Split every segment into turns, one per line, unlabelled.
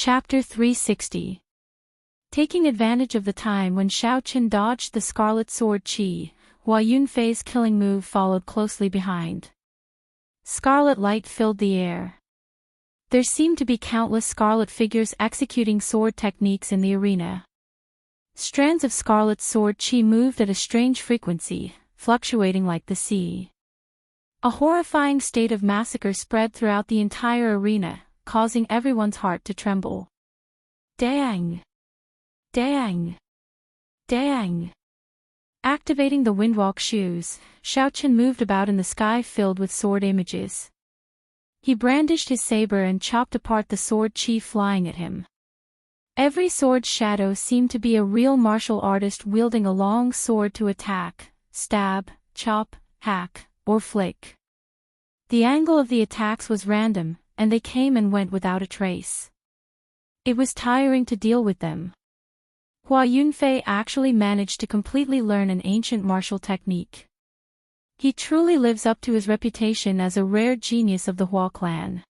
Chapter 360. Taking advantage of the time when Xiao Qin dodged the scarlet sword Qi, Hua Yunfei's killing move followed closely behind. Scarlet light filled the air. There seemed to be countless scarlet figures executing sword techniques in the arena. Strands of scarlet sword Qi moved at a strange frequency, fluctuating like the sea. A horrifying state of massacre spread throughout the entire arena, causing everyone's heart to tremble. Dang! Dang! Dang! Activating the windwalk shoes, Xiao Qin moved about in the sky filled with sword images. He brandished his saber and chopped apart the sword Qi flying at him. Every sword shadow seemed to be a real martial artist wielding a long sword to attack, stab, chop, hack, or flick. The angle of the attacks was random, and they came and went without a trace. It was tiring to deal with them. Hua Yunfei actually managed to completely learn an ancient martial technique. He truly lives up to his reputation as a rare genius of the Hua clan.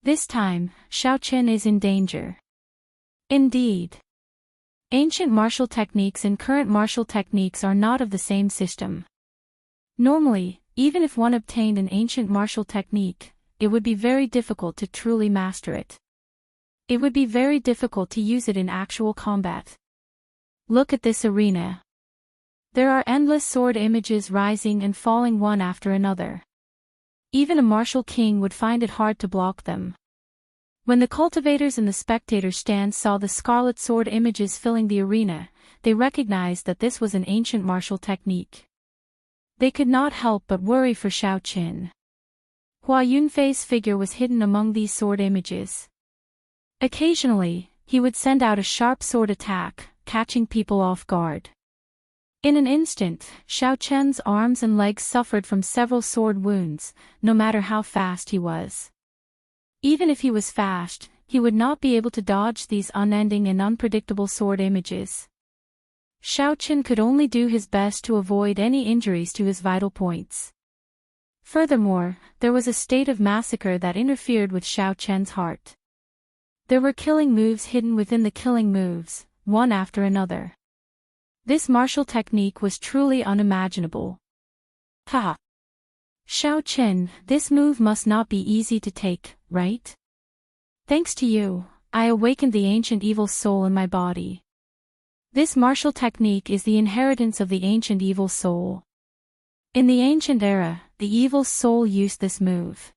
This time, Xiao Qin is in danger. Indeed. Ancient martial techniques and current martial techniques are not of the same system. Normally, even if one obtained an ancient martial technique, it would be very difficult to truly master it. It would be very difficult to use it in actual combat. Look at this arena. There are endless sword images rising and falling one after another. Even a martial king would find it hard to block them. When the cultivators and the spectator stands saw the scarlet sword images filling the arena, they recognized that this was an ancient martial technique. They could not help but worry for Xiao Qin. Hua Yunfei's figure was hidden among these sword images. Occasionally, he would send out a sharp sword attack, catching people off guard. In an instant, Xiao Qin's arms and legs suffered from several sword wounds, no matter how fast he was. Even if he was fast, he would not be able to dodge these unending and unpredictable sword images. Xiao Qin could only do his best to avoid any injuries to his vital points. Furthermore, there was a state of massacre that interfered with Xiao Qin's heart. There were killing moves hidden within the killing moves, one after another. This martial technique was truly unimaginable. Ha! Xiao Qin, this move must not be easy to take, right? Thanks to you, I awakened the ancient evil soul in my body. This martial technique is the inheritance of the ancient evil soul. In the ancient era, the evil soul used this move.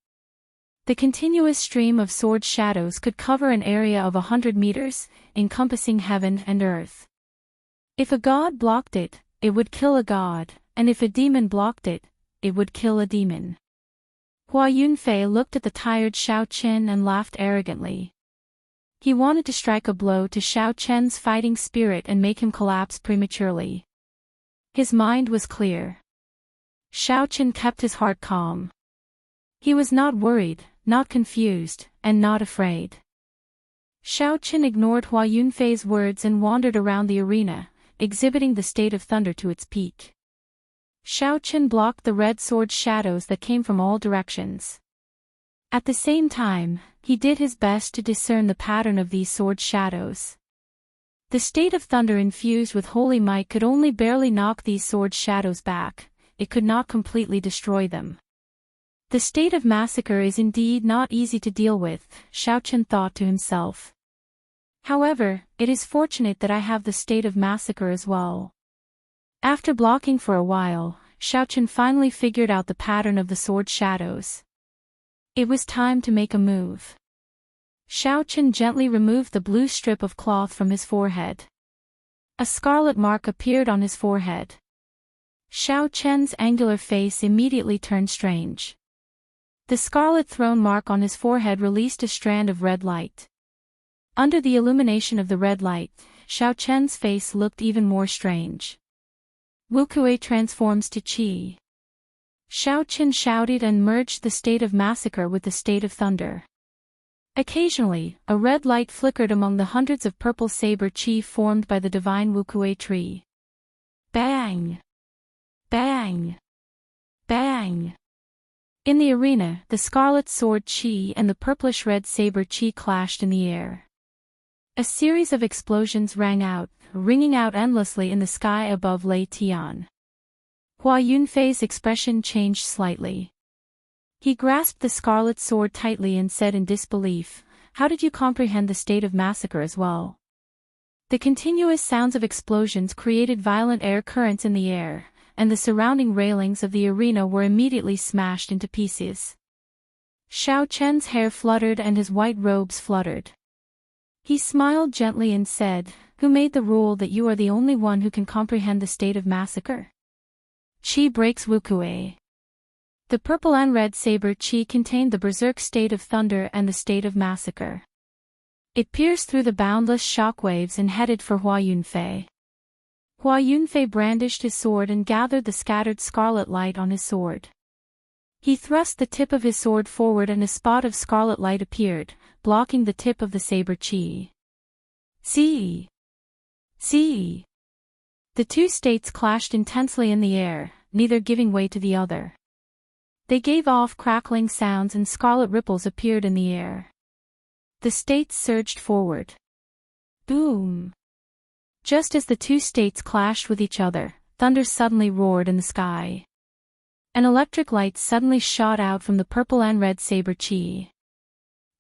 The continuous stream of sword shadows could cover an area of 100 meters, encompassing heaven and earth. If a god blocked it, it would kill a god, and if a demon blocked it, it would kill a demon. Hua Yunfei looked at the tired Xiao Qin and laughed arrogantly. He wanted to strike a blow to Xiao Qin's fighting spirit and make him collapse prematurely. His mind was clear. Xiao Qin kept his heart calm. He was not worried, not confused, and not afraid. Xiao Qin ignored Hua Yunfei's words and wandered around the arena, exhibiting the state of thunder to its peak. Xiao Qin blocked the red sword shadows that came from all directions. At the same time, he did his best to discern the pattern of these sword shadows. The state of thunder infused with holy might could only barely knock these sword shadows back. It could not completely destroy them. The state of massacre is indeed not easy to deal with, Xiao Qin thought to himself. However, it is fortunate that I have the state of massacre as well. After blocking for a while, Xiao Qin finally figured out the pattern of the sword shadows. It was time to make a move. Xiao Qin gently removed the blue strip of cloth from his forehead. A scarlet mark appeared on his forehead. Xiao Qin's angular face immediately turned strange. The scarlet throne mark on his forehead released a strand of red light. Under the illumination of the red light, Xiao Qin's face looked even more strange. Wukuei transforms to Qi. Xiao Qin shouted and merged the state of massacre with the state of thunder. Occasionally, a red light flickered among the hundreds of purple saber Qi formed by the divine Wukuei tree. Bang! Bang! Bang! In the arena, the scarlet sword Qi and the purplish-red saber Qi clashed in the air. A series of explosions rang out, ringing out endlessly in the sky above Lei Tian. Hua Yunfei's expression changed slightly. He grasped the scarlet sword tightly and said in disbelief, "How did you comprehend the state of massacre as well?" The continuous sounds of explosions created violent air currents in the air, and the surrounding railings of the arena were immediately smashed into pieces. Xiao Chen's hair fluttered and his white robes fluttered. He smiled gently and said, "Who made the rule that you are the only one who can comprehend the state of massacre?" Qi breaks Wukue. The purple and red saber qi contained the berserk state of thunder and the state of massacre. It pierced through the boundless shockwaves and headed for Hua Yunfei. Hua Yunfei brandished his sword and gathered the scattered scarlet light on his sword. He thrust the tip of his sword forward and a spot of scarlet light appeared, blocking the tip of the saber qi. See! See! The two states clashed intensely in the air, neither giving way to the other. They gave off crackling sounds and scarlet ripples appeared in the air. The states surged forward. Boom! Just as the two states clashed with each other, thunder suddenly roared in the sky. An electric light suddenly shot out from the purple and red saber qi.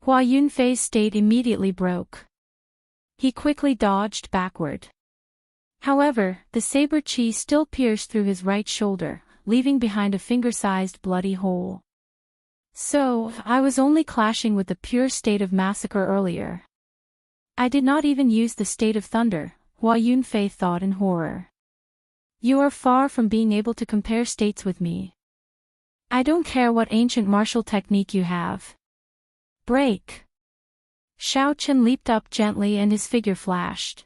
Hua Yunfei's state immediately broke. He quickly dodged backward. However, the saber qi still pierced through his right shoulder, leaving behind a finger-sized bloody hole. So, I was only clashing with the pure state of massacre earlier. I did not even use the state of thunder, Hua Yunfei thought in horror. You are far from being able to compare states with me. I don't care what ancient martial technique you have. Break! Xiao Chen leaped up gently and his figure flashed.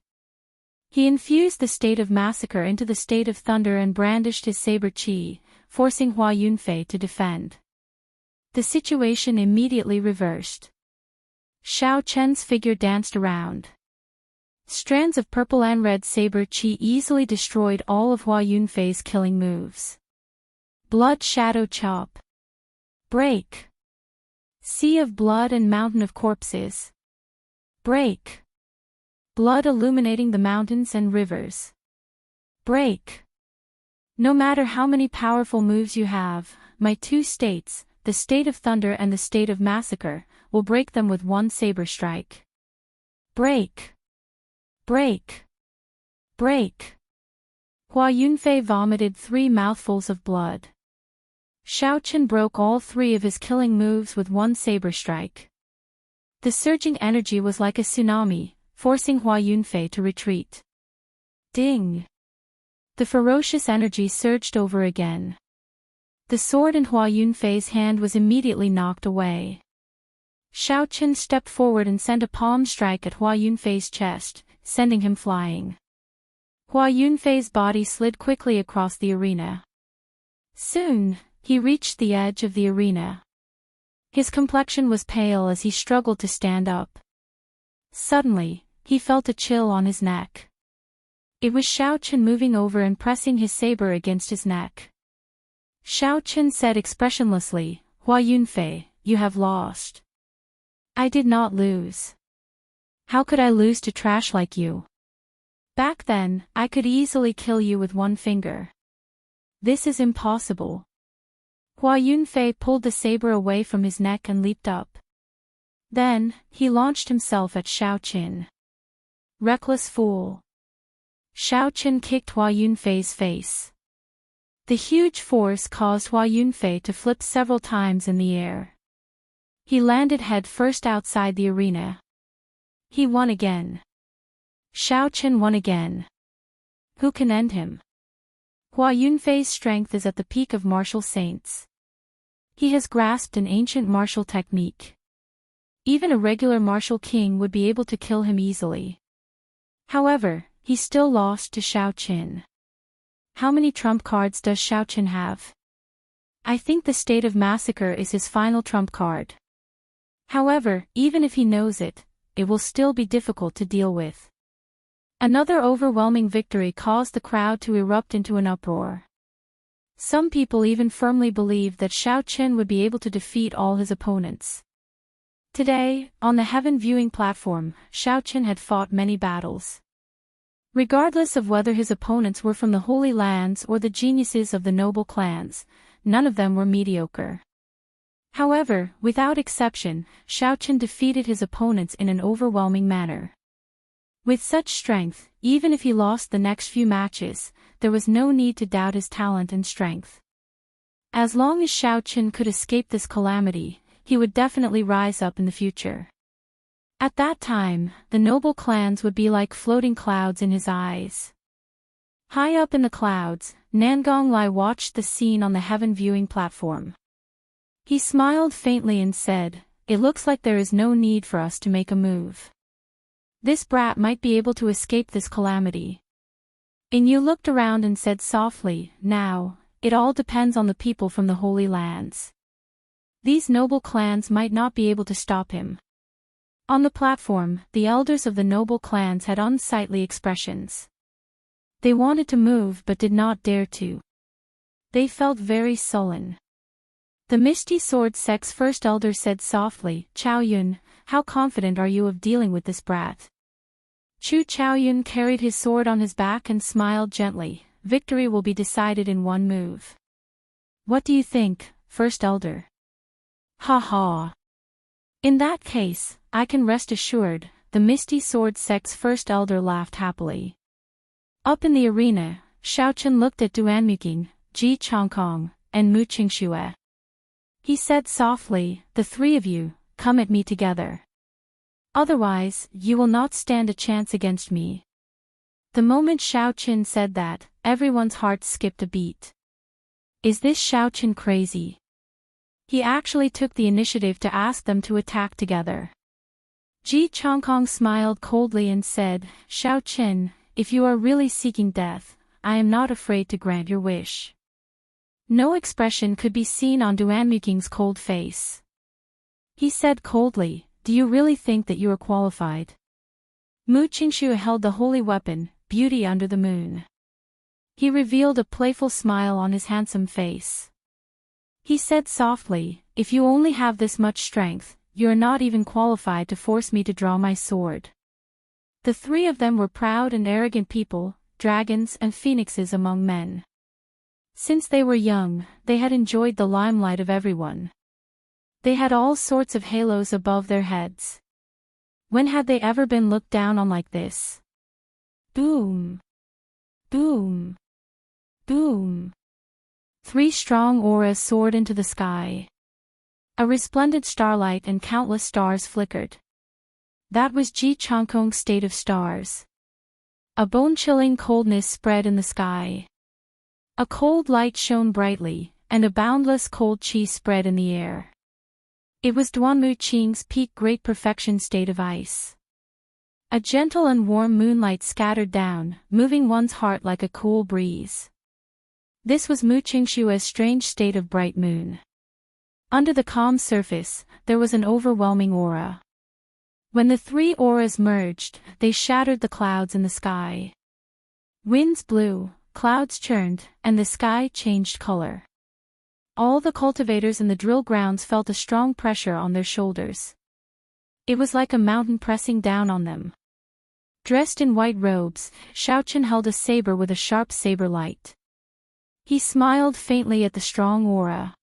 He infused the state of massacre into the state of thunder and brandished his saber qi, forcing Hua Yunfei to defend. The situation immediately reversed. Xiao Chen's figure danced around. Strands of purple and red saber qi easily destroyed all of Hua Yunfei's killing moves. Blood shadow chop. Break. Sea of blood and mountain of corpses. Break. Blood illuminating the mountains and rivers. Break. No matter how many powerful moves you have, my two states, the state of thunder and the state of massacre, will break them with one saber strike. Break. Break. Break. Hua Yunfei vomited 3 mouthfuls of blood. Xiao Chen broke all 3 of his killing moves with one saber strike. The surging energy was like a tsunami, forcing Hua Yunfei to retreat. Ding! The ferocious energy surged over again. The sword in Hua Yunfei's hand was immediately knocked away. Xiao Chen stepped forward and sent a palm strike at Hua Yunfei's chest, sending him flying. Hua Yunfei's body slid quickly across the arena. Soon, he reached the edge of the arena. His complexion was pale as he struggled to stand up. Suddenly, he felt a chill on his neck. It was Xiao Chen moving over and pressing his saber against his neck. Xiao Chen said expressionlessly, "Hua Yunfei, you have lost." "I did not lose. How could I lose to trash like you? Back then, I could easily kill you with one finger. This is impossible." Hua Yunfei pulled the saber away from his neck and leaped up. Then, he launched himself at Xiao Chen. Reckless fool. Xiao Chen kicked Hua Yunfei's face. The huge force caused Hua Yunfei to flip several times in the air. He landed head first outside the arena. He won again. Xiao Chen won again. Who can end him? Hua Yunfei's strength is at the peak of martial saints. He has grasped an ancient martial technique. Even a regular martial king would be able to kill him easily. However, he still lost to Xiao Chen. How many trump cards does Xiao Chen have? I think the state of massacre is his final trump card. However, even if he knows it, it will still be difficult to deal with. Another overwhelming victory caused the crowd to erupt into an uproar. Some people even firmly believed that Xiao Chen would be able to defeat all his opponents. Today, on the heaven viewing platform, Xiaoqin had fought many battles. Regardless of whether his opponents were from the Holy Lands or the geniuses of the noble clans, none of them were mediocre. However, without exception, Xiaoqin defeated his opponents in an overwhelming manner. With such strength, even if he lost the next few matches, there was no need to doubt his talent and strength. As long as Xiaoqin could escape this calamity, he would definitely rise up in the future. At that time, the noble clans would be like floating clouds in his eyes. High up in the clouds, Nangong Lai watched the scene on the heaven viewing platform. He smiled faintly and said, "It looks like there is no need for us to make a move. This brat might be able to escape this calamity." Inyu looked around and said softly, "Now, it all depends on the people from the Holy Lands. These noble clans might not be able to stop him." On the platform, the elders of the noble clans had unsightly expressions. They wanted to move but did not dare to. They felt very sullen. The Misty Sword Sect's first elder said softly, "Chaoyun, how confident are you of dealing with this brat?" Chu Chaoyun carried his sword on his back and smiled gently. "Victory will be decided in one move." "What do you think, first elder?" "Ha ha. In that case, I can rest assured," the Misty Sword Sect's first elder laughed happily. Up in the arena, Xiaoqin looked at Duanmuqing, Ji Chongkong, and Mu Qingxue. He said softly, "The three of you, come at me together. Otherwise, you will not stand a chance against me." The moment Xiaoqin said that, everyone's heart skipped a beat. Is this Xiaoqin crazy? He actually took the initiative to ask them to attack together. Ji Chongkong smiled coldly and said, "Xiaoqin, if you are really seeking death, I am not afraid to grant your wish." No expression could be seen on Duanmuqing's cold face. He said coldly, "Do you really think that you are qualified?" Mu Qingxue held the holy weapon, Beauty Under the Moon. He revealed a playful smile on his handsome face. He said softly, "If you only have this much strength, you are not even qualified to force me to draw my sword." The three of them were proud and arrogant people, dragons and phoenixes among men. Since they were young, they had enjoyed the limelight of everyone. They had all sorts of halos above their heads. When had they ever been looked down on like this? Boom! Boom! Boom! Three strong auras soared into the sky. A resplendent starlight and countless stars flickered. That was Ji Chongkong's state of stars. A bone-chilling coldness spread in the sky. A cold light shone brightly, and a boundless cold chi spread in the air. It was Duanmuqing's peak great perfection state of ice. A gentle and warm moonlight scattered down, moving one's heart like a cool breeze. This was Mu Qingxue's strange state of bright moon. Under the calm surface, there was an overwhelming aura. When the three auras merged, they shattered the clouds in the sky. Winds blew, clouds churned, and the sky changed color. All the cultivators in the drill grounds felt a strong pressure on their shoulders. It was like a mountain pressing down on them. Dressed in white robes, Xiaoqin held a saber with a sharp saber light. He smiled faintly at the strong aura.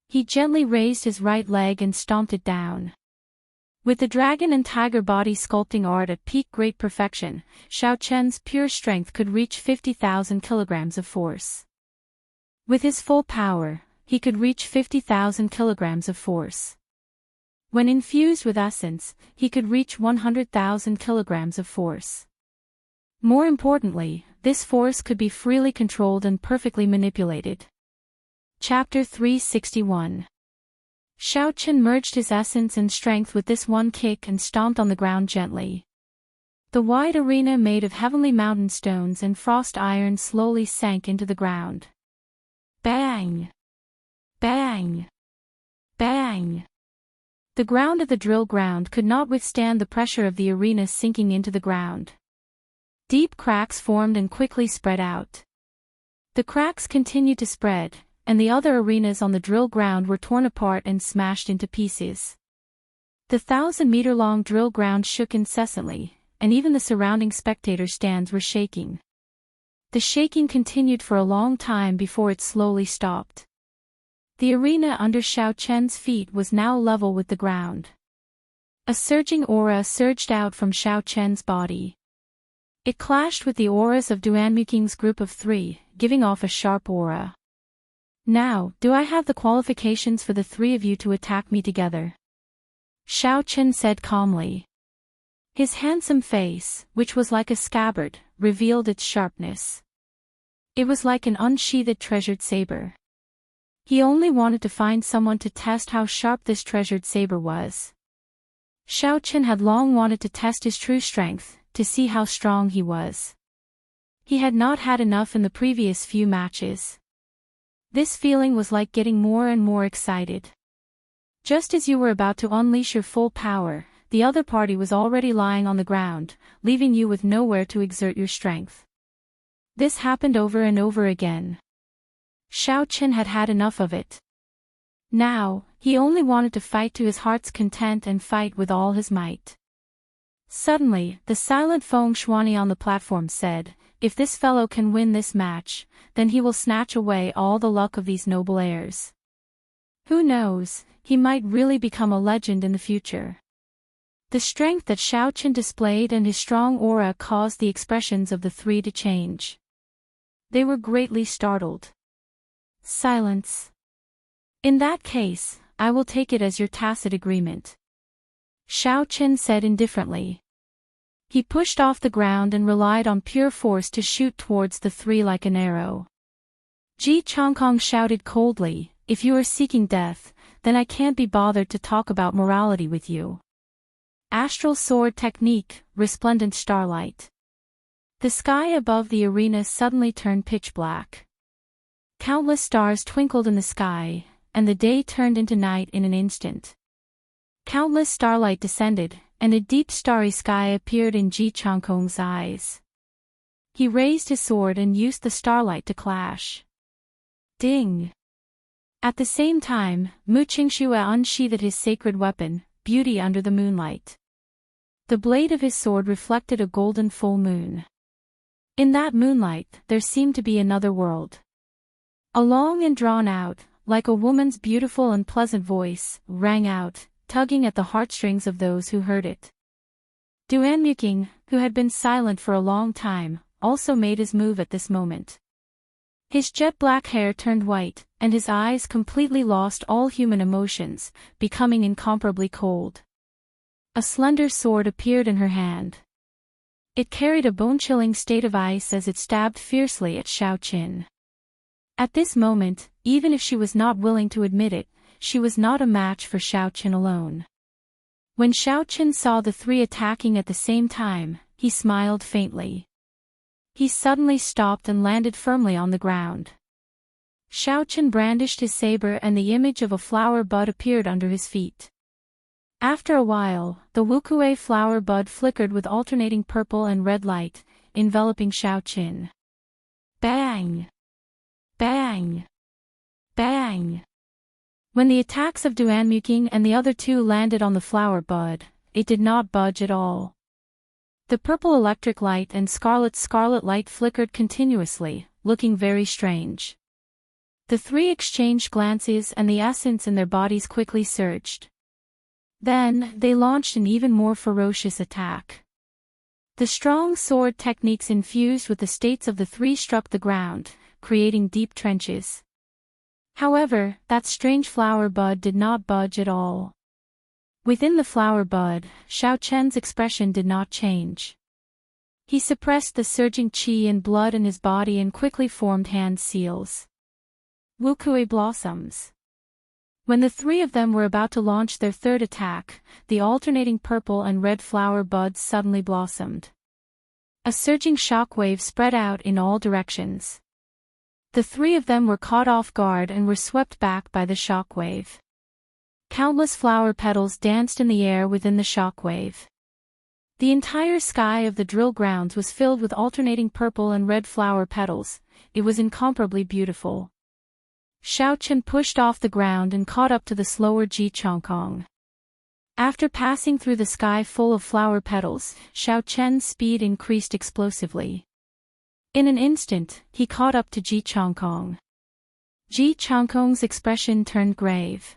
He gently raised his right leg and stomped it down. With the dragon and tiger body sculpting art at peak great perfection, Xiaoqin's pure strength could reach 50,000 kilograms of force. With his full power, he could reach 50,000 kilograms of force. When infused with essence, he could reach 100,000 kilograms of force. More importantly, this force could be freely controlled and perfectly manipulated. Chapter 361. Xiaoqin merged his essence and strength with this one kick and stomped on the ground gently. The wide arena made of heavenly mountain stones and frost iron slowly sank into the ground. Bang! Bang! Bang! The ground of the drill ground could not withstand the pressure of the arena sinking into the ground. Deep cracks formed and quickly spread out. The cracks continued to spread, and the other arenas on the drill ground were torn apart and smashed into pieces. The 1,000-meter-long drill ground shook incessantly, and even the surrounding spectator stands were shaking. The shaking continued for a long time before it slowly stopped. The arena under Xiao Chen's feet was now level with the ground. A surging aura surged out from Xiao Chen's body. It clashed with the auras of Duanmuking's group of 3, giving off a sharp aura. Now, do I have the qualifications for the 3 of you to attack me together? Xiao Chen said calmly. His handsome face, which was like a scabbard, revealed its sharpness. It was like an unsheathed treasured saber. He only wanted to find someone to test how sharp this treasured saber was. Xiao Chen had long wanted to test his true strength, to see how strong he was. He had not had enough in the previous few matches. This feeling was like getting more and more excited. Just as you were about to unleash your full power, the other party was already lying on the ground, leaving you with nowhere to exert your strength. This happened over and over again. Xiao Chen had had enough of it. Now, he only wanted to fight to his heart's content and fight with all his might. Suddenly, the silent Feng Shuani on the platform said, "If this fellow can win this match, then he will snatch away all the luck of these noble heirs. Who knows, he might really become a legend in the future." The strength that Xiao Chen displayed and his strong aura caused the expressions of the 3 to change. They were greatly startled. Silence. "In that case, I will take it as your tacit agreement," Xiao Chen said indifferently. He pushed off the ground and relied on pure force to shoot towards the 3 like an arrow. Ji Changkong shouted coldly, "If you are seeking death, then I can't be bothered to talk about morality with you." Astral sword technique, resplendent starlight. The sky above the arena suddenly turned pitch black. Countless stars twinkled in the sky, and the day turned into night in an instant. Countless starlight descended, and a deep starry sky appeared in Ji Changkong's eyes. He raised his sword and used the starlight to clash. Ding! At the same time, Mu Qingxue unsheathed his sacred weapon, Beauty under the moonlight. The blade of his sword reflected a golden full moon. In that moonlight, there seemed to be another world. A long and drawn-out, like a woman's beautiful and pleasant voice, rang out, tugging at the heartstrings of those who heard it. Duanmuking, who had been silent for a long time, also made his move at this moment. His jet-black hair turned white, and his eyes completely lost all human emotions, becoming incomparably cold. A slender sword appeared in her hand. It carried a bone-chilling state of ice as it stabbed fiercely at Xiao Chen. At this moment, even if she was not willing to admit it, she was not a match for Xiao Chen alone. When Xiao Chen saw the 3 attacking at the same time, he smiled faintly. He suddenly stopped and landed firmly on the ground. Xiao Chen brandished his saber and the image of a flower bud appeared under his feet. After a while, the Wukue flower bud flickered with alternating purple and red light, enveloping Xiao Chen. Bang! Bang! Bang! When the attacks of Duanmuking and the other 2 landed on the flower bud, it did not budge at all. The purple electric light and scarlet light flickered continuously, looking very strange. The 3 exchanged glances and the essence in their bodies quickly surged. Then, they launched an even more ferocious attack. The strong sword techniques infused with the states of the 3 struck the ground, creating deep trenches. However, that strange flower bud did not budge at all. Within the flower bud, Xiao Chen's expression did not change. He suppressed the surging qi and blood in his body and quickly formed hand seals. Wukue blossoms. When the 3 of them were about to launch their 3rd attack, the alternating purple and red flower buds suddenly blossomed. A surging shockwave spread out in all directions. The 3 of them were caught off guard and were swept back by the shockwave. Countless flower petals danced in the air within the shockwave. The entire sky of the drill grounds was filled with alternating purple and red flower petals. It was incomparably beautiful. Xiao Chen pushed off the ground and caught up to the slower Ji Changkong. After passing through the sky full of flower petals, Xiao Chen's speed increased explosively. In an instant, he caught up to Ji Changkong. Ji Changkong's expression turned grave.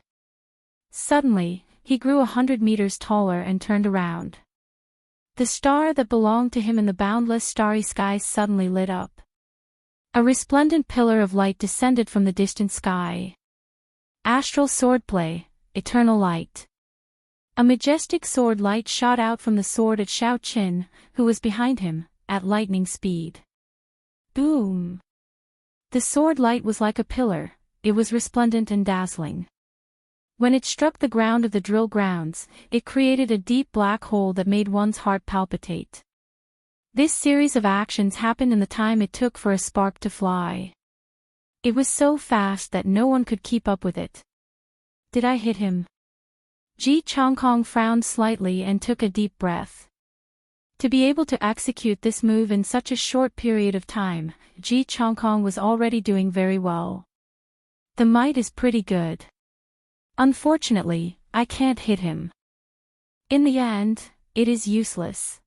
Suddenly, he grew 100 meters taller and turned around. The star that belonged to him in the boundless starry sky suddenly lit up. A resplendent pillar of light descended from the distant sky. Astral swordplay, eternal light. A majestic sword light shot out from the sword at Xiao Qin, who was behind him, at lightning speed. Boom! The sword light was like a pillar, it was resplendent and dazzling. When it struck the ground of the drill grounds, it created a deep black hole that made one's heart palpitate. This series of actions happened in the time it took for a spark to fly. It was so fast that no one could keep up with it. Did I hit him? Ji Changkong frowned slightly and took a deep breath. To be able to execute this move in such a short period of time, Ji Changkong was already doing very well. The might is pretty good. Unfortunately, I can't hit him. In the end, it is useless.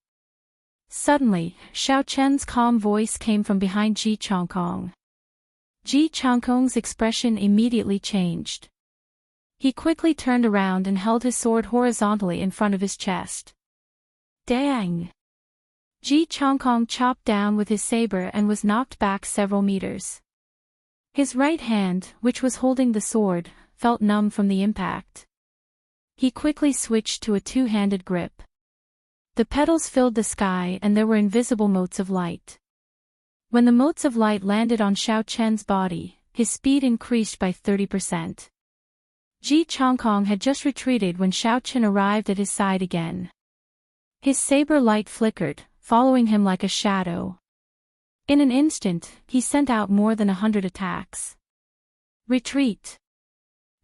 Suddenly, Xiao Chen's calm voice came from behind Ji Changkong. Ji Changkong's expression immediately changed. He quickly turned around and held his sword horizontally in front of his chest. Dang! Ji Changkong chopped down with his saber and was knocked back several meters. His right hand, which was holding the sword, felt numb from the impact. He quickly switched to a two-handed grip. The petals filled the sky and there were invisible motes of light. When the motes of light landed on Xiao Chen's body, his speed increased by 30%. Ji Changkong had just retreated when Xiao Chen arrived at his side again. His saber light flickered, following him like a shadow. In an instant, he sent out more than 100 attacks. Retreat!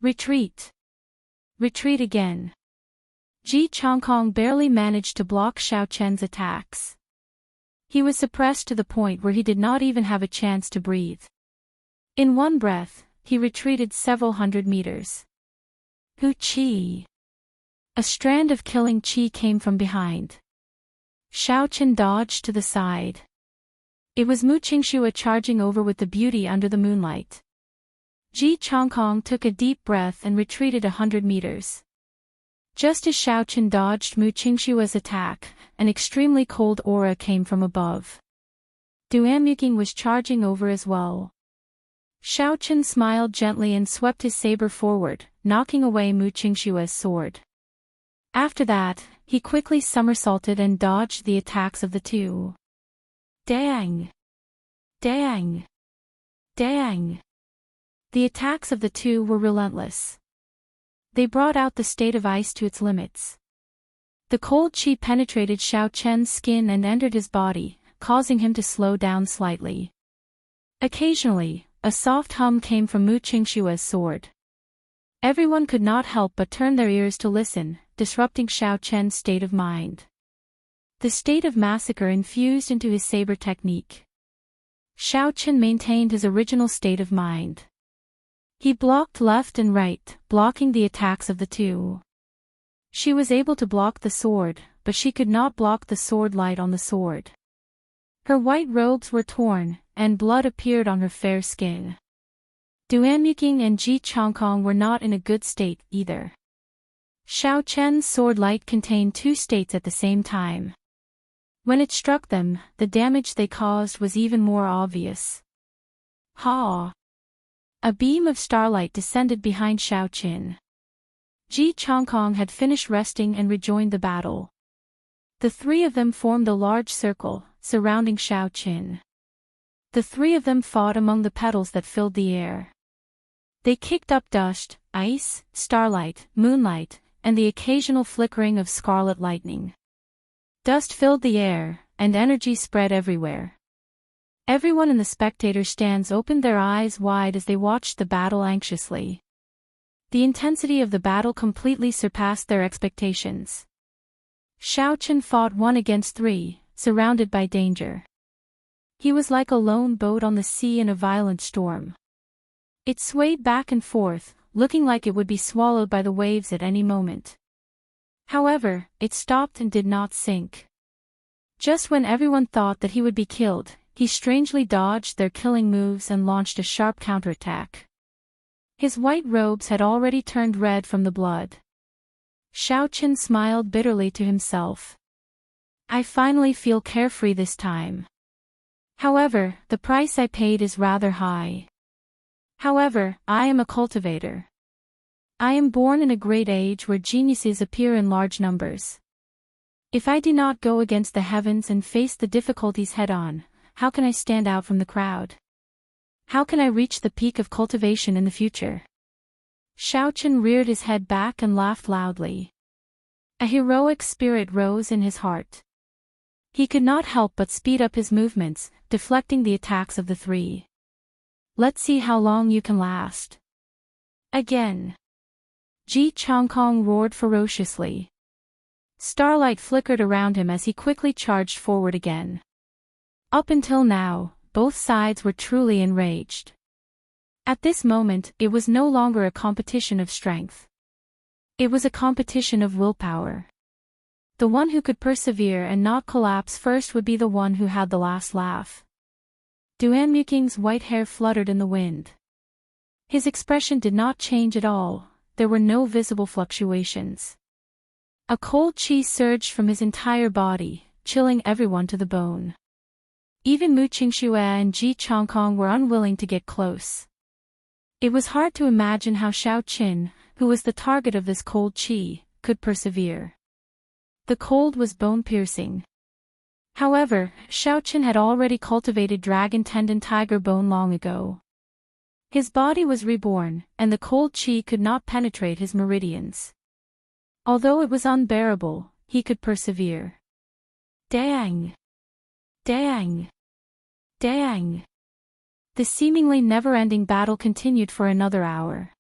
Retreat! Retreat again! Ji Changkong barely managed to block Xiao Chen's attacks. He was suppressed to the point where he did not even have a chance to breathe. In one breath, he retreated several hundred meters. Hu Qi! A strand of killing qi came from behind. Xiao Chen dodged to the side. It was Mu Qingxue charging over with the beauty under the moonlight. Ji Changkong took a deep breath and retreated 100 meters. Just as Xiao Chen dodged Mu Qingxue's attack, an extremely cold aura came from above. Duanmuking was charging over as well. Xiao Chen smiled gently and swept his saber forward, knocking away Mu Qingxue's sword. After that, he quickly somersaulted and dodged the attacks of the two. Dang! Dang! Dang! The attacks of the two were relentless. They brought out the state of ice to its limits. The cold qi penetrated Xiao Chen's skin and entered his body, causing him to slow down slightly. Occasionally, a soft hum came from Mu Qingxue's sword. Everyone could not help but turn their ears to listen, disrupting Xiao Chen's state of mind. The state of massacre infused into his saber technique. Xiao Chen maintained his original state of mind. He blocked left and right, blocking the attacks of the two. She was able to block the sword, but she could not block the sword light on the sword. Her white robes were torn, and blood appeared on her fair skin. Duanmuking and Ji Changkong were not in a good state either. Xiao Chen's sword light contained two states at the same time. When it struck them, the damage they caused was even more obvious. Ha! A beam of starlight descended behind Xiao Chen. Ji Changkong had finished resting and rejoined the battle. The three of them formed a large circle, surrounding Xiao Chen. The three of them fought among the petals that filled the air. They kicked up dust, ice, starlight, moonlight, and the occasional flickering of scarlet lightning. Dust filled the air, and energy spread everywhere. Everyone in the spectator stands opened their eyes wide as they watched the battle anxiously. The intensity of the battle completely surpassed their expectations. Xiao Chen fought 1 against 3, surrounded by danger. He was like a lone boat on the sea in a violent storm. It swayed back and forth, looking like it would be swallowed by the waves at any moment. However, it stopped and did not sink. Just when everyone thought that he would be killed, he strangely dodged their killing moves and launched a sharp counterattack. His white robes had already turned red from the blood. Xiao Qin smiled bitterly to himself. I finally feel carefree this time. However, the price I paid is rather high. However, I am a cultivator. I am born in a great age where geniuses appear in large numbers. If I do not go against the heavens and face the difficulties head-on, how can I stand out from the crowd? How can I reach the peak of cultivation in the future? Xiao Qin reared his head back and laughed loudly. A heroic spirit rose in his heart. He could not help but speed up his movements, deflecting the attacks of the three. Let's see how long you can last. Again. Ji Changkong roared ferociously. Starlight flickered around him as he quickly charged forward again. Up until now, both sides were truly enraged. At this moment, it was no longer a competition of strength. It was a competition of willpower. The one who could persevere and not collapse first would be the one who had the last laugh. Duanmuking's white hair fluttered in the wind. His expression did not change at all, there were no visible fluctuations. A cold chi surged from his entire body, chilling everyone to the bone. Even Mu Qingxue and Ji Changkong were unwilling to get close. It was hard to imagine how Xiao Qin, who was the target of this cold chi, could persevere. The cold was bone-piercing. However, Xiao Qin had already cultivated dragon tendon tiger bone long ago. His body was reborn, and the cold chi could not penetrate his meridians. Although it was unbearable, he could persevere. Dang! Dang! Dang! The seemingly never-ending battle continued for another hour.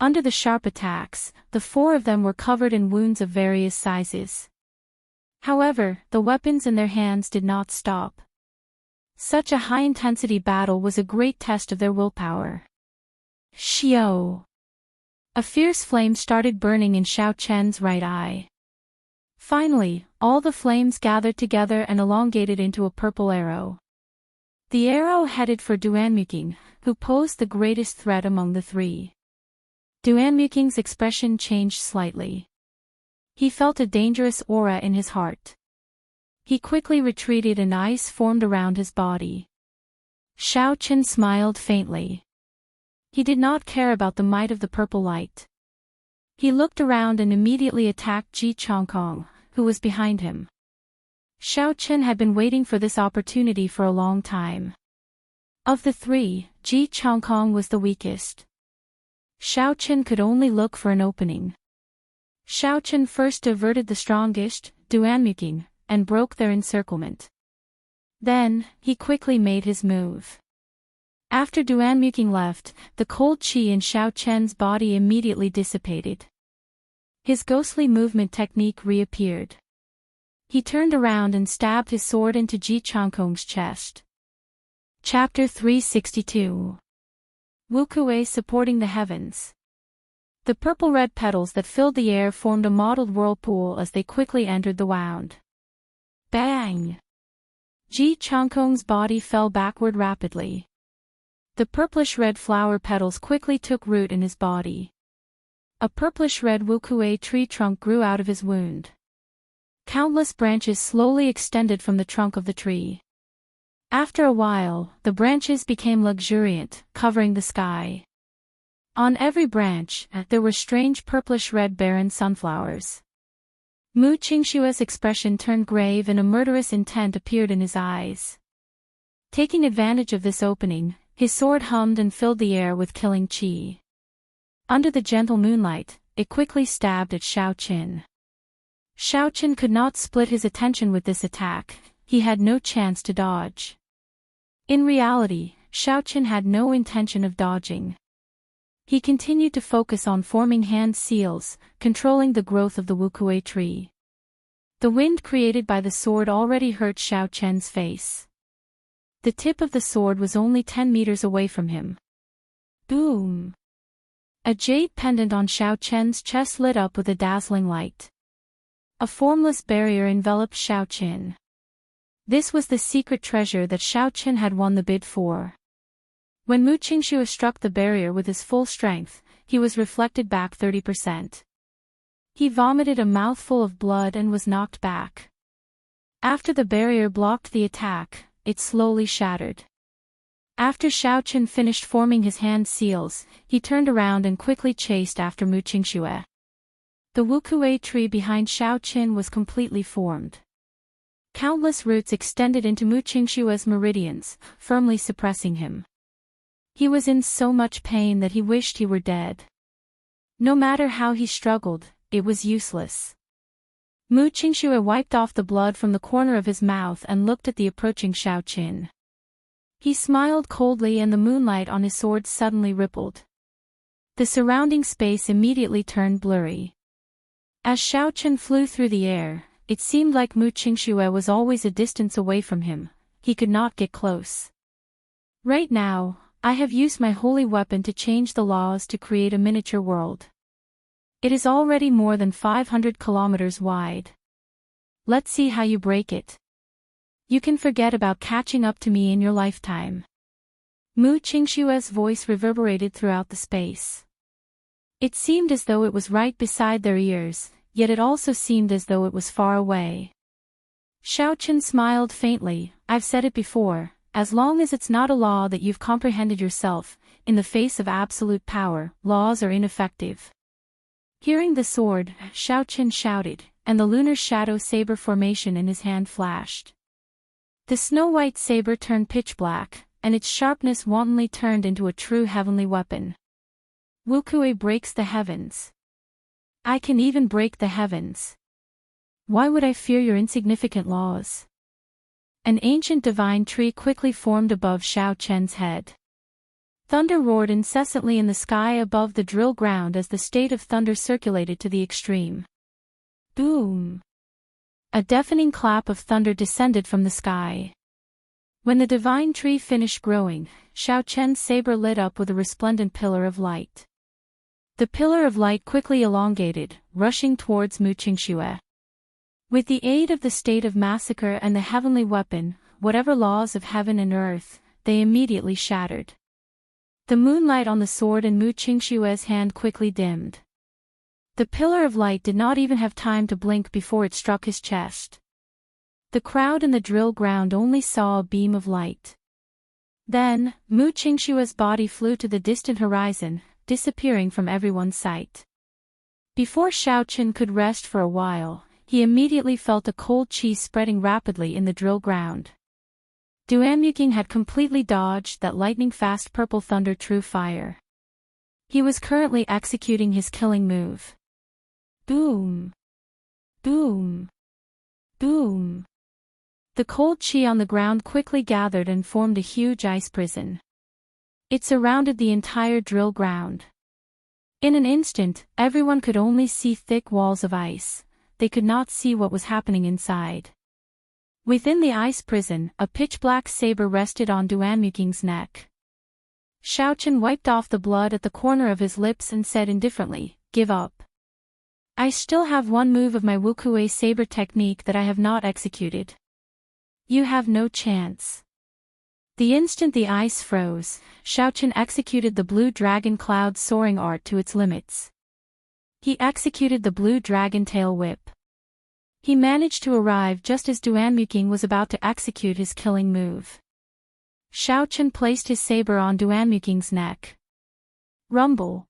Under the sharp attacks, the four of them were covered in wounds of various sizes. However, the weapons in their hands did not stop. Such a high-intensity battle was a great test of their willpower. Xiao! A fierce flame started burning in Xiao Chen's right eye. Finally, all the flames gathered together and elongated into a purple arrow. The arrow headed for Duanmuking, who posed the greatest threat among the three. Duanmuking's expression changed slightly. He felt a dangerous aura in his heart. He quickly retreated and ice formed around his body. Xiao Qin smiled faintly. He did not care about the might of the purple light. He looked around and immediately attacked Ji Changkong, who was behind him. Xiao Qin had been waiting for this opportunity for a long time. Of the three, Ji Changkong was the weakest. Xiao Qin could only look for an opening. Xiao Qin first diverted the strongest, Duanmuking, and broke their encirclement. Then, he quickly made his move. After Duanmuking left, the cold chi in Xiao Chen's body immediately dissipated. His ghostly movement technique reappeared. He turned around and stabbed his sword into Ji Changkong's chest. Chapter 362. Wukuei supporting the heavens. The purple-red petals that filled the air formed a mottled whirlpool as they quickly entered the wound. Bang! Ji Changkong's body fell backward rapidly. The purplish-red flower petals quickly took root in his body. A purplish-red wukuei tree trunk grew out of his wound. Countless branches slowly extended from the trunk of the tree. After a while, the branches became luxuriant, covering the sky. On every branch, there were strange purplish-red barren sunflowers. Mu Qingxue's expression turned grave and a murderous intent appeared in his eyes. Taking advantage of this opening, his sword hummed and filled the air with killing chi. Under the gentle moonlight, it quickly stabbed at Xiao Qin. Xiao Qin could not split his attention with this attack, he had no chance to dodge. In reality, Xiao Qin had no intention of dodging. He continued to focus on forming hand seals, controlling the growth of the wukuei tree. The wind created by the sword already hurt Xiao Chen's face. The tip of the sword was only 10 meters away from him. Boom! A jade pendant on Xiao Chen's chest lit up with a dazzling light. A formless barrier enveloped Xiaoqin. This was the secret treasure that Xiaoqin had won the bid for. When Mu Qingxue struck the barrier with his full strength, he was reflected back 30%. He vomited a mouthful of blood and was knocked back. After the barrier blocked the attack, it slowly shattered. After Xiaoqin finished forming his hand seals, he turned around and quickly chased after Mu Qingxue. The Wukue tree behind Xiaoqin was completely formed. Countless roots extended into Mu Qingxue's meridians, firmly suppressing him. He was in so much pain that he wished he were dead. No matter how he struggled, it was useless. Mu Qingxue wiped off the blood from the corner of his mouth and looked at the approaching Xiaoqin. He smiled coldly and the moonlight on his sword suddenly rippled. The surrounding space immediately turned blurry. As Xiaoqin flew through the air, it seemed like Mu Qingxue was always a distance away from him. He could not get close. Right now, I have used my holy weapon to change the laws to create a miniature world. It is already more than 500 kilometers wide. Let's see how you break it. You can forget about catching up to me in your lifetime. Mu Qingxue's voice reverberated throughout the space. It seemed as though it was right beside their ears, yet it also seemed as though it was far away. Xiaoqin smiled faintly. I've said it before, as long as it's not a law that you've comprehended yourself, in the face of absolute power, laws are ineffective. Hearing the sword, Xiaoqin shouted, and the lunar shadow saber formation in his hand flashed. The snow-white saber turned pitch black, and its sharpness wantonly turned into a true heavenly weapon. Wukue breaks the heavens. I can even break the heavens. Why would I fear your insignificant laws? An ancient divine tree quickly formed above Xiaoqin's head. Thunder roared incessantly in the sky above the drill ground as the state of thunder circulated to the extreme. Boom! A deafening clap of thunder descended from the sky. When the divine tree finished growing, Xiaoqin's saber lit up with a resplendent pillar of light. The pillar of light quickly elongated, rushing towards Mu Qingxue. With the aid of the state of massacre and the heavenly weapon, whatever laws of heaven and earth, they immediately shattered. The moonlight on the sword in Mu Qingxue's hand quickly dimmed. The pillar of light did not even have time to blink before it struck his chest. The crowd in the drill ground only saw a beam of light. Then, Mu Qingxue's body flew to the distant horizon, disappearing from everyone's sight. Before Xiaoqin could rest for a while, he immediately felt a cold chi spreading rapidly in the drill ground. Duanmuking had completely dodged that lightning-fast purple thunder true fire. He was currently executing his killing move. Boom! Boom! Boom! The cold chi on the ground quickly gathered and formed a huge ice prison. It surrounded the entire drill ground. In an instant, everyone could only see thick walls of ice. They could not see what was happening inside. Within the ice prison, a pitch-black saber rested on Duanmuking's neck. Xiaoqin wiped off the blood at the corner of his lips and said indifferently, "Give up. I still have one move of my Wukue saber technique that I have not executed. You have no chance." The instant the ice froze, Xiaoqin executed the blue dragon cloud soaring art to its limits. He executed the blue dragon tail whip. He managed to arrive just as Duanmuking was about to execute his killing move. Xiaoqin placed his saber on Duanmuking's neck. Rumble.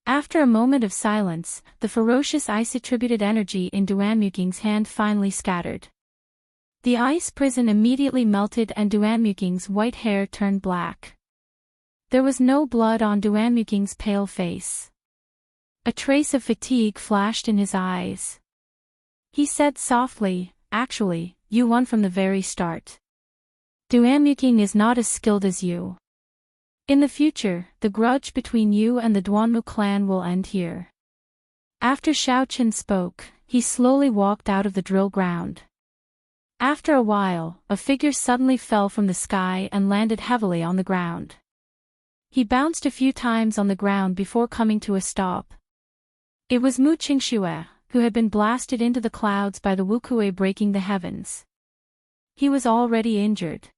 After a moment of silence, the ferocious ice-attributed energy in Duanmuking's hand finally scattered. The ice prison immediately melted and Duanmuking's white hair turned black. There was no blood on Duanmuking's pale face. A trace of fatigue flashed in his eyes. He said softly, "Actually, you won from the very start. Duanmuking is not as skilled as you. In the future, the grudge between you and the Duanmu clan will end here." After Xiaoqin spoke, he slowly walked out of the drill ground. After a while, a figure suddenly fell from the sky and landed heavily on the ground. He bounced a few times on the ground before coming to a stop. It was Mu Qingxue, who had been blasted into the clouds by the Wukue breaking the heavens. He was already injured.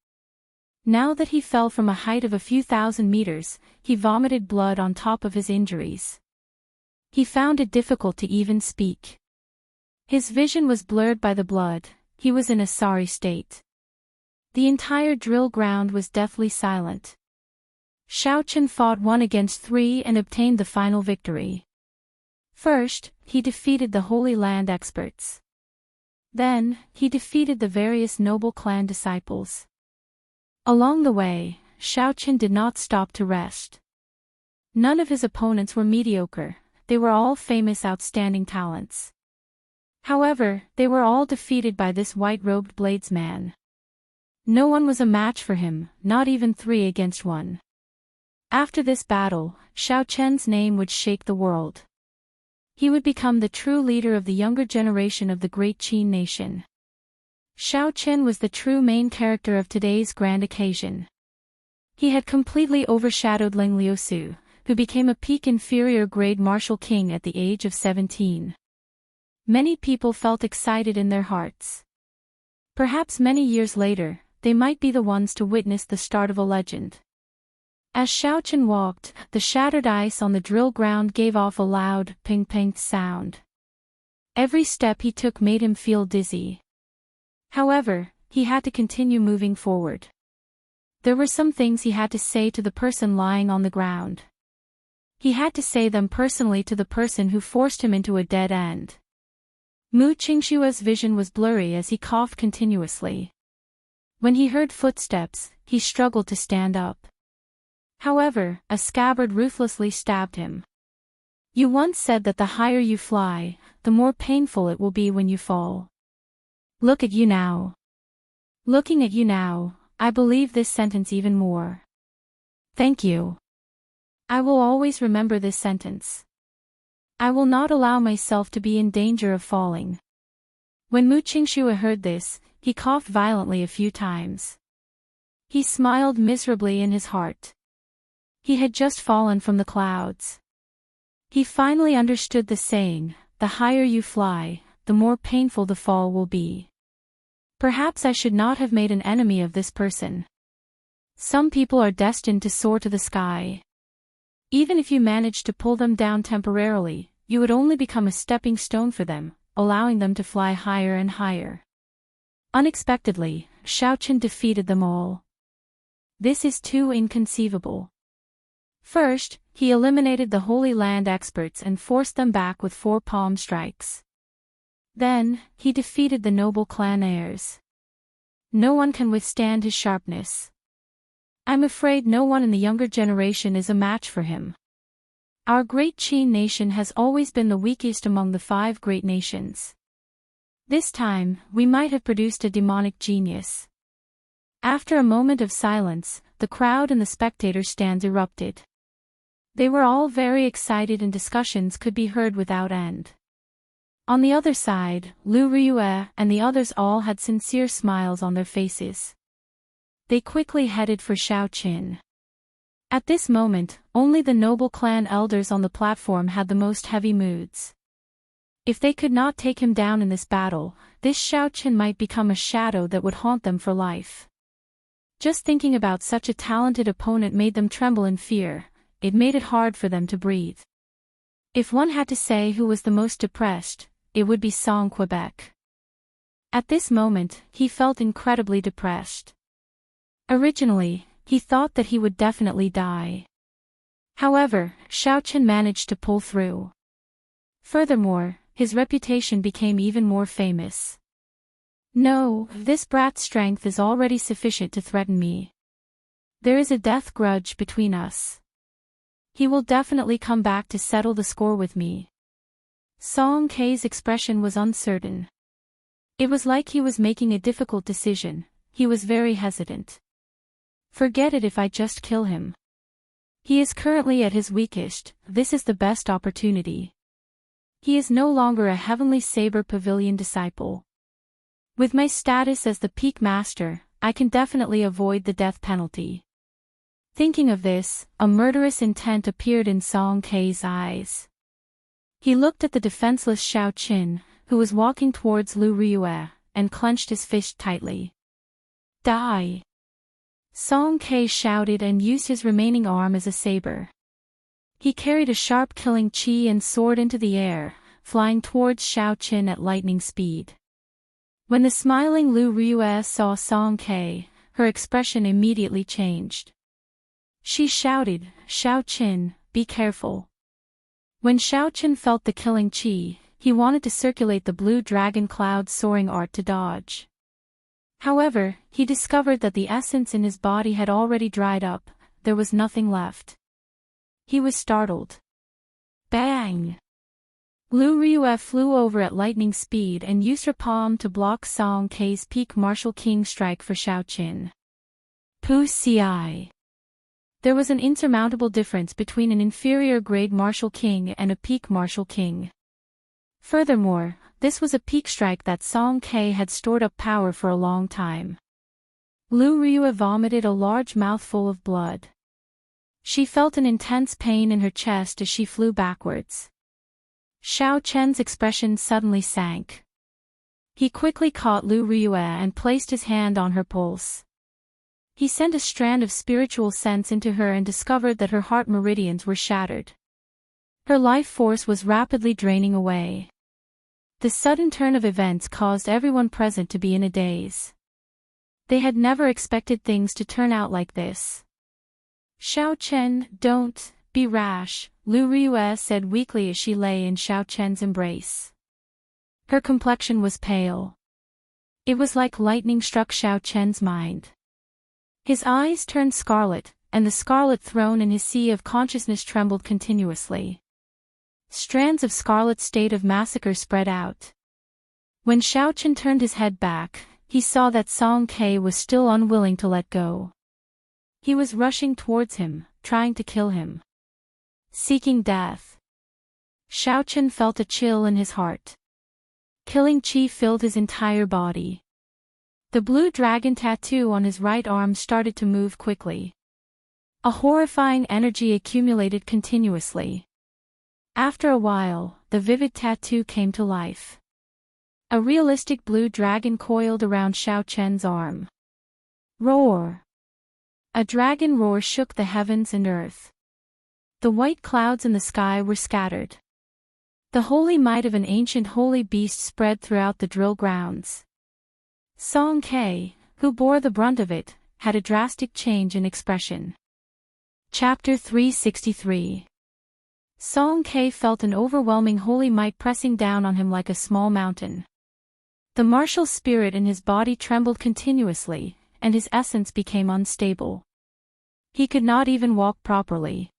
Now that he fell from a height of a few thousand meters, he vomited blood on top of his injuries. He found it difficult to even speak. His vision was blurred by the blood. He was in a sorry state. The entire drill ground was deathly silent. Xiao Chen fought 1 against 3 and obtained the final victory. First, he defeated the Holy Land experts. Then, he defeated the various noble clan disciples. Along the way, Xiao Chen did not stop to rest. None of his opponents were mediocre, they were all famous outstanding talents. However, they were all defeated by this white-robed bladesman. No one was a match for him, not even 3 against 1. After this battle, Xiao Chen's name would shake the world. He would become the true leader of the younger generation of the great Qin nation. Xiao Chen was the true main character of today's grand occasion. He had completely overshadowed Ling Liusu, who became a peak inferior grade martial king at the age of 17. Many people felt excited in their hearts. Perhaps many years later, they might be the ones to witness the start of a legend. As Xiao Chen walked, the shattered ice on the drill ground gave off a loud, ping-ping sound. Every step he took made him feel dizzy. However, he had to continue moving forward. There were some things he had to say to the person lying on the ground. He had to say them personally to the person who forced him into a dead end. Mu Qingshua's vision was blurry as he coughed continuously. When he heard footsteps, he struggled to stand up. However, a scabbard ruthlessly stabbed him. You once said that the higher you fly, the more painful it will be when you fall. Look at you now. Looking at you now, I believe this sentence even more. Thank you. I will always remember this sentence. I will not allow myself to be in danger of falling. When Mu Qingxue heard this, he coughed violently a few times. He smiled miserably in his heart. He had just fallen from the clouds. He finally understood the saying, the higher you fly, the more painful the fall will be. Perhaps I should not have made an enemy of this person. Some people are destined to soar to the sky. Even if you managed to pull them down temporarily, you would only become a stepping stone for them, allowing them to fly higher and higher. Unexpectedly, Xiao Chen defeated them all. This is too inconceivable. First, he eliminated the Holy Land experts and forced them back with 4 palm strikes. Then, he defeated the noble clan heirs. No one can withstand his sharpness. I'm afraid no one in the younger generation is a match for him. Our great Qin nation has always been the weakest among the 5 great nations. This time, we might have produced a demonic genius. After a moment of silence, the crowd and the spectator stands erupted. They were all very excited and discussions could be heard without end. On the other side, Lu Ryue and the others all had sincere smiles on their faces. They quickly headed for Xiao Chen. At this moment, only the noble clan elders on the platform had the most heavy moods. If they could not take him down in this battle, this Xiao Chen might become a shadow that would haunt them for life. Just thinking about such a talented opponent made them tremble in fear. It made it hard for them to breathe. If one had to say who was the most depressed, it would be Song Quebec. At this moment, he felt incredibly depressed. Originally, he thought that he would definitely die. However, Xiao Chen managed to pull through. Furthermore, his reputation became even more famous. No, this brat's strength is already sufficient to threaten me. There is a death grudge between us. He will definitely come back to settle the score with me. Song Kei's expression was uncertain. It was like he was making a difficult decision. He was very hesitant. Forget it if I just kill him. He is currently at his weakest, this is the best opportunity. He is no longer a Heavenly Saber Pavilion disciple. With my status as the peak master, I can definitely avoid the death penalty. Thinking of this, a murderous intent appeared in Song Kei's eyes. He looked at the defenseless Xiao Qin, who was walking towards Lu Ryue, and clenched his fist tightly. Die! Song Ke shouted and used his remaining arm as a saber. He carried a sharp killing chi and soared into the air, flying towards Xiao Qin at lightning speed. When the smiling Lu Ryue saw Song Ke, her expression immediately changed. She shouted, "Xiao Qin, be careful." When Xiao Qin felt the killing chi, he wanted to circulate the blue dragon cloud soaring art to dodge. However, he discovered that the essence in his body had already dried up, there was nothing left. He was startled. Bang! Lu Ryue flew over at lightning speed and used her palm to block Song Ke's peak martial king strike for Xiao Qin. Pu Ci. There was an insurmountable difference between an inferior grade martial king and a peak martial king. Furthermore, this was a peak strike that Song Ke had stored up power for a long time. Lu Ryue vomited a large mouthful of blood. She felt an intense pain in her chest as she flew backwards. Xiao Chen's expression suddenly sank. He quickly caught Lu Ryue and placed his hand on her pulse. He sent a strand of spiritual sense into her and discovered that her heart meridians were shattered. Her life force was rapidly draining away. The sudden turn of events caused everyone present to be in a daze. They had never expected things to turn out like this. "Xiao Chen, don't be rash," Lu Ryue said weakly as she lay in Xiao Chen's embrace. Her complexion was pale. It was like lightning struck Xiao Chen's mind. His eyes turned scarlet, and the scarlet throne in his sea of consciousness trembled continuously. Strands of scarlet state of massacre spread out. When Xiao Chen turned his head back, he saw that Song Ke was still unwilling to let go. He was rushing towards him, trying to kill him. Seeking death. Xiao Chen felt a chill in his heart. Killing chi filled his entire body. The blue dragon tattoo on his right arm started to move quickly. A horrifying energy accumulated continuously. After a while, the vivid tattoo came to life. A realistic blue dragon coiled around Xiao Chen's arm. Roar! A dragon roar shook the heavens and earth. The white clouds in the sky were scattered. The holy might of an ancient holy beast spread throughout the drill grounds. Song Ke, who bore the brunt of it, had a drastic change in expression. Chapter 363. Song Ke felt an overwhelming holy might pressing down on him like a small mountain. The martial spirit in his body trembled continuously, and his essence became unstable. He could not even walk properly.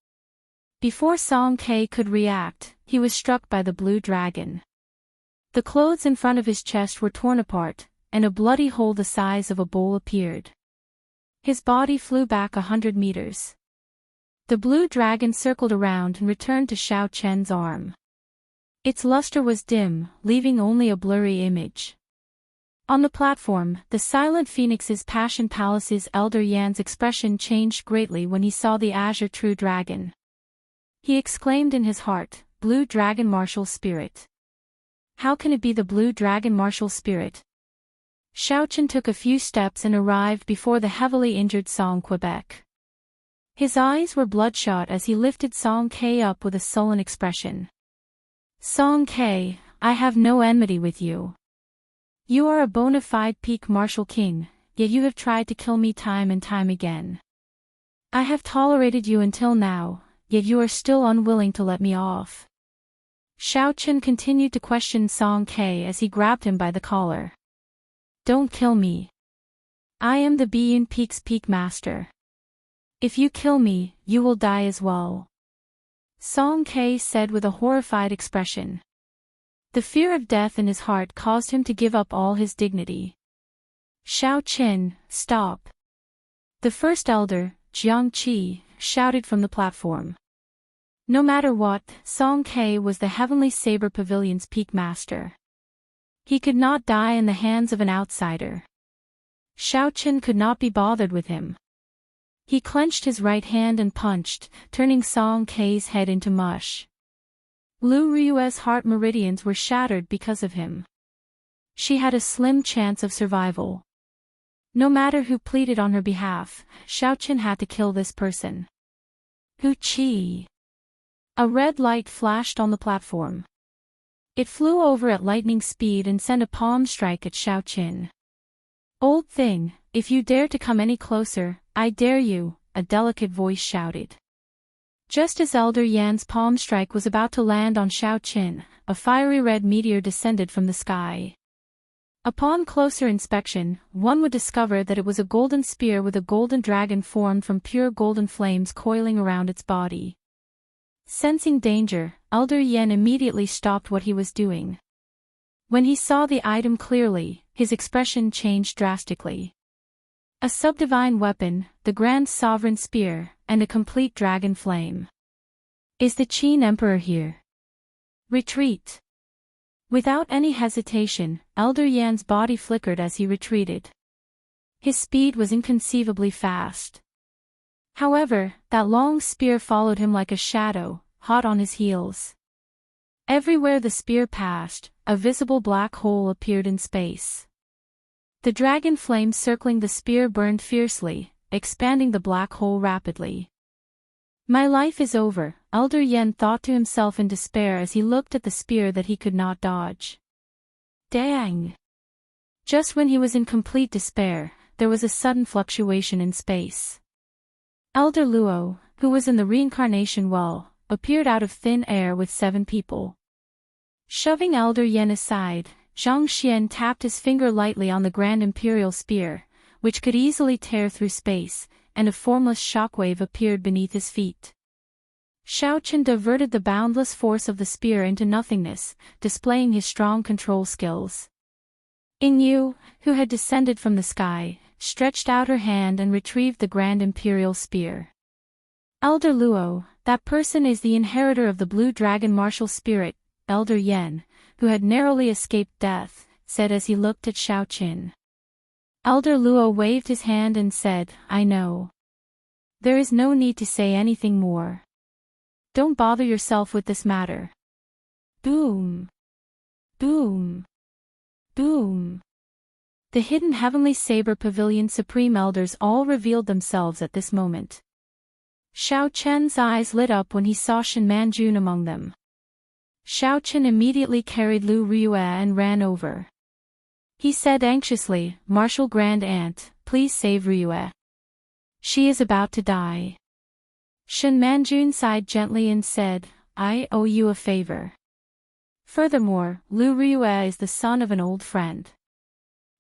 Before Song Ke could react, he was struck by the blue dragon. The clothes in front of his chest were torn apart, and a bloody hole the size of a bowl appeared. His body flew back 100 meters. The blue dragon circled around and returned to Xiao Chen's arm. Its luster was dim, leaving only a blurry image. On the platform, the silent phoenix's Passion Palace's elder Yan's expression changed greatly when he saw the azure true dragon. He exclaimed in his heart, "Blue dragon martial spirit. How can it be the blue dragon martial spirit?" Xiao Chen took a few steps and arrived before the heavily injured Song Quebec. His eyes were bloodshot as he lifted Song Ke up with a sullen expression. "Song Ke, I have no enmity with you. You are a bona fide peak martial king, yet you have tried to kill me time and time again. I have tolerated you until now, yet you are still unwilling to let me off." Xiao Chen continued to question Song Ke as he grabbed him by the collar. "Don't kill me. I am the Biyun Peak's peak master. If you kill me, you will die as well," Song Ke said with a horrified expression. The fear of death in his heart caused him to give up all his dignity. "Xiao Chen, stop!" The first elder, Jiang Qi, shouted from the platform. No matter what, Song Ke was the Heavenly Saber Pavilion's peak master. He could not die in the hands of an outsider. Xiao Chen could not be bothered with him. He clenched his right hand and punched, turning Song Ke's head into mush. Lu Ryue's heart meridians were shattered because of him. She had a slim chance of survival. No matter who pleaded on her behalf, Xiaoqin had to kill this person. Hu Qi. A red light flashed on the platform. It flew over at lightning speed and sent a palm strike at Xiaoqin. Old thing, if you dare to come any closer, I dare you, a delicate voice shouted. Just as Elder Yan's palm strike was about to land on Xiaoqin, a fiery red meteor descended from the sky. Upon closer inspection, one would discover that it was a golden spear with a golden dragon formed from pure golden flames coiling around its body. Sensing danger, Elder Yan immediately stopped what he was doing. When he saw the item clearly, his expression changed drastically. A subdivine weapon, the Grand Sovereign Spear, and a complete dragon flame. Is the Qin Emperor here? Retreat. Without any hesitation, Elder Yan's body flickered as he retreated. His speed was inconceivably fast. However, that long spear followed him like a shadow, hot on his heels. Everywhere the spear passed, a visible black hole appeared in space. The dragon flame circling the spear burned fiercely, expanding the black hole rapidly. My life is over, Elder Yan thought to himself in despair as he looked at the spear that he could not dodge. Dang! Just when he was in complete despair, there was a sudden fluctuation in space. Elder Luo, who was in the reincarnation well, appeared out of thin air with 7 people. Shoving Elder Yan aside, Zhang Xian tapped his finger lightly on the Grand Imperial Spear, which could easily tear through space, and a formless shockwave appeared beneath his feet. Xiaoqin diverted the boundless force of the spear into nothingness, displaying his strong control skills. Yu, who had descended from the sky, stretched out her hand and retrieved the Grand Imperial Spear. Elder Luo, that person is the inheritor of the Blue Dragon Martial Spirit, Elder Yan, who had narrowly escaped death, said as he looked at Xiaoqin. Elder Luo waved his hand and said, I know. There is no need to say anything more. Don't bother yourself with this matter. Boom! Boom! Boom! The hidden Heavenly Saber Pavilion Supreme Elders all revealed themselves at this moment. Xiaoqian's eyes lit up when he saw Shen Manjun among them. Xiaoqin immediately carried Lu Ryue and ran over. He said anxiously, Martial Grand Aunt, please save Ryue. She is about to die. Shen Manjun sighed gently and said, I owe you a favor. Furthermore, Lu Ryue is the son of an old friend.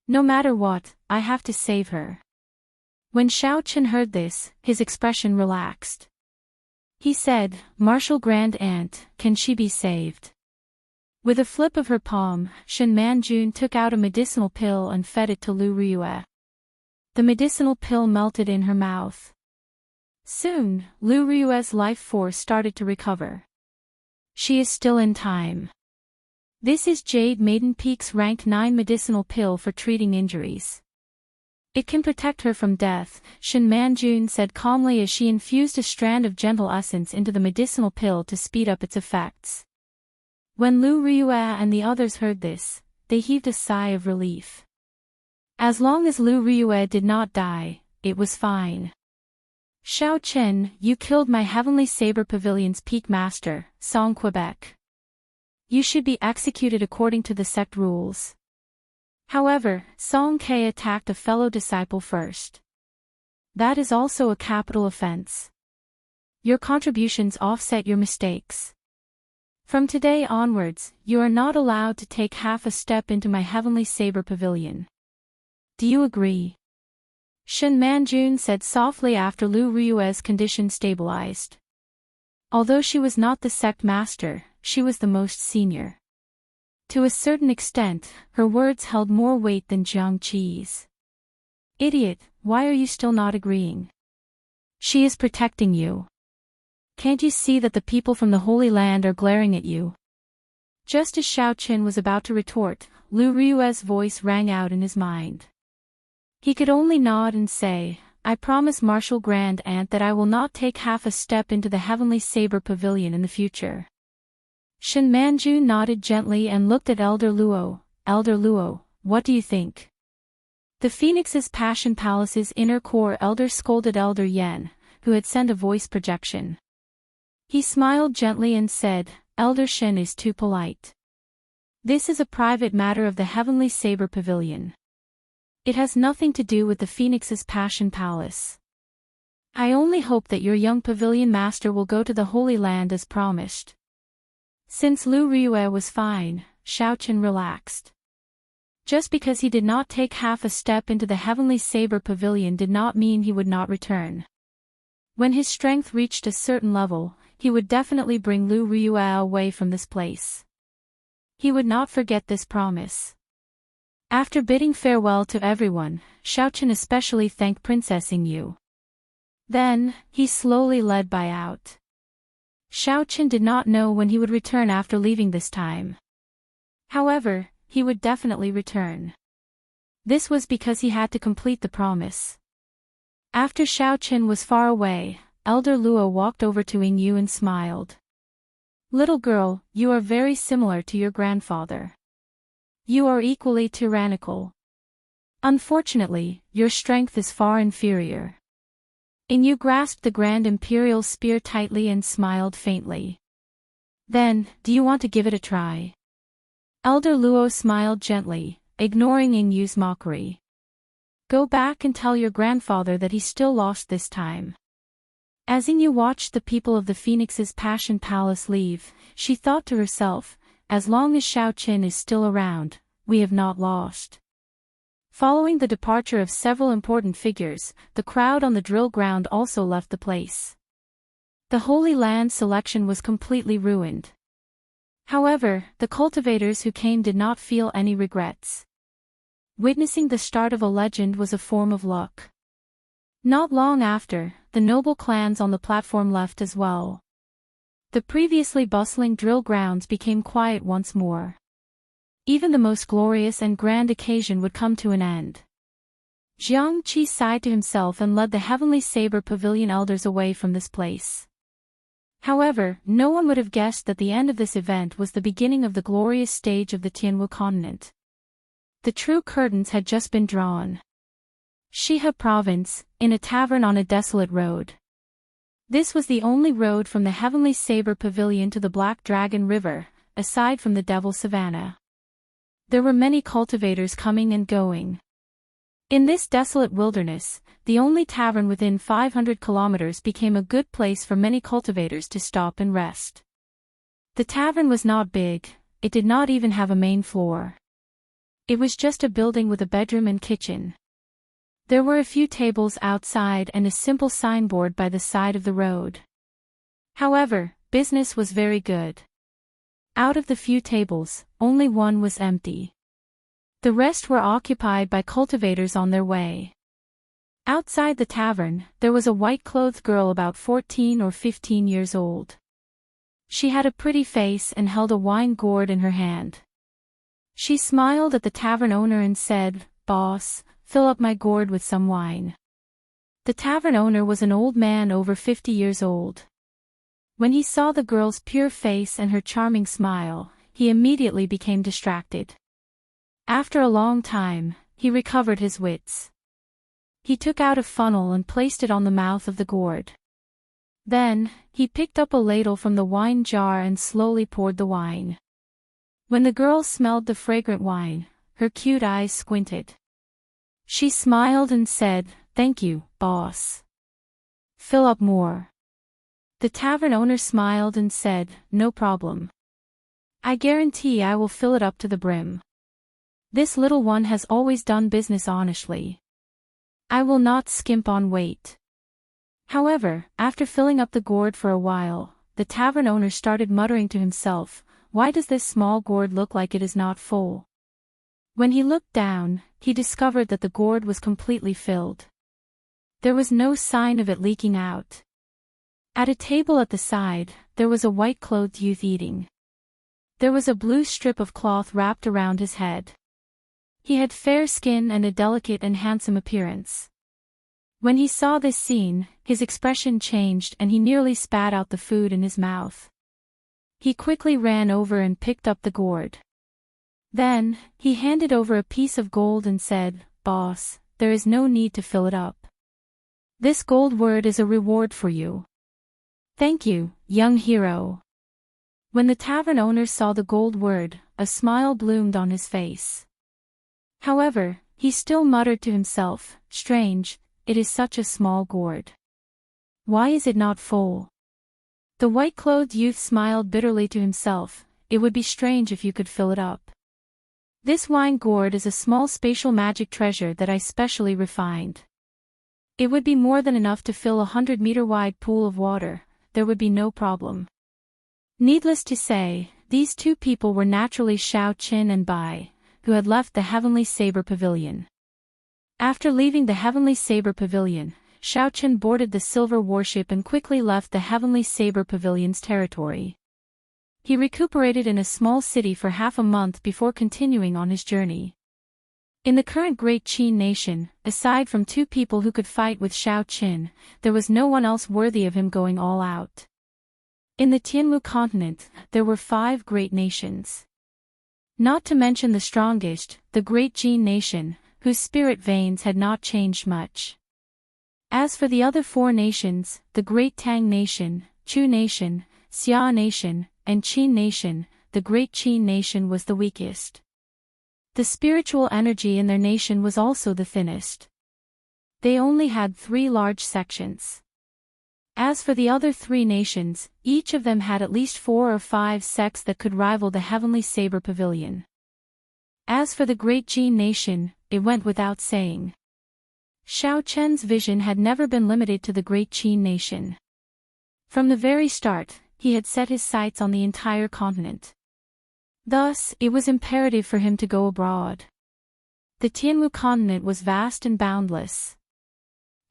No matter what, I have to save her. When Xiaoqin heard this, his expression relaxed. He said, Martial Grand Aunt, can she be saved? With a flip of her palm, Shen Manjun took out a medicinal pill and fed it to Lu Ryue. The medicinal pill melted in her mouth. Soon, Lu Ryue's life force started to recover. She is still in time. This is Jade Maiden Peak's rank 9 medicinal pill for treating injuries. It can protect her from death, Shen Manjun said calmly as she infused a strand of gentle essence into the medicinal pill to speed up its effects. When Lu Ryue and the others heard this, they heaved a sigh of relief. As long as Lu Ryue did not die, it was fine. Xiaoqin, you killed my Heavenly Saber Pavilion's peak master, Song Quebec. You should be executed according to the sect rules. However, Song Ke attacked a fellow disciple first. That is also a capital offense. Your contributions offset your mistakes. From today onwards, you are not allowed to take half a step into my Heavenly Saber Pavilion. Do you agree? Shen Manjun said softly after Lu Ryue's condition stabilized. Although she was not the sect master, she was the most senior. To a certain extent, her words held more weight than Jiang Qi's. Idiot, why are you still not agreeing? She is protecting you. Can't you see that the people from the Holy Land are glaring at you? Just as Xiaoqin was about to retort, Lu Ryue's voice rang out in his mind. He could only nod and say, I promise Martial Grand Aunt that I will not take half a step into the Heavenly Saber Pavilion in the future. Shin Manju nodded gently and looked at Elder Luo. Elder Luo, what do you think? The Phoenix's Passion Palace's inner core elder scolded Elder Yen, who had sent a voice projection. He smiled gently and said, Elder Shin is too polite. This is a private matter of the Heavenly Saber Pavilion. It has nothing to do with the Phoenix's Passion Palace. I only hope that your young pavilion master will go to the Holy Land as promised. Since Lu Ryue was fine, Xiaoqin relaxed. Just because he did not take half a step into the Heavenly Saber Pavilion did not mean he would not return. When his strength reached a certain level, he would definitely bring Lu Ryue away from this place. He would not forget this promise. After bidding farewell to everyone, Xiaoqin especially thanked Princess Yingyu. Then, he slowly led Bai out. Xiaoqin did not know when he would return after leaving this time. However, he would definitely return. This was because he had to complete the promise. After Xiaoqin was far away, Elder Luo walked over to Yingyu and smiled. Little girl, you are very similar to your grandfather. You are equally tyrannical. Unfortunately, your strength is far inferior. Yingyu grasped the Grand Imperial Spear tightly and smiled faintly. Then, do you want to give it a try? Elder Luo smiled gently, ignoring Yingyu's mockery. Go back and tell your grandfather that he still lost this time. As Yingyu watched the people of the Phoenix's Passion Palace leave, she thought to herself, as long as Xiaoqin is still around, we have not lost. Following the departure of several important figures, the crowd on the drill ground also left the place. The Holy Land selection was completely ruined. However, the cultivators who came did not feel any regrets. Witnessing the start of a legend was a form of luck. Not long after, the noble clans on the platform left as well. The previously bustling drill grounds became quiet once more. Even the most glorious and grand occasion would come to an end. Jiang Qi sighed to himself and led the Heavenly Saber Pavilion elders away from this place. However, no one would have guessed that the end of this event was the beginning of the glorious stage of the Tianwu continent. The true curtains had just been drawn. Shihe Province, in a tavern on a desolate road. This was the only road from the Heavenly Saber Pavilion to the Black Dragon River, aside from the Devil Savannah. There were many cultivators coming and going. In this desolate wilderness, the only tavern within 500 kilometers became a good place for many cultivators to stop and rest. The tavern was not big, it did not even have a main floor. It was just a building with a bedroom and kitchen. There were a few tables outside and a simple signboard by the side of the road. However, business was very good. Out of the few tables, only one was empty. The rest were occupied by cultivators on their way. Outside the tavern, there was a white-clothed girl about 14 or 15 years old. She had a pretty face and held a wine gourd in her hand. She smiled at the tavern owner and said, "Boss, fill up my gourd with some wine." The tavern owner was an old man over 50 years old. When he saw the girl's pure face and her charming smile, he immediately became distracted. After a long time, he recovered his wits. He took out a funnel and placed it on the mouth of the gourd. Then, he picked up a ladle from the wine jar and slowly poured the wine. When the girl smelled the fragrant wine, her cute eyes squinted. She smiled and said, "Thank you, boss. Fill up more." The tavern owner smiled and said, "No problem. I guarantee I will fill it up to the brim. This little one has always done business honestly. I will not skimp on weight." However, after filling up the gourd for a while, the tavern owner started muttering to himself, "Why does this small gourd look like it is not full?" When he looked down, he discovered that the gourd was completely filled. There was no sign of it leaking out. At a table at the side, there was a white-clothed youth eating. There was a blue strip of cloth wrapped around his head. He had fair skin and a delicate and handsome appearance. When he saw this scene, his expression changed and he nearly spat out the food in his mouth. He quickly ran over and picked up the gourd. Then, he handed over a piece of gold and said, "Boss, there is no need to fill it up. This gold word is a reward for you." "Thank you, young hero." When the tavern owner saw the gold word, a smile bloomed on his face. However, he still muttered to himself, "Strange, it is such a small gourd. Why is it not full?" The white-clothed youth smiled bitterly to himself. "It would be strange if you could fill it up. This wine gourd is a small spatial magic treasure that I specially refined. It would be more than enough to fill a 100-meter-wide pool of water. There would be no problem." Needless to say, these two people were naturally Shao Qin and Bai, who had left the Heavenly Saber Pavilion. After leaving the Heavenly Saber Pavilion, Shao Qin boarded the silver warship and quickly left the Heavenly Saber Pavilion's territory. He recuperated in a small city for half a month before continuing on his journey. In the current Great Qin nation, aside from two people who could fight with Shao Qin, there was no one else worthy of him going all out. In the Tianmu continent, there were 5 great nations. Not to mention the strongest, the Great Jin nation, whose spirit veins had not changed much. As for the other 4 nations, the Great Tang nation, Chu nation, Xia nation, and Qin nation, the Great Qin nation was the weakest. The spiritual energy in their nation was also the thinnest. They only had 3 large sections. As for the other 3 nations, each of them had at least 4 or 5 sects that could rival the Heavenly Saber Pavilion. As for the Great Jin nation, it went without saying. Shao Chen's vision had never been limited to the Great Qin nation. From the very start, he had set his sights on the entire continent. Thus, it was imperative for him to go abroad. The Tianmu continent was vast and boundless.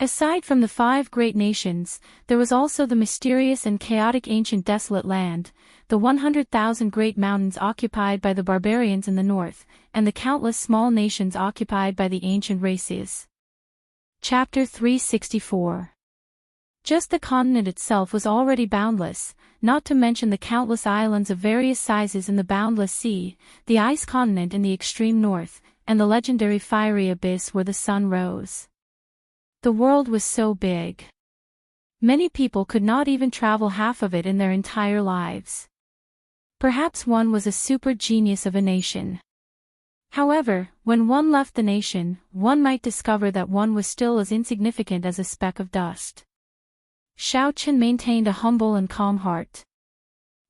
Aside from the 5 great nations, there was also the mysterious and chaotic ancient desolate land, the 100,000 great mountains occupied by the barbarians in the north, and the countless small nations occupied by the ancient races. Chapter 364. Just the continent itself was already boundless, not to mention the countless islands of various sizes in the boundless sea, the ice continent in the extreme north, and the legendary fiery abyss where the sun rose. The world was so big. Many people could not even travel half of it in their entire lives. Perhaps one was a super genius of a nation. However, when one left the nation, one might discover that one was still as insignificant as a speck of dust. Shao Qin maintained a humble and calm heart.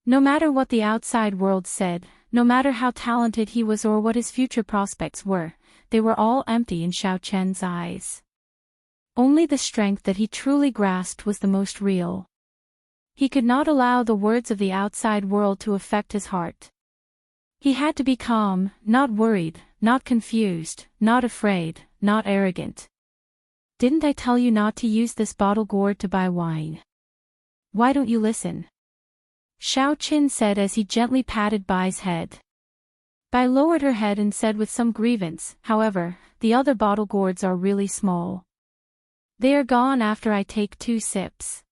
No matter what the outside world said, no matter how talented he was or what his future prospects were, they were all empty in Shao Chen's eyes. Only the strength that he truly grasped was the most real. He could not allow the words of the outside world to affect his heart. He had to be calm, not worried, not confused, not afraid, not arrogant. "Didn't I tell you not to use this bottle gourd to buy wine? Why don't you listen?" Shao Qin said as he gently patted Bai's head. Bai lowered her head and said with some grievance, "However, the other bottle gourds are really small. They are gone after I take 2 sips.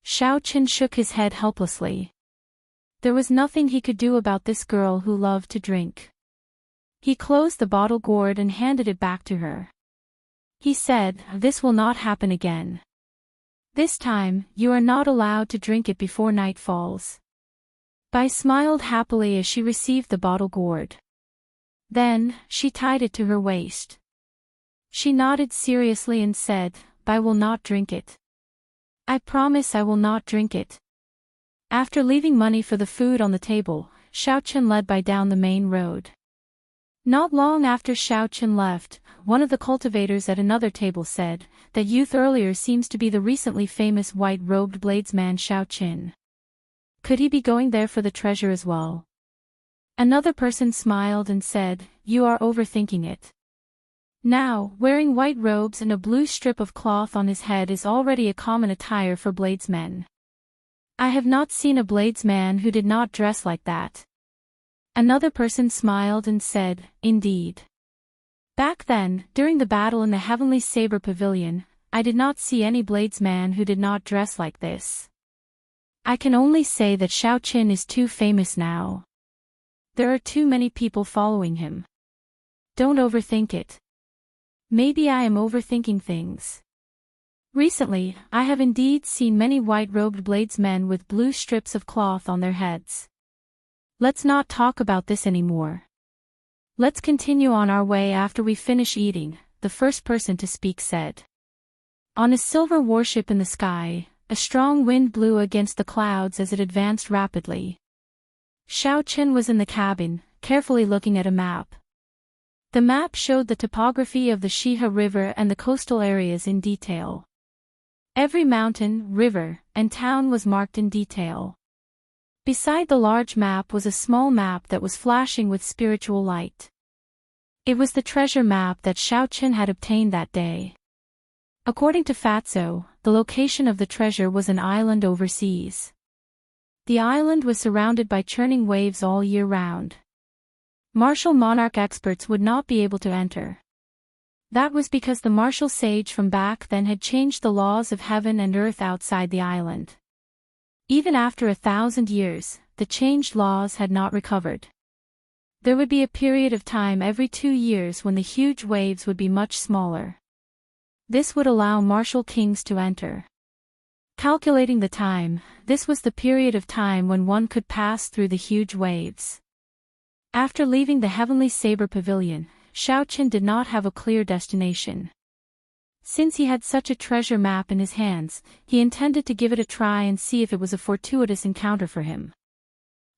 Shao Qin shook his head helplessly. There was nothing he could do about this girl who loved to drink. He closed the bottle gourd and handed it back to her. He said, "This will not happen again. This time, you are not allowed to drink it before night falls." Bai smiled happily as she received the bottle gourd. Then, she tied it to her waist. She nodded seriously and said, "I will not drink it. I promise I will not drink it." After leaving money for the food on the table, Shao Qin led Bai down the main road. Not long after Shao Qin left, one of the cultivators at another table said, "That youth earlier seems to be the recently famous white-robed bladesman Shao Qin. Could he be going there for the treasure as well?" Another person smiled and said, "You are overthinking it. Now, wearing white robes and a blue strip of cloth on his head is already a common attire for bladesmen. I have not seen a bladesman who did not dress like that." Another person smiled and said, "Indeed. Back then, during the battle in the Heavenly Saber Pavilion, I did not see any bladesman who did not dress like this." I can only say that Xiao Qin is too famous now. There are too many people following him. Don't overthink it. Maybe I am overthinking things. Recently, I have indeed seen many white-robed bladesmen with blue strips of cloth on their heads. Let's not talk about this anymore. Let's continue on our way after we finish eating, the first person to speak said. On a silver warship in the sky, a strong wind blew against the clouds as it advanced rapidly. Xiao Qin was in the cabin, carefully looking at a map. The map showed the topography of the Shihe River and the coastal areas in detail. Every mountain, river, and town was marked in detail. Beside the large map was a small map that was flashing with spiritual light. It was the treasure map that Xiao Qin had obtained that day. According to Fatso, the location of the treasure was an island overseas. The island was surrounded by churning waves all year round. Martial monarch experts would not be able to enter. That was because the martial sage from back then had changed the laws of heaven and earth outside the island. Even after 1,000 years, the changed laws had not recovered. There would be a period of time every 2 years when the huge waves would be much smaller. This would allow martial kings to enter. Calculating the time, this was the period of time when one could pass through the huge waves. After leaving the Heavenly Saber Pavilion, Xiao Qin did not have a clear destination. Since he had such a treasure map in his hands, he intended to give it a try and see if it was a fortuitous encounter for him.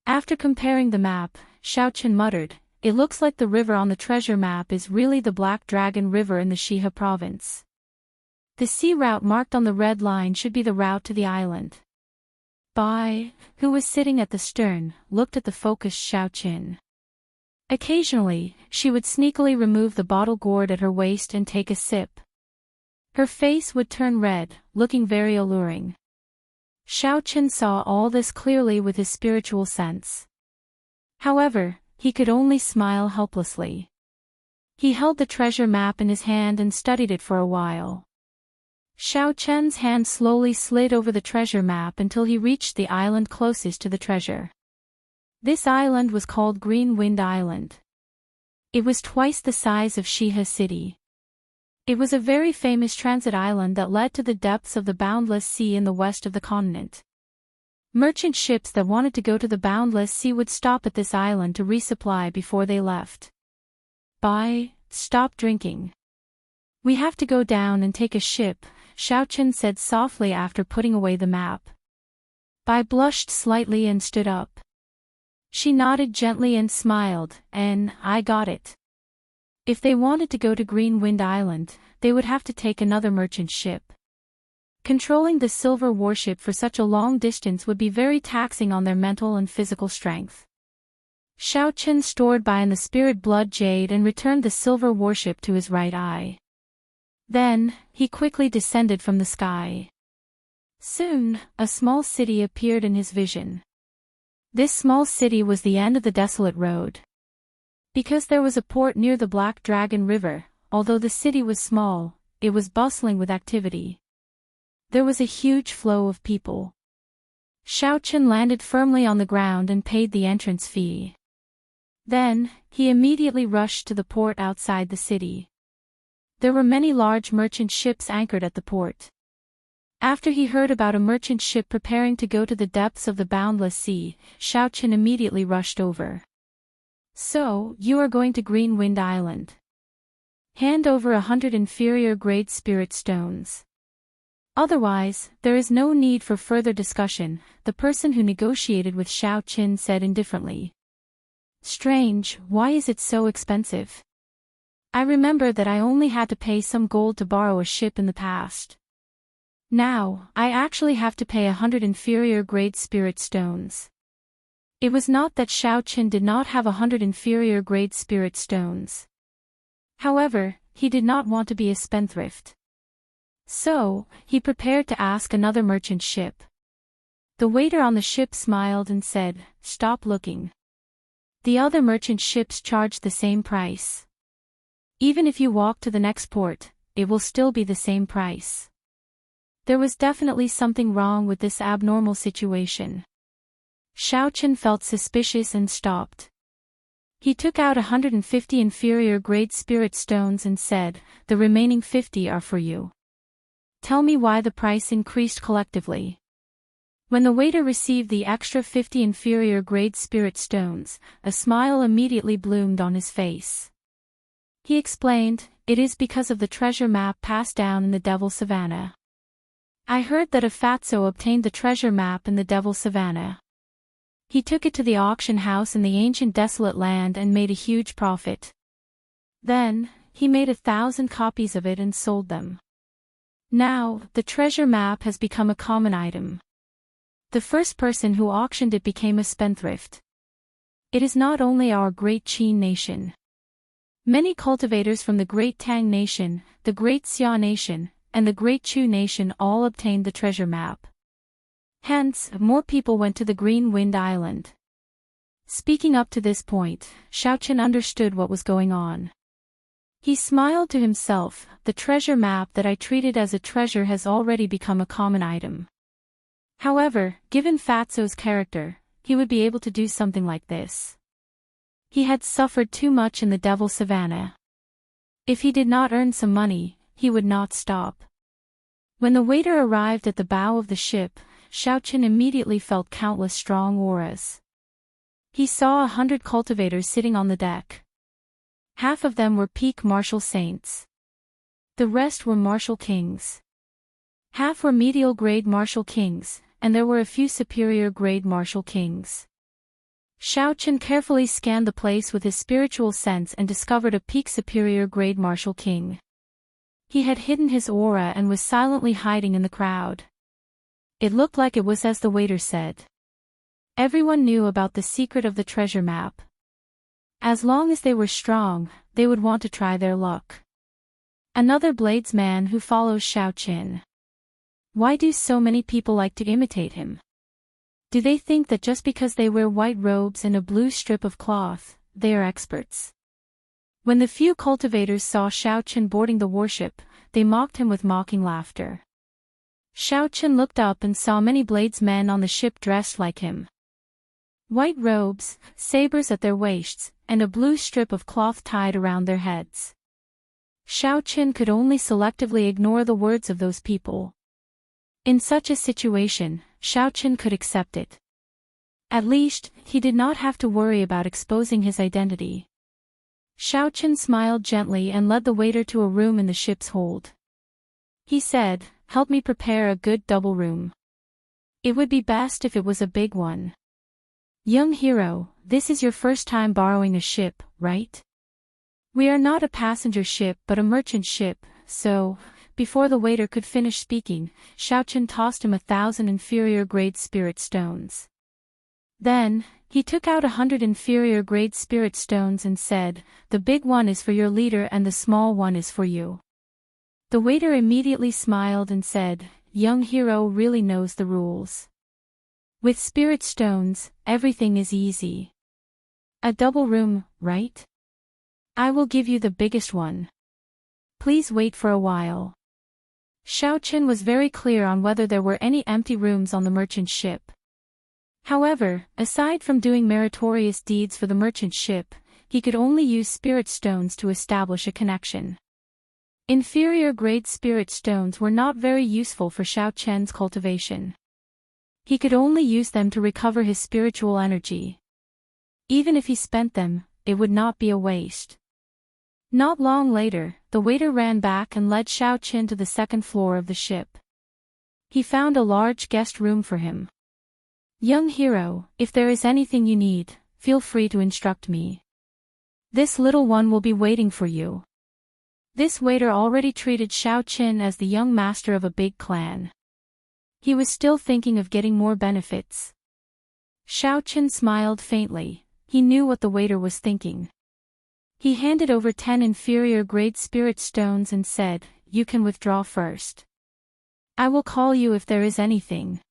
After comparing the map, Xiao Qin muttered, "It looks like the river on the treasure map is really the Black Dragon River in the Shihe province. The sea route marked on the red line should be the route to the island." Bai, who was sitting at the stern, looked at the focused Xiao Qin. Occasionally, she would sneakily remove the bottle gourd at her waist and take a sip. Her face would turn red, looking very alluring. Xiao Qin saw all this clearly with his spiritual sense. However, he could only smile helplessly. He held the treasure map in his hand and studied it for a while. Xiao Qin's hand slowly slid over the treasure map until he reached the island closest to the treasure. This island was called Green Wind Island. It was twice the size of Shihe City. It was a very famous transit island that led to the depths of the boundless sea in the west of the continent. Merchant ships that wanted to go to the boundless sea would stop at this island to resupply before they left. Bai, stop drinking. We have to go down and take a ship, Xiao Qin said softly after putting away the map. Bai blushed slightly and stood up. She nodded gently and smiled, and I got it. If they wanted to go to Green Wind Island, they would have to take another merchant ship. Controlling the silver warship for such a long distance would be very taxing on their mental and physical strength. Xiao Qin stored Bai in the spirit blood jade and returned the silver warship to his right eye. Then, he quickly descended from the sky. Soon, a small city appeared in his vision. This small city was the end of the desolate road. Because there was a port near the Black Dragon River, although the city was small, it was bustling with activity. There was a huge flow of people. Xiao Qin landed firmly on the ground and paid the entrance fee. Then, he immediately rushed to the port outside the city. There were many large merchant ships anchored at the port. After he heard about a merchant ship preparing to go to the depths of the boundless sea, Xiao Qin immediately rushed over. So, you are going to Green Wind Island. Hand over 100 inferior grade spirit stones. Otherwise, there is no need for further discussion, the person who negotiated with Xiao Qin said indifferently. Strange, why is it so expensive? I remember that I only had to pay some gold to borrow a ship in the past. Now, I actually have to pay 100 inferior grade spirit stones. It was not that Xiao Qin did not have 100 inferior grade spirit stones. However, he did not want to be a spendthrift. So, he prepared to ask another merchant ship. The waiter on the ship smiled and said, "Stop looking." The other merchant ships charged the same price. Even if you walk to the next port, it will still be the same price. There was definitely something wrong with this abnormal situation. Xiaochen felt suspicious and stopped. He took out 150 inferior-grade spirit stones and said, "The remaining 50 are for you. Tell me why the price increased collectively." When the waiter received the extra 50 inferior-grade spirit stones, a smile immediately bloomed on his face. He explained, "It is because of the treasure map passed down in the Devil Savannah. I heard that a fatso obtained the treasure map in the Devil Savannah. He took it to the auction house in the ancient desolate land and made a huge profit. Then, he made 1,000 copies of it and sold them. Now, the treasure map has become a common item. The first person who auctioned it became a spendthrift. It is not only our great Qin nation. Many cultivators from the great Tang nation, the great Xia nation, and the great Chu nation all obtained the treasure map. Hence, more people went to the Green Wind Island." Speaking up to this point, Xiaochen understood what was going on. He smiled to himself, "The treasure map that I treated as a treasure has already become a common item. However, given Fatso's character, he would be able to do something like this. He had suffered too much in the Devil Savannah. If he did not earn some money, he would not stop." When the waiter arrived at the bow of the ship, Xiaochen immediately felt countless strong auras. He saw 100 cultivators sitting on the deck. Half of them were peak martial saints. The rest were martial kings. Half were medial grade martial kings, and there were a few superior grade martial kings. Xiaochen carefully scanned the place with his spiritual sense and discovered a peak superior grade martial king. He had hidden his aura and was silently hiding in the crowd. It looked like it was as the waiter said. Everyone knew about the secret of the treasure map. As long as they were strong, they would want to try their luck. Another bladesman who follows Xiaochen. Why do so many people like to imitate him? Do they think that just because they wear white robes and a blue strip of cloth, they are experts? When the few cultivators saw Xiaochen boarding the warship, they mocked him with mocking laughter. Xiaochen looked up and saw many bladesmen on the ship dressed like him. White robes, sabers at their waists, and a blue strip of cloth tied around their heads. Xiaochen could only selectively ignore the words of those people. In such a situation, Xiaochen could accept it. At least, he did not have to worry about exposing his identity. Xiaochen smiled gently and led the waiter to a room in the ship's hold. He said, "Help me prepare a good double room. It would be best if it was a big one. Young hero, this is your first time borrowing a ship, right? We are not a passenger ship but a merchant ship, so..." Before the waiter could finish speaking, Xiaochen tossed him 1,000 inferior-grade spirit stones. Then, he took out 100 inferior-grade spirit stones and said, "The big one is for your leader and the small one is for you." The waiter immediately smiled and said, "Young hero really knows the rules. With spirit stones, everything is easy. A double room, right? I will give you the biggest one. Please wait for a while." Xiaochen was very clear on whether there were any empty rooms on the merchant ship. However, aside from doing meritorious deeds for the merchant ship, he could only use spirit stones to establish a connection. Inferior-grade spirit stones were not very useful for Xiaochen's cultivation. He could only use them to recover his spiritual energy. Even if he spent them, it would not be a waste. Not long later, the waiter ran back and led Xiaochen to the second floor of the ship. He found a large guest room for him. "Young hero, if there is anything you need, feel free to instruct me. This little one will be waiting for you." This waiter already treated Xiaochen as the young master of a big clan. He was still thinking of getting more benefits. Xiaochen smiled faintly. He knew what the waiter was thinking. He handed over 10 inferior-grade spirit stones and said, "You can withdraw first. I will call you if there is anything.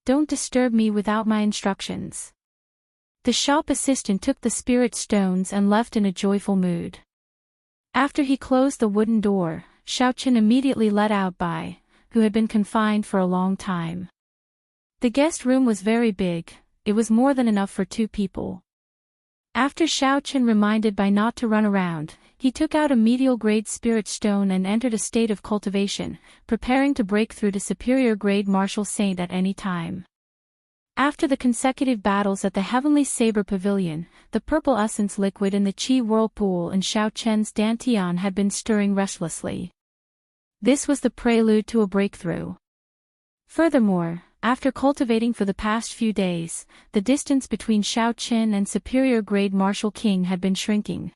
Don't disturb me without my instructions." The shop assistant took the spirit stones and left in a joyful mood. After he closed the wooden door, Xiaochen immediately let out by, who had been confined for a long time. The guest room was very big, it was more than enough for 2 people. After Xiaochen reminded by not to run around, he took out a medial-grade spirit stone and entered a state of cultivation, preparing to break through to superior-grade martial saint at any time. After the consecutive battles at the Heavenly Saber Pavilion, the purple essence liquid in the Qi whirlpool and Xiaochen's dantian had been stirring restlessly. This was the prelude to a breakthrough. Furthermore, after cultivating for the past few days, the distance between Xiaochen and superior-grade martial king had been shrinking.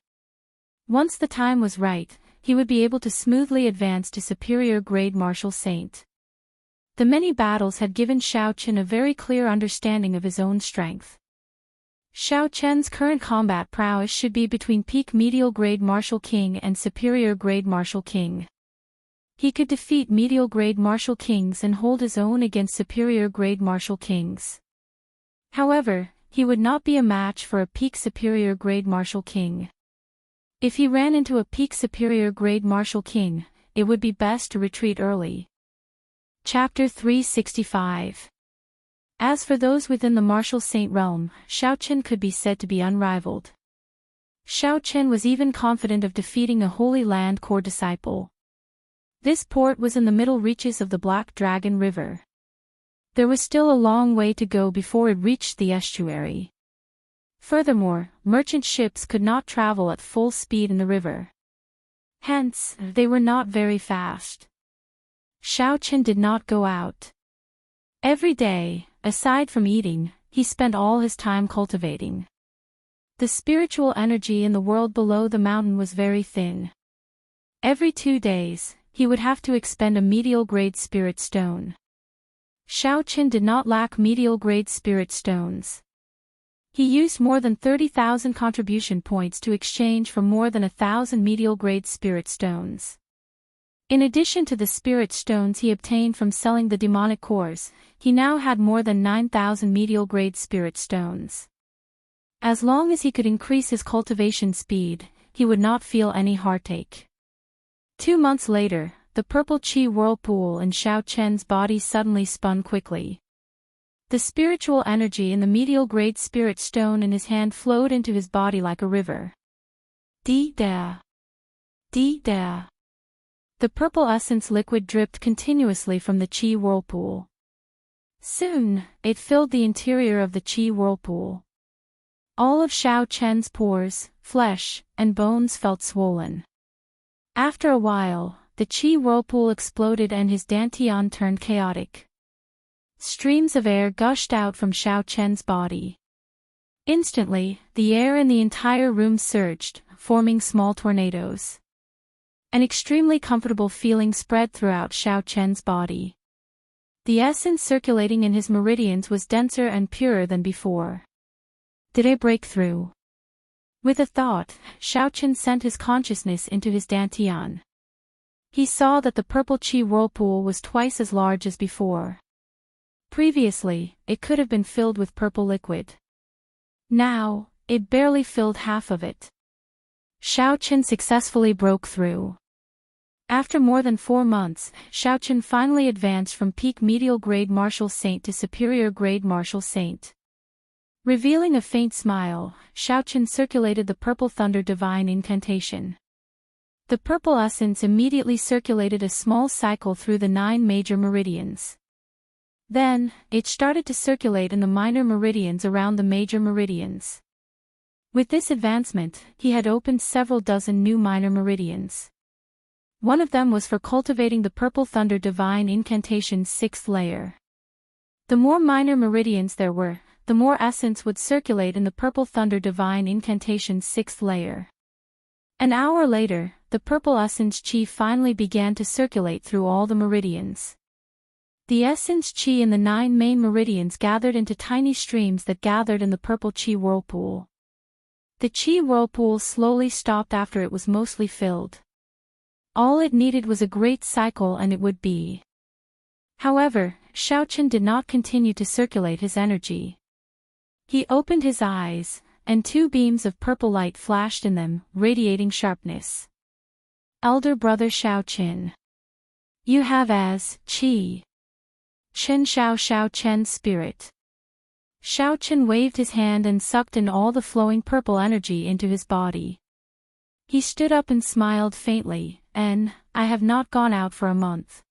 Once the time was right, he would be able to smoothly advance to superior-grade martial saint. The many battles had given Xiaochen a very clear understanding of his own strength. Xiaochen's current combat prowess should be between peak medial-grade martial king and superior-grade martial king. He could defeat medial-grade martial kings and hold his own against superior-grade martial kings. However, he would not be a match for a peak superior-grade martial king. If he ran into a peak superior-grade martial king, it would be best to retreat early. Chapter 365. As for those within the martial saint realm, Xiaochen could be said to be unrivaled. Xiaochen was even confident of defeating a Holy Land core disciple. This port was in the middle reaches of the Black Dragon River. There was still a long way to go before it reached the estuary. Furthermore, merchant ships could not travel at full speed in the river. Hence, they were not very fast. Xiaochen did not go out. Every day, aside from eating, he spent all his time cultivating. The spiritual energy in the world below the mountain was very thin. Every 2 days, he would have to expend a medial-grade spirit stone. Xiaochen did not lack medial-grade spirit stones. He used more than 30,000 contribution points to exchange for more than 1,000 medial-grade spirit stones. In addition to the spirit stones he obtained from selling the demonic cores, he now had more than 9,000 medial-grade spirit stones. As long as he could increase his cultivation speed, he would not feel any heartache. 2 months later, the purple Qi whirlpool in Xiaochen's body suddenly spun quickly. The spiritual energy in the medial-grade spirit stone in his hand flowed into his body like a river. Di-da. Di-da. The purple essence liquid dripped continuously from the Qi whirlpool. Soon, it filled the interior of the Qi whirlpool. All of Xiaochen's pores, flesh, and bones felt swollen. After a while, the Qi whirlpool exploded and his dantian turned chaotic. Streams of air gushed out from Xiaochen's body. Instantly, the air in the entire room surged, forming small tornadoes. An extremely comfortable feeling spread throughout Xiaochen's body. The essence circulating in his meridians was denser and purer than before. Did I break through? With a thought, Xiaochen sent his consciousness into his dantian. He saw that the purple Qi whirlpool was twice as large as before. Previously, it could have been filled with purple liquid. Now, it barely filled half of it. Xiaochen successfully broke through. After more than 4 months, Xiaochen finally advanced from peak medial-grade martial saint to superior-grade martial saint. Revealing a faint smile, Xiaochen circulated the purple thunder divine incantation. The purple essence immediately circulated a small cycle through the 9 major meridians. Then, it started to circulate in the minor meridians around the major meridians. With this advancement, he had opened several dozen new minor meridians. One of them was for cultivating the purple thunder divine incantation's 6th layer. The more minor meridians there were, the more essence would circulate in the purple thunder divine incantation's 6th layer. An hour later, the purple essence Qi finally began to circulate through all the meridians. The essence Qi in the 9 main meridians gathered into tiny streams that gathered in the purple Qi whirlpool. The Qi whirlpool slowly stopped after it was mostly filled. All it needed was a great cycle and it would be. However, Xiaochen did not continue to circulate his energy. He opened his eyes, and 2 beams of purple light flashed in them, radiating sharpness. Elder Brother Xiaochen. You have as qi. Chen Shao Chen's spirit. Shao Chen waved his hand and sucked in all the flowing purple energy into his body. He stood up and smiled faintly, I have not gone out for a month.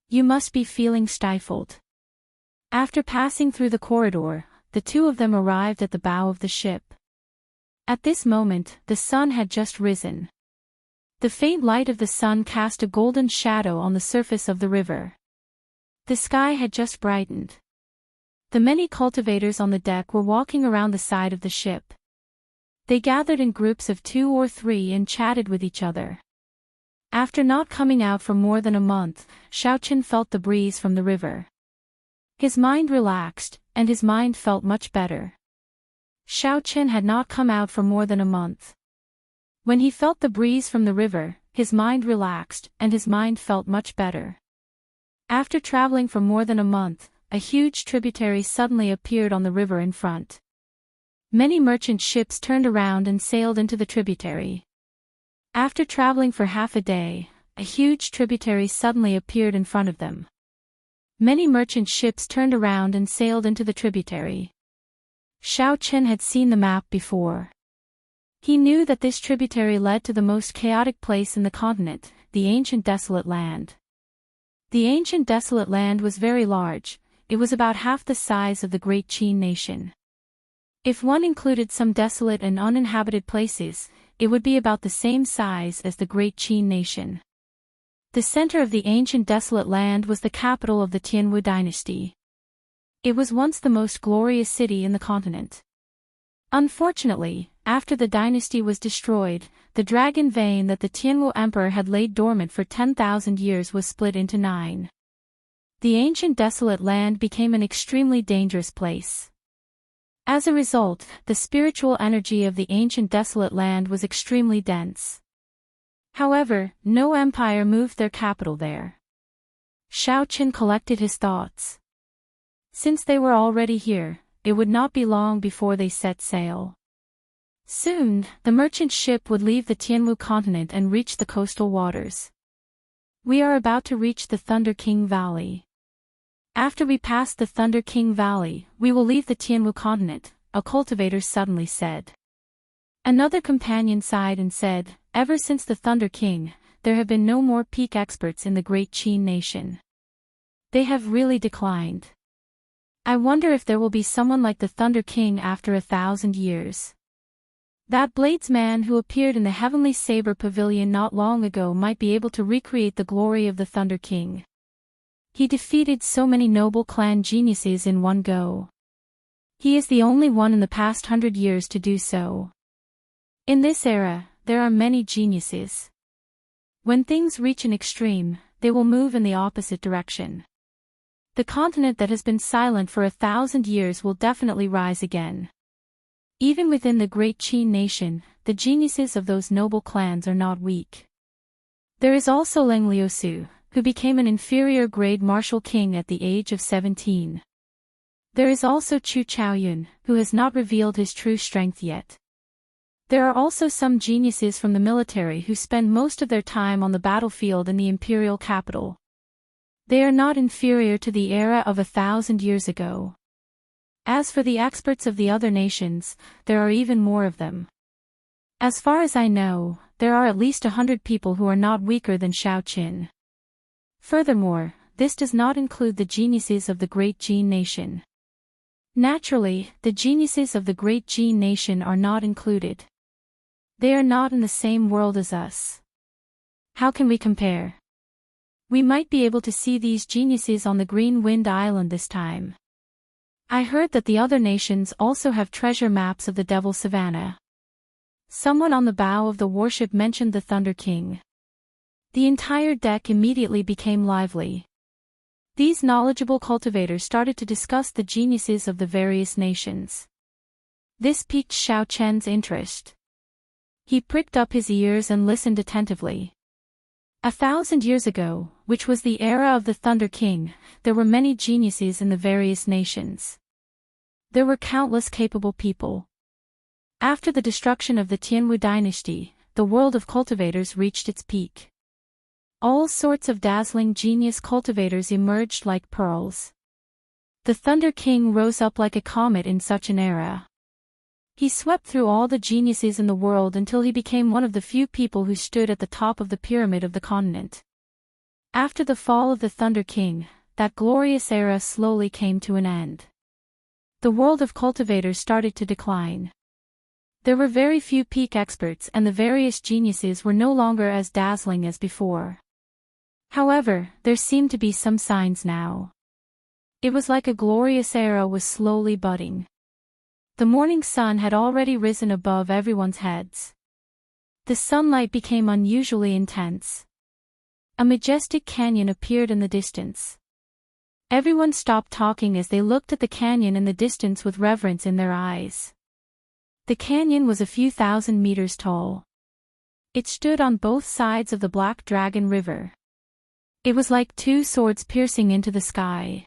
You must be feeling stifled. After passing through the corridor, the two of them arrived at the bow of the ship. At this moment, the sun had just risen. The faint light of the sun cast a golden shadow on the surface of the river. The sky had just brightened. The many cultivators on the deck were walking around the side of the ship. They gathered in groups of 2 or 3 and chatted with each other. After not coming out for more than a month, Shao Chen felt the breeze from the river. His mind relaxed, and his mind felt much better. Shao Chen had not come out for more than a month. When he felt the breeze from the river, his mind relaxed, and his mind felt much better. After traveling for more than a month, a huge tributary suddenly appeared on the river in front. Many merchant ships turned around and sailed into the tributary. After traveling for half a day, a huge tributary suddenly appeared in front of them. Many merchant ships turned around and sailed into the tributary. Shao Chen had seen the map before. He knew that this tributary led to the most chaotic place in the continent, the ancient desolate land. The ancient desolate land was very large. It was about half the size of the Great Qin nation. If one included some desolate and uninhabited places, it would be about the same size as the Great Qin nation. The center of the ancient desolate land was the capital of the Tianwu dynasty. It was once the most glorious city in the continent. Unfortunately, after the dynasty was destroyed, the dragon vein that the Tianwu emperor had laid dormant for 10,000 years was split into 9. The ancient desolate land became an extremely dangerous place. As a result, the spiritual energy of the ancient desolate land was extremely dense. However, no empire moved their capital there. Shao Chen collected his thoughts. Since they were already here, it would not be long before they set sail. Soon, the merchant ship would leave the Tianwu continent and reach the coastal waters. We are about to reach the Thunder King Valley. After we pass the Thunder King Valley, we will leave the Tianwu continent, a cultivator suddenly said. Another companion sighed and said, ever since the Thunder King, there have been no more peak experts in the Great Qin nation. They have really declined. I wonder if there will be someone like the Thunder King after 1,000 years. That bladesman who appeared in the Heavenly Saber Pavilion not long ago might be able to recreate the glory of the Thunder King. He defeated so many noble clan geniuses in one go. He is the only one in the past 100 years to do so. In this era, there are many geniuses. When things reach an extreme, they will move in the opposite direction. The continent that has been silent for 1,000 years will definitely rise again. Even within the Great Qin nation, the geniuses of those noble clans are not weak. There is also Leng Liusu, who became an inferior grade martial king at the age of 17. There is also Chu Chaoyun, who has not revealed his true strength yet. There are also some geniuses from the military who spend most of their time on the battlefield in the imperial capital. They are not inferior to the era of 1,000 years ago. As for the experts of the other nations, there are even more of them. As far as I know, there are at least 100 people who are not weaker than Shao Qin. Furthermore, this does not include the geniuses of the Great Qin nation. Naturally, the geniuses of the Great Qin nation are not included. They are not in the same world as us. How can we compare? We might be able to see these geniuses on the Green Wind Island this time. I heard that the other nations also have treasure maps of the Devil Savannah. Someone on the bow of the warship mentioned the Thunder King. The entire deck immediately became lively. These knowledgeable cultivators started to discuss the geniuses of the various nations. This piqued Shao Chen's interest. He pricked up his ears and listened attentively. 1,000 years ago, which was the era of the Thunder King, there were many geniuses in the various nations. There were countless capable people. After the destruction of the Tianwu dynasty, the world of cultivators reached its peak. All sorts of dazzling genius cultivators emerged like pearls. The Thunder King rose up like a comet in such an era. He swept through all the geniuses in the world until he became one of the few people who stood at the top of the pyramid of the continent. After the fall of the Thunder King, that glorious era slowly came to an end. The world of cultivators started to decline. There were very few peak experts and the various geniuses were no longer as dazzling as before. However, there seemed to be some signs now. It was like a glorious era was slowly budding. The morning sun had already risen above everyone's heads. The sunlight became unusually intense. A majestic canyon appeared in the distance. Everyone stopped talking as they looked at the canyon in the distance with reverence in their eyes. The canyon was a few thousand meters tall. It stood on both sides of the Black Dragon River. It was like two swords piercing into the sky.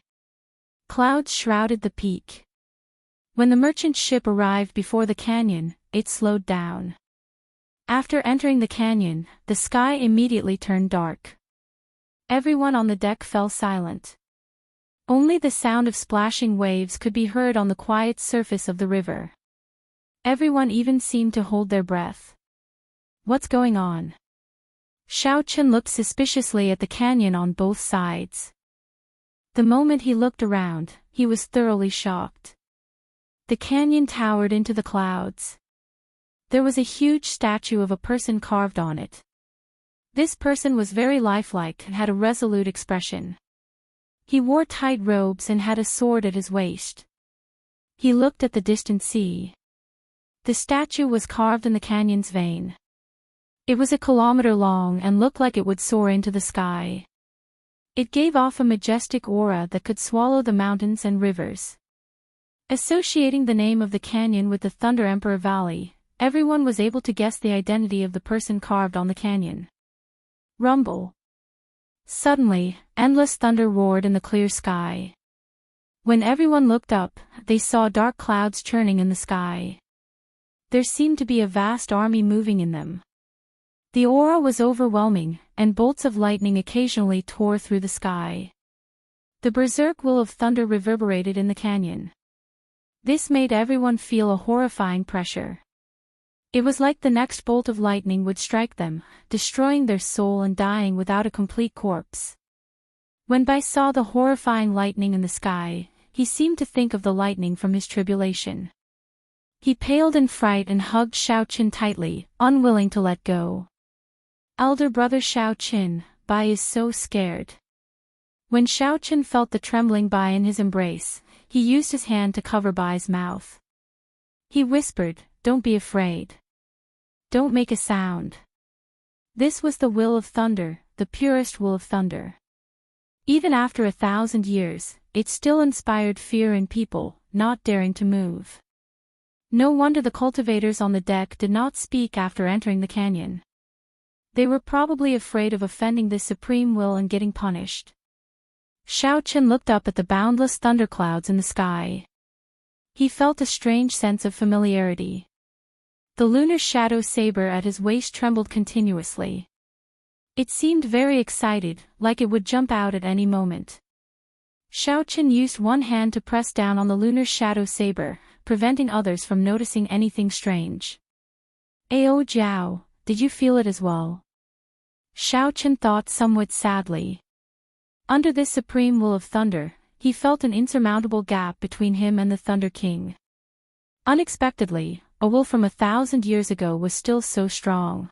Clouds shrouded the peak. When the merchant ship arrived before the canyon, it slowed down. After entering the canyon, the sky immediately turned dark. Everyone on the deck fell silent. Only the sound of splashing waves could be heard on the quiet surface of the river. Everyone even seemed to hold their breath. What's going on? Xiao-Chen looked suspiciously at the canyon on both sides. The moment he looked around, he was thoroughly shocked. The canyon towered into the clouds. There was a huge statue of a person carved on it. This person was very lifelike and had a resolute expression. He wore tight robes and had a sword at his waist. He looked at the distant sea. The statue was carved in the canyon's vein. It was a kilometer long and looked like it would soar into the sky. It gave off a majestic aura that could swallow the mountains and rivers. Associating the name of the canyon with the Thunder Emperor Valley, everyone was able to guess the identity of the person carved on the canyon. Rumble. Suddenly, endless thunder roared in the clear sky. When everyone looked up, they saw dark clouds churning in the sky. There seemed to be a vast army moving in them. The aura was overwhelming, and bolts of lightning occasionally tore through the sky. The berserk will of thunder reverberated in the canyon. This made everyone feel a horrifying pressure. It was like the next bolt of lightning would strike them, destroying their soul and dying without a complete corpse. When Bai saw the horrifying lightning in the sky, he seemed to think of the lightning from his tribulation. He paled in fright and hugged Xiao-Chen tightly, unwilling to let go. Elder brother Xiao-Chen, Bai is so scared. When Xiao-Chen felt the trembling Bai in his embrace, he used his hand to cover Bai's mouth. He whispered, "Don't be afraid. Don't make a sound." This was the will of thunder, the purest will of thunder. Even after 1,000 years, it still inspired fear in people, not daring to move. No wonder the cultivators on the deck did not speak after entering the canyon. They were probably afraid of offending this supreme will and getting punished. Xiao-Chen looked up at the boundless thunderclouds in the sky. He felt a strange sense of familiarity. The lunar shadow saber at his waist trembled continuously. It seemed very excited, like it would jump out at any moment. Xiao-Chen used one hand to press down on the lunar shadow saber, preventing others from noticing anything strange. "Ao Jiao, did you feel it as well?" Xiao-Chen thought somewhat sadly. Under this supreme will of thunder, he felt an insurmountable gap between him and the Thunder King. Unexpectedly, a will from 1,000 years ago was still so strong.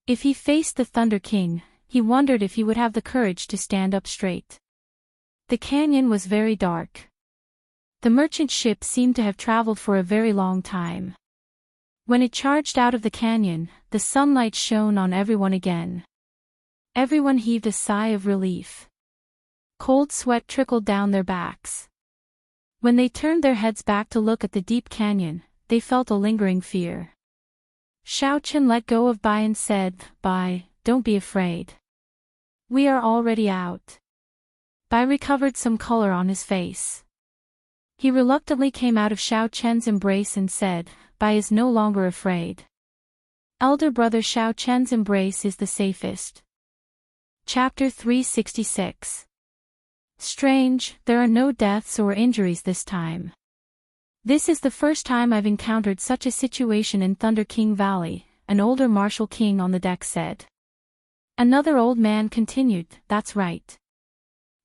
If he faced the Thunder King, he wondered if he would have the courage to stand up straight. The canyon was very dark. The merchant ship seemed to have traveled for a very long time. When it charged out of the canyon, the sunlight shone on everyone again. Everyone heaved a sigh of relief. Cold sweat trickled down their backs. When they turned their heads back to look at the deep canyon, they felt a lingering fear. Xiao-Chen let go of Bai and said, "Bai, don't be afraid. We are already out." Bai recovered some color on his face. He reluctantly came out of Xiao-Chen's embrace and said, "Bai is no longer afraid. Elder brother Xiao-Chen's embrace is the safest." Chapter 366. Strange, there are no deaths or injuries this time. This is the first time I've encountered such a situation in Thunder King Valley, an older martial king on the deck said. Another old man continued, that's right.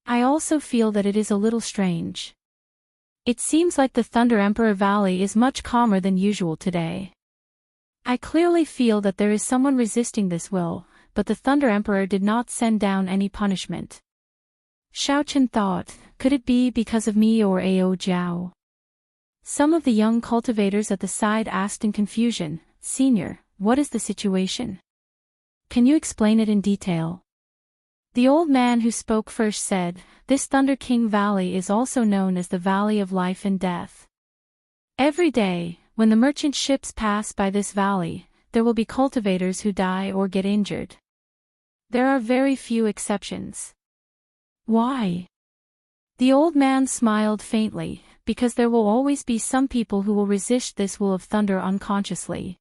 I also feel that it is a little strange. It seems like the Thunder Emperor Valley is much calmer than usual today. I clearly feel that there is someone resisting this will, but the Thunder Emperor did not send down any punishment. Xiaochen thought, could it be because of me or Ao Jiao? Some of the young cultivators at the side asked in confusion, Senior, what is the situation? Can you explain it in detail? The old man who spoke first said, this Thunder King Valley is also known as the Valley of Life and Death. Every day, when the merchant ships pass by this valley, there will be cultivators who die or get injured. There are very few exceptions. Why? The old man smiled faintly, because there will always be some people who will resist this will of thunder unconsciously.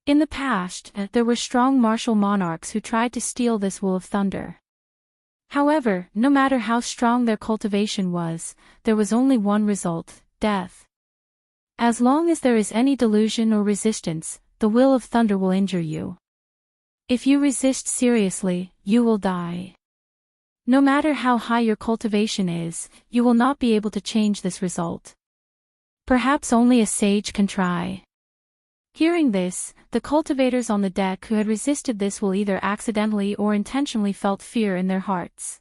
In the past, there were strong martial monarchs who tried to steal this will of thunder. However, no matter how strong their cultivation was, there was only one result, death. As long as there is any delusion or resistance, the will of thunder will injure you. If you resist seriously, you will die. No matter how high your cultivation is, you will not be able to change this result. Perhaps only a sage can try. Hearing this, the cultivators on the deck who had resisted this will either accidentally or intentionally felt fear in their hearts.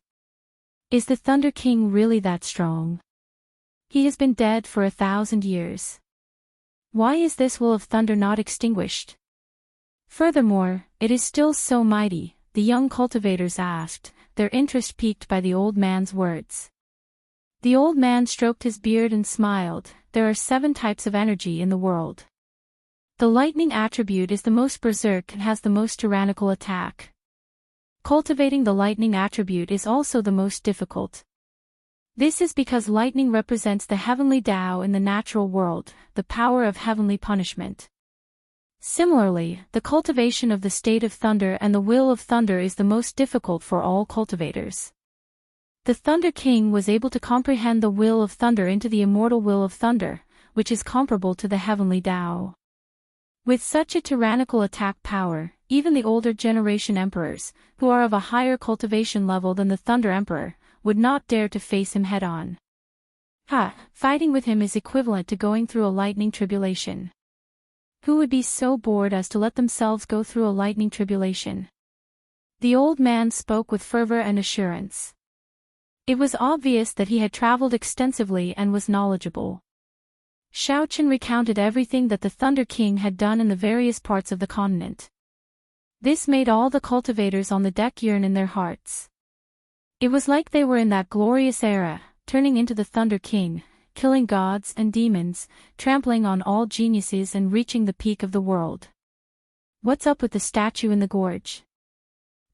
Is the Thunder King really that strong? He has been dead for 1,000 years. Why is this will of thunder not extinguished? Furthermore, it is still so mighty, the young cultivators asked, their interest piqued by the old man's words. The old man stroked his beard and smiled, there are 7 types of energy in the world. The lightning attribute is the most berserk and has the most tyrannical attack. Cultivating the lightning attribute is also the most difficult. This is because lightning represents the heavenly Tao in the natural world, the power of heavenly punishment. Similarly, the cultivation of the state of thunder and the will of thunder is the most difficult for all cultivators. The Thunder King was able to comprehend the will of thunder into the immortal will of thunder, which is comparable to the heavenly Tao. With such a tyrannical attack power, even the older generation emperors, who are of a higher cultivation level than the Thunder Emperor, would not dare to face him head-on. Fighting with him is equivalent to going through a lightning tribulation. Who would be so bored as to let themselves go through a lightning tribulation? The old man spoke with fervor and assurance. It was obvious that he had traveled extensively and was knowledgeable. Xiaochen recounted everything that the Thunder King had done in the various parts of the continent. This made all the cultivators on the deck yearn in their hearts. It was like they were in that glorious era, turning into the Thunder King, killing gods and demons, trampling on all geniuses and reaching the peak of the world. What's up with the statue in the gorge?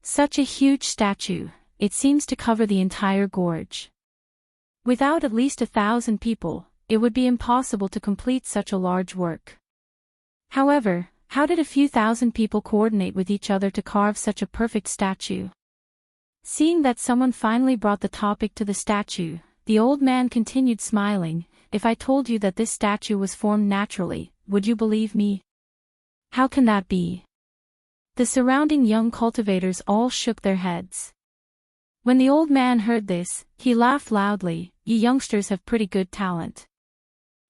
Such a huge statue, it seems to cover the entire gorge. Without at least 1,000 people, it would be impossible to complete such a large work. However, how did a few thousand people coordinate with each other to carve such a perfect statue? Seeing that someone finally brought the topic to the statue, the old man continued smiling, if I told you that this statue was formed naturally, would you believe me? How can that be? The surrounding young cultivators all shook their heads. When the old man heard this, he laughed loudly, you youngsters have pretty good talent.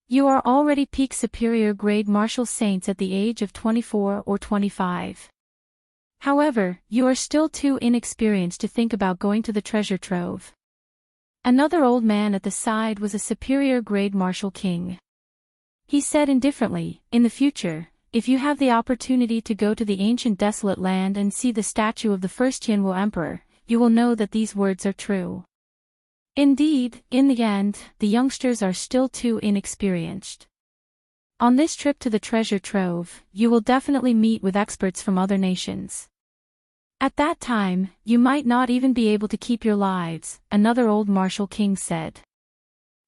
You are already peak superior grade martial saints at the age of 24 or 25. However, you are still too inexperienced to think about going to the treasure trove. Another old man at the side was a superior grade martial king. He said indifferently, in the future, if you have the opportunity to go to the ancient desolate land and see the statue of the first Tianwu emperor, you will know that these words are true. Indeed, in the end, the youngsters are still too inexperienced. On this trip to the treasure trove, you will definitely meet with experts from other nations. At that time, you might not even be able to keep your lives, another old martial king said.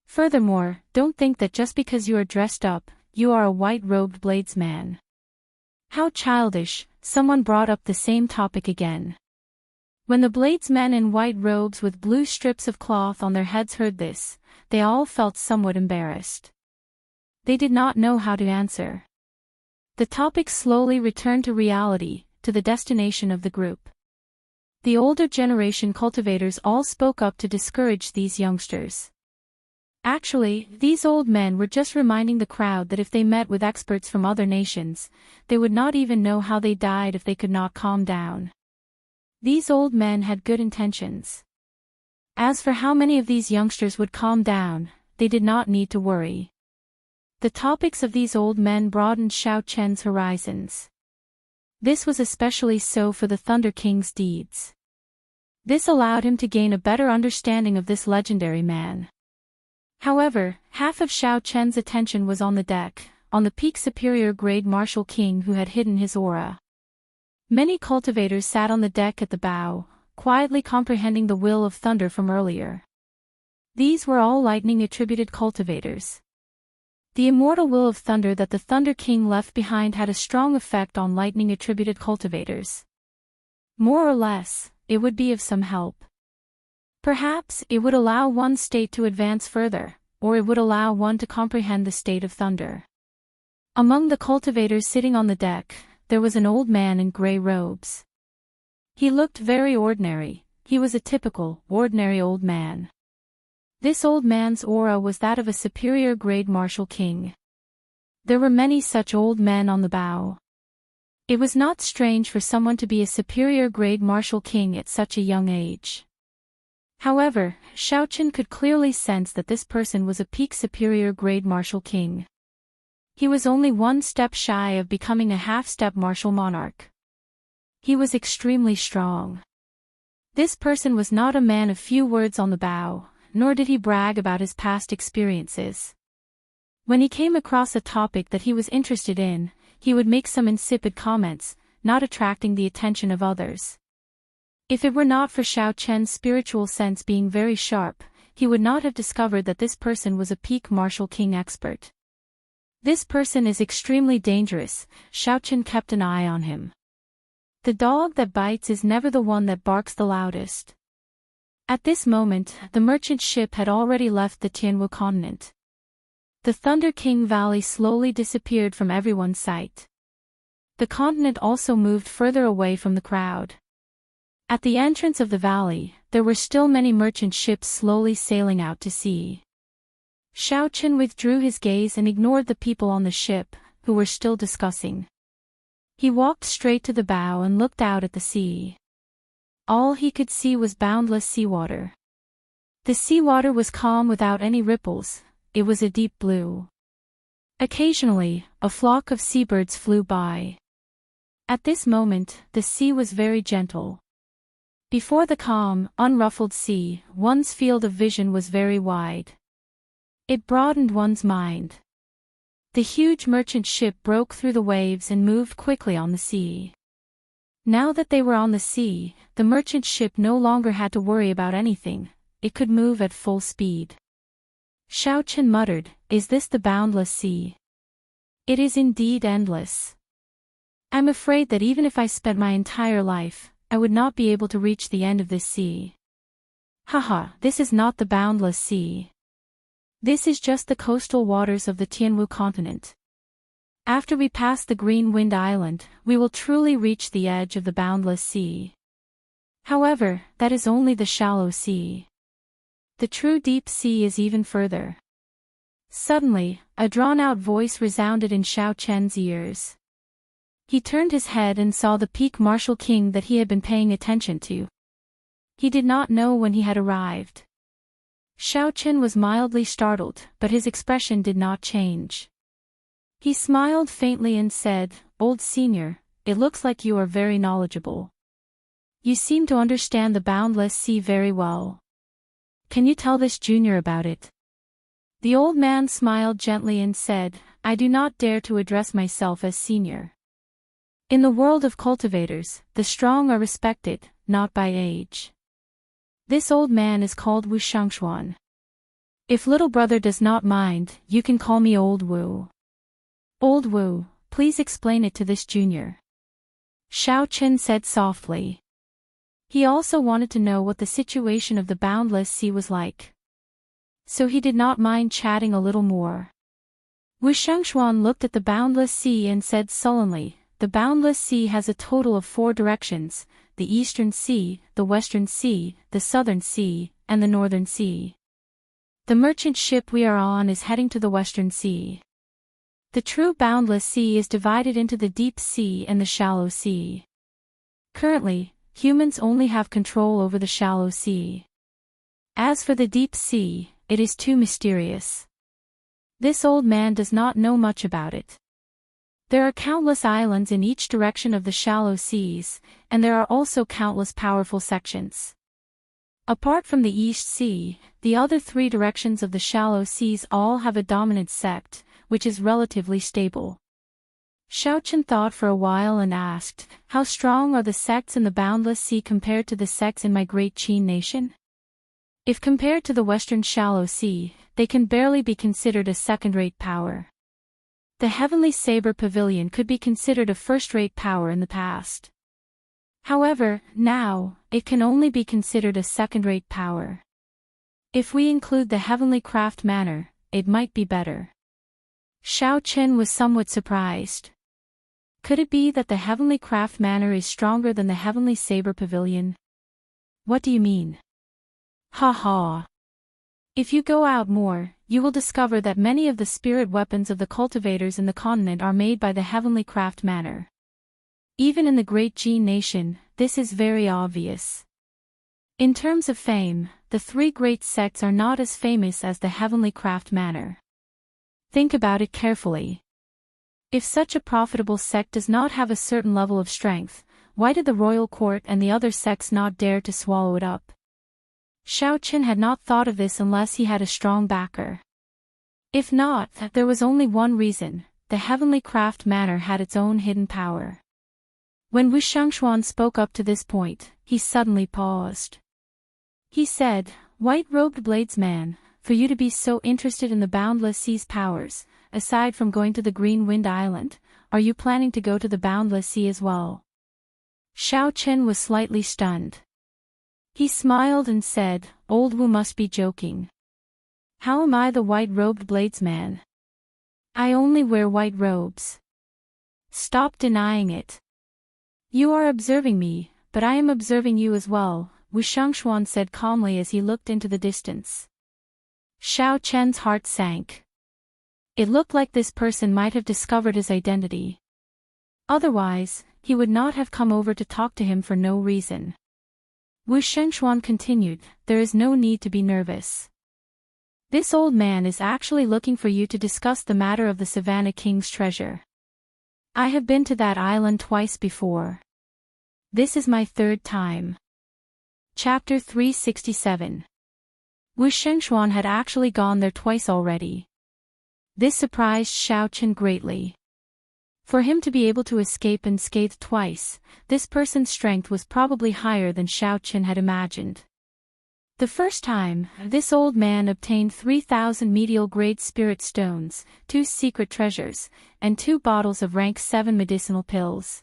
Furthermore, don't think that just because you are dressed up, you are a white-robed bladesman. How childish, someone brought up the same topic again. When the blades men in white robes with blue strips of cloth on their heads heard this, they all felt somewhat embarrassed. They did not know how to answer. The topic slowly returned to reality, to the destination of the group. The older generation cultivators all spoke up to discourage these youngsters. Actually, these old men were just reminding the crowd that if they met with experts from other nations, they would not even know how they died if they could not calm down. These old men had good intentions. As for how many of these youngsters would calm down, they did not need to worry. The topics of these old men broadened Xiao Chen's horizons. This was especially so for the Thunder King's deeds. This allowed him to gain a better understanding of this legendary man. However, half of Xiao Chen's attention was on the deck, on the peak superior grade martial king who had hidden his aura. Many cultivators sat on the deck at the bow, quietly comprehending the will of thunder from earlier. These were all lightning-attributed cultivators. The immortal will of thunder that the Thunder King left behind had a strong effect on lightning-attributed cultivators. More or less, it would be of some help. Perhaps it would allow one state to advance further, or it would allow one to comprehend the state of thunder. Among the cultivators sitting on the deck, there was an old man in gray robes. He looked very ordinary. He was a typical, ordinary old man. This old man's aura was that of a superior grade martial king. There were many such old men on the bow. It was not strange for someone to be a superior grade martial king at such a young age. However, Xiao Chen could clearly sense that this person was a peak superior grade martial king. He was only one step shy of becoming a half-step martial monarch. He was extremely strong. This person was not a man of few words on the bow, nor did he brag about his past experiences. When he came across a topic that he was interested in, he would make some insipid comments, not attracting the attention of others. If it were not for Xiao Chen's spiritual sense being very sharp, he would not have discovered that this person was a peak martial king expert. This person is extremely dangerous. Xiao Chen kept an eye on him. The dog that bites is never the one that barks the loudest. At this moment, the merchant ship had already left the Tianwu continent. The Thunder King Valley slowly disappeared from everyone's sight. The continent also moved further away from the crowd. At the entrance of the valley, there were still many merchant ships slowly sailing out to sea. Xiao Chen withdrew his gaze and ignored the people on the ship, who were still discussing. He walked straight to the bow and looked out at the sea. All he could see was boundless seawater. The seawater was calm without any ripples, it was a deep blue. Occasionally, a flock of seabirds flew by. At this moment, the sea was very gentle. Before the calm, unruffled sea, one's field of vision was very wide. It broadened one's mind. The huge merchant ship broke through the waves and moved quickly on the sea. Now that they were on the sea, the merchant ship no longer had to worry about anything, it could move at full speed. Xiao Chen muttered, "Is this the boundless sea? It is indeed endless. I'm afraid that even if I spent my entire life, I would not be able to reach the end of this sea. Haha, this is not the boundless sea. This is just the coastal waters of the Tianwu continent. After we pass the Green Wind Island, we will truly reach the edge of the boundless sea. However, that is only the shallow sea. The true deep sea is even further." Suddenly, a drawn-out voice resounded in Xiao Chen's ears. He turned his head and saw the peak martial king that he had been paying attention to. He did not know when he had arrived. Xiao Chen was mildly startled, but his expression did not change. He smiled faintly and said, "Old senior, it looks like you are very knowledgeable. You seem to understand the boundless sea very well. Can you tell this junior about it?" The old man smiled gently and said, "I do not dare to address myself as senior. In the world of cultivators, the strong are respected, not by age. This old man is called Wu Shangshuan. If little brother does not mind, you can call me Old Wu." "Old Wu, please explain it to this junior," Xiao Chen said softly. He also wanted to know what the situation of the boundless sea was like. So he did not mind chatting a little more. Wu Shengxuan looked at the boundless sea and said sullenly, "The boundless sea has a total of 4 directions, the eastern sea, the western sea, the southern sea, and the northern sea. The merchant ship we are on is heading to the western sea. The true boundless sea is divided into the deep sea and the shallow sea. Currently, humans only have control over the shallow sea. As for the deep sea, it is too mysterious. This old man does not know much about it. There are countless islands in each direction of the shallow seas, and there are also countless powerful sections. Apart from the East Sea, the other 3 directions of the shallow seas all have a dominant sect, which is relatively stable." Xiaochen thought for a while and asked, "How strong are the sects in the boundless sea compared to the sects in my great Qin nation?" "If compared to the western shallow sea, they can barely be considered a second-rate power. The Heavenly Saber Pavilion could be considered a first-rate power in the past. However, now, it can only be considered a second-rate power. If we include the Heavenly Craft Manor, it might be better." Xiao Chen was somewhat surprised. Could it be that the Heavenly Craft Manor is stronger than the Heavenly Saber Pavilion? "What do you mean?" "Ha ha. If you go out more, you will discover that many of the spirit weapons of the cultivators in the continent are made by the Heavenly Craft Manor. Even in the Great Qin nation, this is very obvious. In terms of fame, the 3 great sects are not as famous as the Heavenly Craft Manor. Think about it carefully. If such a profitable sect does not have a certain level of strength, why did the royal court and the other sects not dare to swallow it up?" Xiao Chen had not thought of this unless he had a strong backer. If not, there was only one reason: the Heavenly Craft Manor had its own hidden power. When Wu Shengxuan spoke up to this point, he suddenly paused. He said, "White-robed bladesman, for you to be so interested in the boundless sea's powers, aside from going to the Green Wind Island, are you planning to go to the boundless sea as well?" Xiao Chen was slightly stunned. He smiled and said, "Old Wu must be joking. How am I the white-robed bladesman? I only wear white robes. Stop denying it. You are observing me, but I am observing you as well," Wu Shengxuan said calmly as he looked into the distance. Xiao Chen's heart sank. It looked like this person might have discovered his identity. Otherwise, he would not have come over to talk to him for no reason. Wu Shengxuan continued, "There is no need to be nervous. This old man is actually looking for you to discuss the matter of the Savannah King's treasure. I have been to that island twice before. This is my 3rd time." Chapter 367. Wu Shengxuan had actually gone there twice already. This surprised Xiao Chen greatly. For him to be able to escape unscathed twice, this person's strength was probably higher than Xiao Chen had imagined. The first time, this old man obtained 3,000 medial-grade spirit stones, 2 secret treasures, and 2 bottles of rank 7 medicinal pills.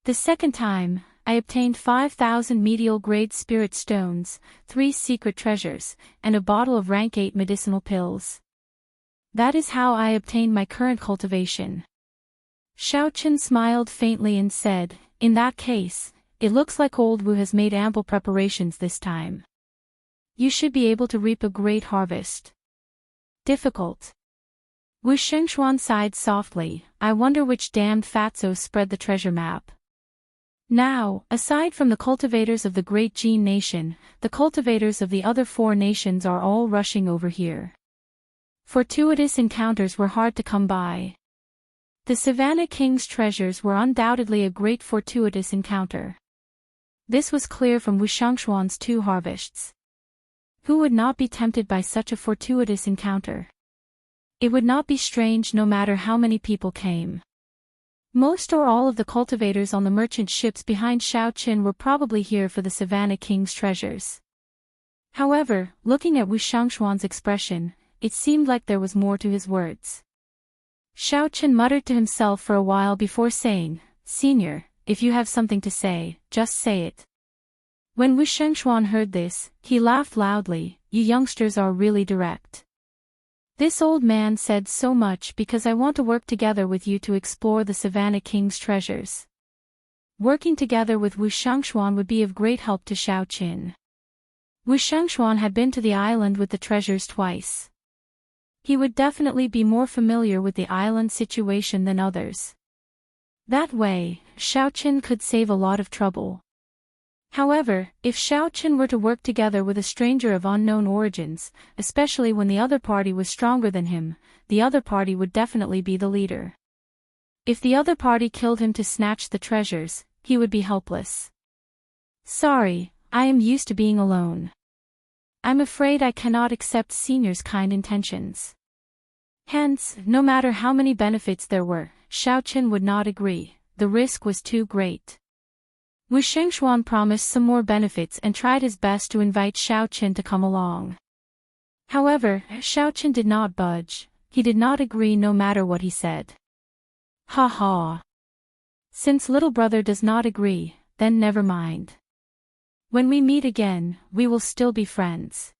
The second time, I obtained 5,000 medial-grade spirit stones, 3 secret treasures, and a bottle of rank 8 medicinal pills. That is how I obtained my current cultivation." Xiao Chen smiled faintly and said, "In that case, it looks like old Wu has made ample preparations this time. You should be able to reap a great harvest." "Difficult." Wu Shengxuan sighed softly, "I wonder which damned fatso spread the treasure map." Now, aside from the cultivators of the Great Qin nation, the cultivators of the other 4 nations are all rushing over here. Fortuitous encounters were hard to come by. The Savannah King's treasures were undoubtedly a great fortuitous encounter. This was clear from Wu Shengxuan's 2 harvests. Who would not be tempted by such a fortuitous encounter? It would not be strange no matter how many people came. Most or all of the cultivators on the merchant ships behind Xiao Chen were probably here for the Savannah King's treasures. However, looking at Wu Shengxuan's expression, it seemed like there was more to his words. Xiao Chen muttered to himself for a while before saying, "Senior, if you have something to say, just say it." When Wu Shengshuan heard this, he laughed loudly. You youngsters are really direct. This old man said so much because I want to work together with you to explore the Savannah King's treasures. Working together with Wu Shengshuan would be of great help to Xiao Qin. Wu Shengshuan had been to the island with the treasures twice. He would definitely be more familiar with the island situation than others. That way, Xiao Qin could save a lot of trouble. However, if Xiao Qin were to work together with a stranger of unknown origins, especially when the other party was stronger than him, the other party would definitely be the leader. If the other party killed him to snatch the treasures, he would be helpless. Sorry, I am used to being alone. I'm afraid I cannot accept senior's kind intentions. Hence, no matter how many benefits there were, Xiao Qin would not agree. The risk was too great. Wu Shengshuan promised some more benefits and tried his best to invite Xiao Qin to come along. However, Xiao Qin did not budge. He did not agree no matter what he said. Ha ha. Since little brother does not agree, then never mind. When we meet again, we will still be friends.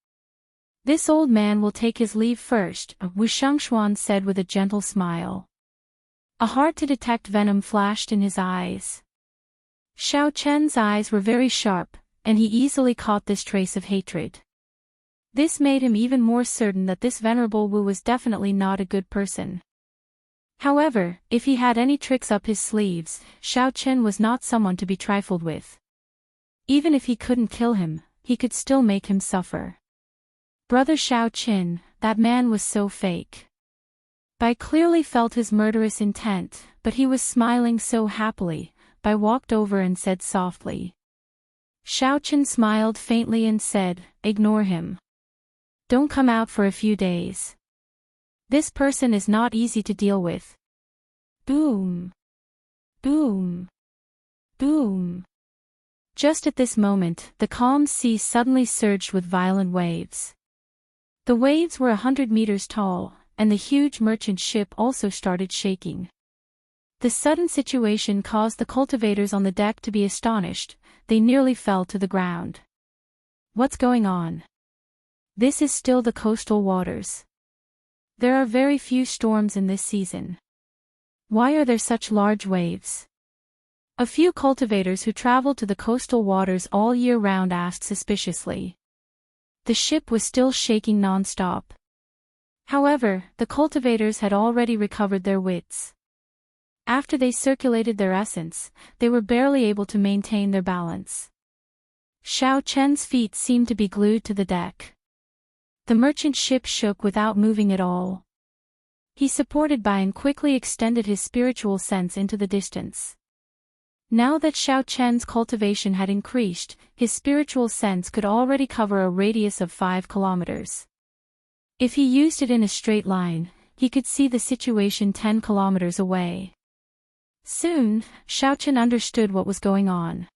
This old man will take his leave first, Wu Shengshuan said with a gentle smile. A hard-to-detect venom flashed in his eyes. Xiao Chen's eyes were very sharp, and he easily caught this trace of hatred. This made him even more certain that this venerable Wu was definitely not a good person. However, if he had any tricks up his sleeves, Xiao Chen was not someone to be trifled with. Even if he couldn't kill him, he could still make him suffer. Brother Xiao Qin, that man was so fake. Bai clearly felt his murderous intent, but he was smiling so happily. Bai walked over and said softly. Xiao Qin smiled faintly and said, ignore him. Don't come out for a few days. This person is not easy to deal with. Boom. Boom. Boom. Just at this moment, the calm sea suddenly surged with violent waves. The waves were 100 meters tall, and the huge merchant ship also started shaking. The sudden situation caused the cultivators on the deck to be astonished. They nearly fell to the ground. What's going on? This is still the coastal waters. There are very few storms in this season. Why are there such large waves? A few cultivators who traveled to the coastal waters all year round asked suspiciously. The ship was still shaking non-stop. However, the cultivators had already recovered their wits. After they circulated their essence, they were barely able to maintain their balance. Xiao Chen's feet seemed to be glued to the deck. The merchant ship shook without moving at all. He supported Bai and quickly extended his spiritual sense into the distance. Now that Xiao Chen's cultivation had increased, his spiritual sense could already cover a radius of 5 kilometers. If he used it in a straight line, he could see the situation 10 kilometers away. Soon, Xiao Chen understood what was going on.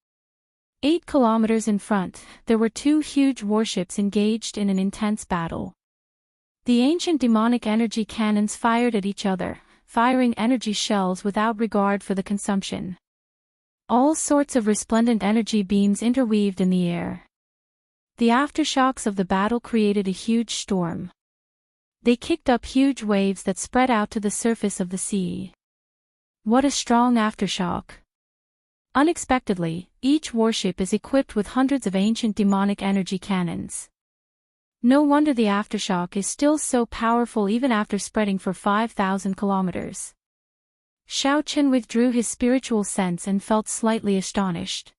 8 kilometers in front, there were 2 huge warships engaged in an intense battle. The ancient demonic energy cannons fired at each other, firing energy shells without regard for the consumption. All sorts of resplendent energy beams interweaved in the air. The aftershocks of the battle created a huge storm. They kicked up huge waves that spread out to the surface of the sea. What a strong aftershock! Unexpectedly, each warship is equipped with hundreds of ancient demonic energy cannons. No wonder the aftershock is still so powerful even after spreading for 5,000 kilometers. Xiao Chen withdrew his spiritual sense and felt slightly astonished.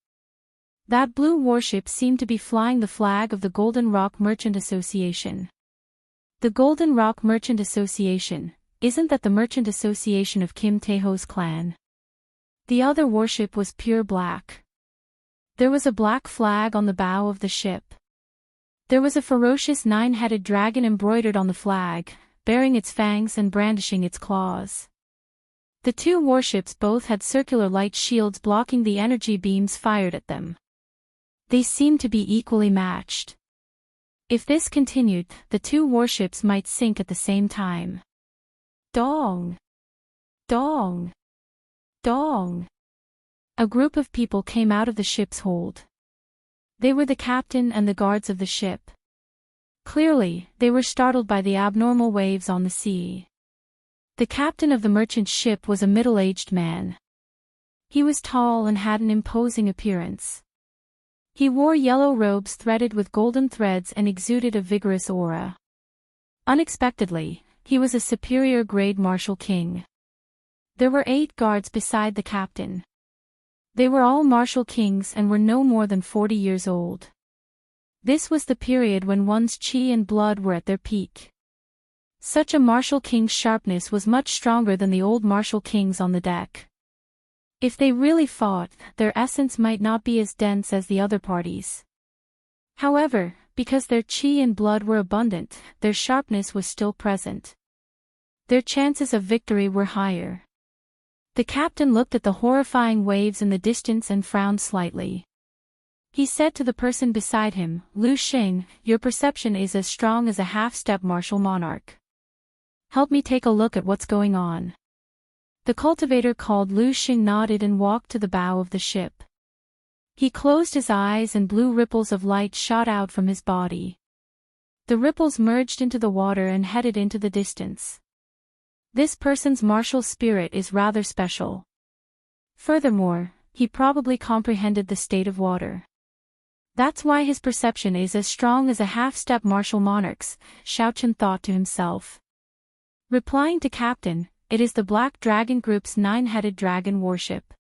That blue warship seemed to be flying the flag of the Golden Rock Merchant Association. The Golden Rock Merchant Association, isn't that the merchant association of Kim Taeho's clan? The other warship was pure black. There was a black flag on the bow of the ship. There was a ferocious 9-headed dragon embroidered on the flag, baring its fangs and brandishing its claws. The 2 warships both had circular light shields blocking the energy beams fired at them. They seemed to be equally matched. If this continued, the 2 warships might sink at the same time. Dong! Dong! Dong! A group of people came out of the ship's hold. They were the captain and the guards of the ship. Clearly, they were startled by the abnormal waves on the sea. The captain of the merchant ship was a middle-aged man. He was tall and had an imposing appearance. He wore yellow robes threaded with golden threads and exuded a vigorous aura. Unexpectedly, he was a superior-grade martial king. There were 8 guards beside the captain. They were all martial kings and were no more than 40 years old. This was the period when one's chi and blood were at their peak. Such a martial king's sharpness was much stronger than the old martial kings on the deck. If they really fought, their essence might not be as dense as the other parties. However, because their chi and blood were abundant, their sharpness was still present. Their chances of victory were higher. The captain looked at the horrifying waves in the distance and frowned slightly. He said to the person beside him, "Lu Xing, your perception is as strong as a half-step martial monarch. Help me take a look at what's going on." The cultivator called Lu Xing nodded and walked to the bow of the ship. He closed his eyes and blue ripples of light shot out from his body. The ripples merged into the water and headed into the distance. This person's martial spirit is rather special. Furthermore, he probably comprehended the state of water. That's why his perception is as strong as a half-step martial monarch's, Xiaochen thought to himself. Replying to Captain, it is the Black Dragon Group's 9-headed dragon warship.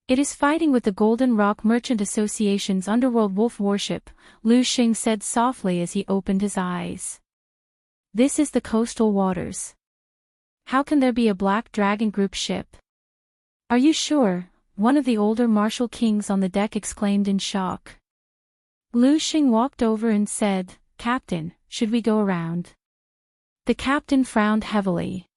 It is fighting with the Golden Rock Merchant Association's Underworld Wolf warship, Lu Xing said softly as he opened his eyes. This is the coastal waters. How can there be a Black Dragon Group ship? Are you sure? One of the older martial kings on the deck exclaimed in shock. Lu Xing walked over and said, "Captain, should we go around?" The captain frowned heavily.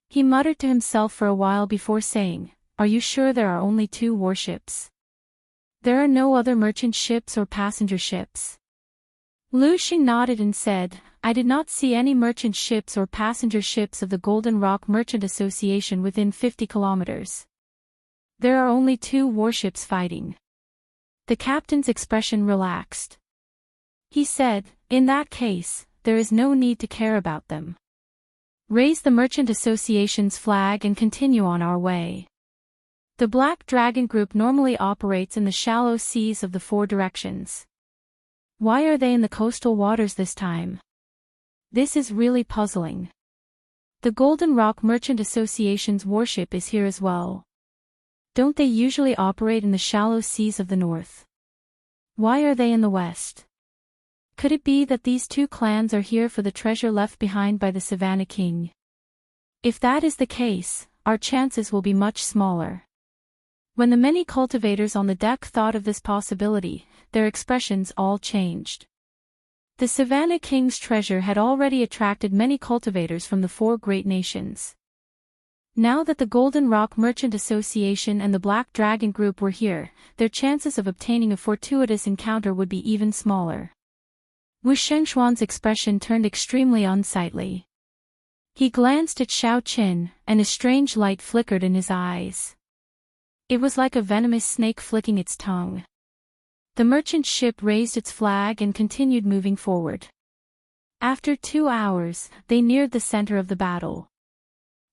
He muttered to himself for a while before saying, "Are you sure there are only 2 warships? There are no other merchant ships or passenger ships?" Lu Xing nodded and said, "I did not see any merchant ships or passenger ships of the Golden Rock Merchant Association within 50 kilometers. There are only 2 warships fighting." The captain's expression relaxed. He said, "In that case, there is no need to care about them. Raise the Merchant Association's flag and continue on our way." The Black Dragon Group normally operates in the shallow seas of the 4 directions. Why are they in the coastal waters this time? This is really puzzling. The Golden Rock Merchant Association's warship is here as well. Don't they usually operate in the shallow seas of the north? Why are they in the west? Could it be that these 2 clans are here for the treasure left behind by the Savannah King? If that is the case, our chances will be much smaller. When the many cultivators on the deck thought of this possibility, their expressions all changed. The Savannah King's treasure had already attracted many cultivators from the 4 great nations. Now that the Golden Rock Merchant Association and the Black Dragon Group were here, their chances of obtaining a fortuitous encounter would be even smaller. Wu Shengshuan's expression turned extremely unsightly. He glanced at Xiao Qin, and a strange light flickered in his eyes. It was like a venomous snake flicking its tongue. The merchant ship raised its flag and continued moving forward. After 2 hours, they neared the center of the battle.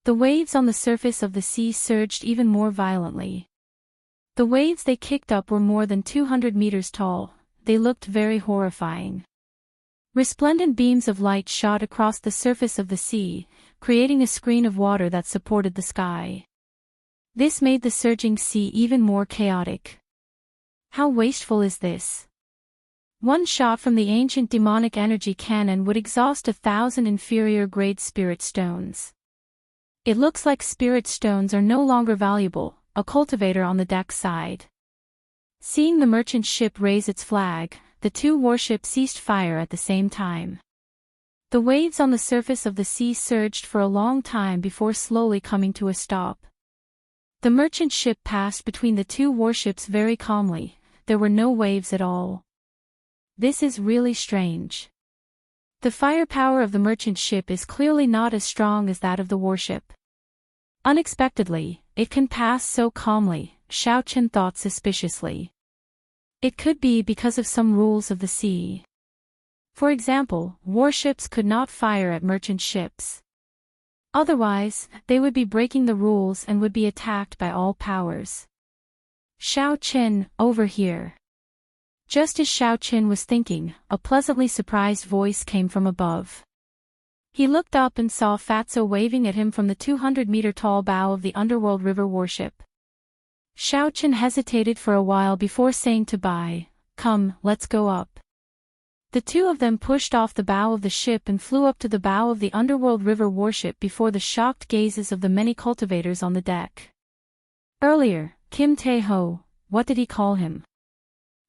The waves on the surface of the sea surged even more violently. The waves they kicked up were more than 200 meters tall. They looked very horrifying. Resplendent beams of light shot across the surface of the sea, creating a screen of water that supported the sky. This made the surging sea even more chaotic. How wasteful is this? One shot from the ancient demonic energy cannon would exhaust 1,000 inferior-grade spirit stones. It looks like spirit stones are no longer valuable, a cultivator on the deck sighed. Seeing the merchant ship raise its flag, the 2 warships ceased fire at the same time. The waves on the surface of the sea surged for a long time before slowly coming to a stop. The merchant ship passed between the 2 warships very calmly. There were no waves at all. This is really strange. The firepower of the merchant ship is clearly not as strong as that of the warship. Unexpectedly, it can pass so calmly, Xiao Chen thought suspiciously. It could be because of some rules of the sea. For example, warships could not fire at merchant ships. Otherwise, they would be breaking the rules and would be attacked by all powers. Xiao Qin, over here. Just as Xiao Qin was thinking, a pleasantly surprised voice came from above. He looked up and saw Fatso waving at him from the 200-meter-tall bow of the underworld river warship. Xiao Qin hesitated for a while before saying to Bai, "Come, let's go up." The two of them pushed off the bow of the ship and flew up to the bow of the underworld river warship before the shocked gazes of the many cultivators on the deck. Earlier, Kim Tae-ho, what did he call him?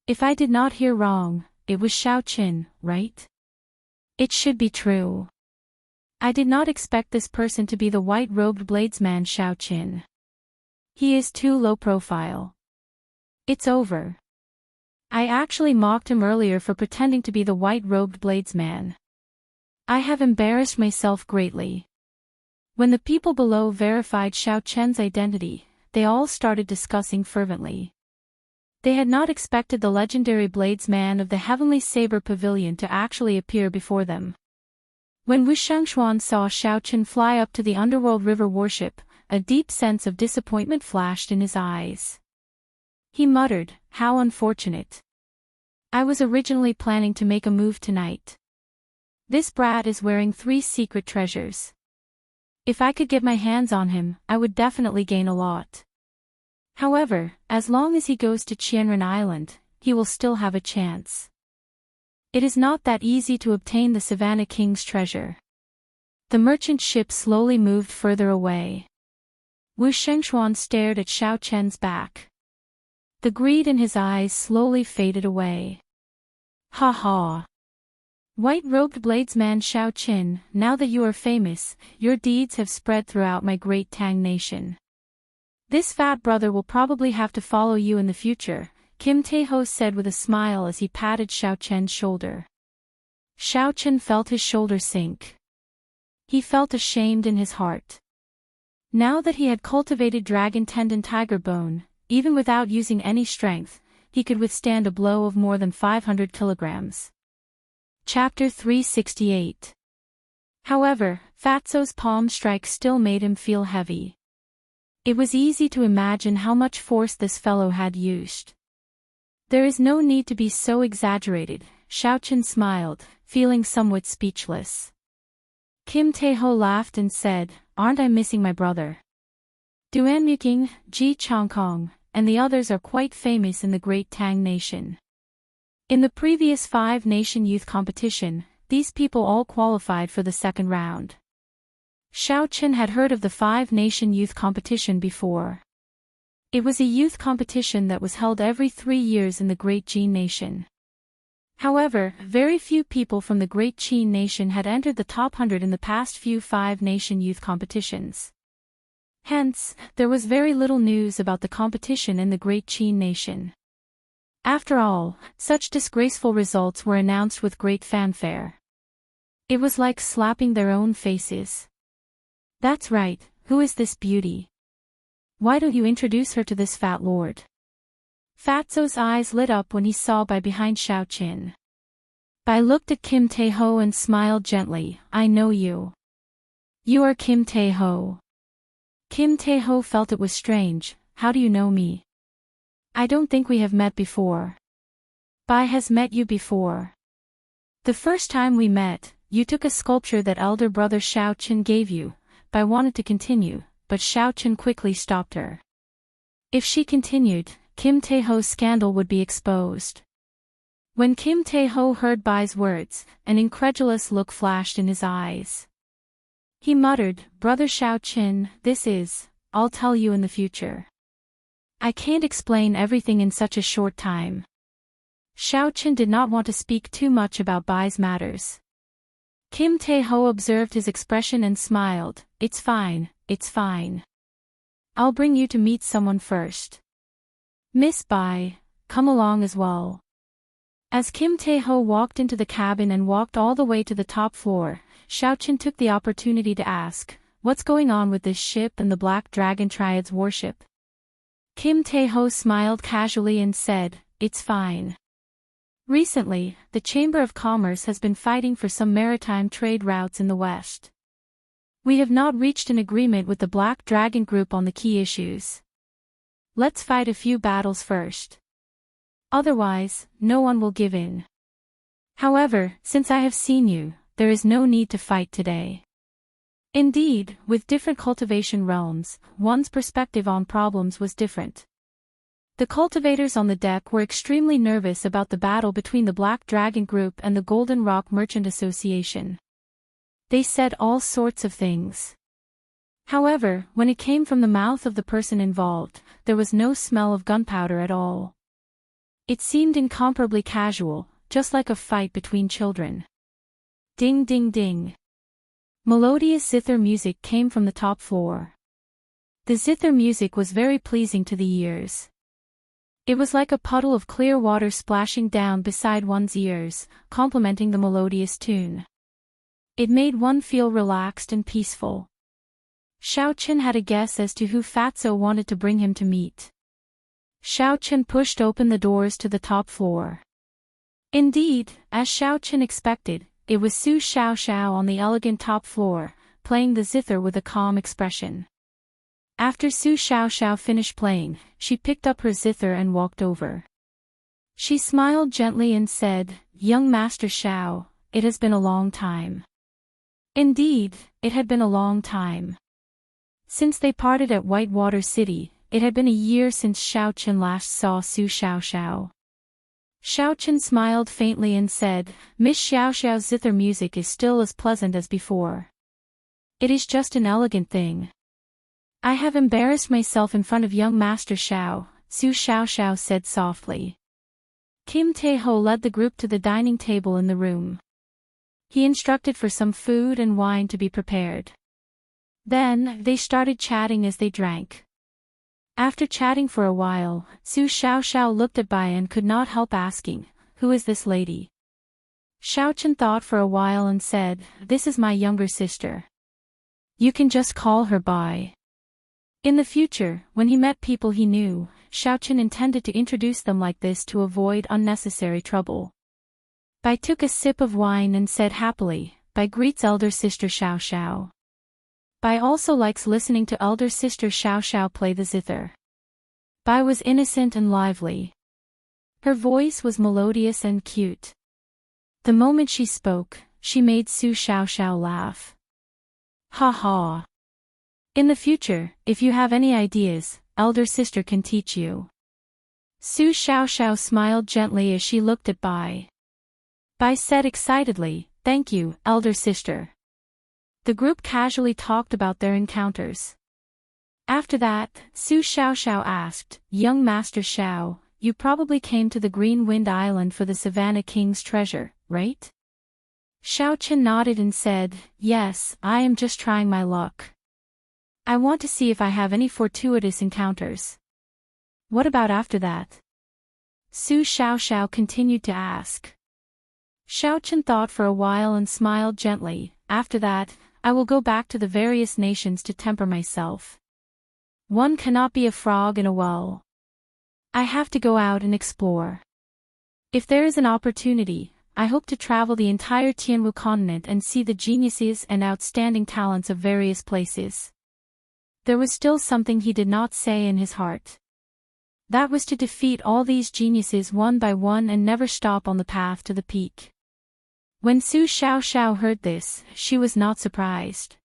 If I did not hear wrong, it was Xiao Qin, right? It should be true. I did not expect this person to be the white-robed bladesman Xiao Qin. He is too low profile. It's over. I actually mocked him earlier for pretending to be the white-robed bladesman. I have embarrassed myself greatly. When the people below verified Xiao Qin's identity, they all started discussing fervently. They had not expected the legendary bladesman of the Heavenly Saber Pavilion to actually appear before them. When Wu Shengxuan saw Xiao Qin fly up to the underworld river warship, a deep sense of disappointment flashed in his eyes. He muttered, "How unfortunate. I was originally planning to make a move tonight. This brat is wearing 3 secret treasures. If I could get my hands on him, I would definitely gain a lot. However, as long as he goes to Qianren Island, he will still have a chance. It is not that easy to obtain the Savannah King's treasure." The merchant ship slowly moved further away. Wu Shengxuan stared at Xiao Qin's back. The greed in his eyes slowly faded away. "Ha ha. White-robed bladesman Xiao Qin, now that you are famous, your deeds have spread throughout my great Tang nation. This fat brother will probably have to follow you in the future," Kim Tae-ho said with a smile as he patted Xiao Qin's shoulder. Xiao Qin felt his shoulder sink. He felt ashamed in his heart. Now that he had cultivated dragon tendon tiger bone, even without using any strength, he could withstand a blow of more than 500 kilograms. Chapter 368. However, Fatso's palm strike still made him feel heavy. It was easy to imagine how much force this fellow had used. "There is no need to be so exaggerated," Xiao Qin smiled, feeling somewhat speechless. Kim Tae-ho laughed and said, "Aren't I missing my brother? Duan Muking, Ji Chongkong, and the others are quite famous in the Great Tang Nation. In the previous 5-nation youth competition, these people all qualified for the second round." Xiao Qin had heard of the 5-nation youth competition before. It was a youth competition that was held every 3 years in the Great Qin Nation. However, very few people from the Great Qin Nation had entered the top 100 in the past few 5-nation youth competitions. Hence, there was very little news about the competition in the Great Qin Nation. After all, such disgraceful results were announced with great fanfare. It was like slapping their own faces. "That's right, who is this beauty? Why don't you introduce her to this fat lord?" Fatso's eyes lit up when he saw Bai behind Xiao Qin. Bai looked at Kim Tae-ho and smiled gently, "I know you. You are Kim Tae-ho." Kim Tae-ho felt it was strange. "How do you know me? I don't think we have met before." "Bai has met you before. The first time we met, you took a sculpture that elder brother Xiao Qin gave you." Bai wanted to continue, but Xiao Qin quickly stopped her. If she continued, Kim Tae-ho's scandal would be exposed. When Kim Tae-ho heard Bai's words, an incredulous look flashed in his eyes. He muttered, "Brother Xiao Qin, I'll tell you in the future. I can't explain everything in such a short time." Xiao Qin did not want to speak too much about Bai's matters. Kim Tae-ho observed his expression and smiled, it's fine. I'll bring you to meet someone first. Miss Bai, come along as well." As Kim Tae-ho walked into the cabin and walked all the way to the top floor, Xiao Qin took the opportunity to ask, "What's going on with this ship and the Black Dragon Triad's warship?" Kim Tae-ho smiled casually and said, it's fine. Recently, the Chamber of Commerce has been fighting for some maritime trade routes in the West. We have not reached an agreement with the Black Dragon Group on the key issues. Let's fight a few battles first. Otherwise, no one will give in. However, since I have seen you, there is no need to fight today. Indeed, with different cultivation realms, one's perspective on problems was different. The cultivators on the deck were extremely nervous about the battle between the Black Dragon Group and the Golden Rock Merchant Association. They said all sorts of things. However, when it came from the mouth of the person involved, there was no smell of gunpowder at all. It seemed incomparably casual, just like a fight between children. Ding ding ding. Melodious zither music came from the top floor. The zither music was very pleasing to the ears. It was like a puddle of clear water splashing down beside one's ears, complementing the melodious tune. It made one feel relaxed and peaceful. Xiao Qin had a guess as to who Fatso wanted to bring him to meet. Xiao Qin pushed open the doors to the top floor. Indeed, as Xiao Qin expected, it was Su Xiaoxiao on the elegant top floor, playing the zither with a calm expression. After Su Xiaoxiao finished playing, she picked up her zither and walked over. She smiled gently and said, "Young Master Xiao, it has been a long time." Indeed, it had been a long time. Since they parted at Whitewater City, it had been a year since Xiao Qin last saw Su Xiaoxiao. Xiao Qin smiled faintly and said, "Miss Xiaoxiao's zither music is still as pleasant as before. It is just an elegant thing." "I have embarrassed myself in front of young Master Xiao," Su Xiaoxiao said softly. Kim Tae-ho led the group to the dining table in the room. He instructed for some food and wine to be prepared. Then, they started chatting as they drank. After chatting for a while, Su Xiaoxiao looked at Bai and could not help asking, "Who is this lady?" Xiao Qin thought for a while and said, "This is my younger sister. You can just call her Bai." In the future, when he met people he knew, Xiao Qin intended to introduce them like this to avoid unnecessary trouble. Bai took a sip of wine and said happily, "Bai greets elder sister Xiaoxiao. Bai also likes listening to elder sister Xiaoxiao play the zither." Bai was innocent and lively. Her voice was melodious and cute. The moment she spoke, she made Su Xiaoxiao laugh. "Ha ha. In the future, if you have any ideas, elder sister can teach you." Su Xiaoxiao smiled gently as she looked at Bai. Bai said excitedly, "Thank you, elder sister." The group casually talked about their encounters. After that, Su Xiaoxiao asked, "Young Master Xiao, you probably came to the Green Wind Island for the Savannah King's treasure, right?" Xiao Qin nodded and said, "Yes, I am just trying my luck. I want to see if I have any fortuitous encounters." "What about after that?" Su Xiaoxiao continued to ask. Xiao Qin thought for a while and smiled gently, "After that, I will go back to the various nations to temper myself. One cannot be a frog in a well. I have to go out and explore. If there is an opportunity, I hope to travel the entire Tianwu continent and see the geniuses and outstanding talents of various places." There was still something he did not say in his heart. That was to defeat all these geniuses one by one and never stop on the path to the peak. When Su Xiaoxiao heard this, she was not surprised.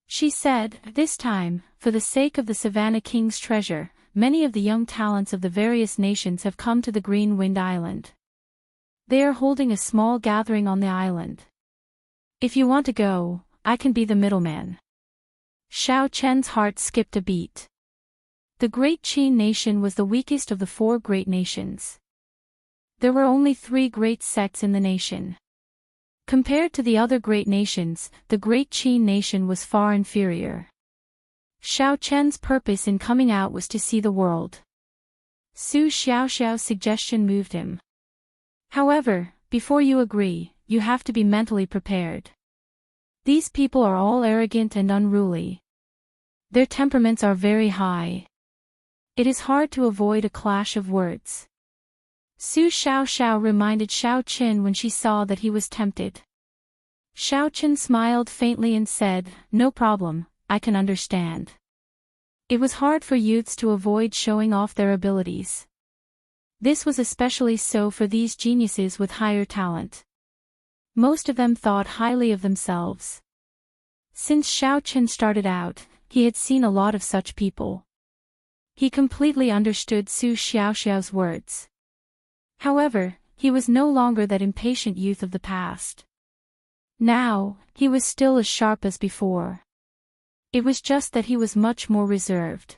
She said, "This time, for the sake of the Savannah King's treasure, many of the young talents of the various nations have come to the Green Wind Island. They are holding a small gathering on the island. If you want to go, I can be the middleman." Xiao Chen's heart skipped a beat. The Great Qin nation was the weakest of the four great nations. There were only 3 great sects in the nation. Compared to the other great nations, the Great Qin nation was far inferior. Xiao Chen's purpose in coming out was to see the world. Su Xiaoxiao's suggestion moved him. "However, before you agree, you have to be mentally prepared. These people are all arrogant and unruly. Their temperaments are very high. It is hard to avoid a clash of words. Su Xiaoxiao reminded Xiao Qin when she saw that he was tempted. Xiao Qin smiled faintly and said, "No problem, I can understand." It was hard for youths to avoid showing off their abilities. This was especially so for these geniuses with higher talent. Most of them thought highly of themselves. Since Xiao Qin started out, he had seen a lot of such people. He completely understood Su Xiaoxiao's words. However, he was no longer that impatient youth of the past. Now, he was still as sharp as before. It was just that he was much more reserved.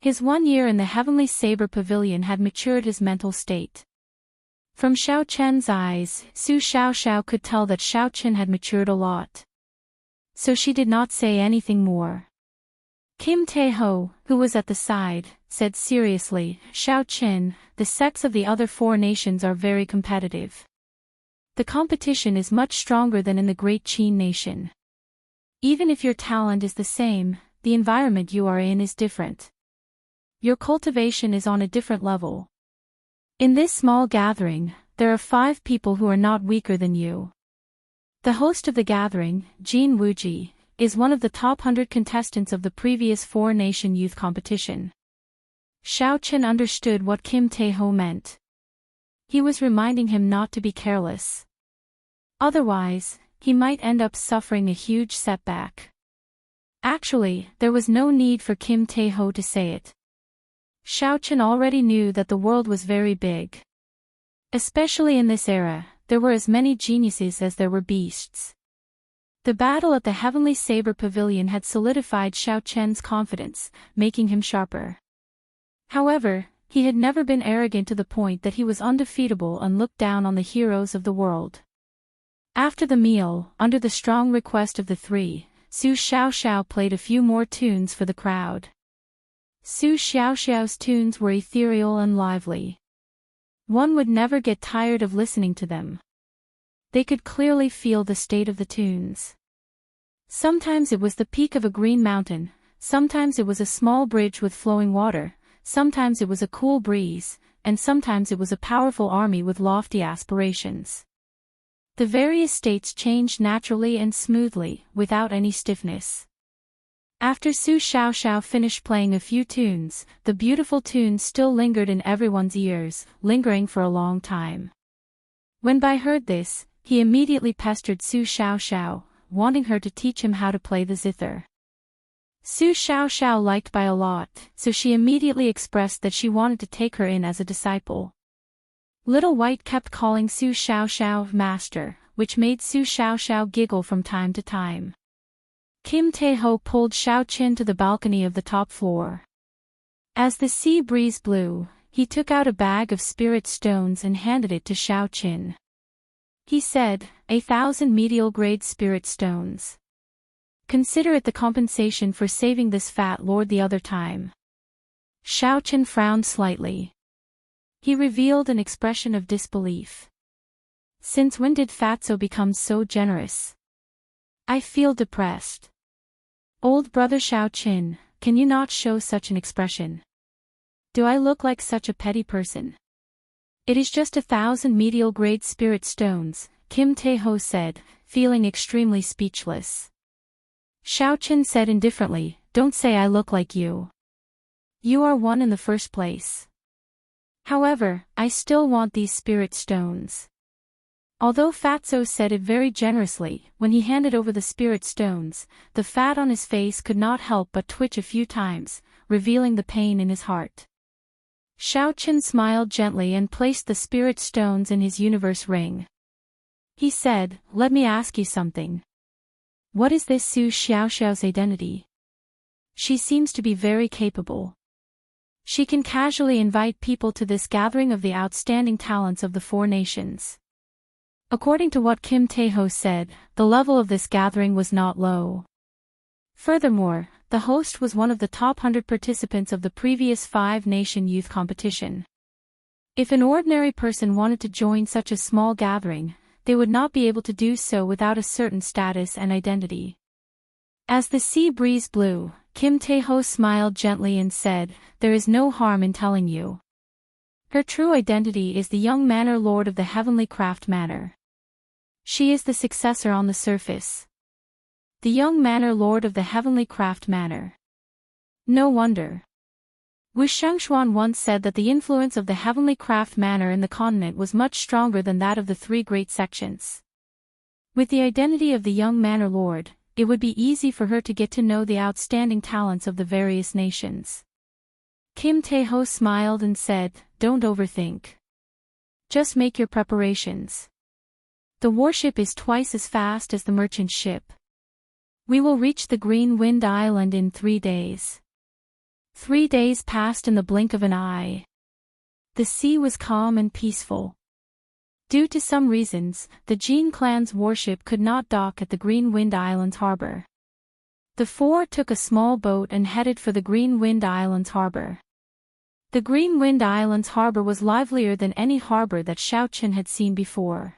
His 1 year in the Heavenly Saber Pavilion had matured his mental state. From Xiao Chen's eyes, Su Xiaoxiao could tell that Xiao Chen had matured a lot. So she did not say anything more. Kim Tae-ho, who was at the side, said seriously, "Xiao Qin, the sects of the other 4 nations are very competitive. The competition is much stronger than in the Great Qin nation. Even if your talent is the same, the environment you are in is different. Your cultivation is on a different level. In this small gathering, there are 5 people who are not weaker than you." The host of the gathering, Jin Wuji, is one of the top 100 contestants of the previous 4-nation youth competition. Xiao Qin understood what Kim Tae-ho meant. He was reminding him not to be careless. Otherwise, he might end up suffering a huge setback. Actually, there was no need for Kim Tae-ho to say it. Xiao Qin already knew that the world was very big. Especially in this era, there were as many geniuses as there were beasts. The battle at the Heavenly Saber Pavilion had solidified Xiao Chen's confidence, making him sharper. However, he had never been arrogant to the point that he was undefeatable and looked down on the heroes of the world. After the meal, under the strong request of the 3, Su Xiaoxiao played a few more tunes for the crowd. Su Xiaoxiao's tunes were ethereal and lively. One would never get tired of listening to them. They could clearly feel the state of the tunes. Sometimes it was the peak of a green mountain, sometimes it was a small bridge with flowing water, sometimes it was a cool breeze, and sometimes it was a powerful army with lofty aspirations. The various states changed naturally and smoothly, without any stiffness. After Su Xiaoxiao finished playing a few tunes, the beautiful tunes still lingered in everyone's ears, lingering for a long time. When Bai heard this, he immediately pestered Su Xiaoxiao, wanting her to teach him how to play the zither. Su Xiaoxiao liked Bai a lot, so she immediately expressed that she wanted to take her in as a disciple. Little White kept calling Su Xiaoxiao master, which made Su Xiaoxiao giggle from time to time. Kim Tae-ho pulled Xiao Qin to the balcony of the top floor. As the sea breeze blew, he took out a bag of spirit stones and handed it to Xiao Qin. He said, 1,000 medial-grade spirit stones. Consider it the compensation for saving this fat lord the other time. Xiao Qin frowned slightly. He revealed an expression of disbelief. Since when did Fatso become so generous? I feel depressed. Old brother Xiao Qin, can you not show such an expression? Do I look like such a petty person? It is just 1,000 medial-grade spirit stones, Kim Tae-ho said, feeling extremely speechless. Xiao Qin said indifferently, don't say I look like you. You are one in the first place. However, I still want these spirit stones. Although Fatso said it very generously, when he handed over the spirit stones, the fat on his face could not help but twitch a few times, revealing the pain in his heart. Xiao Qin smiled gently and placed the spirit stones in his universe ring. He said, let me ask you something. What is this Su Xiaoxiao's identity? She seems to be very capable. She can casually invite people to this gathering of the outstanding talents of the 4 nations. According to what Kim Tae-ho said, the level of this gathering was not low. Furthermore, the host was one of the top 100 participants of the previous 5-nation youth competition. If an ordinary person wanted to join such a small gathering, they would not be able to do so without a certain status and identity. As the sea breeze blew, Kim Tae-ho smiled gently and said, there is no harm in telling you. Her true identity is the young manor lord of the heavenly craft manor. She is the successor on the surface. The young manor lord of the heavenly craft manor. No wonder. Wu Shengxuan once said that the influence of the heavenly craft manor in the continent was much stronger than that of the three great sections. With the identity of the young manor lord, it would be easy for her to get to know the outstanding talents of the various nations. Kim Tae-ho smiled and said, "Don't overthink. Just make your preparations. The warship is twice as fast as the merchant ship. We will reach the Green Wind Island in 3 days." 3 days passed in the blink of an eye. The sea was calm and peaceful. Due to some reasons, the Jin clan's warship could not dock at the Green Wind Islands harbor. The four took a small boat and headed for the Green Wind Islands harbor. The Green Wind Islands harbor was livelier than any harbor that Xiaochen had seen before.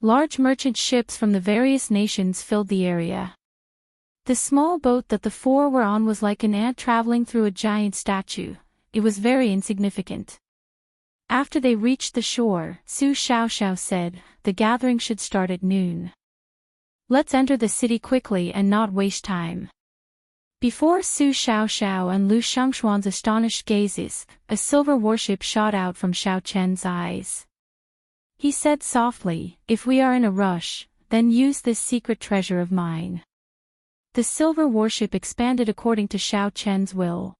Large merchant ships from the various nations filled the area. The small boat that the four were on was like an ant traveling through a giant statue. It was very insignificant. After they reached the shore, Su Xiaoxiao said, "The gathering should start at noon. Let's enter the city quickly and not waste time." Before Su Xiaoxiao and Lu Shengxuan's astonished gazes, a silver warship shot out from Xiaochen's eyes. He said softly, "If we are in a rush, then use this secret treasure of mine." The silver warship expanded according to Xiaochen's will.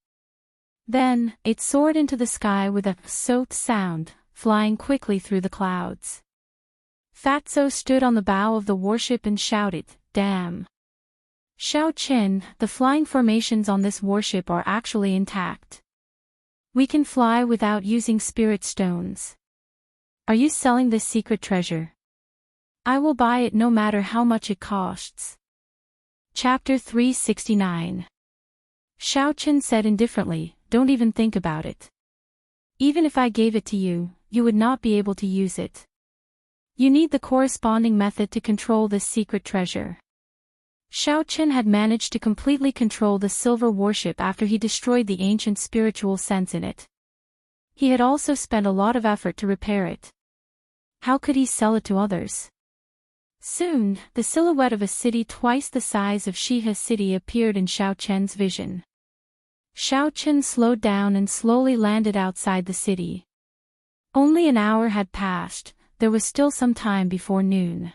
Then, it soared into the sky with a "soth" sound, flying quickly through the clouds. Fatso stood on the bow of the warship and shouted, "Damn! Xiaochen, the flying formations on this warship are actually intact. We can fly without using spirit stones. Are you selling this secret treasure? I will buy it no matter how much it costs." Chapter 369. Xiaochen said indifferently, "Don't even think about it. Even if I gave it to you, you would not be able to use it. You need the corresponding method to control this secret treasure." Xiaochen had managed to completely control the silver warship after he destroyed the ancient spiritual sense in it. He had also spent a lot of effort to repair it. How could he sell it to others? Soon, the silhouette of a city twice the size of Shihe City appeared in Xiaochen's vision. Xiaochen slowed down and slowly landed outside the city. Only an hour had passed, there was still some time before noon.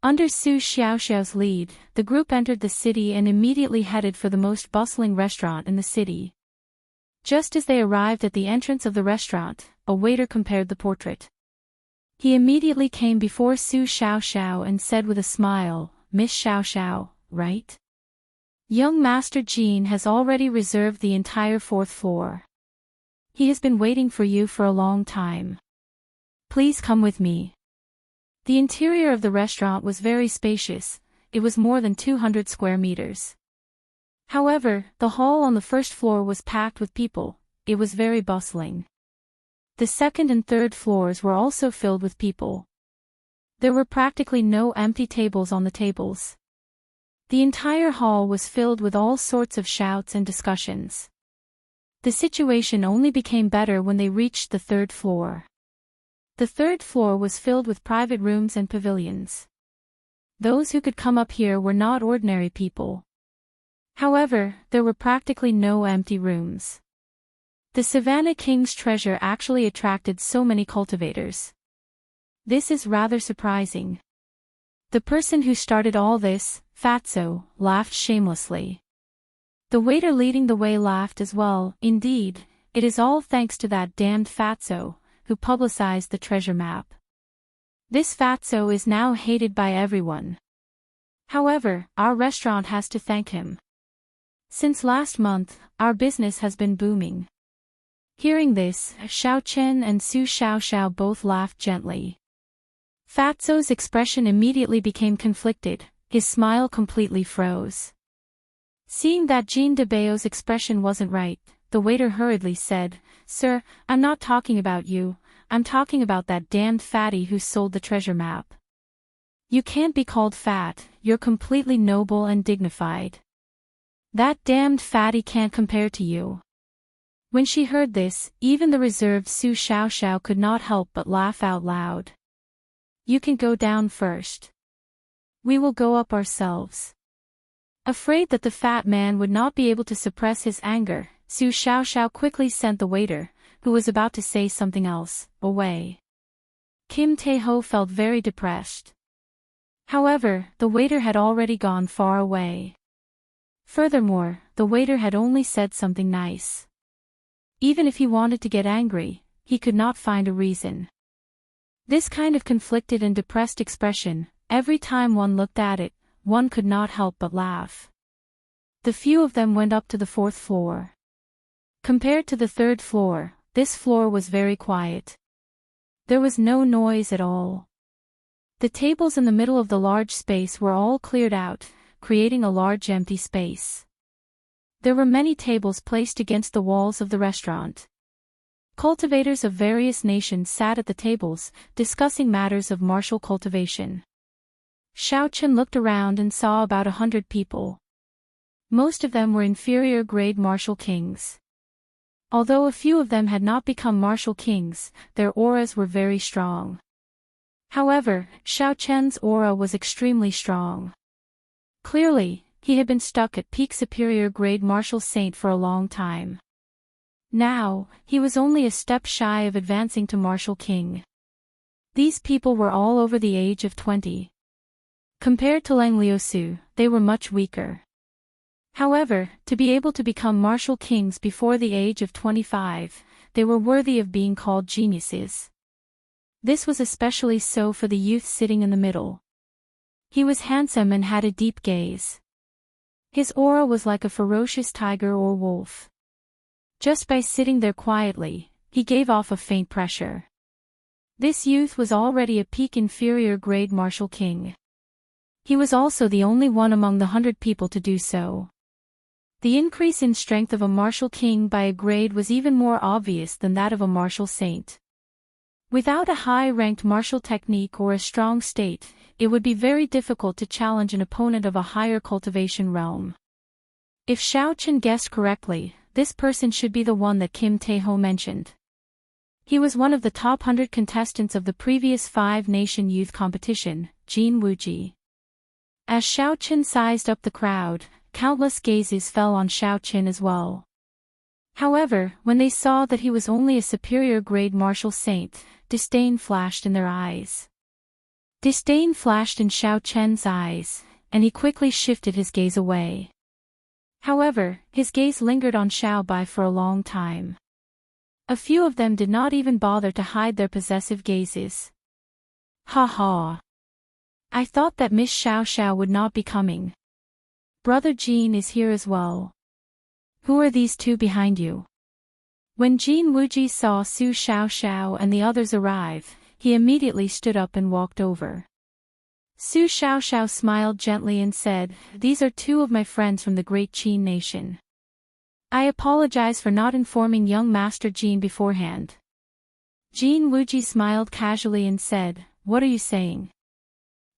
Under Su Xiaoxiao's lead, the group entered the city and immediately headed for the most bustling restaurant in the city. Just as they arrived at the entrance of the restaurant, a waiter compared the portrait. He immediately came before Su Xiaoxiao and said with a smile, "Miss Xiaoxiao, right? Young Master Jin has already reserved the entire 4th floor. He has been waiting for you for a long time. Please come with me." The interior of the restaurant was very spacious, it was more than 200 square meters. However, the hall on the 1st floor was packed with people, it was very bustling. The 2nd and 3rd floors were also filled with people. There were practically no empty tables on the tables. The entire hall was filled with all sorts of shouts and discussions. The situation only became better when they reached the 3rd floor. The 3rd floor was filled with private rooms and pavilions. Those who could come up here were not ordinary people. However, there were practically no empty rooms. The Savannah King's treasure actually attracted so many cultivators. This is rather surprising. The person who started all this, Fatso, laughed shamelessly. The waiter leading the way laughed as well. "Indeed, it is all thanks to that damned Fatso, who publicized the treasure map. This Fatso is now hated by everyone. However, our restaurant has to thank him. Since last month, our business has been booming." Hearing this, Xiaochen and Su Xiaoxiao both laughed gently. Fatso's expression immediately became conflicted, his smile completely froze. Seeing that Jean de Bao's expression wasn't right, the waiter hurriedly said, "Sir, I'm not talking about you, I'm talking about that damned fatty who sold the treasure map. You can't be called fat, you're completely noble and dignified. That damned fatty can't compare to you. When she heard this, even the reserved Su Xiaoxiao could not help but laugh out loud. You can go down first. We will go up ourselves. Afraid that the fat man would not be able to suppress his anger, Su Xiaoxiao quickly sent the waiter, who was about to say something else, away. Kim Tae-ho felt very depressed. However, the waiter had already gone far away. Furthermore, the waiter had only said something nice. Even if he wanted to get angry, he could not find a reason. This kind of conflicted and depressed expression, every time one looked at it, one could not help but laugh. The few of them went up to the 4th floor. Compared to the 3rd floor, this floor was very quiet. There was no noise at all. The tables in the middle of the large space were all cleared out, creating a large empty space. There were many tables placed against the walls of the restaurant. Cultivators of various nations sat at the tables, discussing matters of martial cultivation. Xiao Chen looked around and saw about 100 people. Most of them were inferior grade martial kings. Although a few of them had not become martial kings, their auras were very strong. However, Xiao Chen's aura was extremely strong. Clearly, he had been stuck at peak superior grade martial saint for a long time. Now, he was only a step shy of advancing to martial king. These people were all over the age of 20. Compared to Lang Liusu, they were much weaker. However, to be able to become martial kings before the age of 25, they were worthy of being called geniuses. This was especially so for the youth sitting in the middle. He was handsome and had a deep gaze. His aura was like a ferocious tiger or wolf. Just by sitting there quietly, he gave off a faint pressure. This youth was already a peak inferior grade martial king. He was also the only one among the 100 people to do so. The increase in strength of a martial king by a grade was even more obvious than that of a martial saint. Without a high-ranked martial technique or a strong state, it would be very difficult to challenge an opponent of a higher cultivation realm. If Xiao Chen guessed correctly, this person should be the one that Kim Tae-ho mentioned. He was one of the top 100 contestants of the previous 5-nation youth competition, Jin Wuji. As Xiao Chen sized up the crowd, countless gazes fell on Xiao Chen as well. However, when they saw that he was only a superior grade martial saint, disdain flashed in their eyes. Disdain flashed in Xiao Chen's eyes, and he quickly shifted his gaze away. However, his gaze lingered on Xiao Bai for a long time. A few of them did not even bother to hide their possessive gazes. Ha ha! I thought that Miss Xiao would not be coming. Brother Jean is here as well. Who are these two behind you? When Jin Wuji saw Su Xiao and the others arrive, he immediately stood up and walked over. Su Xiao smiled gently and said, "These are two of my friends from the great Qin nation. I apologize for not informing young Master Jin beforehand." Jin Wuji smiled casually and said, "What are you saying?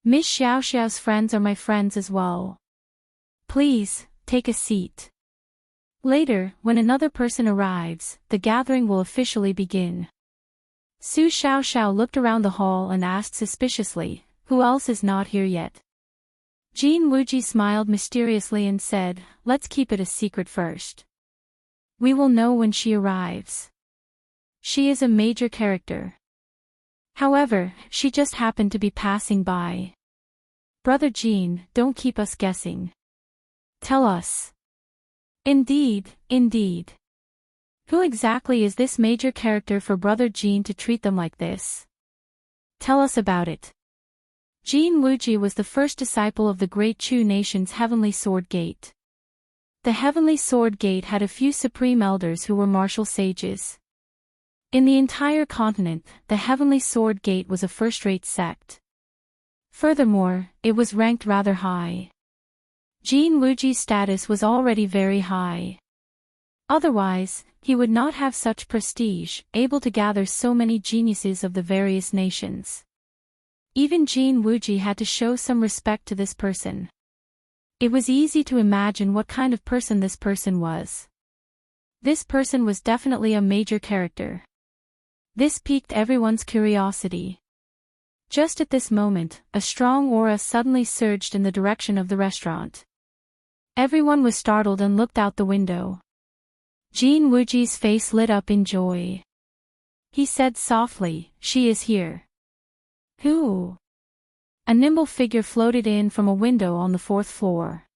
Miss Xiao's friends are my friends as well. Please, take a seat. Later, when another person arrives, the gathering will officially begin." Su Xiao looked around the hall and asked suspiciously, "Who else is not here yet?" Jin Wuji smiled mysteriously and said, "Let's keep it a secret first. We will know when she arrives. She is a major character. However, she just happened to be passing by. Brother Jin, don't keep us guessing. Tell us." Indeed. Who exactly is this major character for Brother Jin to treat them like this? Tell us about it. Jin Wuji was the first disciple of the Great Chu Nation's Heavenly Sword Gate. The Heavenly Sword Gate had a few supreme elders who were martial sages. In the entire continent, the Heavenly Sword Gate was a first-rate sect. Furthermore, it was ranked rather high. Jin Wuji's status was already very high. Otherwise, he would not have such prestige, able to gather so many geniuses of the various nations. Even Jin Wuji had to show some respect to this person. It was easy to imagine what kind of person this person was. This person was definitely a major character. This piqued everyone's curiosity. Just at this moment, a strong aura suddenly surged in the direction of the restaurant. Everyone was startled and looked out the window. Jin Wuji's face lit up in joy. He said softly, "She is here." "Who?" A nimble figure floated in from a window on the 4th floor.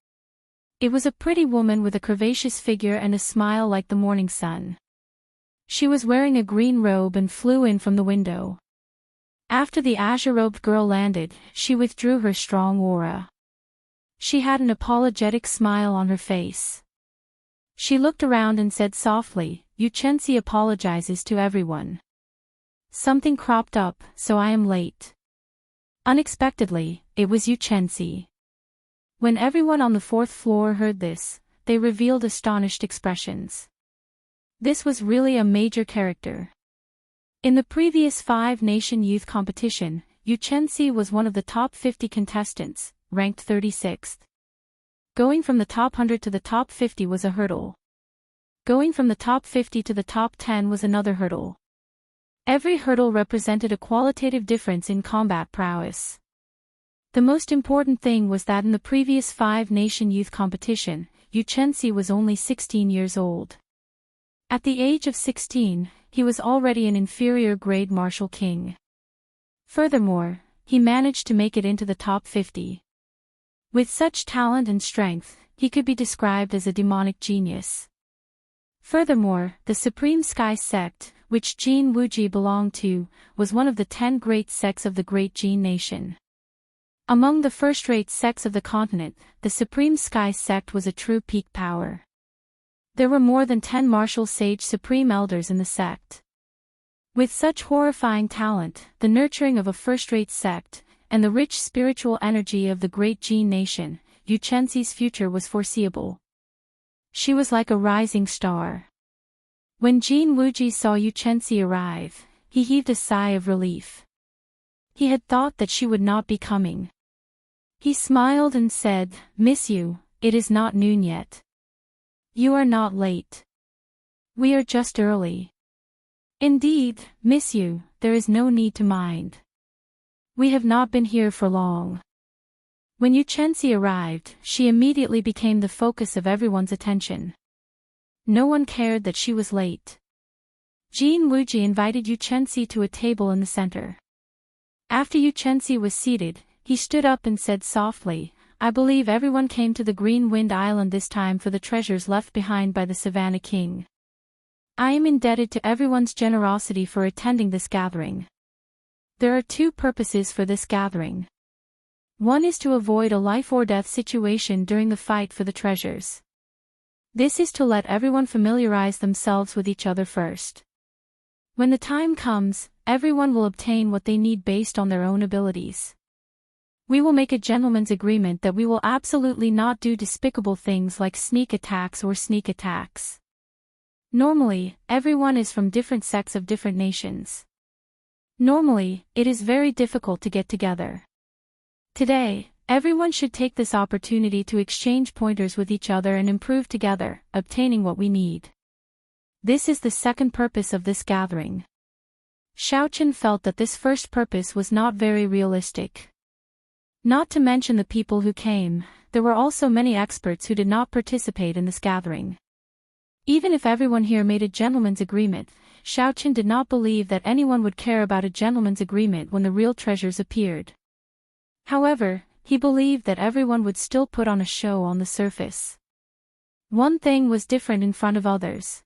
It was a pretty woman with a curvaceous figure and a smile like the morning sun. She was wearing a green robe and flew in from the window. After the azure-robed girl landed, she withdrew her strong aura. She had an apologetic smile on her face. She looked around and said softly, "Yuchensi apologizes to everyone. Something cropped up, so I am late." Unexpectedly, it was Yuchensi. When everyone on the 4th floor heard this, they revealed astonished expressions. This was really a major character. In the previous 5-nation youth competition, Yuchensi was one of the top 50 contestants, ranked 36th. Going from the top 100 to the top 50 was a hurdle. Going from the top 50 to the top 10 was another hurdle. Every hurdle represented a qualitative difference in combat prowess. The most important thing was that in the previous 5-nation youth competition, Yuchensi was only 16 years old. At the age of 16, he was already an inferior grade martial king. Furthermore, he managed to make it into the top 50. With such talent and strength, he could be described as a demonic genius. Furthermore, the Supreme Sky Sect, which Jin Wuji belonged to, was one of the 10 great sects of the Great Jin Nation. Among the first-rate sects of the continent, the Supreme Sky Sect was a true peak power. There were more than 10 martial sage supreme elders in the sect. With such horrifying talent, the nurturing of a first-rate sect, and the rich spiritual energy of the Great Jin Nation, Yuchensi's future was foreseeable. She was like a rising star. When Jin Wuji saw Yuchensi arrive, he heaved a sigh of relief. He had thought that she would not be coming. He smiled and said, "Miss you, it is not noon yet. You are not late. We are just early." "Indeed, miss you, there is no need to mind. We have not been here for long." When Yuchensi arrived, she immediately became the focus of everyone's attention. No one cared that she was late. Jin Wuji invited Yuchensi to a table in the center. After Yuchensi was seated, he stood up and said softly, "I believe everyone came to the Green Wind Island this time for the treasures left behind by the Savannah King. I am indebted to everyone's generosity for attending this gathering. There are 2 purposes for this gathering. One is to avoid a life-or-death situation during the fight for the treasures. This is to let everyone familiarize themselves with each other first. When the time comes, everyone will obtain what they need based on their own abilities. We will make a gentleman's agreement that we will absolutely not do despicable things like sneak attacks or sneak attacks. Normally, everyone is from different sects of different nations. Normally, it is very difficult to get together. Today, everyone should take this opportunity to exchange pointers with each other and improve together, obtaining what we need. This is the second purpose of this gathering." Xiaochen felt that this first purpose was not very realistic. Not to mention the people who came, there were also many experts who did not participate in this gathering. Even if everyone here made a gentleman's agreement, Xiaochen did not believe that anyone would care about a gentleman's agreement when the real treasures appeared. However, he believed that everyone would still put on a show on the surface. One thing was different in front of others.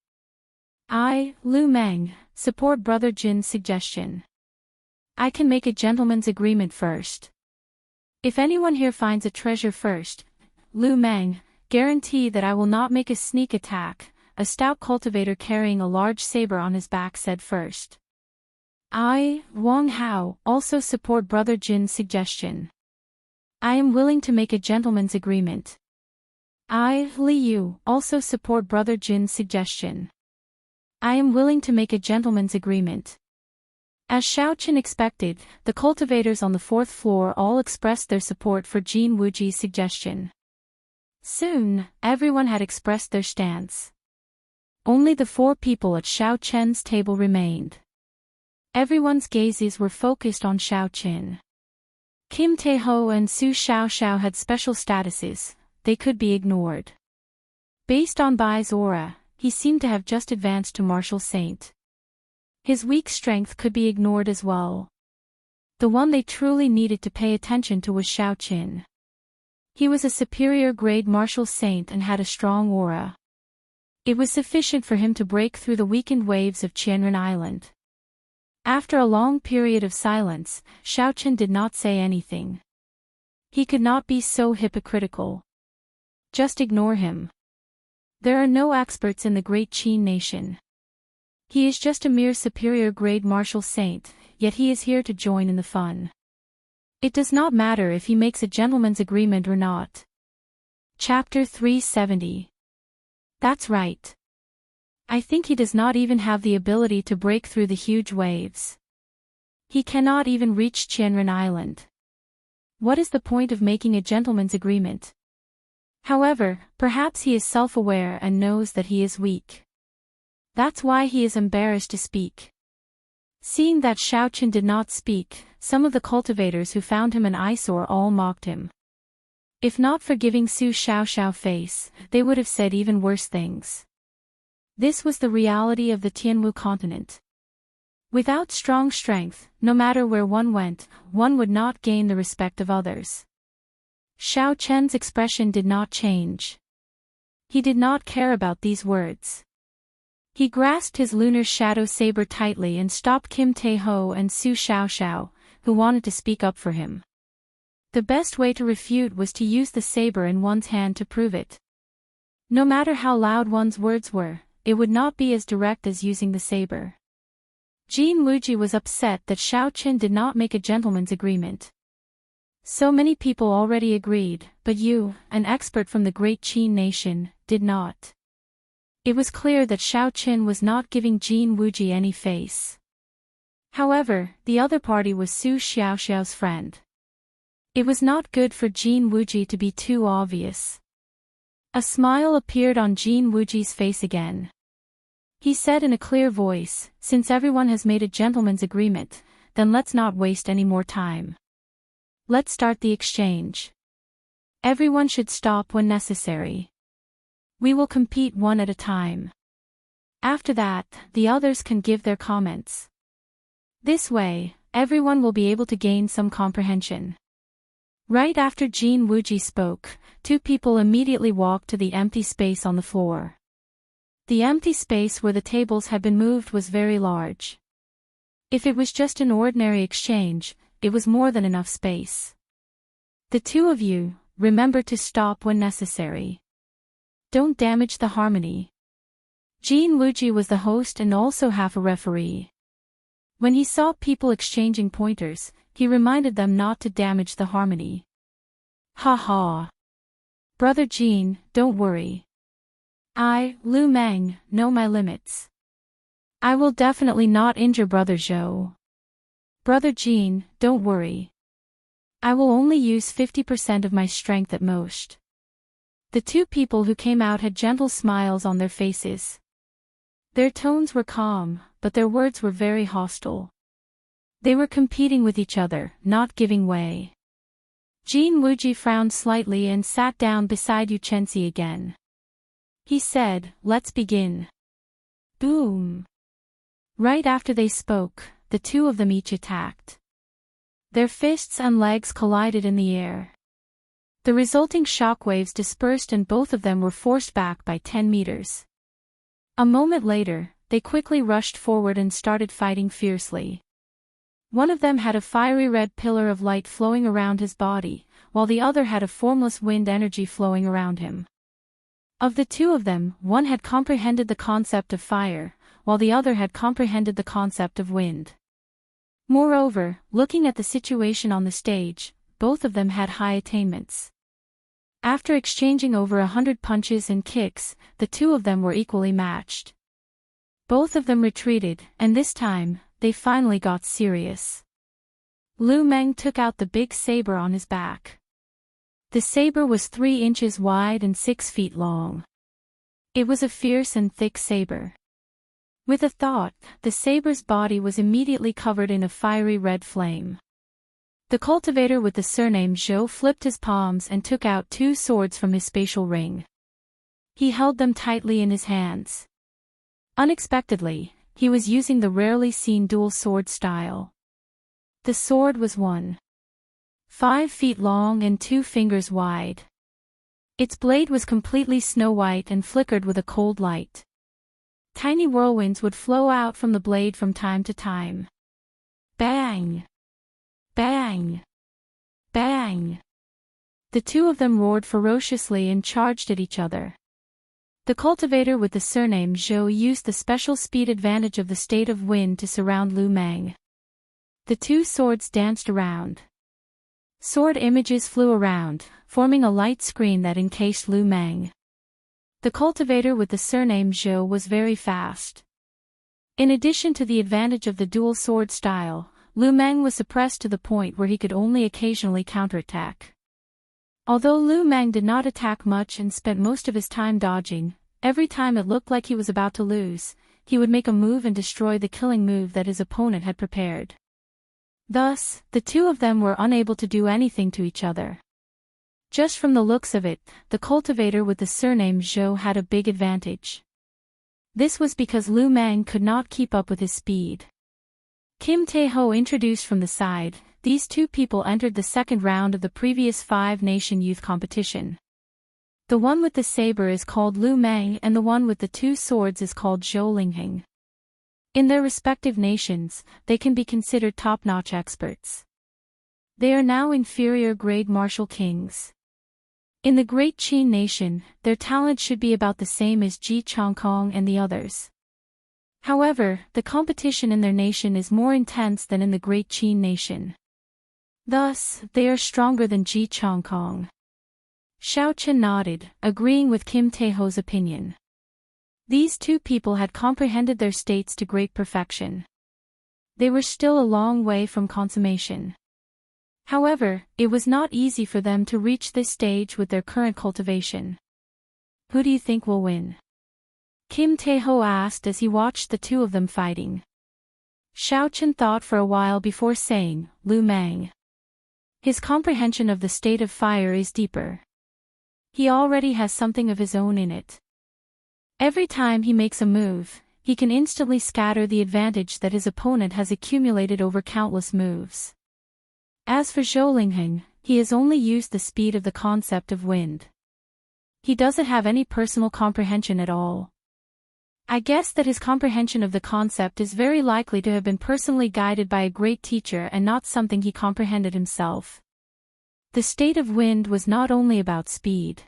"I, Lu Meng, support Brother Jin's suggestion. I can make a gentleman's agreement first. If anyone here finds a treasure first, Lu Meng, guarantee that I will not make a sneak attack," a stout cultivator carrying a large saber on his back said first. "I, Wang Hao, also support Brother Jin's suggestion. I am willing to make a gentleman's agreement. I, Li Yu, also support Brother Jin's suggestion. I am willing to make a gentleman's agreement." As Xiaochen expected, the cultivators on the 4th floor all expressed their support for Jin Wuji's suggestion. Soon, everyone had expressed their stance. Only the 4 people at Xiao Chen's table remained. Everyone's gazes were focused on Xiao Chen. Kim Tae-ho and Su Xiaoxiao had special statuses, they could be ignored. Based on Bai's aura, he seemed to have just advanced to martial saint. His weak strength could be ignored as well. The one they truly needed to pay attention to was Xiao Qin. He was a superior grade martial saint and had a strong aura. It was sufficient for him to break through the weakened waves of Qianren Island. After a long period of silence, Xiao Qin did not say anything. He could not be so hypocritical. Just ignore him. There are no experts in the great Qin nation. He is just a mere superior grade martial saint, yet he is here to join in the fun. It does not matter if he makes a gentleman's agreement or not. Chapter 370. That's right. I think he does not even have the ability to break through the huge waves. He cannot even reach Qianren Island. What is the point of making a gentleman's agreement? However, perhaps he is self-aware and knows that he is weak. That's why he is embarrassed to speak. Seeing that Xiao Qin did not speak, some of the cultivators who found him an eyesore all mocked him. If not for giving Su Xiaoxiao face, they would have said even worse things. This was the reality of the Tianwu continent. Without strong strength, no matter where one went, one would not gain the respect of others. Xiao Chen's expression did not change. He did not care about these words. He grasped his lunar shadow saber tightly and stopped Kim Tae-ho and Su Xiaoxiao, who wanted to speak up for him. The best way to refute was to use the saber in one's hand to prove it. No matter how loud one's words were, it would not be as direct as using the saber. Jin Wuji was upset that Xiao Qin did not make a gentleman's agreement. So many people already agreed, but you, an expert from the great Qin nation, did not. It was clear that Xiao Qin was not giving Jin Wuji any face. However, the other party was Su Xiaoxiao's friend. It was not good for Jin Wuji to be too obvious. A smile appeared on Jin Wuji's face again. He said in a clear voice, "Since everyone has made a gentleman's agreement, then let's not waste any more time. Let's start the exchange. Everyone should stop when necessary. We will compete one at a time. After that, the others can give their comments. This way, everyone will be able to gain some comprehension." Right after Jin Wuji spoke, 2 people immediately walked to the empty space on the floor. The empty space where the tables had been moved was very large. If it was just an ordinary exchange, it was more than enough space. The 2 of you, remember to stop when necessary. Don't damage the harmony. Jin Wuji was the host and also half a referee. When he saw people exchanging pointers, he reminded them not to damage the harmony. Ha ha. Brother Jin, don't worry. I, Lu Meng, know my limits. I will definitely not injure Brother Zhou. Brother Jin, don't worry. I will only use 50% of my strength at most. The 2 people who came out had gentle smiles on their faces. Their tones were calm, but their words were very hostile. They were competing with each other, not giving way. Jin Wuji frowned slightly and sat down beside Yu Chenxi again. He said, "Let's begin." Boom. Right after they spoke, the 2 of them each attacked. Their fists and legs collided in the air. The resulting shockwaves dispersed and both of them were forced back by 10 meters. A moment later, they quickly rushed forward and started fighting fiercely. One of them had a fiery red pillar of light flowing around his body, while the other had a formless wind energy flowing around him. Of the 2 of them, one had comprehended the concept of fire, while the other had comprehended the concept of wind. Moreover, looking at the situation on the stage, both of them had high attainments. After exchanging over 100 punches and kicks, the 2 of them were equally matched. Both of them retreated, and this time, they finally got serious. Lu Meng took out the big saber on his back. The saber was 3 inches wide and 6 feet long. It was a fierce and thick saber. With a thought, the saber's body was immediately covered in a fiery red flame. The cultivator with the surname Zhou flipped his palms and took out 2 swords from his spatial ring. He held them tightly in his hands. Unexpectedly, he was using the rarely seen dual sword style. The sword was 1.5 feet long and 2 fingers wide. Its blade was completely snow white and flickered with a cold light. Tiny whirlwinds would flow out from the blade from time to time. Bang! Bang! Bang! The 2 of them roared ferociously and charged at each other. The cultivator with the surname Zhou used the special speed advantage of the state of wind to surround Lu Meng. The 2 swords danced around. Sword images flew around, forming a light screen that encased Lu Meng. The cultivator with the surname Zhou was very fast. In addition to the advantage of the dual sword style, Lu Meng was suppressed to the point where he could only occasionally counterattack. Although Lu Meng did not attack much and spent most of his time dodging, every time it looked like he was about to lose, he would make a move and destroy the killing move that his opponent had prepared. Thus, the 2 of them were unable to do anything to each other. Just from the looks of it, the cultivator with the surname Zhou had a big advantage. This was because Lu Meng could not keep up with his speed. Kim Tae-ho introduced from the side. These 2 people entered the second round of the previous 5-nation youth competition. The one with the saber is called Lu Meng and the one with the 2 swords is called Zhou Lingheng. In their respective nations, they can be considered top-notch experts. They are now inferior grade martial kings. In the Great Qin nation, their talent should be about the same as Ji Chongkong and the others. However, the competition in their nation is more intense than in the Great Qin nation. Thus, they are stronger than Ji Chongkong. Xiao Chen nodded, agreeing with Kim Tae-ho's opinion. These 2 people had comprehended their states to great perfection. They were still a long way from consummation. However, it was not easy for them to reach this stage with their current cultivation. Who do you think will win? Kim Tae-ho asked as he watched the 2 of them fighting. Xiao Chen thought for a while before saying, Lu Meng. His comprehension of the state of fire is deeper. He already has something of his own in it. Every time he makes a move, he can instantly scatter the advantage that his opponent has accumulated over countless moves. As for Zhou Lingheng, he has only used the speed of the concept of wind. He doesn't have any personal comprehension at all. I guess that his comprehension of the concept is very likely to have been personally guided by a great teacher and not something he comprehended himself. The state of wind was not only about speed.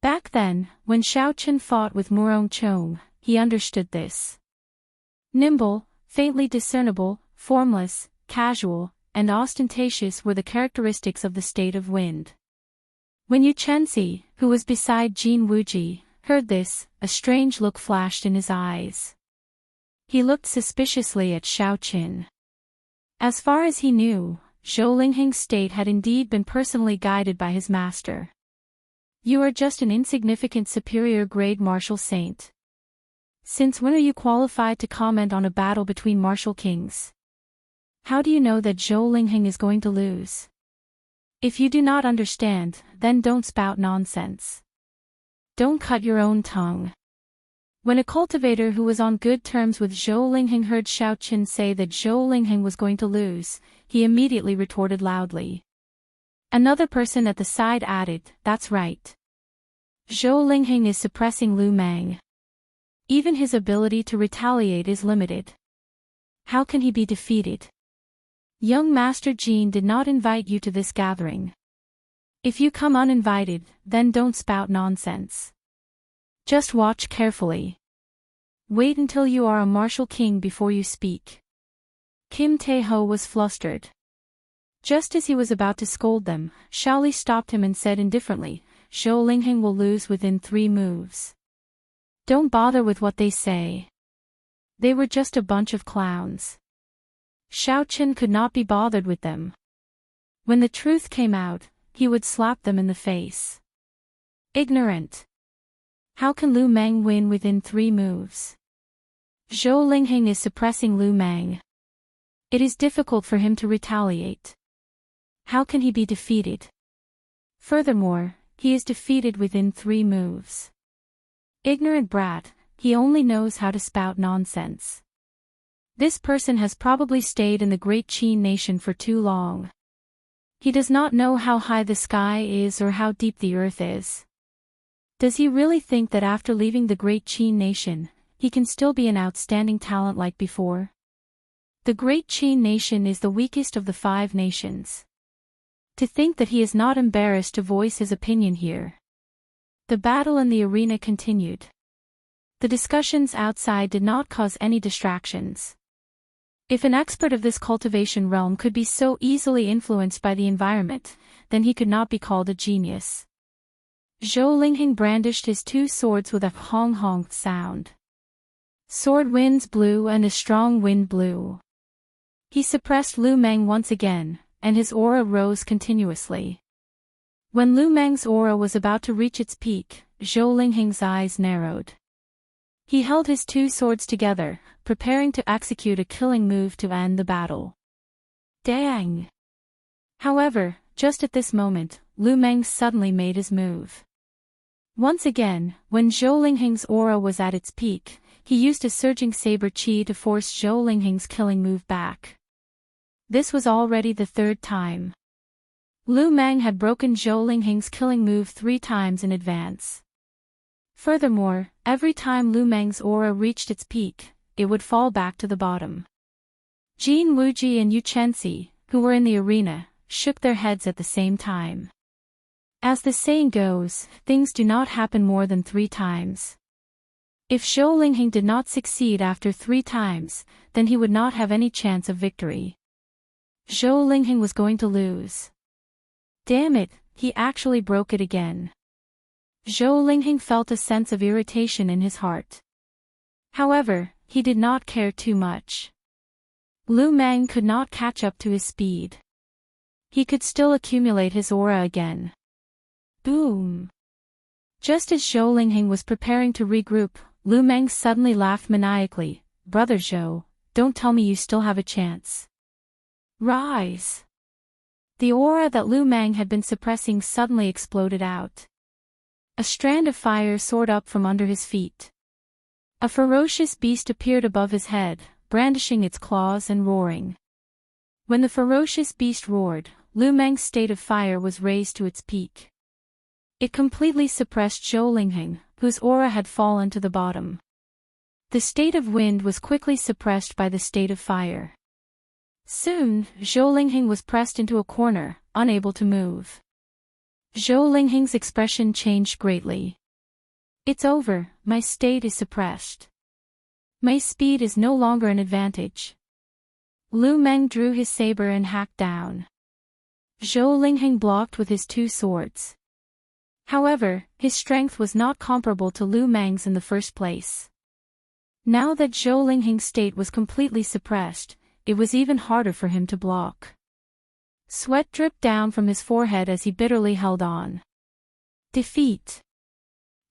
Back then, when Xiao Chen fought with Murong Chong, he understood this. Nimble, faintly discernible, formless, casual, and ostentatious were the characteristics of the state of wind. When Yu Chenxi, who was beside Jin Wuji, heard this, a strange look flashed in his eyes. He looked suspiciously at Xiao Chen. As far as he knew, Zhou Lingheng's state had indeed been personally guided by his master. You are just an insignificant superior grade martial saint. Since when are you qualified to comment on a battle between martial kings? How do you know that Zhou Lingheng is going to lose? If you do not understand, then don't spout nonsense. Don't cut your own tongue. When a cultivator who was on good terms with Zhou Lingheng heard Xiao Chen say that Zhou Lingheng was going to lose, he immediately retorted loudly. Another person at the side added, "That's right. Zhou Lingheng is suppressing Lu Meng. Even his ability to retaliate is limited. How can he be defeated? Young Master Jin did not invite you to this gathering. If you come uninvited, then don't spout nonsense. Just watch carefully. Wait until you are a martial king before you speak." Kim Tae-ho was flustered. Just as he was about to scold them, Shaoli stopped him and said indifferently, "Zhou Lingheng will lose within 3 moves. Don't bother with what they say. They were just a bunch of clowns." Xiao Chen could not be bothered with them. When the truth came out, he would slap them in the face. Ignorant. How can Lu Meng win within 3 moves? Zhou Lingheng is suppressing Lu Meng. It is difficult for him to retaliate. How can he be defeated? Furthermore, he is defeated within 3 moves. Ignorant brat, he only knows how to spout nonsense. This person has probably stayed in the great Qin nation for too long. He does not know how high the sky is or how deep the earth is. Does he really think that after leaving the great Qin nation, he can still be an outstanding talent like before? The great Qin nation is the weakest of the 5 nations. To think that he is not embarrassed to voice his opinion here. The battle in the arena continued. The discussions outside did not cause any distractions. If an expert of this cultivation realm could be so easily influenced by the environment, then he could not be called a genius. Zhou Lingheng brandished his 2 swords with a hong-hong sound. Sword winds blew and a strong wind blew. He suppressed Lu Meng once again, and his aura rose continuously. When Lu Meng's aura was about to reach its peak, Zhou Lingheng's eyes narrowed. He held his 2 swords together, preparing to execute a killing move to end the battle. Dang! However, just at this moment, Lu Meng suddenly made his move. Once again, when Zhou Lingheng's aura was at its peak, he used a surging saber chi to force Zhou Lingheng's killing move back. This was already the 3rd time. Lu Meng had broken Zhou Lingheng's killing move 3 times in advance. Furthermore, every time Lu Meng's aura reached its peak, it would fall back to the bottom. Jin Wuji and Yu Chenxi, who were in the arena, shook their heads at the same time. As the saying goes, things do not happen more than 3 times. If Zhou Lingheng did not succeed after 3 times, then he would not have any chance of victory. Zhou Lingheng was going to lose. Damn it, he actually broke it again. Zhou Lingheng felt a sense of irritation in his heart. However, he did not care too much. Lu Meng could not catch up to his speed. He could still accumulate his aura again. Boom! Just as Zhou Lingheng was preparing to regroup, Lu Meng suddenly laughed maniacally. Brother Zhou, don't tell me you still have a chance. Rise! The aura that Lu Meng had been suppressing suddenly exploded out. A strand of fire soared up from under his feet. A ferocious beast appeared above his head, brandishing its claws and roaring. When the ferocious beast roared, Lu Meng's state of fire was raised to its peak. It completely suppressed Zhou Lingheng, whose aura had fallen to the bottom. The state of wind was quickly suppressed by the state of fire. Soon, Zhou Lingheng was pressed into a corner, unable to move. Zhou Lingheng's expression changed greatly. It's over, my state is suppressed. My speed is no longer an advantage. Lu Meng drew his saber and hacked down. Zhou Lingheng blocked with his 2 swords. However, his strength was not comparable to Lu Meng's in the first place. Now that Zhou Lingheng's state was completely suppressed, it was even harder for him to block. Sweat dripped down from his forehead as he bitterly held on. Defeat!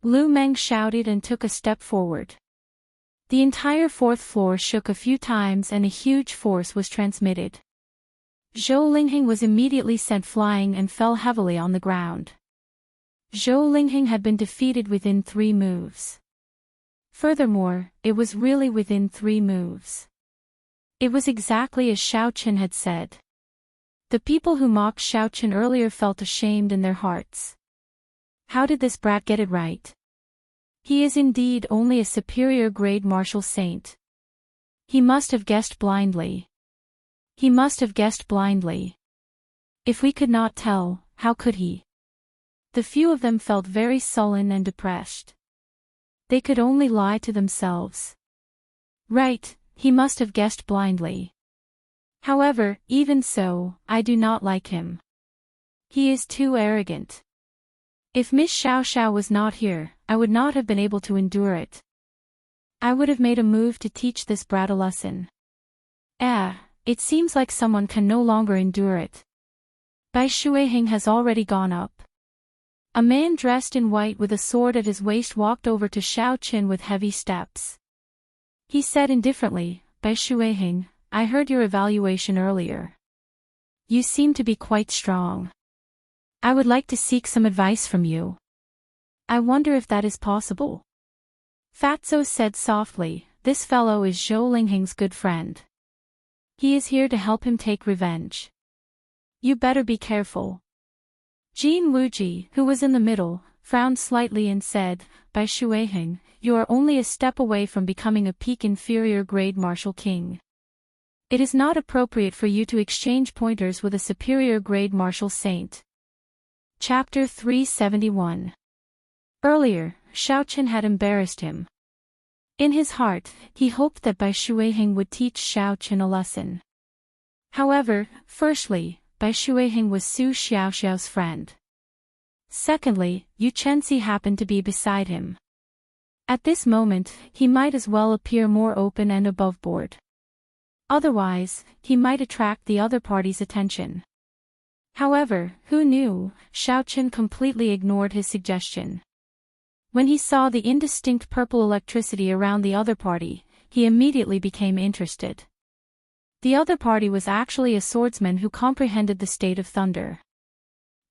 Lu Meng shouted and took a step forward. The entire 4th floor shook a few times and a huge force was transmitted. Zhou Lingheng was immediately sent flying and fell heavily on the ground. Zhou Lingheng had been defeated within 3 moves. Furthermore, it was really within 3 moves. It was exactly as Xiao Qin had said. The people who mocked Xiao Qin earlier felt ashamed in their hearts. How did this brat get it right? He is indeed only a superior grade martial saint. He must have guessed blindly. He must have guessed blindly. If we could not tell, how could he? The few of them felt very sullen and depressed. They could only lie to themselves. Right, he must have guessed blindly. However, even so, I do not like him. He is too arrogant. If Miss Xiao Xiao was not here, I would not have been able to endure it. I would have made a move to teach this brat a lesson. It seems like someone can no longer endure it. Bai Shuiheng has already gone up. A man dressed in white with a sword at his waist walked over to Xiao Qin with heavy steps. He said indifferently, "Bai Shuiheng, I heard your evaluation earlier. You seem to be quite strong. I would like to seek some advice from you. I wonder if that is possible." Fatso said softly, "This fellow is Zhou Lingheng's good friend. He is here to help him take revenge. You better be careful." Jin Wuji, who was in the middle, frowned slightly and said, "Bai Shuiheng, you are only a step away from becoming a peak inferior grade martial king. It is not appropriate for you to exchange pointers with a superior grade martial saint." Chapter 371. Earlier, Xiao Qin had embarrassed him. In his heart, he hoped that Bai Shuiheng would teach Xiao Qin a lesson. However, firstly, Bai Shuiheng was Su Xiaoxiao's friend. Secondly, Yu Chenxi happened to be beside him. At this moment, he might as well appear more open and aboveboard. Otherwise, he might attract the other party's attention. However, who knew, Xiao Qin completely ignored his suggestion. When he saw the indistinct purple electricity around the other party, he immediately became interested. The other party was actually a swordsman who comprehended the state of thunder.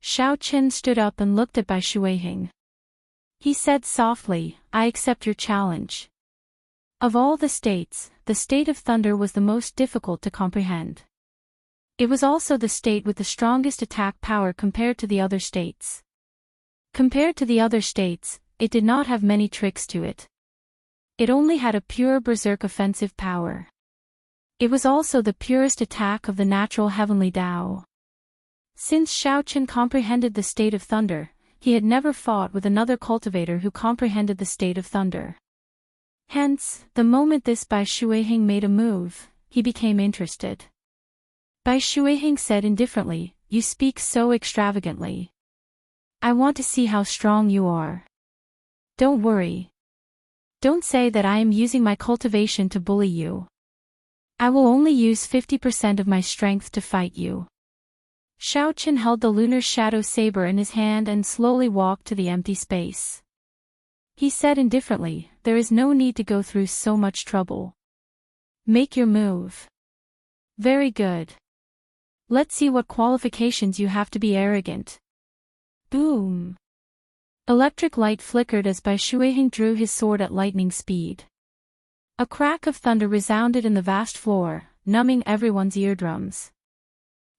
Xiao Qin stood up and looked at Bai Shuiheng. He said softly, "I accept your challenge." Of all the states, the state of thunder was the most difficult to comprehend. It was also the state with the strongest attack power compared to the other states. Compared to the other states, it did not have many tricks to it. It only had a pure berserk offensive power. It was also the purest attack of the natural heavenly Tao. Since Xiao Qin comprehended the state of thunder, he had never fought with another cultivator who comprehended the state of thunder. Hence, the moment this Bai Shuiheng made a move, he became interested. Bai Shuiheng said indifferently, "You speak so extravagantly. I want to see how strong you are. Don't worry. Don't say that I am using my cultivation to bully you. I will only use 50% of my strength to fight you." Xiao Qin held the lunar shadow saber in his hand and slowly walked to the empty space. He said indifferently, "There is no need to go through so much trouble. Make your move." "Very good. Let's see what qualifications you have to be arrogant." Boom! Electric light flickered as Bai Shuiheng drew his sword at lightning speed. A crack of thunder resounded in the vast floor, numbing everyone's eardrums.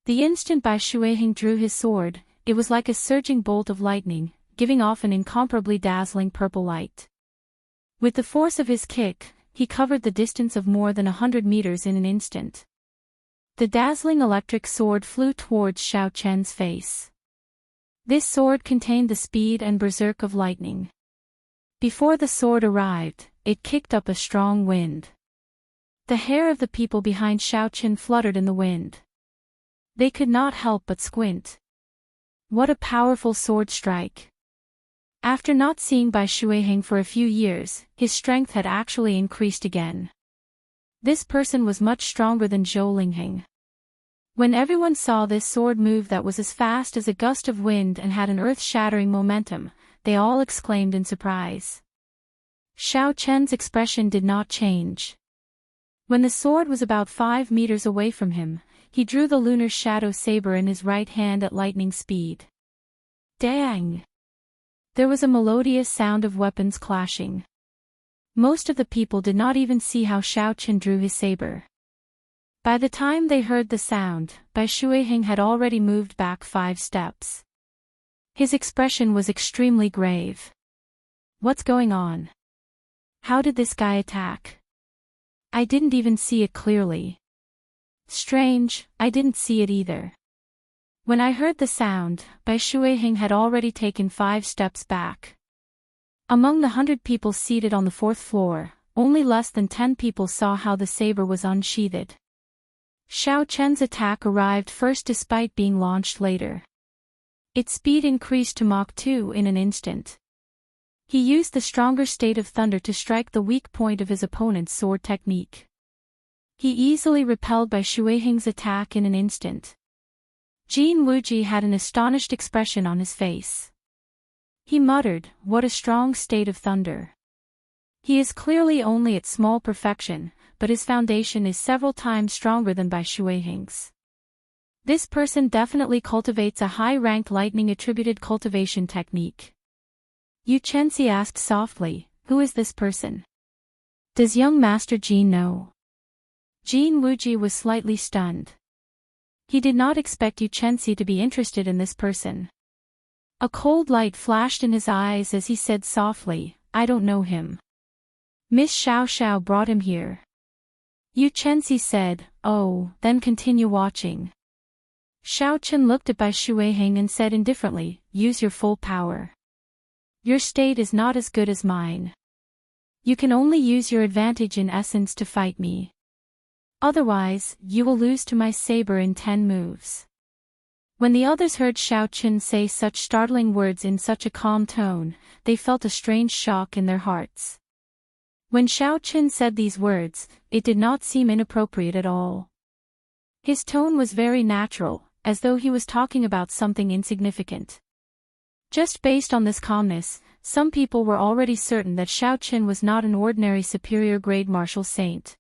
The instant Bai Shuiheng drew his sword, it was like a surging bolt of lightning, giving off an incomparably dazzling purple light. With the force of his kick, he covered the distance of more than 100 meters in an instant. The dazzling electric sword flew towards Xiao Qian's face. This sword contained the speed and berserk of lightning. Before the sword arrived, it kicked up a strong wind. The hair of the people behind Xiao Qin fluttered in the wind. They could not help but squint. What a powerful sword strike! After not seeing Bai Shuiheng for a few years, his strength had actually increased again. This person was much stronger than Zhou Lingheng. When everyone saw this sword move that was as fast as a gust of wind and had an earth-shattering momentum, they all exclaimed in surprise. Xiao Qian's expression did not change. When the sword was about 5 meters away from him, he drew the lunar shadow saber in his right hand at lightning speed. Dang! There was a melodious sound of weapons clashing. Most of the people did not even see how Xiao Qin drew his saber. By the time they heard the sound, Bai Shuiheng had already moved back 5 steps. His expression was extremely grave. What's going on? How did this guy attack? I didn't even see it clearly. Strange, I didn't see it either. When I heard the sound, Bai Shuiheng had already taken 5 steps back. Among the 100 people seated on the 4th floor, only less than 10 people saw how the saber was unsheathed. Xiao Qian's attack arrived first despite being launched later. Its speed increased to Mach 2 in an instant. He used the stronger state of thunder to strike the weak point of his opponent's sword technique. He easily repelled Bai Shuiheng's attack in an instant. Jin Wuji had an astonished expression on his face. He muttered, "What a strong state of thunder." He is clearly only at small perfection, but his foundation is several times stronger than Bai Shuiheng's. This person definitely cultivates a high-ranked lightning-attributed cultivation technique. Yu Chenxi asked softly, "Who is this person? Does young Master Jin know?" Jin Wuji was slightly stunned. He did not expect Yu Chenxi to be interested in this person. A cold light flashed in his eyes as he said softly, "I don't know him. Miss Xiao Xiao brought him here." Yu Chenxi said, "Oh, then continue watching." Xiao Chen looked at Bai Shuiheng and said indifferently, "Use your full power. Your state is not as good as mine. You can only use your advantage in essence to fight me. Otherwise, you will lose to my saber in 10 moves." When the others heard Xiao Chen say such startling words in such a calm tone, they felt a strange shock in their hearts. When Xiao Chen said these words, it did not seem inappropriate at all. His tone was very natural, as though he was talking about something insignificant. Just based on this calmness, some people were already certain that Xiao Chen was not an ordinary superior-grade martial saint.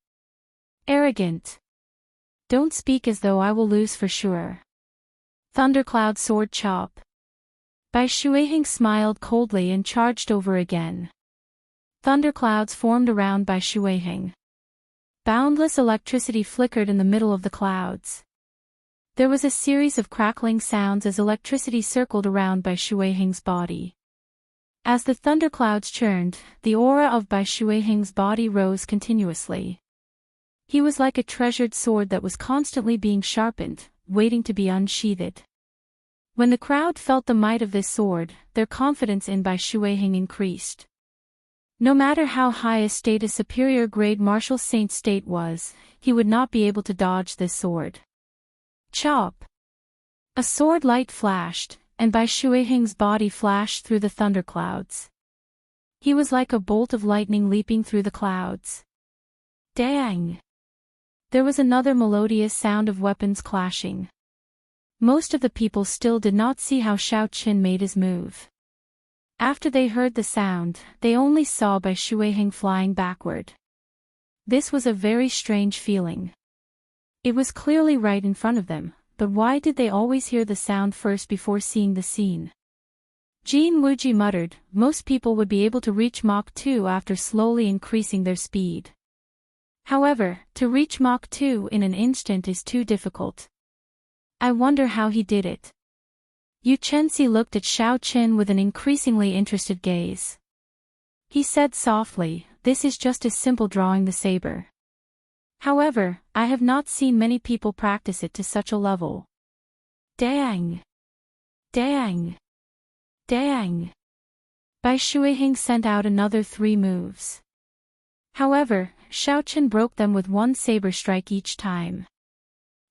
Arrogant. Don't speak as though I will lose for sure. Thundercloud sword chop. Bai Shuiheng smiled coldly and charged over again. Thunderclouds formed around Bai Shuiheng. Boundless electricity flickered in the middle of the clouds. There was a series of crackling sounds as electricity circled around Bai Shuiheng's body. As the thunderclouds churned, the aura of Bai Shuiheng's body rose continuously. He was like a treasured sword that was constantly being sharpened, waiting to be unsheathed. When the crowd felt the might of this sword, their confidence in Bai Shuiheng increased. No matter how high a state a superior-grade martial saint state was, he would not be able to dodge this sword. Chop! A sword light flashed, and Bai Shuiheng's body flashed through the thunderclouds. He was like a bolt of lightning leaping through the clouds. Dang! There was another melodious sound of weapons clashing. Most of the people still did not see how Xiao Chen made his move. After they heard the sound, they only saw Bai Shuiheng flying backward. This was a very strange feeling. It was clearly right in front of them, but why did they always hear the sound first before seeing the scene? Jin Wuji muttered, "Most people would be able to reach Mach 2 after slowly increasing their speed. However, to reach Mach 2 in an instant is too difficult. I wonder how he did it." Yu Chenxi looked at Xiao Chen with an increasingly interested gaze. He said softly, "This is just as simple drawing the saber. However, I have not seen many people practice it to such a level." Dang! Dang! Dang! Bai Shuiheng sent out another 3 moves. However, Xiao Chen broke them with one saber strike each time.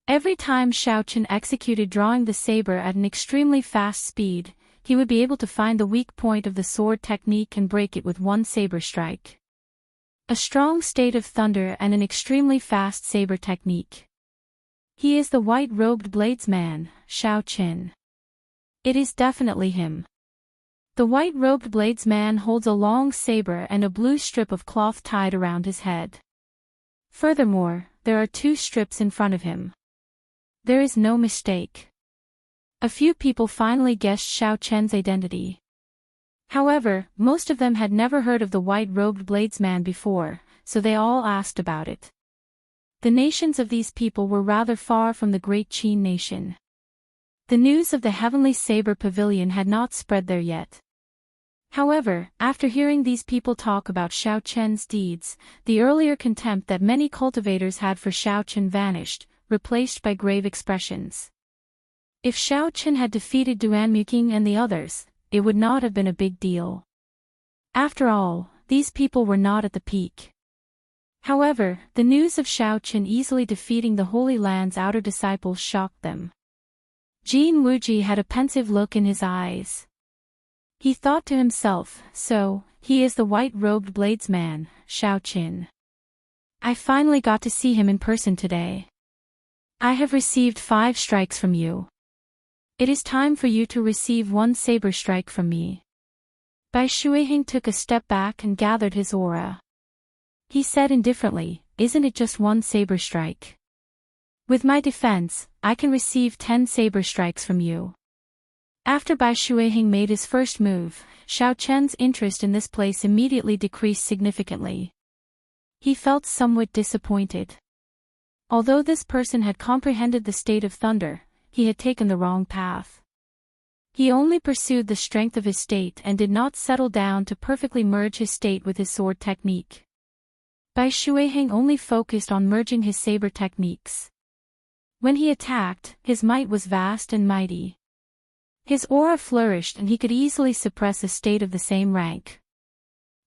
Every time Xiao Chen executed drawing the saber at an extremely fast speed, he would be able to find the weak point of the sword technique and break it with one saber strike. A strong state of thunder and an extremely fast saber technique. He is the white-robed bladesman, Xiao Chen. It is definitely him. The white-robed bladesman holds a long saber and a blue strip of cloth tied around his head. Furthermore, there are 2 strips in front of him. There is no mistake. A few people finally guessed Xiao Chen's identity. However, most of them had never heard of the white-robed bladesman before, so they all asked about it. The nations of these people were rather far from the great Qin nation. The news of the Heavenly Saber Pavilion had not spread there yet. However, after hearing these people talk about Xiao Chen's deeds, the earlier contempt that many cultivators had for Xiao Chen vanished, replaced by grave expressions. If Xiao Chen had defeated Duan Muqing and the others, it would not have been a big deal. After all, these people were not at the peak. However, the news of Xiao Chen easily defeating the Holy Land's outer disciples shocked them. Jin Wuji had a pensive look in his eyes. He thought to himself, "So, he is the white-robed bladesman, Xiao Chen. I finally got to see him in person today. I have received 5 strikes from you. It is time for you to receive 1 saber strike from me." Bai Shuiheng took a step back and gathered his aura. He said indifferently, "Isn't it just one saber strike? With my defense, I can receive 10 saber strikes from you." After Bai Shuiheng made his first move, Xiao Chen's interest in this place immediately decreased significantly. He felt somewhat disappointed. Although this person had comprehended the state of thunder, he had taken the wrong path. He only pursued the strength of his state and did not settle down to perfectly merge his state with his sword technique. Bai Shuiheng only focused on merging his saber techniques. When he attacked, his might was vast and mighty. His aura flourished and he could easily suppress a state of the same rank.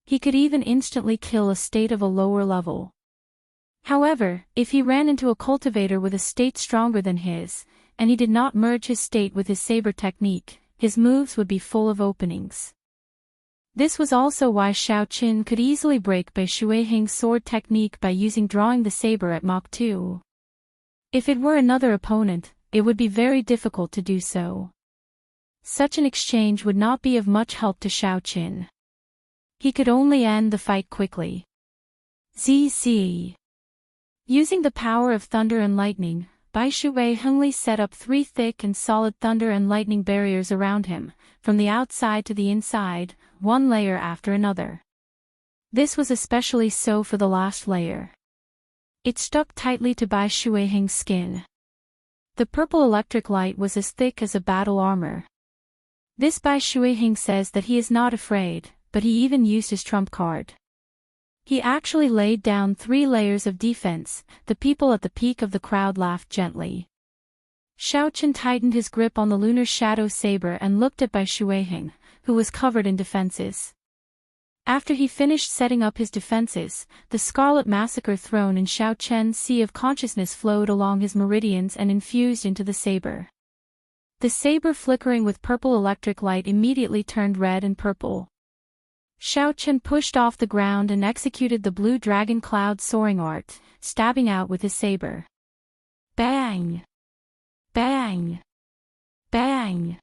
He could even instantly kill a state of a lower level. However, if he ran into a cultivator with a state stronger than his, and he did not merge his state with his saber technique, his moves would be full of openings. This was also why Xiao Qin could easily break Bai Shuiheng's sword technique by using drawing the saber at Mach 2. If it were another opponent, it would be very difficult to do so. Such an exchange would not be of much help to Xiao Qin. He could only end the fight quickly. ZZ. Using the power of thunder and lightning, Bai Shuiheng set up 3 thick and solid thunder and lightning barriers around him, from the outside to the inside, one layer after another. This was especially so for the last layer. It stuck tightly to Bai Shuiheng's skin. The purple electric light was as thick as a battle armor. This Bai Shuiheng says that he is not afraid, but he even used his trump card. He actually laid down 3 layers of defense. The people at the peak of the crowd laughed gently. Xiao Qin tightened his grip on the lunar shadow saber and looked at Bai Shuiheng, who was covered in defenses. After he finished setting up his defenses, the scarlet massacre throne in Xiao Chen's sea of consciousness flowed along his meridians and infused into the saber. The saber flickering with purple electric light immediately turned red and purple. Xiao Chen pushed off the ground and executed the blue dragon cloud soaring art, stabbing out with his saber. Bang! Bang! Bang!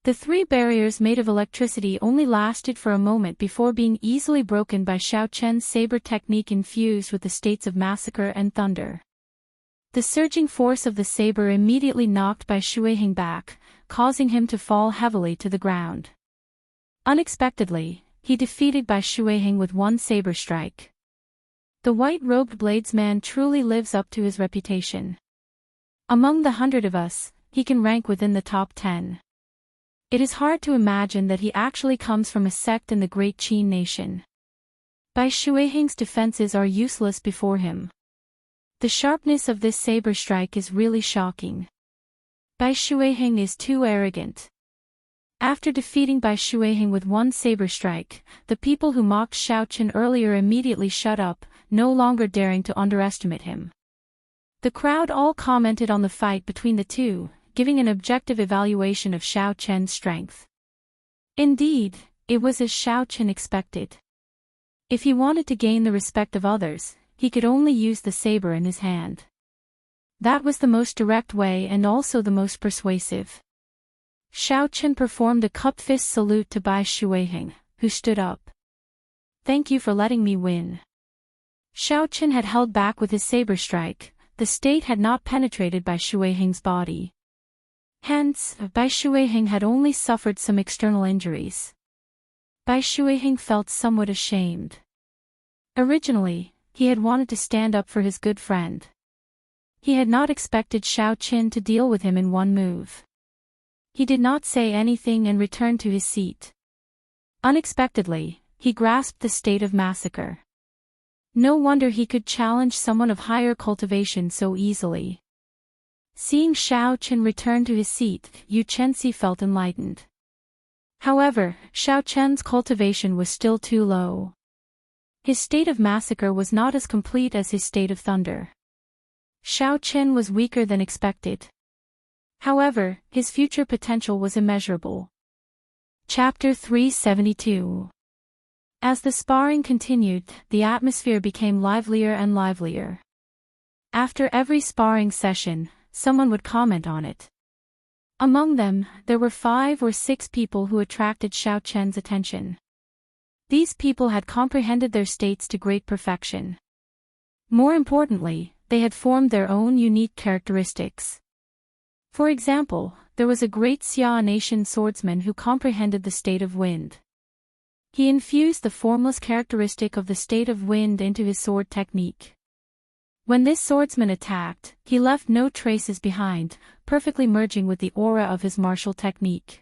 The 3 barriers made of electricity only lasted for a moment before being easily broken by Xiao Chen's saber technique infused with the states of massacre and thunder. The surging force of the saber immediately knocked Bai Shuiheng back, causing him to fall heavily to the ground. Unexpectedly, he defeated Bai Shuiheng with 1 saber strike. The white-robed bladesman truly lives up to his reputation. Among the 100 of us, he can rank within the top 10. It is hard to imagine that he actually comes from a sect in the great Qin nation. Bai Shuiheng's defenses are useless before him. The sharpness of this saber strike is really shocking. Bai Shuiheng is too arrogant. After defeating Bai Shuiheng with 1 saber strike, the people who mocked Xiao Qin earlier immediately shut up, no longer daring to underestimate him. The crowd all commented on the fight between the two, giving an objective evaluation of Xiao Chen's strength. Indeed, it was as Xiao Chen expected. If he wanted to gain the respect of others, he could only use the saber in his hand. That was the most direct way and also the most persuasive. Xiao Chen performed a cup fist salute to Bai Shuiheng, who stood up. "Thank you for letting me win." Xiao Chen had held back with his saber strike. The state had not penetrated Bai Shuiheng's body. Hence, Bai Shuiheng had only suffered some external injuries. Bai Shuiheng felt somewhat ashamed. Originally, he had wanted to stand up for his good friend. He had not expected Xiao Qin to deal with him in 1 move. He did not say anything and returned to his seat. Unexpectedly, he grasped the state of massacre. No wonder he could challenge someone of higher cultivation so easily. Seeing Xiao Qin return to his seat, Yu Chenxi felt enlightened. However, Xiao Chen's cultivation was still too low. His state of massacre was not as complete as his state of thunder. Xiao Qin was weaker than expected. However, his future potential was immeasurable. Chapter 372. As the sparring continued, the atmosphere became livelier and livelier. After every sparring session, someone would comment on it. Among them, there were 5 or 6 people who attracted Xiao Chen's attention. These people had comprehended their states to great perfection. More importantly, they had formed their own unique characteristics. For example, there was a great Xia nation swordsman who comprehended the state of wind. He infused the formless characteristic of the state of wind into his sword technique. When this swordsman attacked, he left no traces behind, perfectly merging with the aura of his martial technique.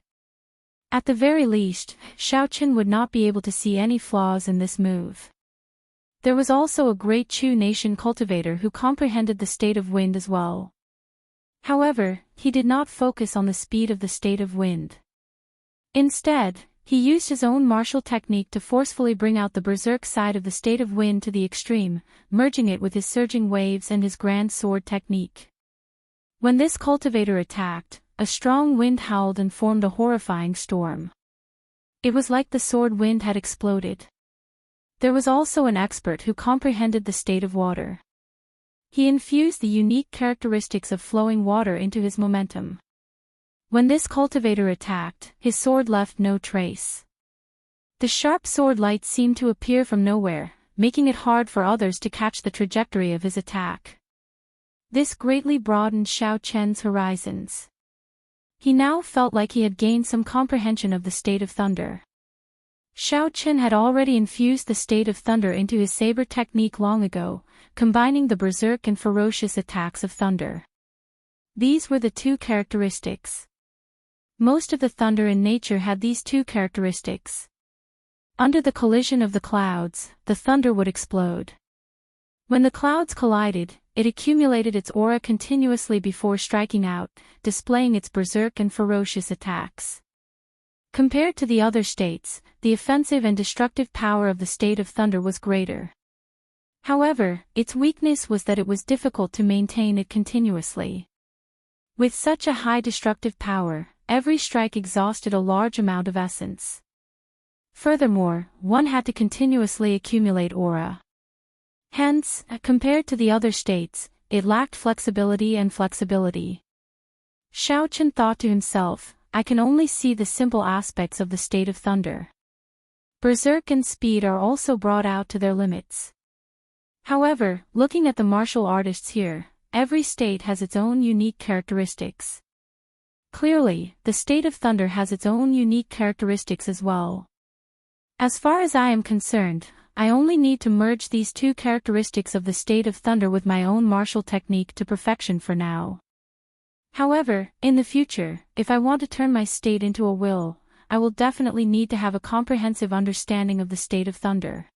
At the very least, Xiao Chen would not be able to see any flaws in this move. There was also a great Chu nation cultivator who comprehended the state of wind as well. However, he did not focus on the speed of the state of wind. Instead, he used his own martial technique to forcefully bring out the berserk side of the state of wind to the extreme, merging it with his surging waves and his grand sword technique. When this cultivator attacked, a strong wind howled and formed a horrifying storm. It was like the sword wind had exploded. There was also an expert who comprehended the state of water. He infused the unique characteristics of flowing water into his momentum. When this cultivator attacked, his sword left no trace. The sharp sword light seemed to appear from nowhere, making it hard for others to catch the trajectory of his attack. This greatly broadened Xiao Chen's horizons. He now felt like he had gained some comprehension of the state of thunder. Xiao Chen had already infused the state of thunder into his saber technique long ago, combining the berserk and ferocious attacks of thunder. These were the 2 characteristics. Most of the thunder in nature had these 2 characteristics. Under the collision of the clouds, the thunder would explode. When the clouds collided, it accumulated its aura continuously before striking out, displaying its berserk and ferocious attacks. Compared to the other states, the offensive and destructive power of the state of thunder was greater. However, its weakness was that it was difficult to maintain it continuously. With such a high destructive power, every strike exhausted a large amount of essence. Furthermore, one had to continuously accumulate aura. Hence, compared to the other states, it lacked flexibility and flexibility. Xiao Chen thought to himself, I can only see the simple aspects of the state of thunder. Berserk and speed are also brought out to their limits. However, looking at the martial artists here, every state has its own unique characteristics. Clearly, the state of thunder has its own unique characteristics as well. As far as I am concerned, I only need to merge these 2 characteristics of the state of thunder with my own martial technique to perfection for now. However, in the future, if I want to turn my state into a will, I will definitely need to have a comprehensive understanding of the state of thunder.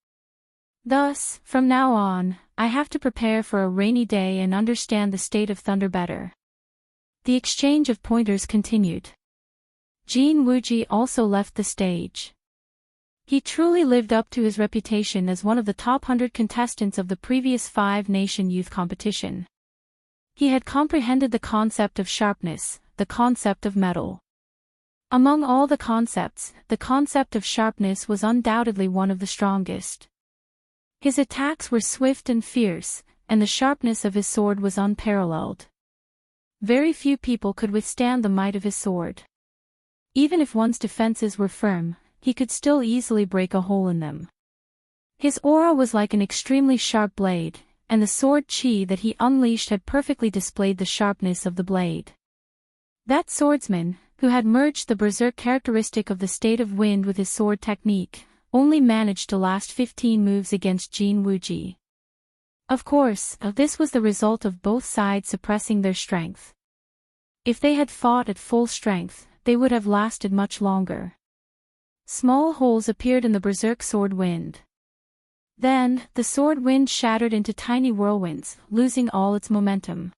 Thus, from now on, I have to prepare for a rainy day and understand the state of thunder better. The exchange of pointers continued. Jin Wuji also left the stage. He truly lived up to his reputation as one of the top 100 contestants of the previous 5-nation youth competition. He had comprehended the concept of sharpness, the concept of metal. Among all the concepts, the concept of sharpness was undoubtedly one of the strongest. His attacks were swift and fierce, and the sharpness of his sword was unparalleled. Very few people could withstand the might of his sword. Even if one's defenses were firm, he could still easily break a hole in them. His aura was like an extremely sharp blade, and the sword chi that he unleashed had perfectly displayed the sharpness of the blade. That swordsman, who had merged the berserk characteristic of the state of wind with his sword technique, only managed to last 15 moves against Jin Wuji. Of course, this was the result of both sides suppressing their strength. If they had fought at full strength, they would have lasted much longer. Small holes appeared in the berserk sword wind. Then, the sword wind shattered into tiny whirlwinds, losing all its momentum.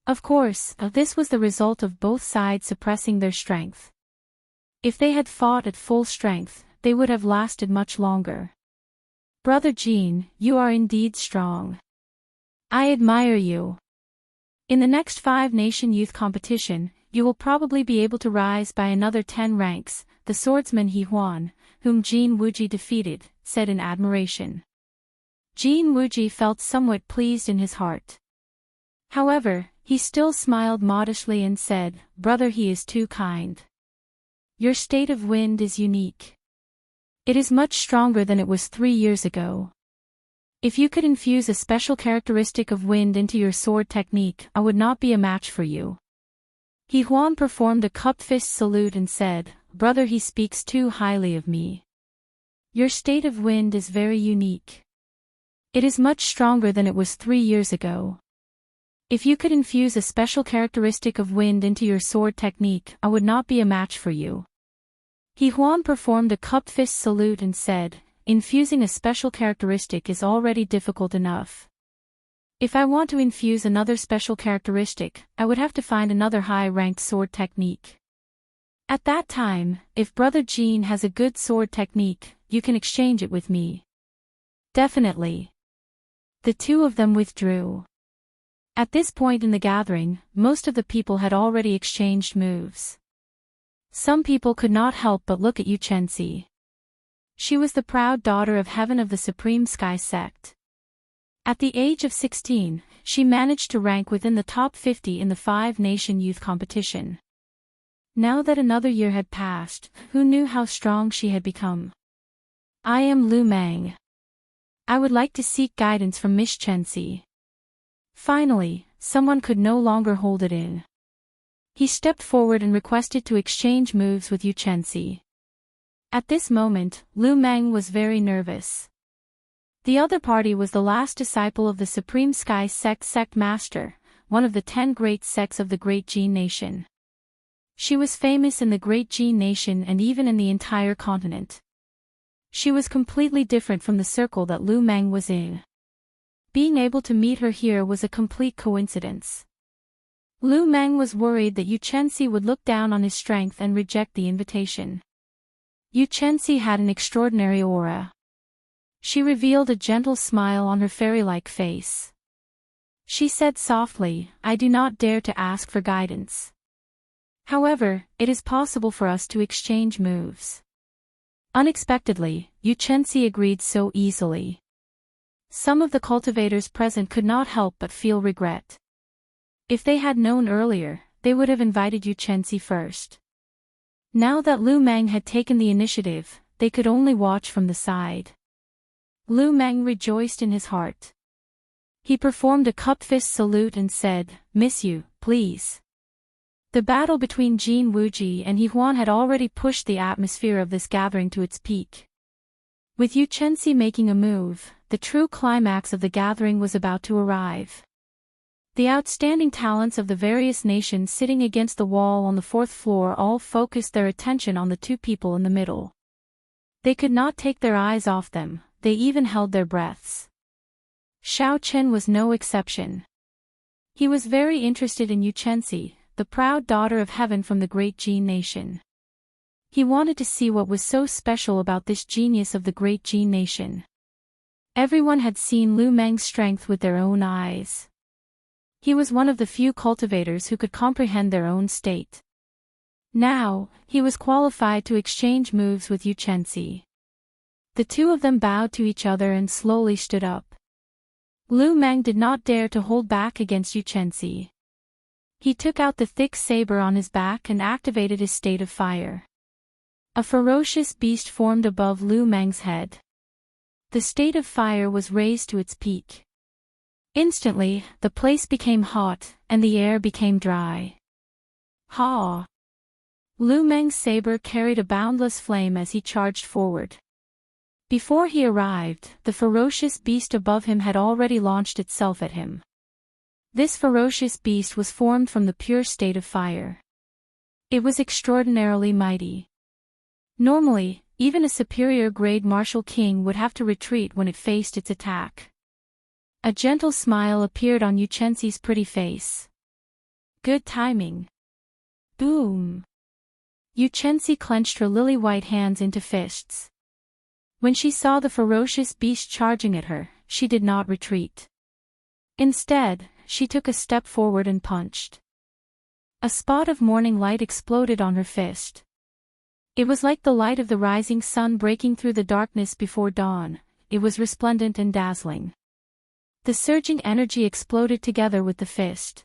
Of course, this was the result of both sides suppressing their strength. If they had fought at full strength, they would have lasted much longer. Brother Jean, you are indeed strong. I admire you. In the next 5-nation youth competition, you will probably be able to rise by another 10 ranks, the swordsman He Huan, whom Jin Wuji defeated, said in admiration. Jin Wuji felt somewhat pleased in his heart. However, He still smiled modestly and said, "Brother, he is too kind. Your state of wind is unique. It is much stronger than it was 3 years ago. If you could infuse a special characteristic of wind into your sword technique, I would not be a match for you." He Huan performed a cupped fist salute and said, "Brother, he speaks too highly of me. Your state of wind is very unique. It is much stronger than it was 3 years ago. If you could infuse a special characteristic of wind into your sword technique, I would not be a match for you." He Huan performed a cupped fist salute and said, "Infusing a special characteristic is already difficult enough. If I want to infuse another special characteristic, I would have to find another high-ranked sword technique. At that time, if Brother Jean has a good sword technique, you can exchange it with me." "Definitely." The two of them withdrew. At this point in the gathering, most of the people had already exchanged moves. Some people could not help but look at Yu Chenxi. She was the proud daughter of heaven of the Supreme Sky Sect. At the age of 16, she managed to rank within the top 50 in the 5-nation youth competition. Now that another year had passed, who knew how strong she had become? "I am Lu Meng. I would like to seek guidance from Miss Chenxi." Finally, someone could no longer hold it in. He stepped forward and requested to exchange moves with Yu Chenxi. At this moment, Lu Meng was very nervous. The other party was the last disciple of the Supreme Sky Sect Master, one of the 10 great sects of the Great Jin Nation. She was famous in the Great Jin Nation and even in the entire continent. She was completely different from the circle that Lu Meng was in. Being able to meet her here was a complete coincidence. Lu Meng was worried that Yu Chenxi would look down on his strength and reject the invitation. Yu Chenxi had an extraordinary aura. She revealed a gentle smile on her fairy-like face. She said softly, "I do not dare to ask for guidance. However, it is possible for us to exchange moves." Unexpectedly, Yu Chenxi agreed so easily. Some of the cultivators present could not help but feel regret. If they had known earlier, they would have invited Yu Chenxi first. Now that Lu Meng had taken the initiative, they could only watch from the side. Lu Meng rejoiced in his heart. He performed a cupped fist salute and said, "Miss Yu, please." The battle between Jin Wuji and He Huan had already pushed the atmosphere of this gathering to its peak. With Yu Chenxi making a move, the true climax of the gathering was about to arrive. The outstanding talents of the various nations sitting against the wall on the 4th floor all focused their attention on the two people in the middle. They could not take their eyes off them, they even held their breaths. Xiao Chen was no exception. He was very interested in Yu Chenxi, the proud daughter of heaven from the Great Jin Nation. He wanted to see what was so special about this genius of the Great Jin Nation. Everyone had seen Lu Meng's strength with their own eyes. He was one of the few cultivators who could comprehend their own state. Now, he was qualified to exchange moves with Yu Chenxi. The two of them bowed to each other and slowly stood up. Lu Meng did not dare to hold back against Yu Chenxi. He took out the thick saber on his back and activated his state of fire. A ferocious beast formed above Lu Meng's head. The state of fire was raised to its peak. Instantly, the place became hot, and the air became dry. Ha! Lu Meng's saber carried a boundless flame as he charged forward. Before he arrived, the ferocious beast above him had already launched itself at him. This ferocious beast was formed from the pure state of fire. It was extraordinarily mighty. Normally, even a superior-grade martial king would have to retreat when it faced its attack. A gentle smile appeared on Yu Chenxi's pretty face. Good timing. Boom! Yu Chenxi clenched her lily-white hands into fists. When she saw the ferocious beast charging at her, she did not retreat. Instead, she took a step forward and punched. A spot of morning light exploded on her fist. It was like the light of the rising sun breaking through the darkness before dawn. It was resplendent and dazzling. The surging energy exploded together with the fist.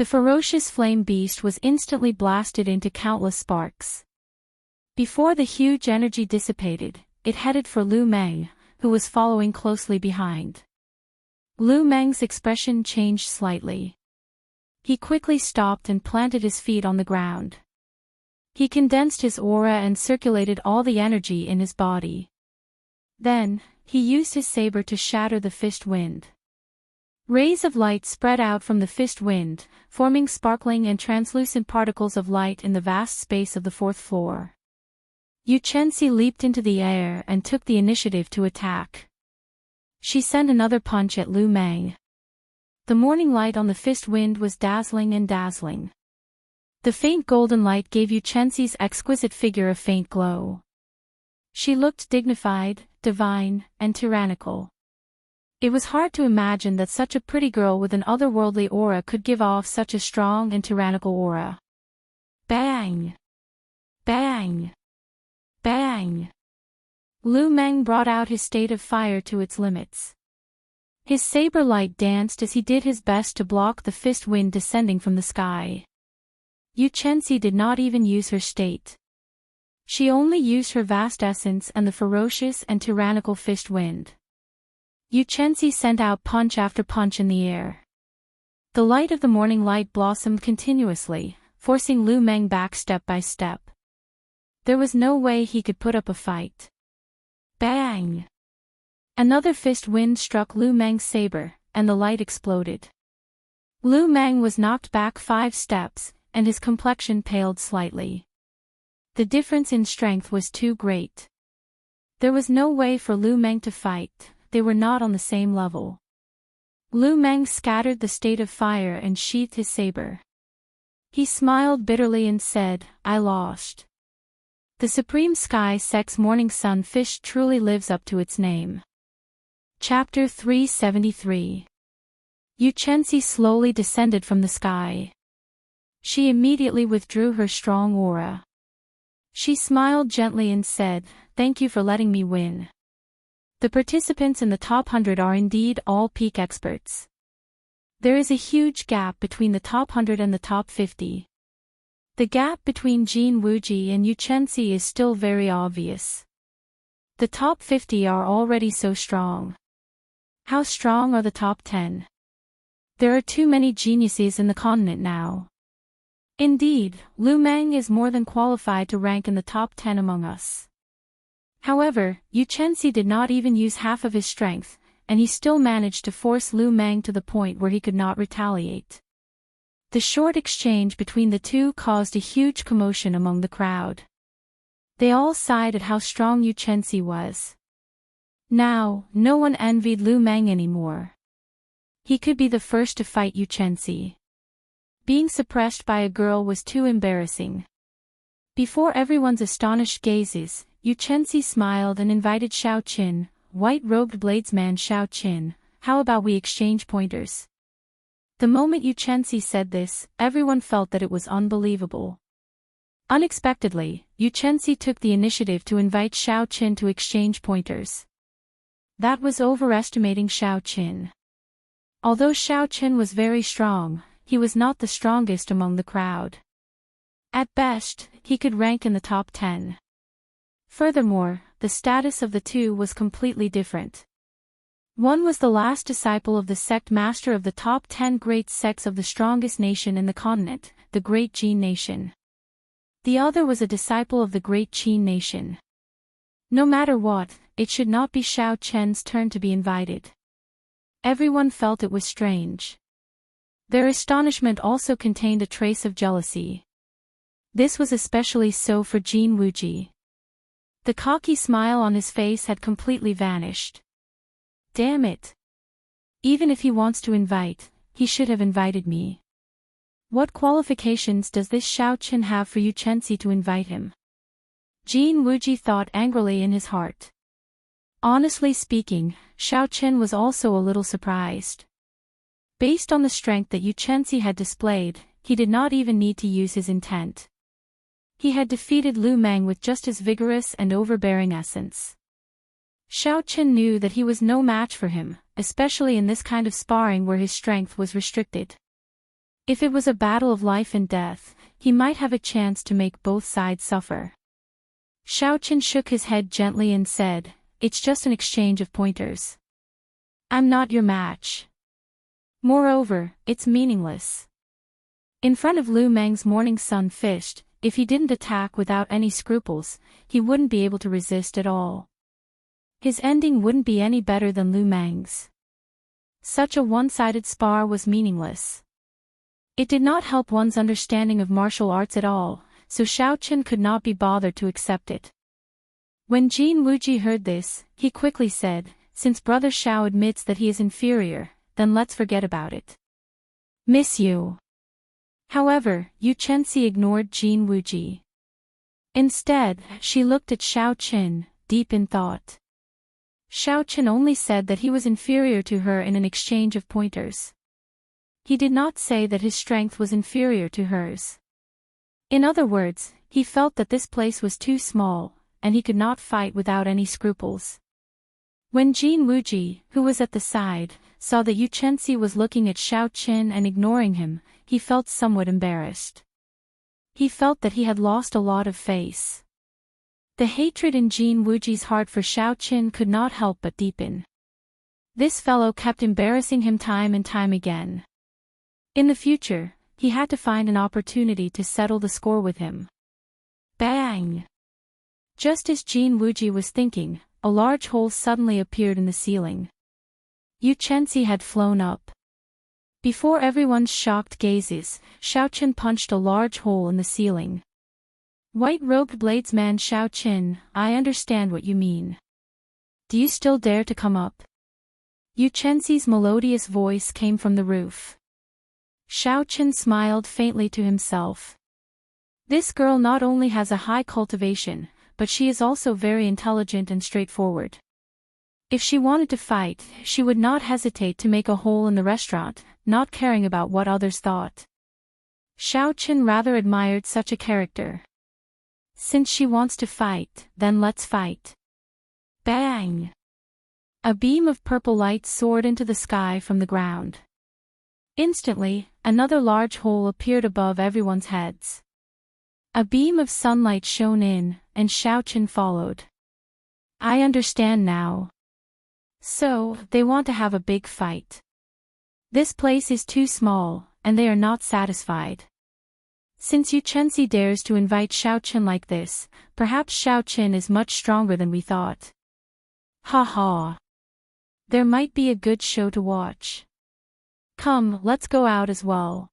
The ferocious flame beast was instantly blasted into countless sparks. Before the huge energy dissipated, it headed for Lu Meng, who was following closely behind. Lu Meng's expression changed slightly. He quickly stopped and planted his feet on the ground. He condensed his aura and circulated all the energy in his body. Then, he used his saber to shatter the fist wind. Rays of light spread out from the fist wind, forming sparkling and translucent particles of light in the vast space of the fourth floor. Yu Chenxi leaped into the air and took the initiative to attack. She sent another punch at Lu Meng. The morning light on the fist wind was dazzling and dazzling. The faint golden light gave Yu Chenxi's exquisite figure a faint glow. She looked dignified, divine, and tyrannical. It was hard to imagine that such a pretty girl with an otherworldly aura could give off such a strong and tyrannical aura. Bang! Bang! Bang! Lu Meng brought out his state of fire to its limits. His saber light danced as he did his best to block the fist wind descending from the sky. Yu Chenxi did not even use her state. She only used her vast essence and the ferocious and tyrannical fist wind. Yu Chenxi sent out punch after punch in the air. The light of the morning light blossomed continuously, forcing Lu Meng back step by step. There was no way he could put up a fight. Bang! Another fist wind struck Lu Meng's saber, and the light exploded. Lu Meng was knocked back 5 steps, and his complexion paled slightly. The difference in strength was too great. There was no way for Lu Meng to fight. They were not on the same level. Lu Meng scattered the state of fire and sheathed his saber. He smiled bitterly and said, "I lost." The Supreme Sky Sex Morning Sun Fish truly lives up to its name. Chapter 373. Yu Chenxi slowly descended from the sky. She immediately withdrew her strong aura. She smiled gently and said, "Thank you for letting me win." The participants in the top 100 are indeed all peak experts. There is a huge gap between the top 100 and the top 50. The gap between Jin Wuji and Yu Chenxi is still very obvious. The top 50 are already so strong. How strong are the top 10? There are too many geniuses in the continent now. Indeed, Lu Meng is more than qualified to rank in the top 10 among us. However, Yu Chenxi did not even use half of his strength, and he still managed to force Lu Meng to the point where he could not retaliate. The short exchange between the two caused a huge commotion among the crowd. They all sighed at how strong Yu Chenxi was. Now, no one envied Lu Meng anymore. He could be the first to fight Yu Chenxi. Being suppressed by a girl was too embarrassing. Before everyone's astonished gazes, Yu Chenxi smiled and invited Xiao Qin, white-robed bladesman Xiao Qin, "How about we exchange pointers?" The moment Yu Chenxi said this, everyone felt that it was unbelievable. Unexpectedly, Yu Chenxi took the initiative to invite Xiao Qin to exchange pointers. That was overestimating Xiao Qin. Although Xiao Qin was very strong, he was not the strongest among the crowd. At best, he could rank in the top 10. Furthermore, the status of the two was completely different. One was the last disciple of the sect master of the top 10 great sects of the strongest nation in the continent, the Great Jin Nation. The other was a disciple of the Great Qin Nation. No matter what, it should not be Xiao Chen's turn to be invited. Everyone felt it was strange. Their astonishment also contained a trace of jealousy. This was especially so for Jin Wuji. The cocky smile on his face had completely vanished. Damn it! Even if he wants to invite, he should have invited me. What qualifications does this Xiao Qin have for Yu Chenxi to invite him? Jin Wuji thought angrily in his heart. Honestly speaking, Xiao Qin was also a little surprised. Based on the strength that Yu Chenxi had displayed, he did not even need to use his intent. He had defeated Lu Meng with just his vigorous and overbearing essence. Xiao Qin knew that he was no match for him, especially in this kind of sparring where his strength was restricted. If it was a battle of life and death, he might have a chance to make both sides suffer. Xiaoqin shook his head gently and said, "It's just an exchange of pointers. I'm not your match. Moreover, it's meaningless." In front of Lu Meng's morning sun fished, if he didn't attack without any scruples, he wouldn't be able to resist at all. His ending wouldn't be any better than Lu Meng's. Such a one-sided spar was meaningless. It did not help one's understanding of martial arts at all, so Xiaoqin could not be bothered to accept it. When Jin Wuji heard this, he quickly said, "Since Brother Xiao admits that he is inferior, then let's forget about it." "Miss you." However, Yu Chenxi ignored Jin Wuji. Instead, she looked at Xiaoqin, deep in thought. Xiaoqin only said that he was inferior to her in an exchange of pointers. He did not say that his strength was inferior to hers. In other words, he felt that this place was too small, and he could not fight without any scruples. When Jin Wuji, who was at the side, saw that Yu Chenxi was looking at Xiaoqin and ignoring him, he felt somewhat embarrassed. He felt that he had lost a lot of face. The hatred in Jin Wuji's heart for Xiaoqin could not help but deepen. This fellow kept embarrassing him time and time again. In the future, he had to find an opportunity to settle the score with him. Bang! Just as Jin Wuji was thinking, a large hole suddenly appeared in the ceiling. Yu Chenxi had flown up. Before everyone's shocked gazes, Xiaoqin punched a large hole in the ceiling. "White-robed bladesman Xiaoqin, I understand what you mean. Do you still dare to come up?" Yu Chenxi's melodious voice came from the roof. Xiaoqin smiled faintly to himself. This girl not only has a high cultivation, but she is also very intelligent and straightforward. If she wanted to fight, she would not hesitate to make a hole in the restaurant, not caring about what others thought. Xiaoqin rather admired such a character. Since she wants to fight, then let's fight. Bang! A beam of purple light soared into the sky from the ground. Instantly, another large hole appeared above everyone's heads. A beam of sunlight shone in, and Xiaoqin followed. I understand now. So, they want to have a big fight. This place is too small, and they are not satisfied. Since Yu Chenxi dares to invite Xiaoqin like this, perhaps Xiaoqin is much stronger than we thought. Ha ha. There might be a good show to watch. Come, let's go out as well.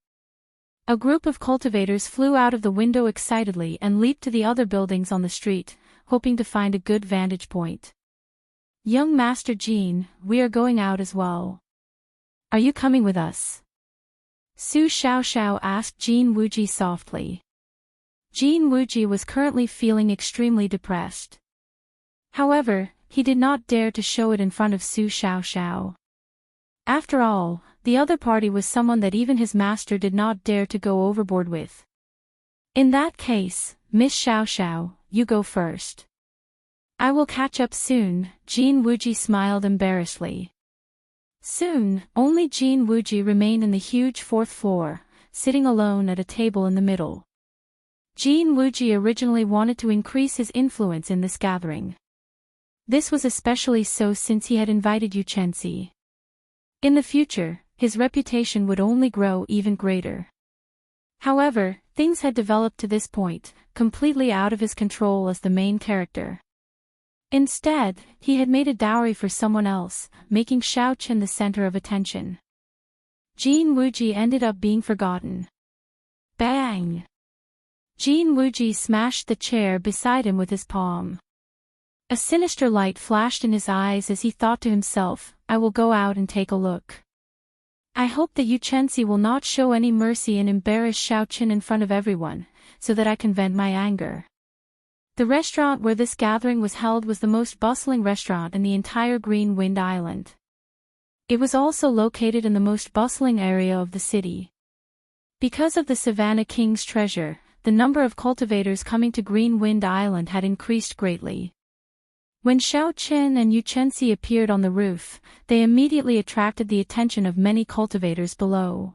A group of cultivators flew out of the window excitedly and leaped to the other buildings on the street, hoping to find a good vantage point. Young Master Jin, we are going out as well. Are you coming with us? Su Xiaoxiao asked Jin Wuji softly. Jin Wuji was currently feeling extremely depressed. However, he did not dare to show it in front of Su Xiaoxiao. After all, the other party was someone that even his master did not dare to go overboard with. In that case, Miss Xiaoxiao, you go first. I will catch up soon, Jin Wuji smiled embarrassedly. Soon, only Jin Wuji remained in the huge fourth floor, sitting alone at a table in the middle. Jin Wuji originally wanted to increase his influence in this gathering. This was especially so since he had invited Yu Chenxi. In the future, his reputation would only grow even greater. However, things had developed to this point, completely out of his control as the main character. Instead, he had made a dowry for someone else, making Xiaoqin the center of attention. Jin Wuji ended up being forgotten. Bang! Jin Wuji smashed the chair beside him with his palm. A sinister light flashed in his eyes as he thought to himself, I will go out and take a look. I hope that Yu Chenxi will not show any mercy and embarrass Xiaoqin in front of everyone, so that I can vent my anger. The restaurant where this gathering was held was the most bustling restaurant in the entire Green Wind Island. It was also located in the most bustling area of the city. Because of the Savannah King's treasure, the number of cultivators coming to Green Wind Island had increased greatly. When Xiaoqin and Yu Chenxi appeared on the roof, they immediately attracted the attention of many cultivators below.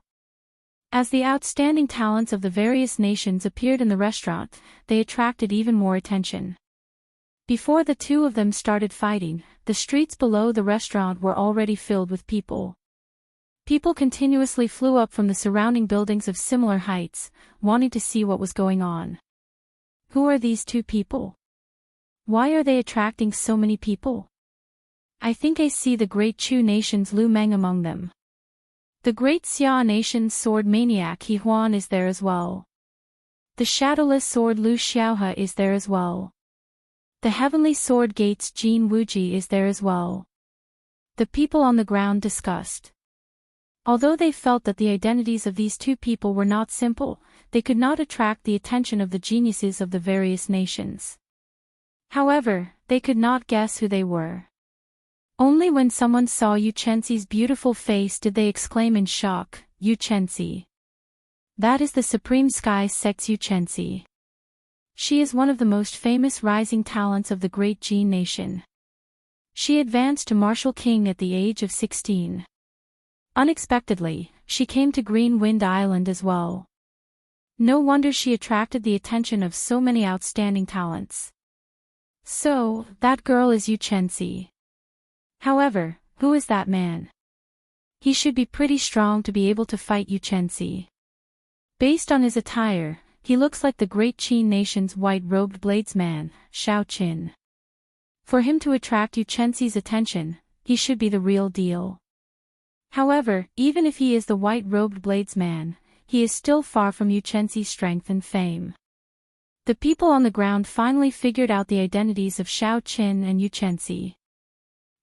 As the outstanding talents of the various nations appeared in the restaurant, they attracted even more attention. Before the two of them started fighting, the streets below the restaurant were already filled with people. People continuously flew up from the surrounding buildings of similar heights, wanting to see what was going on. Who are these two people? Why are they attracting so many people? I think I see the great Chu nation's Lu Meng among them. The great Xia nation's sword maniac He Huan is there as well. The shadowless sword Lu Xiaohe is there as well. The heavenly sword gate's Jin Wuji is there as well. The people on the ground discussed. Although they felt that the identities of these two people were not simple, they could not attract the attention of the geniuses of the various nations. However, they could not guess who they were. Only when someone saw Yu Chenxi's beautiful face did they exclaim in shock, "Yu Chenxi. That is the Supreme Sky Sect's Yu Chenxi. She is one of the most famous rising talents of the great Jin nation. She advanced to Martial King at the age of 16. Unexpectedly, she came to Green Wind Island as well. No wonder she attracted the attention of so many outstanding talents. So, that girl is Yu Chenxi. However, who is that man? He should be pretty strong to be able to fight Yu Chenxi. Based on his attire, he looks like the great Qin nation's white-robed bladesman, Shao Qin. For him to attract Yu Chenxi's attention, he should be the real deal. However, even if he is the white-robed bladesman, he is still far from Yu Chenxi's strength and fame. The people on the ground finally figured out the identities of Shao Qin and Yu Chenxi.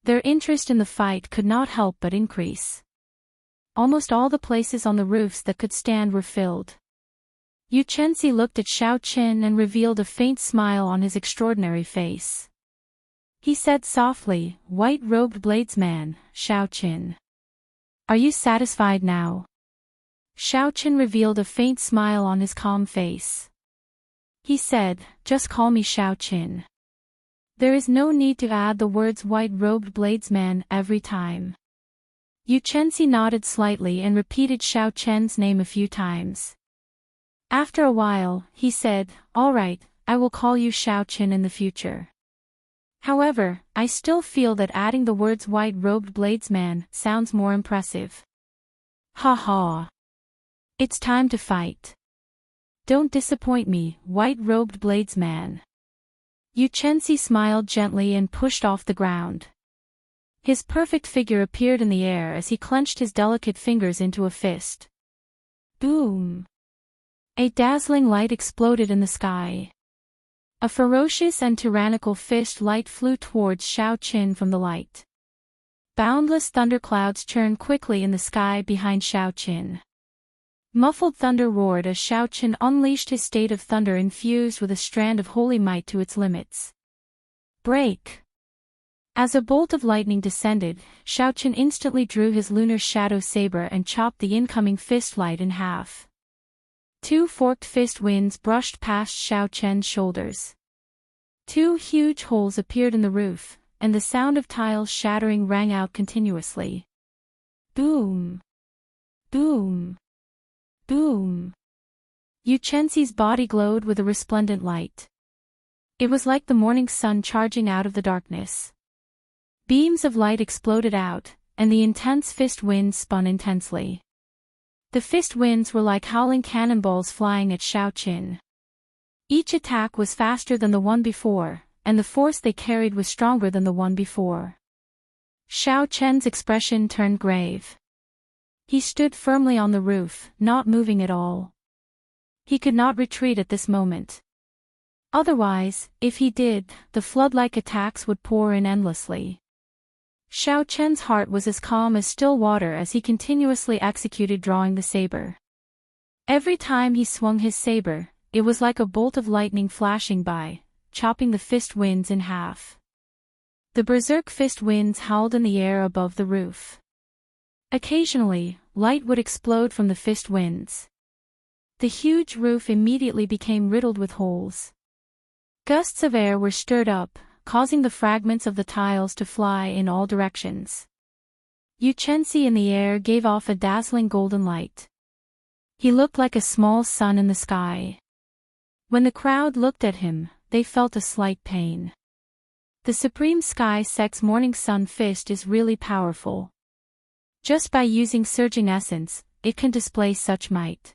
Their interest in the fight could not help but increase. Almost all the places on the roofs that could stand were filled. Yu Chenxi looked at Shao Qin and revealed a faint smile on his extraordinary face. He said softly, "White-robed bladesman, Shao Qin. Are you satisfied now?" Shao Qin revealed a faint smile on his calm face. He said, "Just call me Shao Qin. There is no need to add the words white-robed bladesman every time." Yu Chenxi nodded slightly and repeated Shao Qin's name a few times. After a while, he said, "All right, I will call you Shao Qin in the future. However, I still feel that adding the words white-robed bladesman sounds more impressive." "Ha ha. It's time to fight. Don't disappoint me, white-robed bladesman." Yu Chenxi smiled gently and pushed off the ground. His perfect figure appeared in the air as he clenched his delicate fingers into a fist. Boom! A dazzling light exploded in the sky. A ferocious and tyrannical fist light flew towards Shao Qin from the light. Boundless thunderclouds churned quickly in the sky behind Shao Qin. Muffled thunder roared as Shao Qin unleashed his state of thunder infused with a strand of holy might to its limits. Break! As a bolt of lightning descended, Shao Qin instantly drew his lunar shadow saber and chopped the incoming fist light in half. Two forked fist winds brushed past Shao Qin's shoulders. Two huge holes appeared in the roof, and the sound of tiles shattering rang out continuously. Boom! Boom! Boom! Yu Chenxi's body glowed with a resplendent light. It was like the morning sun charging out of the darkness. Beams of light exploded out, and the intense fist winds spun intensely. The fist winds were like howling cannonballs flying at Shao Qin. Each attack was faster than the one before, and the force they carried was stronger than the one before. Shao Qin's expression turned grave. He stood firmly on the roof, not moving at all. He could not retreat at this moment. Otherwise, if he did, the flood-like attacks would pour in endlessly. Shao Qin's heart was as calm as still water as he continuously executed drawing the saber. Every time he swung his saber, it was like a bolt of lightning flashing by, chopping the fist winds in half. The berserk fist winds howled in the air above the roof. Occasionally, light would explode from the fist winds. The huge roof immediately became riddled with holes. Gusts of air were stirred up, causing the fragments of the tiles to fly in all directions. Yu Chenxi in the air gave off a dazzling golden light. He looked like a small sun in the sky. When the crowd looked at him, they felt a slight pain. The Supreme Sky Sex Morning Sun Fist is really powerful. Just by using surging essence, it can display such might.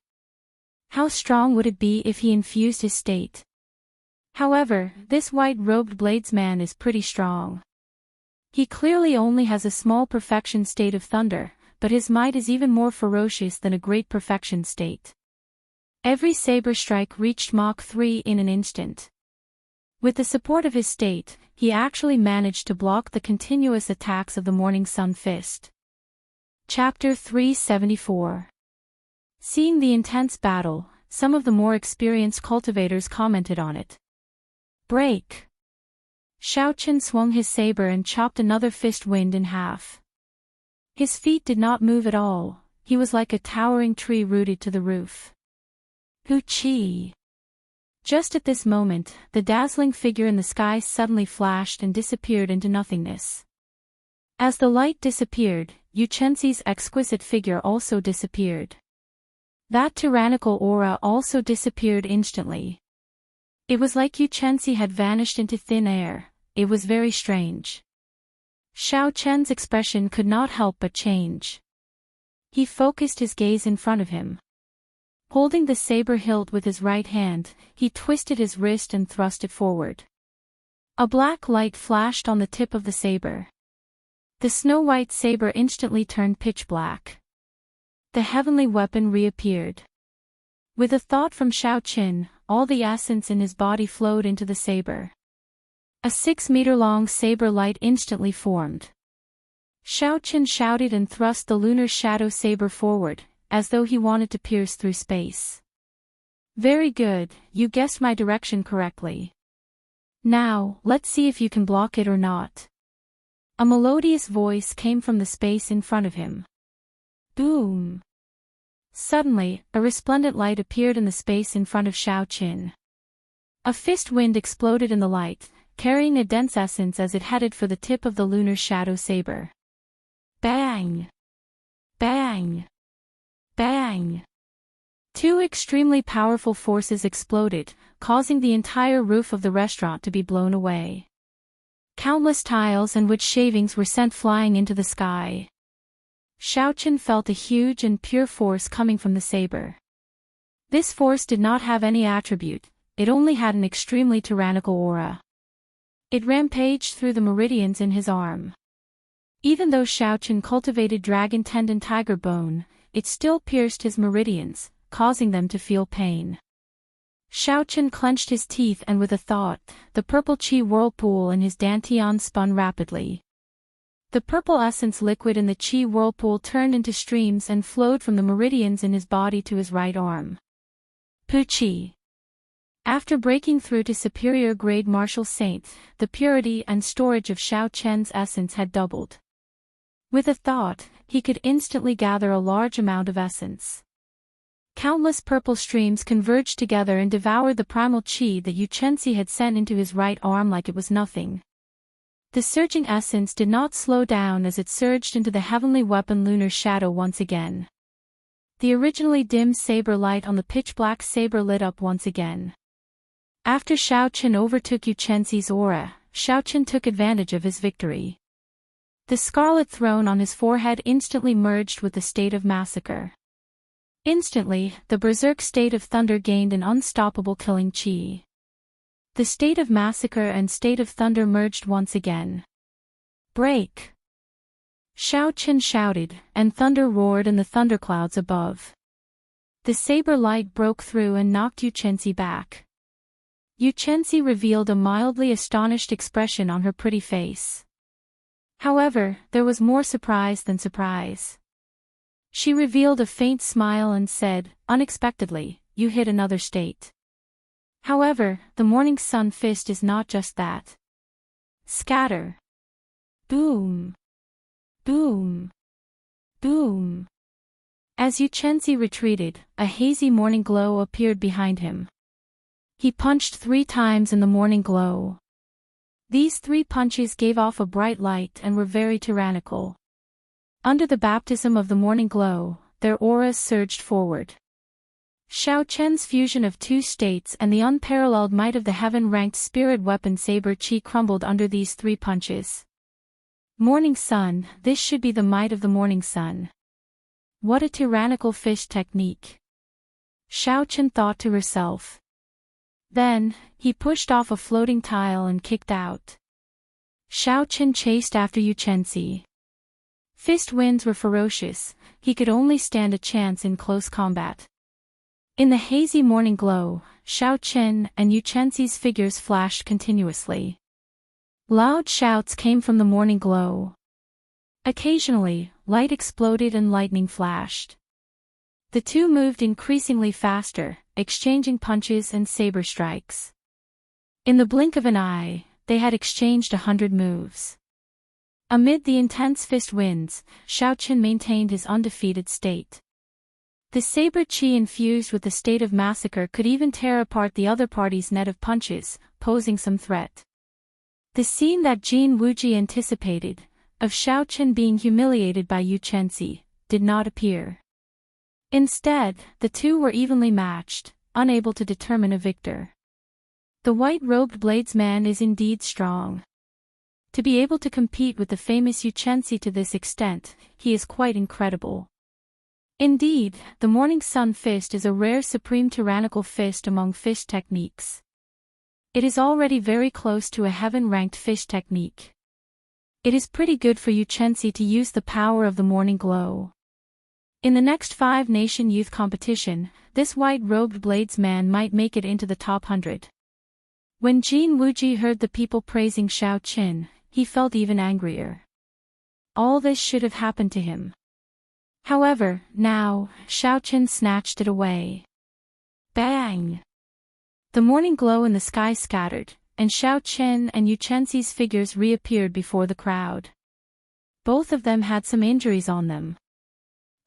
How strong would it be if he infused his state? However, this white-robed bladesman is pretty strong. He clearly only has a small perfection state of thunder, but his might is even more ferocious than a great perfection state. Every saber strike reached Mach 3 in an instant. With the support of his state, he actually managed to block the continuous attacks of the Morning Sun Fist. Chapter 374. Seeing the intense battle, some of the more experienced cultivators commented on it. Break! Xiaoqin swung his saber and chopped another fist wind in half. His feet did not move at all, he was like a towering tree rooted to the roof. Hu-chi! Just at this moment, the dazzling figure in the sky suddenly flashed and disappeared into nothingness. As the light disappeared, Yu Chenxi's exquisite figure also disappeared. That tyrannical aura also disappeared instantly. It was like Yu Chenxi had vanished into thin air. It was very strange. Xiao Chen's expression could not help but change. He focused his gaze in front of him. Holding the saber hilt with his right hand, he twisted his wrist and thrust it forward. A black light flashed on the tip of the saber. The snow-white saber instantly turned pitch black. The heavenly weapon reappeared. With a thought from Xiao Qin, all the essence in his body flowed into the saber. A 6-meter-long saber light instantly formed. Xiao Qin shouted and thrust the lunar shadow saber forward, as though he wanted to pierce through space. Very good, you guessed my direction correctly. Now, let's see if you can block it or not. A melodious voice came from the space in front of him. Boom! Suddenly, a resplendent light appeared in the space in front of Xiao Qin. A fist wind exploded in the light, carrying a dense essence as it headed for the tip of the lunar shadow saber. Bang! Bang! Bang! Two extremely powerful forces exploded, causing the entire roof of the restaurant to be blown away. Countless tiles and wood shavings were sent flying into the sky. Xiaoqin felt a huge and pure force coming from the saber. This force did not have any attribute, it only had an extremely tyrannical aura. It rampaged through the meridians in his arm. Even though Xiaoqin cultivated dragon tendon tiger bone, it still pierced his meridians, causing them to feel pain. Xiaoqin clenched his teeth and with a thought, the purple qi whirlpool in his dantian spun rapidly. The purple essence liquid in the qi whirlpool turned into streams and flowed from the meridians in his body to his right arm. Pu-chi. After breaking through to superior grade martial saint, the purity and storage of Xiao Chen's essence had doubled. With a thought, he could instantly gather a large amount of essence. Countless purple streams converged together and devoured the primal qi that Yu Chenxi had sent into his right arm like it was nothing. The surging essence did not slow down as it surged into the heavenly weapon lunar shadow once again. The originally dim saber light on the pitch-black saber lit up once again. After Xiao Qin overtook Yu Chenxi's aura, Xiao Qin took advantage of his victory. The scarlet throne on his forehead instantly merged with the state of massacre. Instantly, the berserk state of thunder gained an unstoppable killing qi. The state of massacre and state of thunder merged once again. Break! Xiao Qin shouted, and thunder roared in the thunderclouds above. The saber light broke through and knocked Yu Chenxi back. Yu Chenxi revealed a mildly astonished expression on her pretty face. However, there was more surprise than surprise. She revealed a faint smile and said, unexpectedly, you hit another state. However, the morning sun fist is not just that. Scatter. Boom. Boom. Boom. As Yu Chenxi retreated, a hazy morning glow appeared behind him. He punched 3 times in the morning glow. These 3 punches gave off a bright light and were very tyrannical. Under the baptism of the morning glow, their auras surged forward. Xiao Chen's fusion of two states and the unparalleled might of the heaven-ranked spirit weapon saber chi crumbled under these 3 punches. Morning sun, this should be the might of the morning sun. What a tyrannical fish technique. Xiao Chen thought to herself. Then, he pushed off a floating tile and kicked out. Xiao Chen chased after Yu Chenxi. Fist winds were ferocious, he could only stand a chance in close combat. In the hazy morning glow, Xiao Chen and Yu Chenxi's figures flashed continuously. Loud shouts came from the morning glow. Occasionally, light exploded and lightning flashed. The two moved increasingly faster, exchanging punches and saber strikes. In the blink of an eye, they had exchanged 100 moves. Amid the intense fist winds, Xiao Chen maintained his undefeated state. The saber chi infused with the state of massacre could even tear apart the other party's net of punches, posing some threat. The scene that Jin Wuji anticipated, of Xiao Chen being humiliated by Yu Chenxi, did not appear. Instead, the two were evenly matched, unable to determine a victor. The white-robed bladesman is indeed strong. To be able to compete with the famous Yu Chenxi to this extent, he is quite incredible. Indeed, the morning sun fist is a rare supreme tyrannical fist among fist techniques. It is already very close to a heaven-ranked fist technique. It is pretty good for Yu Chenxi to use the power of the morning glow. In the next 5-nation youth competition, this white-robed bladesman might make it into the top 100. When Jin Wuji heard the people praising Xiao Chen, he felt even angrier. All this should have happened to him. However, now, Xiao Chen snatched it away. Bang! The morning glow in the sky scattered, and Xiao Chen and Yu Chenxi's figures reappeared before the crowd. Both of them had some injuries on them.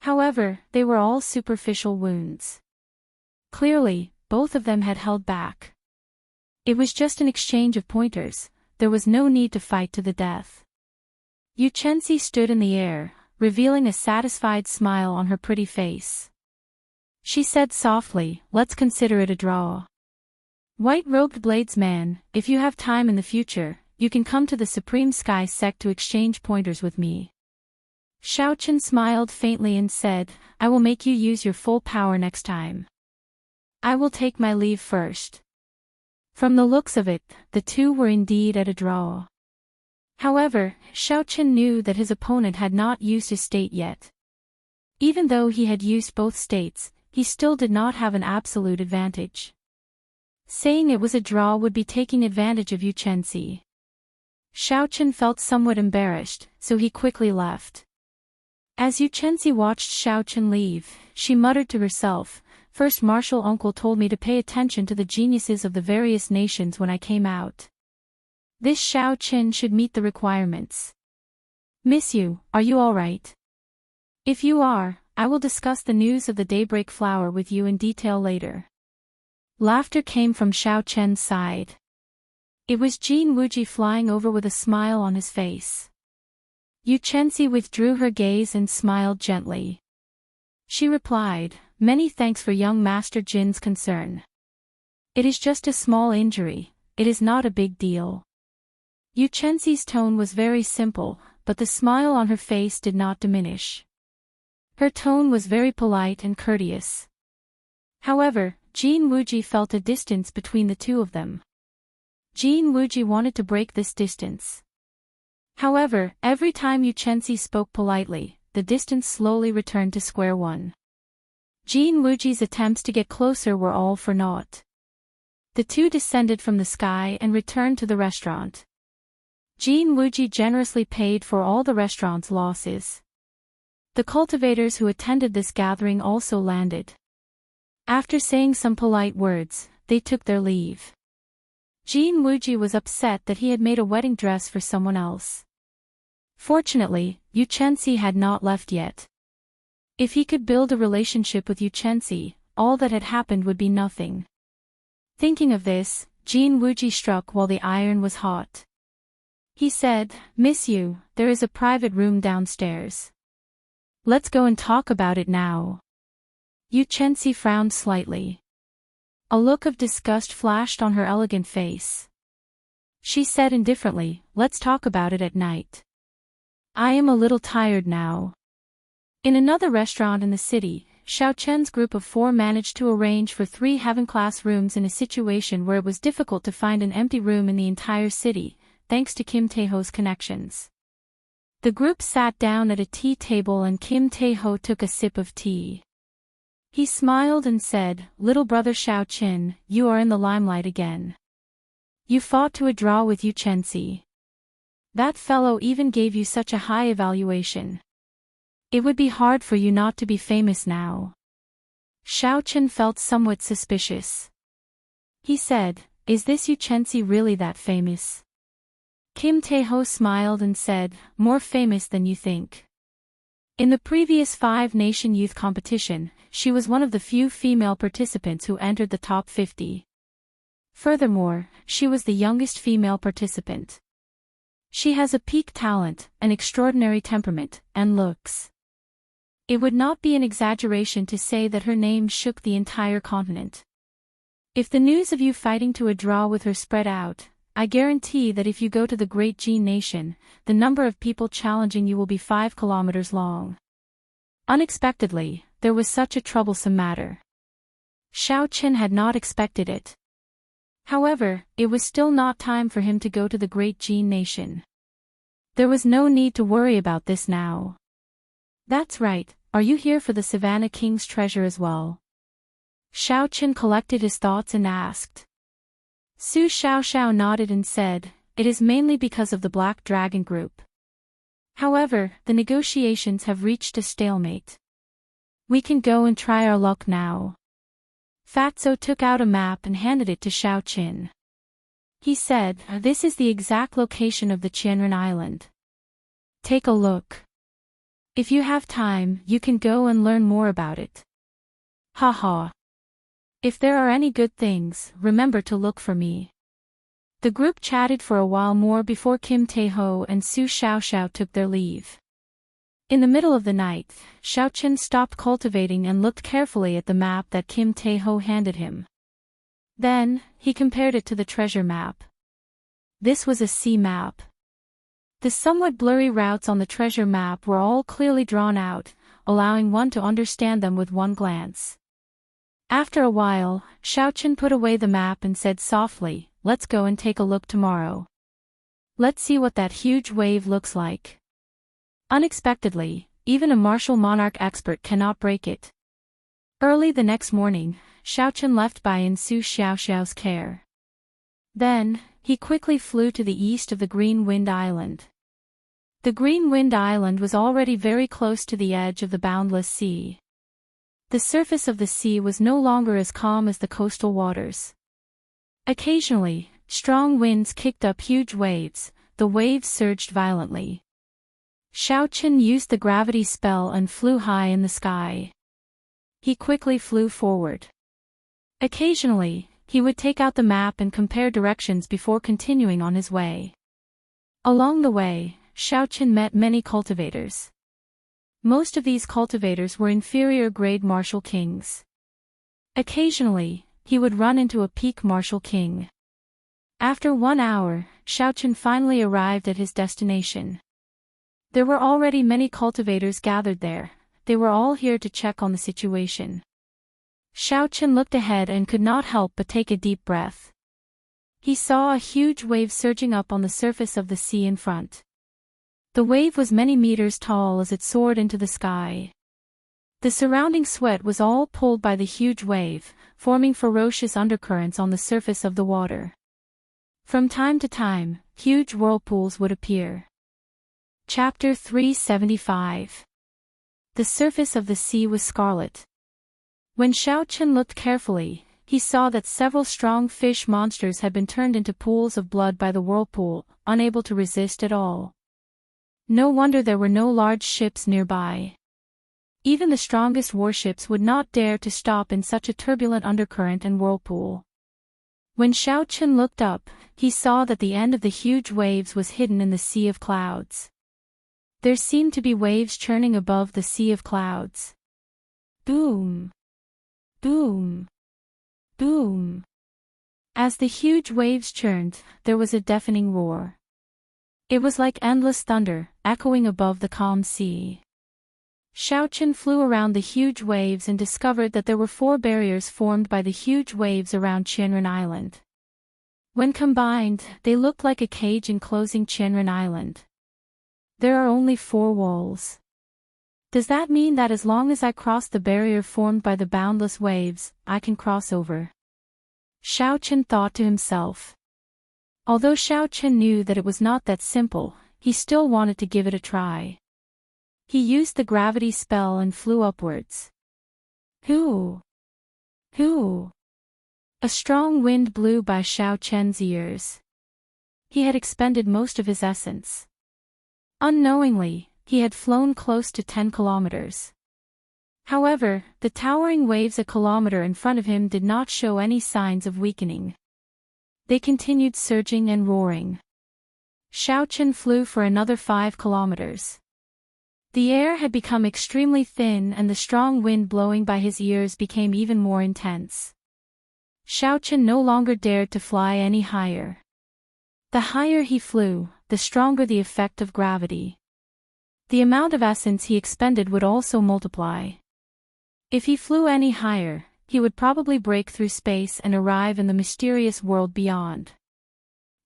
However, they were all superficial wounds. Clearly, both of them had held back. It was just an exchange of pointers, there was no need to fight to the death. Yu Chenxi stood in the air, revealing a satisfied smile on her pretty face. She said softly, "Let's consider it a draw. White-robed bladesman, if you have time in the future, you can come to the Supreme Sky Sect to exchange pointers with me." Xiao Chen smiled faintly and said, "I will make you use your full power next time. I will take my leave first." From the looks of it, the two were indeed at a draw. However, Xiao Chen knew that his opponent had not used his state yet. Even though he had used both states, he still did not have an absolute advantage. Saying it was a draw would be taking advantage of Yu Chenxi. Xiao Chen felt somewhat embarrassed, so he quickly left. As Yu Chenxi watched Xiao Chen leave, she muttered to herself, "First Martial Uncle told me to pay attention to the geniuses of the various nations when I came out. This Xiao Chen should meet the requirements. Miss Yu, are you alright? If you are, I will discuss the news of the Daybreak Flower with you in detail later." Laughter came from Xiao Chen's side. It was Jin Wuji flying over with a smile on his face. Yu Chenxi withdrew her gaze and smiled gently. She replied, "Many thanks for young Master Jin's concern. It is just a small injury, it is not a big deal." Yu Chenxi's tone was very simple, but the smile on her face did not diminish. Her tone was very polite and courteous. However, Jin Wuji felt a distance between the two of them. Jin Wuji wanted to break this distance. However, every time Yu Chenxi spoke politely, the distance slowly returned to square one. Jin Wuji's attempts to get closer were all for naught. The two descended from the sky and returned to the restaurant. Jin Wuji generously paid for all the restaurant's losses. The cultivators who attended this gathering also landed. After saying some polite words, they took their leave. Jin Wuji was upset that he had made a wedding dress for someone else. Fortunately, Yu Chenxi had not left yet. If he could build a relationship with Yu Chenxi, all that had happened would be nothing. Thinking of this, Jin Wuji struck while the iron was hot. He said, "Miss Yu, there is a private room downstairs. Let's go and talk about it now." Yu Chenxi frowned slightly. A look of disgust flashed on her elegant face. She said indifferently, "Let's talk about it at night. I am a little tired now." In another restaurant in the city, Xiao Chen's group of 4 managed to arrange for 3 heaven-class rooms in a situation where it was difficult to find an empty room in the entire city, thanks to Kim Taeho's connections. The group sat down at a tea table and Kim Taeho took a sip of tea. He smiled and said, "Little brother Xiao Chen, you are in the limelight again. You fought to a draw with Yu Chenxi. That fellow even gave you such a high evaluation. It would be hard for you not to be famous now." Xiao Chen felt somewhat suspicious. He said, "Is this Yu Chenxi really that famous?" Kim Taeho smiled and said, "More famous than you think." In the previous 5-nation youth competition, she was one of the few female participants who entered the top 50. Furthermore, she was the youngest female participant. She has a peak talent, an extraordinary temperament, and looks. It would not be an exaggeration to say that her name shook the entire continent. If the news of you fighting to a draw with her spread out, I guarantee that if you go to the Great Jin Nation, the number of people challenging you will be 5 kilometers long. Unexpectedly, there was such a troublesome matter. Xiao Chen had not expected it. However, it was still not time for him to go to the Great Jin Nation. There was no need to worry about this now. "That's right, are you here for the Savannah King's treasure as well?" Xiao Chen collected his thoughts and asked. Su Xiaoxiao nodded and said, "It is mainly because of the Black Dragon Group. However, the negotiations have reached a stalemate. We can go and try our luck now." Fatso took out a map and handed it to Xiao Chen. He said, "This is the exact location of the Qianren Island. Take a look. If you have time, you can go and learn more about it. Haha. If there are any good things, remember to look for me." The group chatted for a while more before Kim Taeho and Su Xiaoxiao took their leave. In the middle of the night, Xiao Chen stopped cultivating and looked carefully at the map that Kim Taeho handed him. Then, he compared it to the treasure map. This was a sea map. The somewhat blurry routes on the treasure map were all clearly drawn out, allowing one to understand them with one glance. After a while, Xiao Chen put away the map and said softly, "Let's go and take a look tomorrow. Let's see what that huge wave looks like." Unexpectedly, even a martial monarch expert cannot break it. Early the next morning, Xiao Chen left Bai in Su Xiaoxiao's care. Then, he quickly flew to the east of the Green Wind Island. The Green Wind Island was already very close to the edge of the boundless sea. The surface of the sea was no longer as calm as the coastal waters. Occasionally, strong winds kicked up huge waves, the waves surged violently. Xiao Chen used the gravity spell and flew high in the sky. He quickly flew forward. Occasionally, he would take out the map and compare directions before continuing on his way. Along the way, Xiao Chen met many cultivators. Most of these cultivators were inferior-grade martial kings. Occasionally, he would run into a peak martial king. After 1 hour, Xiao Chen finally arrived at his destination. There were already many cultivators gathered there. They were all here to check on the situation. Xiao Chen looked ahead and could not help but take a deep breath. He saw a huge wave surging up on the surface of the sea in front. The wave was many meters tall as it soared into the sky. The surrounding sweat was all pulled by the huge wave, forming ferocious undercurrents on the surface of the water. From time to time, huge whirlpools would appear. Chapter 375. The surface of the sea was scarlet. When Xiao Chen looked carefully, he saw that several strong fish monsters had been turned into pools of blood by the whirlpool, unable to resist at all. No wonder there were no large ships nearby. Even the strongest warships would not dare to stop in such a turbulent undercurrent and whirlpool. When Xiao Chen looked up, he saw that the end of the huge waves was hidden in the sea of clouds. There seemed to be waves churning above the sea of clouds. Boom! Boom! Boom! As the huge waves churned, there was a deafening roar. It was like endless thunder, echoing above the calm sea. Xiaochen flew around the huge waves and discovered that there were 4 barriers formed by the huge waves around Qianren Island. When combined, they looked like a cage enclosing Qianren Island. There are only 4 walls. Does that mean that as long as I cross the barrier formed by the boundless waves, I can cross over? Xiaochen thought to himself. Although Xiaochen knew that it was not that simple, he still wanted to give it a try. He used the gravity spell and flew upwards. Hoo! Hoo! A strong wind blew by Xiaochen's ears. He had expended most of his essence. Unknowingly, he had flown close to 10 kilometers. However, the towering waves a kilometer in front of him did not show any signs of weakening. They continued surging and roaring. Xiaochen flew for another 5 kilometers. The air had become extremely thin and the strong wind blowing by his ears became even more intense. Xiaochen no longer dared to fly any higher. The higher he flew, the stronger the effect of gravity. The amount of essence he expended would also multiply. If he flew any higher, he would probably break through space and arrive in the mysterious world beyond.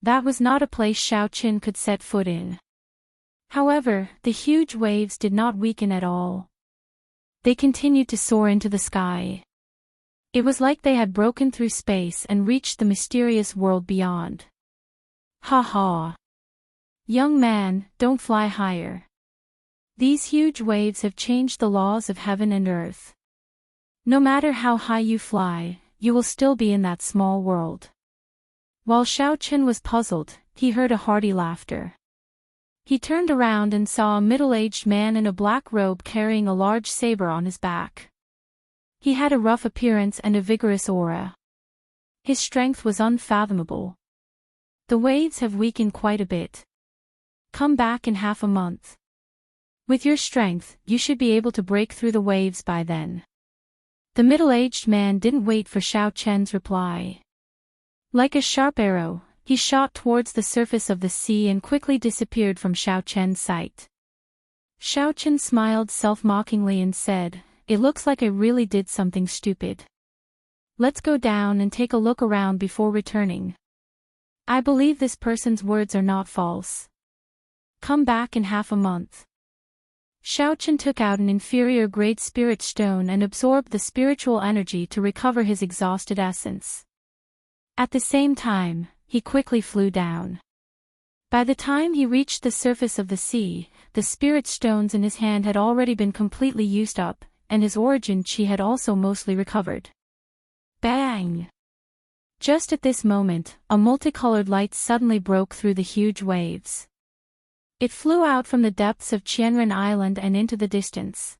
That was not a place Xiaochen could set foot in. However, the huge waves did not weaken at all. They continued to soar into the sky. It was like they had broken through space and reached the mysterious world beyond. Ha ha! Young man, don't fly higher. These huge waves have changed the laws of heaven and earth. No matter how high you fly, you will still be in that small world. While Xiaochen was puzzled, he heard a hearty laughter. He turned around and saw a middle-aged man in a black robe carrying a large saber on his back. He had a rough appearance and a vigorous aura. His strength was unfathomable. The waves have weakened quite a bit. Come back in half a month. With your strength, you should be able to break through the waves by then. The middle-aged man didn't wait for Xiaochen's reply. Like a sharp arrow, he shot towards the surface of the sea and quickly disappeared from Xiaochen's sight. Xiaochen smiled self-mockingly and said, "It looks like I really did something stupid. Let's go down and take a look around before returning. I believe this person's words are not false. Come back in half a month." Xiaochen took out an inferior-grade spirit stone and absorbed the spiritual energy to recover his exhausted essence. At the same time, he quickly flew down. By the time he reached the surface of the sea, the spirit stones in his hand had already been completely used up, and his origin chi had also mostly recovered. Bang! Just at this moment, a multicolored light suddenly broke through the huge waves. It flew out from the depths of Qianren Island and into the distance.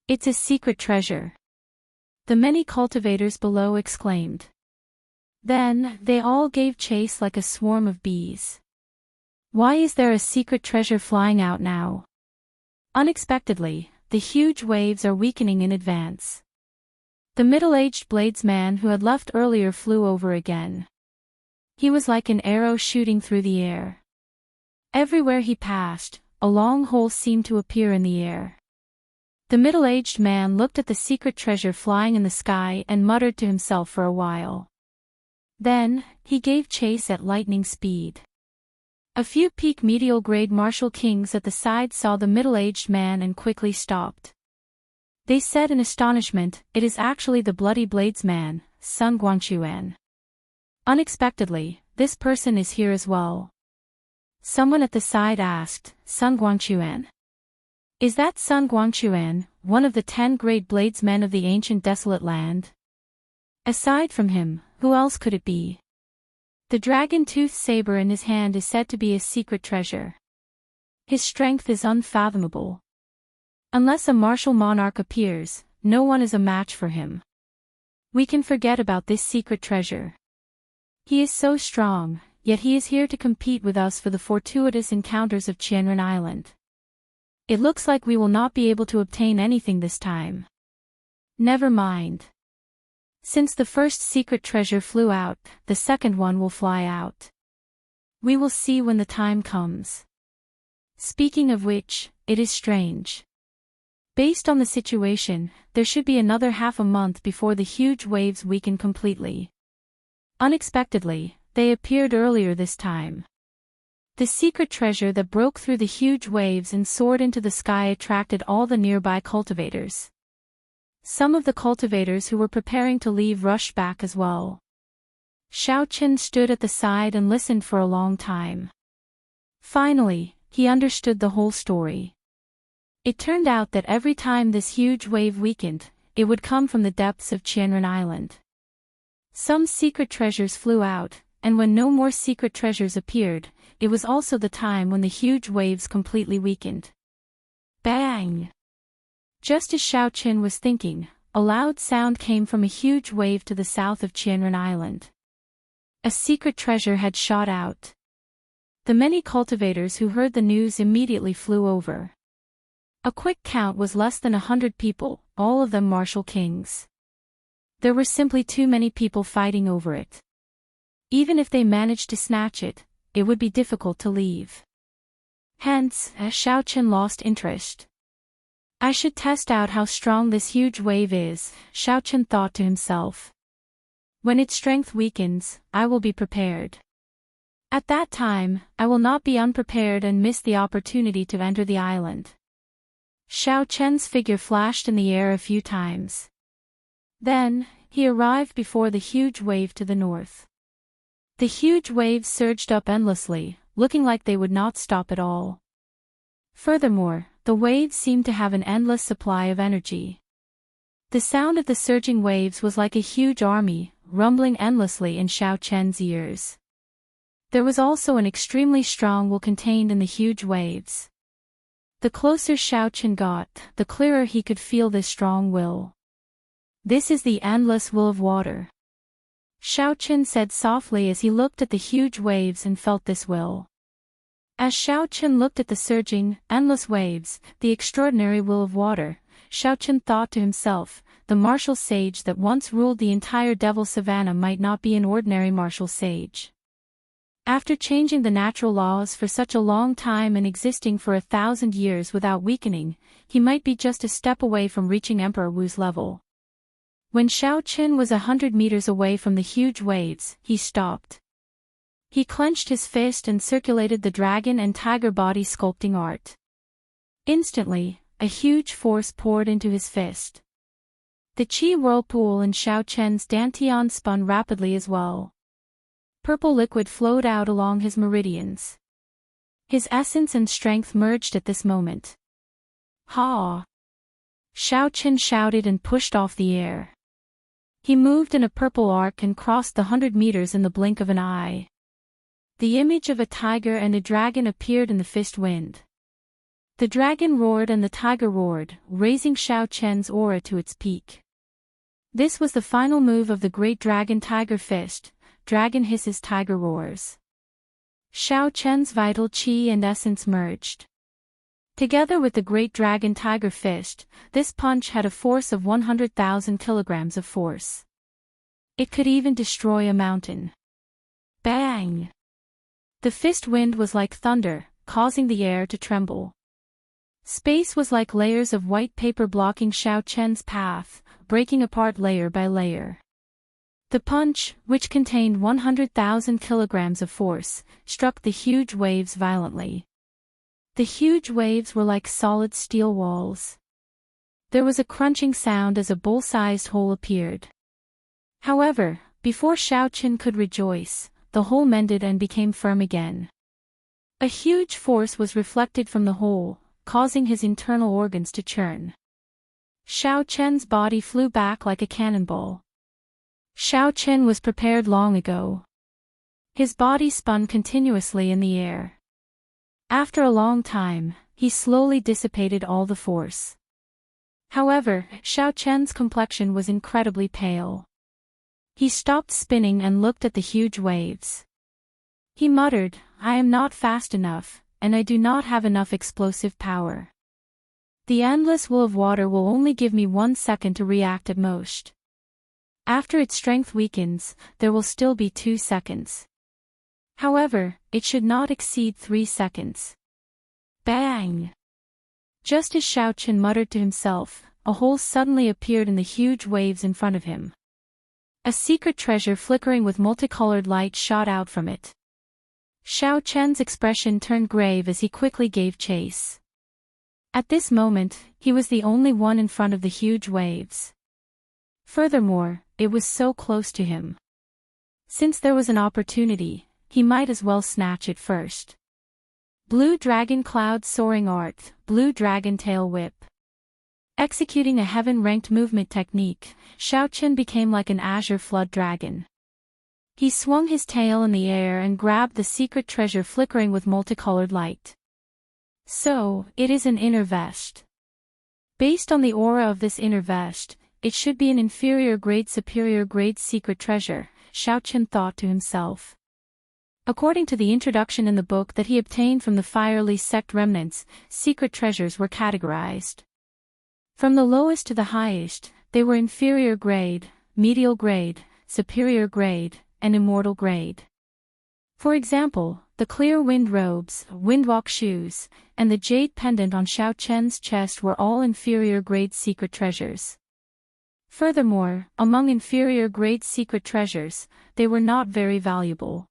"It's a secret treasure," the many cultivators below exclaimed. Then, they all gave chase like a swarm of bees. Why is there a secret treasure flying out now? Unexpectedly, the huge waves are weakening in advance. The middle-aged bladesman who had left earlier flew over again. He was like an arrow shooting through the air. Everywhere he passed, a long hole seemed to appear in the air. The middle-aged man looked at the secret treasure flying in the sky and muttered to himself for a while. Then, he gave chase at lightning speed. A few peak medial-grade martial kings at the side saw the middle-aged man and quickly stopped. They said in astonishment, "It is actually the bloody bladesman, Sun Guangquan." Unexpectedly, this person is here as well. Someone at the side asked, "Sun Guangquan? Is that Sun Guangquan, one of the 10 great bladesmen of the ancient desolate land? Aside from him, who else could it be?" The dragon-toothed saber in his hand is said to be a secret treasure. His strength is unfathomable. Unless a martial monarch appears, no one is a match for him. We can forget about this secret treasure. He is so strong, yet he is here to compete with us for the fortuitous encounters of Qianren Island. It looks like we will not be able to obtain anything this time. Never mind. Since the first secret treasure flew out, the second one will fly out. We will see when the time comes. Speaking of which, it is strange. Based on the situation, there should be another half a month before the huge waves weaken completely. Unexpectedly, they appeared earlier this time. The secret treasure that broke through the huge waves and soared into the sky attracted all the nearby cultivators. Some of the cultivators who were preparing to leave rushed back as well. Xiao Qin stood at the side and listened for a long time. Finally, he understood the whole story. It turned out that every time this huge wave weakened, it would come from the depths of Qianren Island. Some secret treasures flew out, and when no more secret treasures appeared, it was also the time when the huge waves completely weakened. Bang! Just as Xiao Qin was thinking, a loud sound came from a huge wave to the south of Qianren Island. A secret treasure had shot out. The many cultivators who heard the news immediately flew over. A quick count was less than 100 people, all of them martial kings. There were simply too many people fighting over it. Even if they managed to snatch it, it would be difficult to leave. Hence, Xiao Qin lost interest. I should test out how strong this huge wave is, Xiao Qin thought to himself. When its strength weakens, I will be prepared. At that time, I will not be unprepared and miss the opportunity to enter the island. Xiao Qian's figure flashed in the air a few times. Then, he arrived before the huge wave to the north. The huge waves surged up endlessly, looking like they would not stop at all. Furthermore, the waves seemed to have an endless supply of energy. The sound of the surging waves was like a huge army, rumbling endlessly in Xiao Qian's ears. There was also an extremely strong will contained in the huge waves. The closer Xiao Qin got, the clearer he could feel this strong will. This is the endless will of water. Xiao Qin said softly as he looked at the huge waves and felt this will. As Xiao Qin looked at the surging, endless waves, the extraordinary will of water, Xiao Qin thought to himself, the martial sage that once ruled the entire Devil Savannah might not be an ordinary martial sage. After changing the natural laws for such a long time and existing for 1,000 years without weakening, he might be just a step away from reaching Emperor Wu's level. When Xiao Qin was 100 meters away from the huge waves, he stopped. He clenched his fist and circulated the dragon and tiger body sculpting art. Instantly, a huge force poured into his fist. The qi whirlpool in Xiao Qian's dantian spun rapidly as well. Purple liquid flowed out along his meridians. His essence and strength merged at this moment. Ha! Xiao Qin shouted and pushed off the air. He moved in a purple arc and crossed the 100 meters in the blink of an eye. The image of a tiger and a dragon appeared in the fist wind. The dragon roared and the tiger roared, raising Xiao Qian's aura to its peak. This was the final move of the great dragon-tiger fist. Dragon hisses, tiger roars. Xiao Qian's vital qi and essence merged. Together with the great dragon-tiger fist, this punch had a force of 100,000 kilograms of force. It could even destroy a mountain. Bang! The fist wind was like thunder, causing the air to tremble. Space was like layers of white paper blocking Xiao Qian's path, breaking apart layer by layer. The punch, which contained 100,000 kilograms of force, struck the huge waves violently. The huge waves were like solid steel walls. There was a crunching sound as a bowl-sized hole appeared. However, before Xiao Qin could rejoice, the hole mended and became firm again. A huge force was reflected from the hole, causing his internal organs to churn. Xiao Qian's body flew back like a cannonball. Xiao Qin was prepared long ago. His body spun continuously in the air. After a long time, he slowly dissipated all the force. However, Xiao Qian's complexion was incredibly pale. He stopped spinning and looked at the huge waves. He muttered, "I am not fast enough, and I do not have enough explosive power. The endless will of water will only give me 1 second to react at most." After its strength weakens, there will still be 2 seconds. However, it should not exceed 3 seconds. Bang! Just as Xiao Qian muttered to himself, a hole suddenly appeared in the huge waves in front of him. A secret treasure flickering with multicolored light shot out from it. Xiao Qian's expression turned grave as he quickly gave chase. At this moment, he was the only one in front of the huge waves. Furthermore, it was so close to him. Since there was an opportunity, he might as well snatch it first. Blue Dragon Cloud Soaring Art, Blue Dragon Tail Whip. Executing a heaven-ranked movement technique, Xiao Qian became like an azure flood dragon. He swung his tail in the air and grabbed the secret treasure flickering with multicolored light. So, it is an inner vest. Based on the aura of this inner vest, it should be an inferior grade superior grade secret treasure, Xiao Qian thought to himself. According to the introduction in the book that he obtained from the Firely sect remnants, secret treasures were categorized. From the lowest to the highest, they were inferior grade, medial grade, superior grade, and immortal grade. For example, the clear wind robes, windwalk shoes, and the jade pendant on Xiao Qian's chest were all inferior grade secret treasures. Furthermore, among inferior grade secret treasures, they were not very valuable.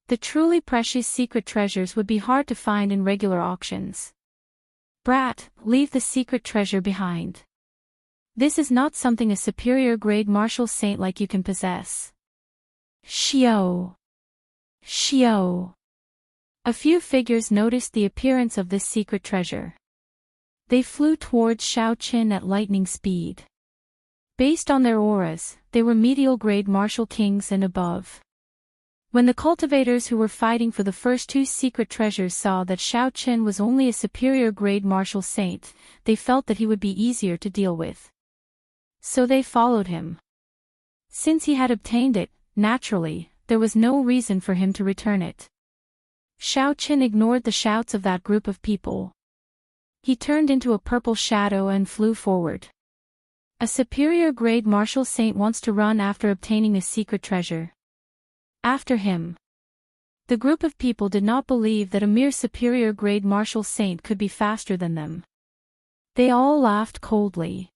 The truly precious secret treasures would be hard to find in regular auctions. Brat, leave the secret treasure behind. This is not something a superior grade martial saint like you can possess. Xiao! Xiao! A few figures noticed the appearance of this secret treasure. They flew towards Xiao Qian at lightning speed. Based on their auras, they were medial grade martial kings and above. When the cultivators who were fighting for the first 2 secret treasures saw that Xiao Qian was only a superior grade martial saint, they felt that he would be easier to deal with. So they followed him. Since he had obtained it, naturally, there was no reason for him to return it. Xiao Qian ignored the shouts of that group of people. He turned into a purple shadow and flew forward. A superior grade martial saint wants to run after obtaining a secret treasure. After him. The group of people did not believe that a mere superior grade martial saint could be faster than them. They all laughed coldly.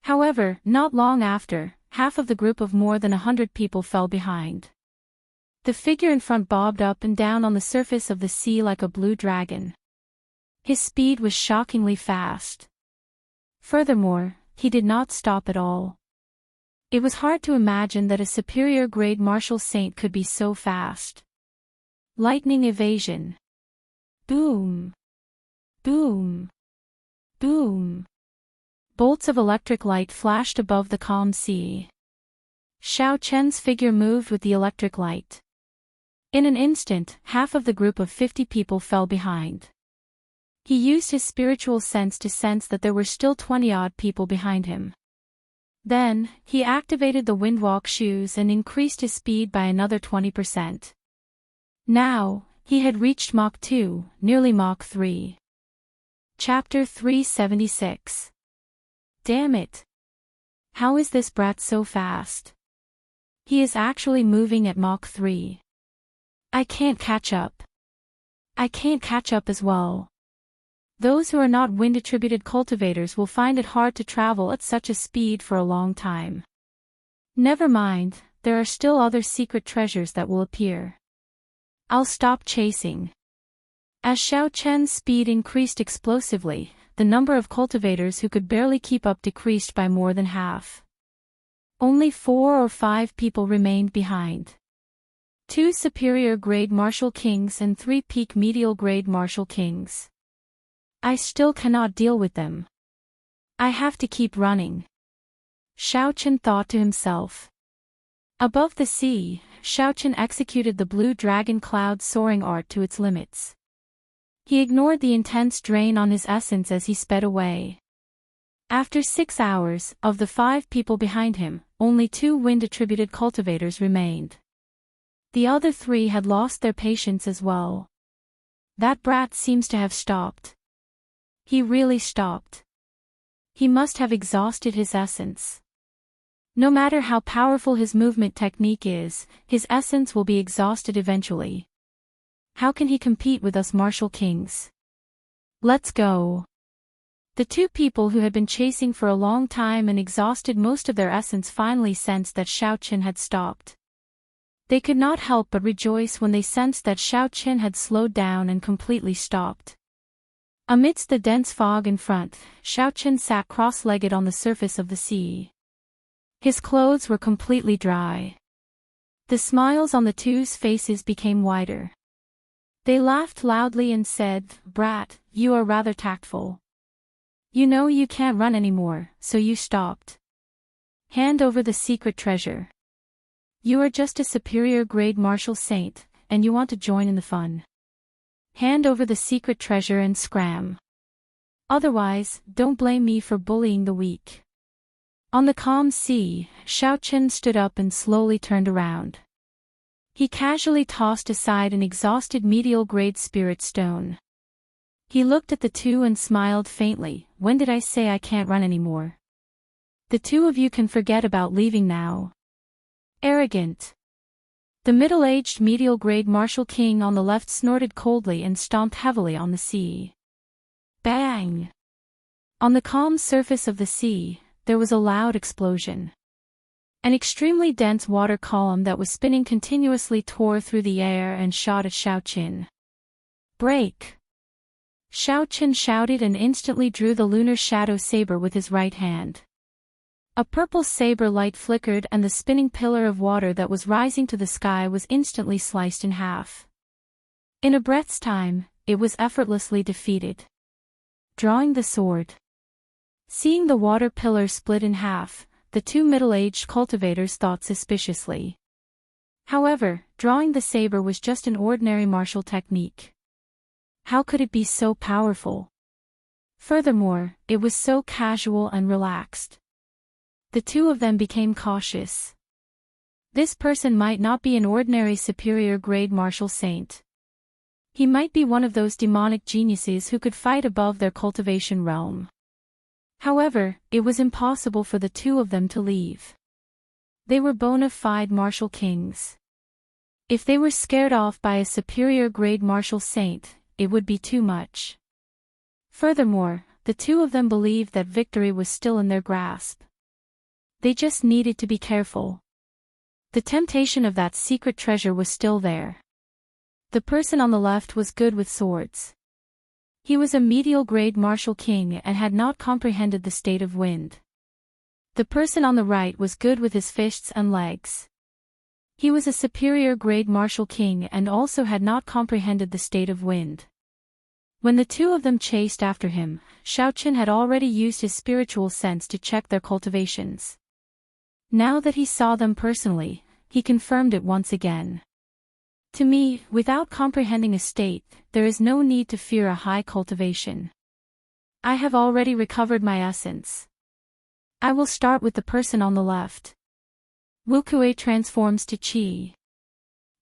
However, not long after, half of the group of more than 100 people fell behind. The figure in front bobbed up and down on the surface of the sea like a blue dragon. His speed was shockingly fast. Furthermore, he did not stop at all. It was hard to imagine that a superior grade martial saint could be so fast. Lightning evasion. Boom. Boom. Boom. Bolts of electric light flashed above the calm sea. Xiao Qian's figure moved with the electric light. In an instant, half of the group of 50 people fell behind. He used his spiritual sense to sense that there were still 20-odd people behind him. Then, he activated the windwalk shoes and increased his speed by another 20%. Now, he had reached Mach 2, nearly Mach 3. Chapter 376. Damn it! How is this brat so fast? He is actually moving at Mach 3. I can't catch up. I can't catch up as well. Those who are not wind-attributed cultivators will find it hard to travel at such a speed for a long time. Never mind, there are still other secret treasures that will appear. I'll stop chasing. As Xiao Qian's speed increased explosively, the number of cultivators who could barely keep up decreased by more than half. Only 4 or 5 people remained behind. 2 superior grade martial kings and 3 peak medial grade martial kings. I still cannot deal with them. I have to keep running. Xiao Qian thought to himself. Above the sea, Xiao Qian executed the blue dragon cloud soaring art to its limits. He ignored the intense drain on his essence as he sped away. After 6 hours, of the 5 people behind him, only 2 wind-attributed cultivators remained. The other 3 had lost their patience as well. That brat seems to have stopped. He really stopped. He must have exhausted his essence. No matter how powerful his movement technique is, his essence will be exhausted eventually. How can he compete with us martial kings? Let's go. The two people who had been chasing for a long time and exhausted most of their essence finally sensed that Xiao Qin had stopped. They could not help but rejoice when they sensed that Xiao Qin had slowed down and completely stopped. Amidst the dense fog in front, Xiao Qin sat cross-legged on the surface of the sea. His clothes were completely dry. The smiles on the two's faces became wider. They laughed loudly and said, "Brat, you are rather tactful. You know you can't run anymore, so you stopped. Hand over the secret treasure. You are just a superior grade martial saint, and you want to join in the fun. Hand over the secret treasure and scram. Otherwise, don't blame me for bullying the weak." On the calm sea, Xiao Qin stood up and slowly turned around. He casually tossed aside an exhausted medial-grade spirit stone. He looked at the two and smiled faintly. "When did I say I can't run anymore? The two of you can forget about leaving now." Arrogant. The middle-aged medial-grade martial king on the left snorted coldly and stomped heavily on the sea. Bang! On the calm surface of the sea, there was a loud explosion. An extremely dense water column that was spinning continuously tore through the air and shot at Xiao Qin. "Break!" Xiao Qin shouted and instantly drew the lunar shadow saber with his right hand. A purple saber light flickered and the spinning pillar of water that was rising to the sky was instantly sliced in half. In a breath's time, it was effortlessly defeated. Drawing the sword. Seeing the water pillar split in half, the two middle-aged cultivators thought suspiciously. However, drawing the saber was just an ordinary martial technique. How could it be so powerful? Furthermore, it was so casual and relaxed. The two of them became cautious. This person might not be an ordinary superior grade martial saint. He might be one of those demonic geniuses who could fight above their cultivation realm. However, it was impossible for the two of them to leave. They were bona fide martial kings. If they were scared off by a superior grade martial saint, it would be too much. Furthermore, the two of them believed that victory was still in their grasp. They just needed to be careful. The temptation of that secret treasure was still there. The person on the left was good with swords. He was a medial-grade martial king and had not comprehended the state of wind. The person on the right was good with his fists and legs. He was a superior-grade martial king and also had not comprehended the state of wind. When the two of them chased after him, Xiao Qin had already used his spiritual sense to check their cultivations. Now that he saw them personally, he confirmed it once again. To me, without comprehending a state, there is no need to fear a high cultivation. I have already recovered my essence. I will start with the person on the left. Wukue transforms to Qi.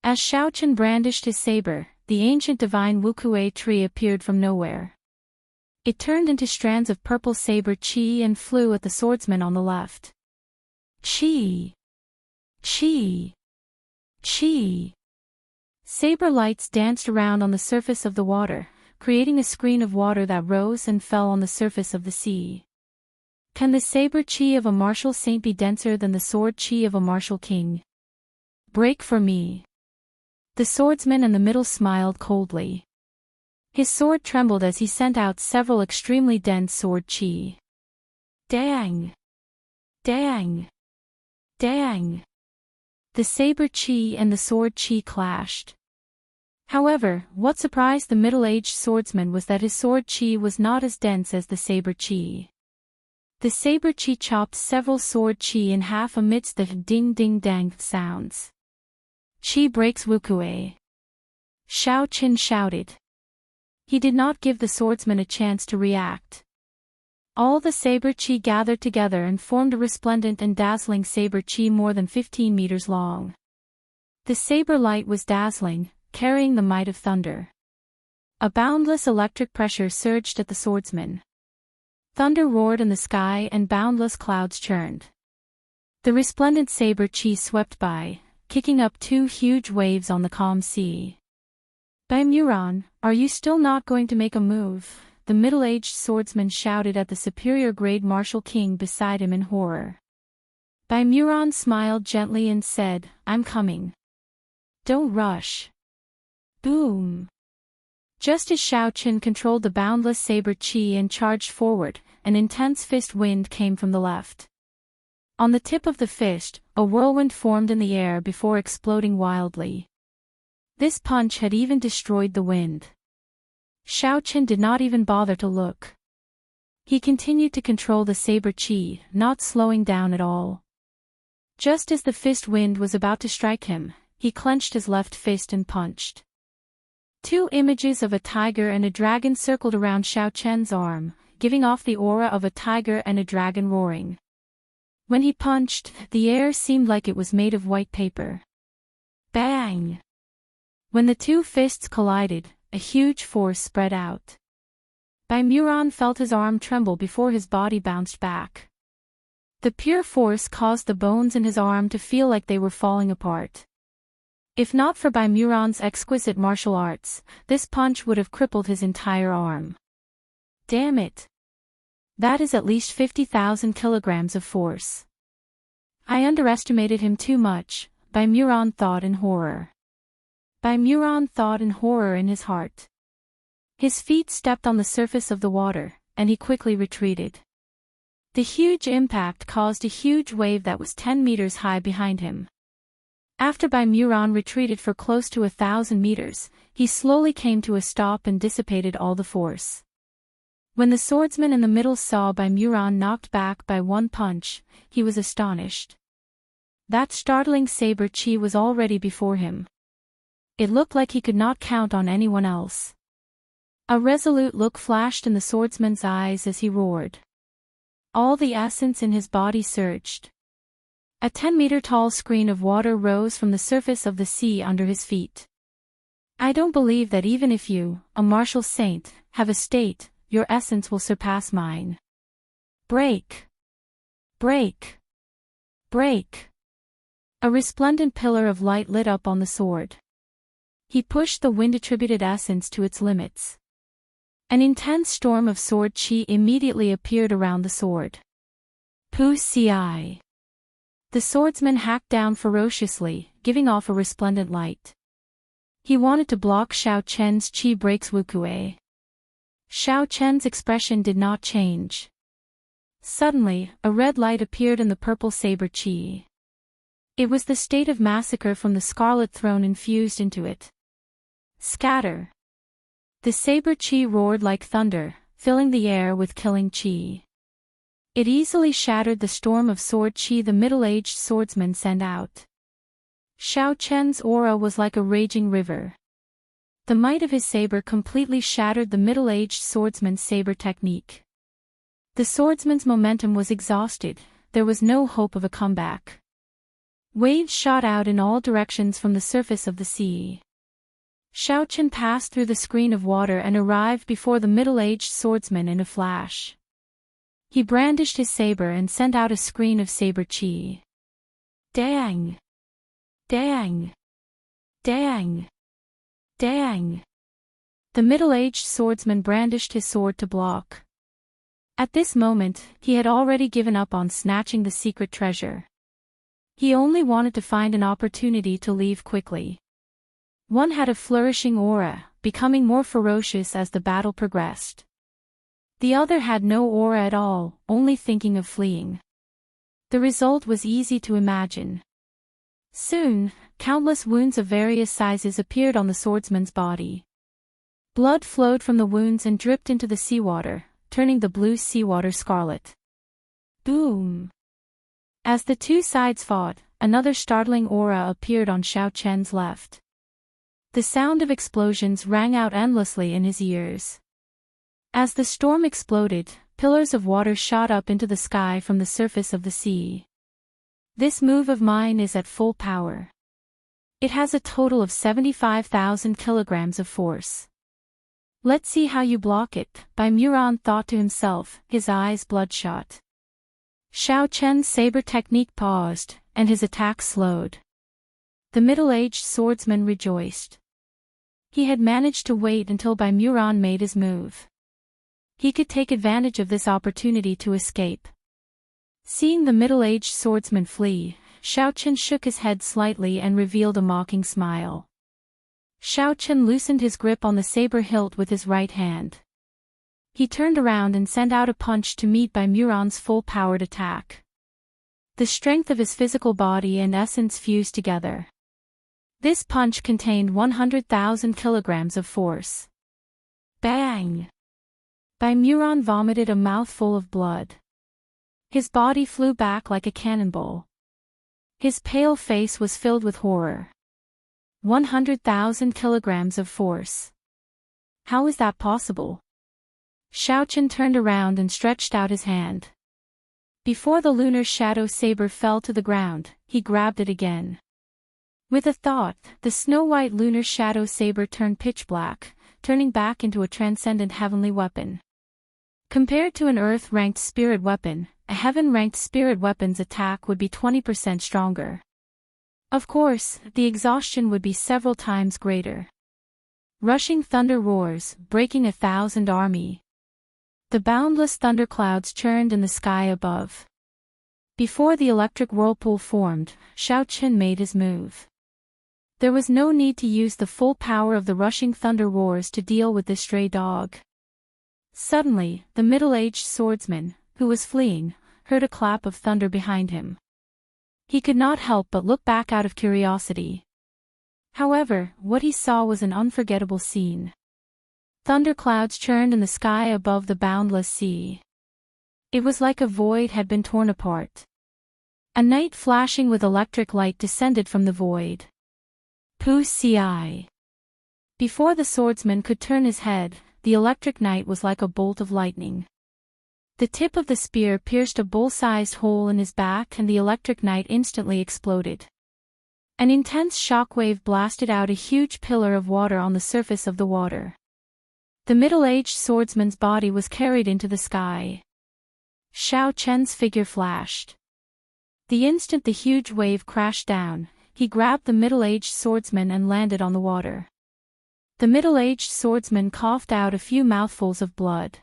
As Xiao Qin brandished his saber, the ancient divine Wukue tree appeared from nowhere. It turned into strands of purple saber Qi and flew at the swordsman on the left. Qi! Qi! Qi! Saber lights danced around on the surface of the water, creating a screen of water that rose and fell on the surface of the sea. Can the saber chi of a martial saint be denser than the sword chi of a martial king? Break for me. The swordsman in the middle smiled coldly. His sword trembled as he sent out several extremely dense sword chi. Dang! Dang! Dang! The saber chi and the sword chi clashed. However, what surprised the middle-aged swordsman was that his sword chi was not as dense as the saber chi. The saber chi chopped several sword chi in half amidst the ding-ding-dang sounds. Chi breaks Wukue. Xiao Qin shouted. He did not give the swordsman a chance to react. All the saber chi gathered together and formed a resplendent and dazzling saber chi more than 15 meters long. The saber light was dazzling, carrying the might of thunder. A boundless electric pressure surged at the swordsman. Thunder roared in the sky and boundless clouds churned. The resplendent saber chi swept by, kicking up two huge waves on the calm sea. Baimuran, are you still not going to make a move? The middle-aged swordsman shouted at the superior-grade martial king beside him in horror. Baimuran smiled gently and said, I'm coming. Don't rush. Boom. Just as Xiao Qin controlled the boundless saber chi and charged forward, an intense fist wind came from the left. On the tip of the fist, a whirlwind formed in the air before exploding wildly. This punch had even destroyed the wind. Xiao Qin did not even bother to look. He continued to control the saber chi, not slowing down at all. Just as the fist wind was about to strike him, he clenched his left fist and punched. Two images of a tiger and a dragon circled around Xiao Qian's arm, giving off the aura of a tiger and a dragon roaring. When he punched, the air seemed like it was made of white paper. Bang! When the two fists collided, a huge force spread out. Baimuran felt his arm tremble before his body bounced back. The pure force caused the bones in his arm to feel like they were falling apart. If not for Baimuran's exquisite martial arts, this punch would have crippled his entire arm. Damn it! That is at least 50,000 kilograms of force. I underestimated him too much, Baimuran thought in horror. Baimuran thought in horror in his heart. His feet stepped on the surface of the water, and he quickly retreated. The huge impact caused a huge wave that was 10 meters high behind him. After Baimuran retreated for close to 1,000 meters, he slowly came to a stop and dissipated all the force. When the swordsman in the middle saw Baimuran knocked back by one punch, he was astonished. That startling saber chi was already before him. It looked like he could not count on anyone else. A resolute look flashed in the swordsman's eyes as he roared. All the essence in his body surged. A 10-meter-tall screen of water rose from the surface of the sea under his feet. I don't believe that even if you, a martial saint, have a state, your essence will surpass mine. Break! Break! Break! A resplendent pillar of light lit up on the sword. He pushed the wind-attributed essence to its limits. An intense storm of sword chi immediately appeared around the sword. Pu Ci. The swordsman hacked down ferociously, giving off a resplendent light. He wanted to block Xiao Qian's chi breaks Wukue. Xiao Qian's expression did not change. Suddenly, a red light appeared in the purple saber chi. It was the state of massacre from the Scarlet Throne infused into it. Scatter! The saber chi roared like thunder, filling the air with killing chi. It easily shattered the storm of sword chi the middle-aged swordsman sent out. Xiao Qian's aura was like a raging river. The might of his saber completely shattered the middle-aged swordsman's saber technique. The swordsman's momentum was exhausted, there was no hope of a comeback. Waves shot out in all directions from the surface of the sea. Xiao Qin passed through the screen of water and arrived before the middle-aged swordsman in a flash. He brandished his saber and sent out a screen of saber chi. Dang! Dang! Dang! Dang! The middle-aged swordsman brandished his sword to block. At this moment, he had already given up on snatching the secret treasure. He only wanted to find an opportunity to leave quickly. One had a flourishing aura, becoming more ferocious as the battle progressed. The other had no aura at all, only thinking of fleeing. The result was easy to imagine. Soon, countless wounds of various sizes appeared on the swordsman's body. Blood flowed from the wounds and dripped into the seawater, turning the blue seawater scarlet. Boom! As the two sides fought, another startling aura appeared on Xiao Qian's left. The sound of explosions rang out endlessly in his ears. As the storm exploded, pillars of water shot up into the sky from the surface of the sea. This move of mine is at full power. It has a total of 75,000 kilograms of force. Let's see how you block it, Baimuran thought to himself, his eyes bloodshot. Xiao Chen's saber technique paused, and his attack slowed. The middle-aged swordsman rejoiced. He had managed to wait until Bai Muran made his move. He could take advantage of this opportunity to escape. Seeing the middle-aged swordsman flee, Xiao Chen shook his head slightly and revealed a mocking smile. Xiao Chen loosened his grip on the saber hilt with his right hand. He turned around and sent out a punch to meet Bai Muran's full-powered attack. The strength of his physical body and essence fused together. This punch contained 100,000 kilograms of force. Bang! Bai Muran vomited a mouthful of blood. His body flew back like a cannonball. His pale face was filled with horror. 100,000 kilograms of force. How is that possible? Xiao Chen turned around and stretched out his hand. Before the lunar shadow saber fell to the ground, he grabbed it again. With a thought, the snow-white lunar shadow saber turned pitch black, turning back into a transcendent heavenly weapon. Compared to an Earth-ranked spirit weapon, a heaven-ranked spirit weapon's attack would be 20% stronger. Of course, the exhaustion would be several times greater. Rushing thunder roars, breaking 1,000 army. The boundless thunderclouds churned in the sky above. Before the electric whirlpool formed, Xiao Chen made his move. There was no need to use the full power of the rushing thunder roars to deal with this stray dog. Suddenly, the middle-aged swordsman, who was fleeing, heard a clap of thunder behind him. He could not help but look back out of curiosity. However, what he saw was an unforgettable scene. Thunderclouds churned in the sky above the boundless sea. It was like a void had been torn apart. A knight flashing with electric light descended from the void. Pu Ci. Before the swordsman could turn his head, the electric knight was like a bolt of lightning. The tip of the spear pierced a bull-sized hole in his back and the electric knight instantly exploded. An intense shockwave blasted out a huge pillar of water on the surface of the water. The middle-aged swordsman's body was carried into the sky. Xiao Chen's figure flashed. The instant the huge wave crashed down, he grabbed the middle-aged swordsman and landed on the water. The middle-aged swordsman coughed out a few mouthfuls of blood.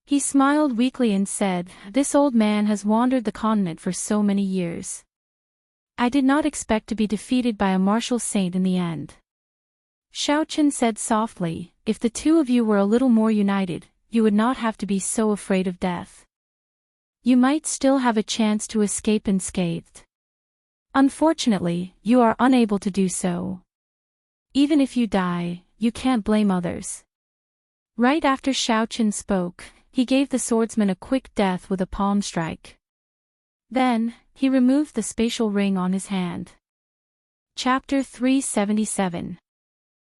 He smiled weakly and said, "This old man has wandered the continent for so many years. I did not expect to be defeated by a martial saint in the end." Xiao Chen said softly, "If the two of you were a little more united, you would not have to be so afraid of death. You might still have a chance to escape unscathed. Unfortunately, you are unable to do so. Even if you die, you can't blame others." Right after Xiao Chen spoke, he gave the swordsman a quick death with a palm strike. Then, he removed the spatial ring on his hand. Chapter 377.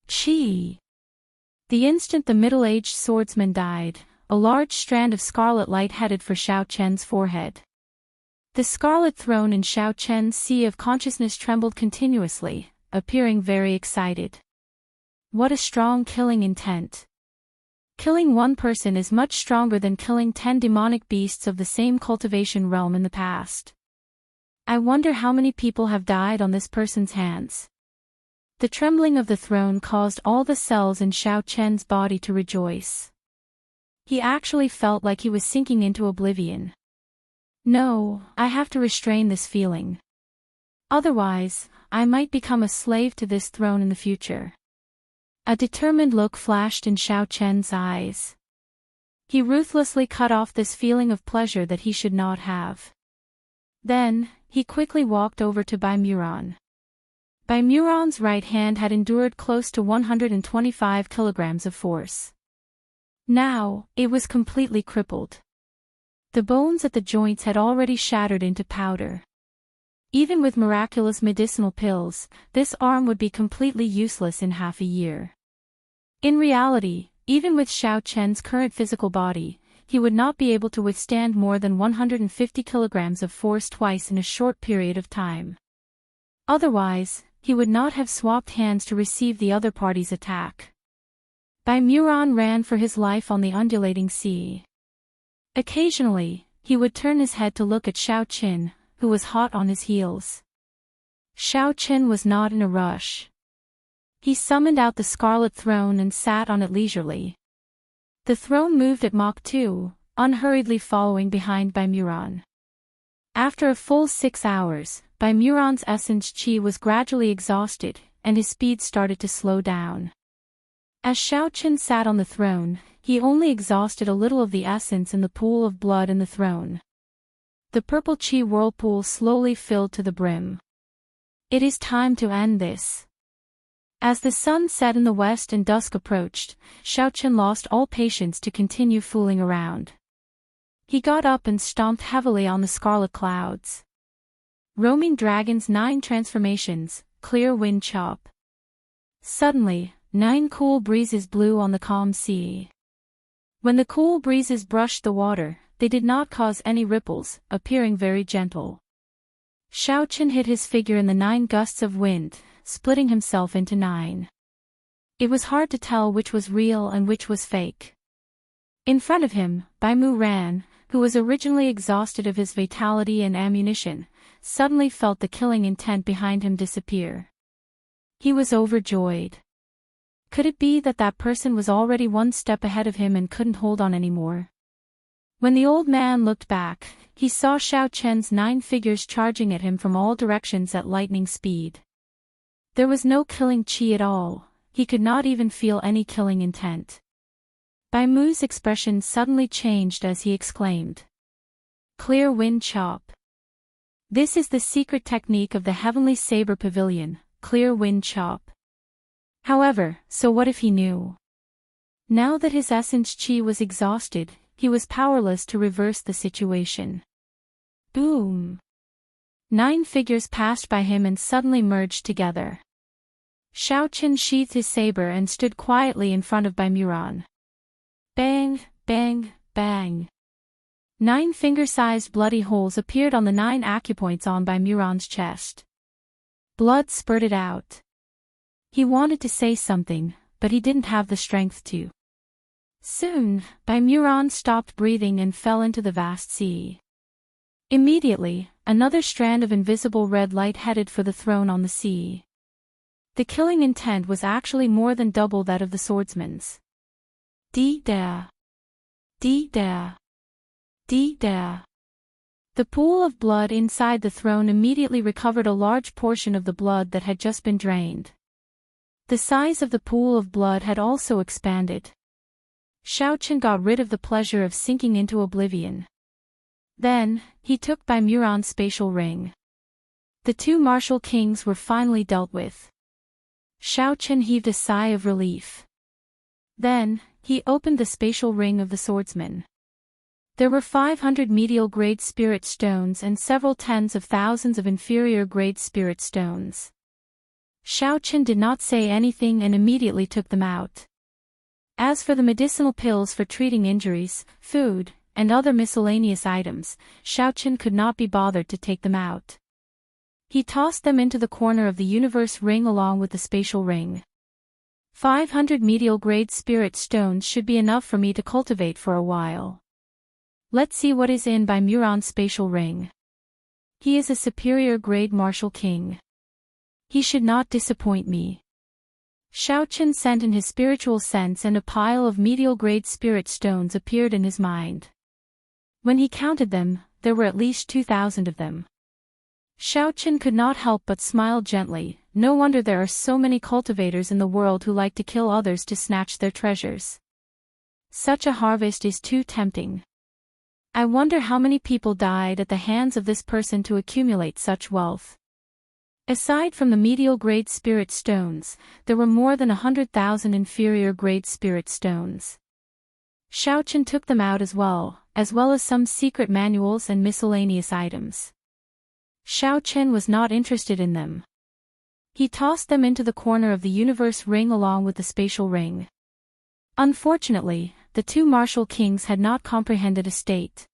Qi. The instant the middle-aged swordsman died, a large strand of scarlet light headed for Xiao Chen's forehead. The scarlet throne in Xiao Chen's sea of consciousness trembled continuously, appearing very excited. What a strong killing intent. Killing one person is much stronger than killing 10 demonic beasts of the same cultivation realm in the past. I wonder how many people have died on this person's hands. The trembling of the throne caused all the cells in Xiao Chen's body to rejoice. He actually felt like he was sinking into oblivion. No, I have to restrain this feeling. Otherwise, I might become a slave to this throne in the future. A determined look flashed in Xiao Chen's eyes. He ruthlessly cut off this feeling of pleasure that he should not have. Then, he quickly walked over to Bai Muran. Bai Muran's right hand had endured close to 125 kilograms of force. Now, it was completely crippled. The bones at the joints had already shattered into powder. Even with miraculous medicinal pills, this arm would be completely useless in half a year. In reality, even with Xiao Chen's current physical body, he would not be able to withstand more than 150 kilograms of force twice in a short period of time. Otherwise, he would not have swapped hands to receive the other party's attack. Bai Muran ran for his life on the undulating sea. Occasionally, he would turn his head to look at Xiao Qin, who was hot on his heels. Xiao Qin was not in a rush. He summoned out the scarlet throne and sat on it leisurely. The throne moved at Mach 2, unhurriedly following behind by Muran. After a full 6 hours, by Muran's essence qi was gradually exhausted, and his speed started to slow down. As Xiao Qin sat on the throne, he only exhausted a little of the essence in the pool of blood in the throne. The purple qi whirlpool slowly filled to the brim. It is time to end this. As the sun set in the west and dusk approached, Xiao Qin lost all patience to continue fooling around. He got up and stomped heavily on the scarlet clouds. Roaming Dragon's 9 transformations, clear wind chop. Suddenly, 9 cool breezes blew on the calm sea. When the cool breezes brushed the water, they did not cause any ripples, appearing very gentle. Xiao Qin hid his figure in the 9 gusts of wind, splitting himself into 9. It was hard to tell which was real and which was fake. In front of him, Bai Mu Ran, who was originally exhausted of his vitality and ammunition, suddenly felt the killing intent behind him disappear. He was overjoyed. Could it be that that person was already 1 step ahead of him and couldn't hold on anymore? When the old man looked back, he saw Xiao Qin's 9 figures charging at him from all directions at lightning speed. There was no killing qi at all, he could not even feel any killing intent. Bai Mu's expression suddenly changed as he exclaimed. Clear wind chop. This is the secret technique of the Heavenly Saber Pavilion, clear wind chop. However, so what if he knew? Now that his essence qi was exhausted, he was powerless to reverse the situation. Boom! 9 figures passed by him and suddenly merged together. Xiao Qin sheathed his saber and stood quietly in front of Bai Muran. Bang, bang, bang. 9 finger-sized bloody holes appeared on the 9 acupoints on Bai Muran's chest. Blood spurted out. He wanted to say something, but he didn't have the strength to. Soon, Bai Muran stopped breathing and fell into the vast sea. Immediately, another strand of invisible red light headed for the throne on the sea. The killing intent was actually more than double that of the swordsman's. Dee-da. Dee-da. Dee-da. The pool of blood inside the throne immediately recovered a large portion of the blood that had just been drained. The size of the pool of blood had also expanded. Xiao Qin got rid of the pleasure of sinking into oblivion. Then, he took Bai Muran's spatial ring. The 2 martial kings were finally dealt with. Xiao Qin heaved a sigh of relief. Then, he opened the spatial ring of the swordsman. There were 500 medial-grade spirit stones and several tens of thousands of inferior-grade spirit stones. Xiao Qin did not say anything and immediately took them out. As for the medicinal pills for treating injuries, food, and other miscellaneous items, Xiao Qin could not be bothered to take them out. He tossed them into the corner of the universe ring along with the spatial ring. 500 medial-grade spirit stones should be enough for me to cultivate for a while. Let's see what is in Bai Muran's spatial ring. He is a superior-grade martial king. He should not disappoint me. Xiao Qin sent in his spiritual sense and a pile of medial-grade spirit stones appeared in his mind. When he counted them, there were at least 2,000 of them. Xiao Qin could not help but smile gently. No wonder there are so many cultivators in the world who like to kill others to snatch their treasures. Such a harvest is too tempting. I wonder how many people died at the hands of this person to accumulate such wealth. Aside from the medial-grade spirit stones, there were more than 100,000 inferior-grade spirit stones. Xiao Qin took them out as well as some secret manuals and miscellaneous items. Xiao Qin was not interested in them. He tossed them into the corner of the universe ring along with the spatial ring. Unfortunately, the 2 martial kings had not comprehended a state.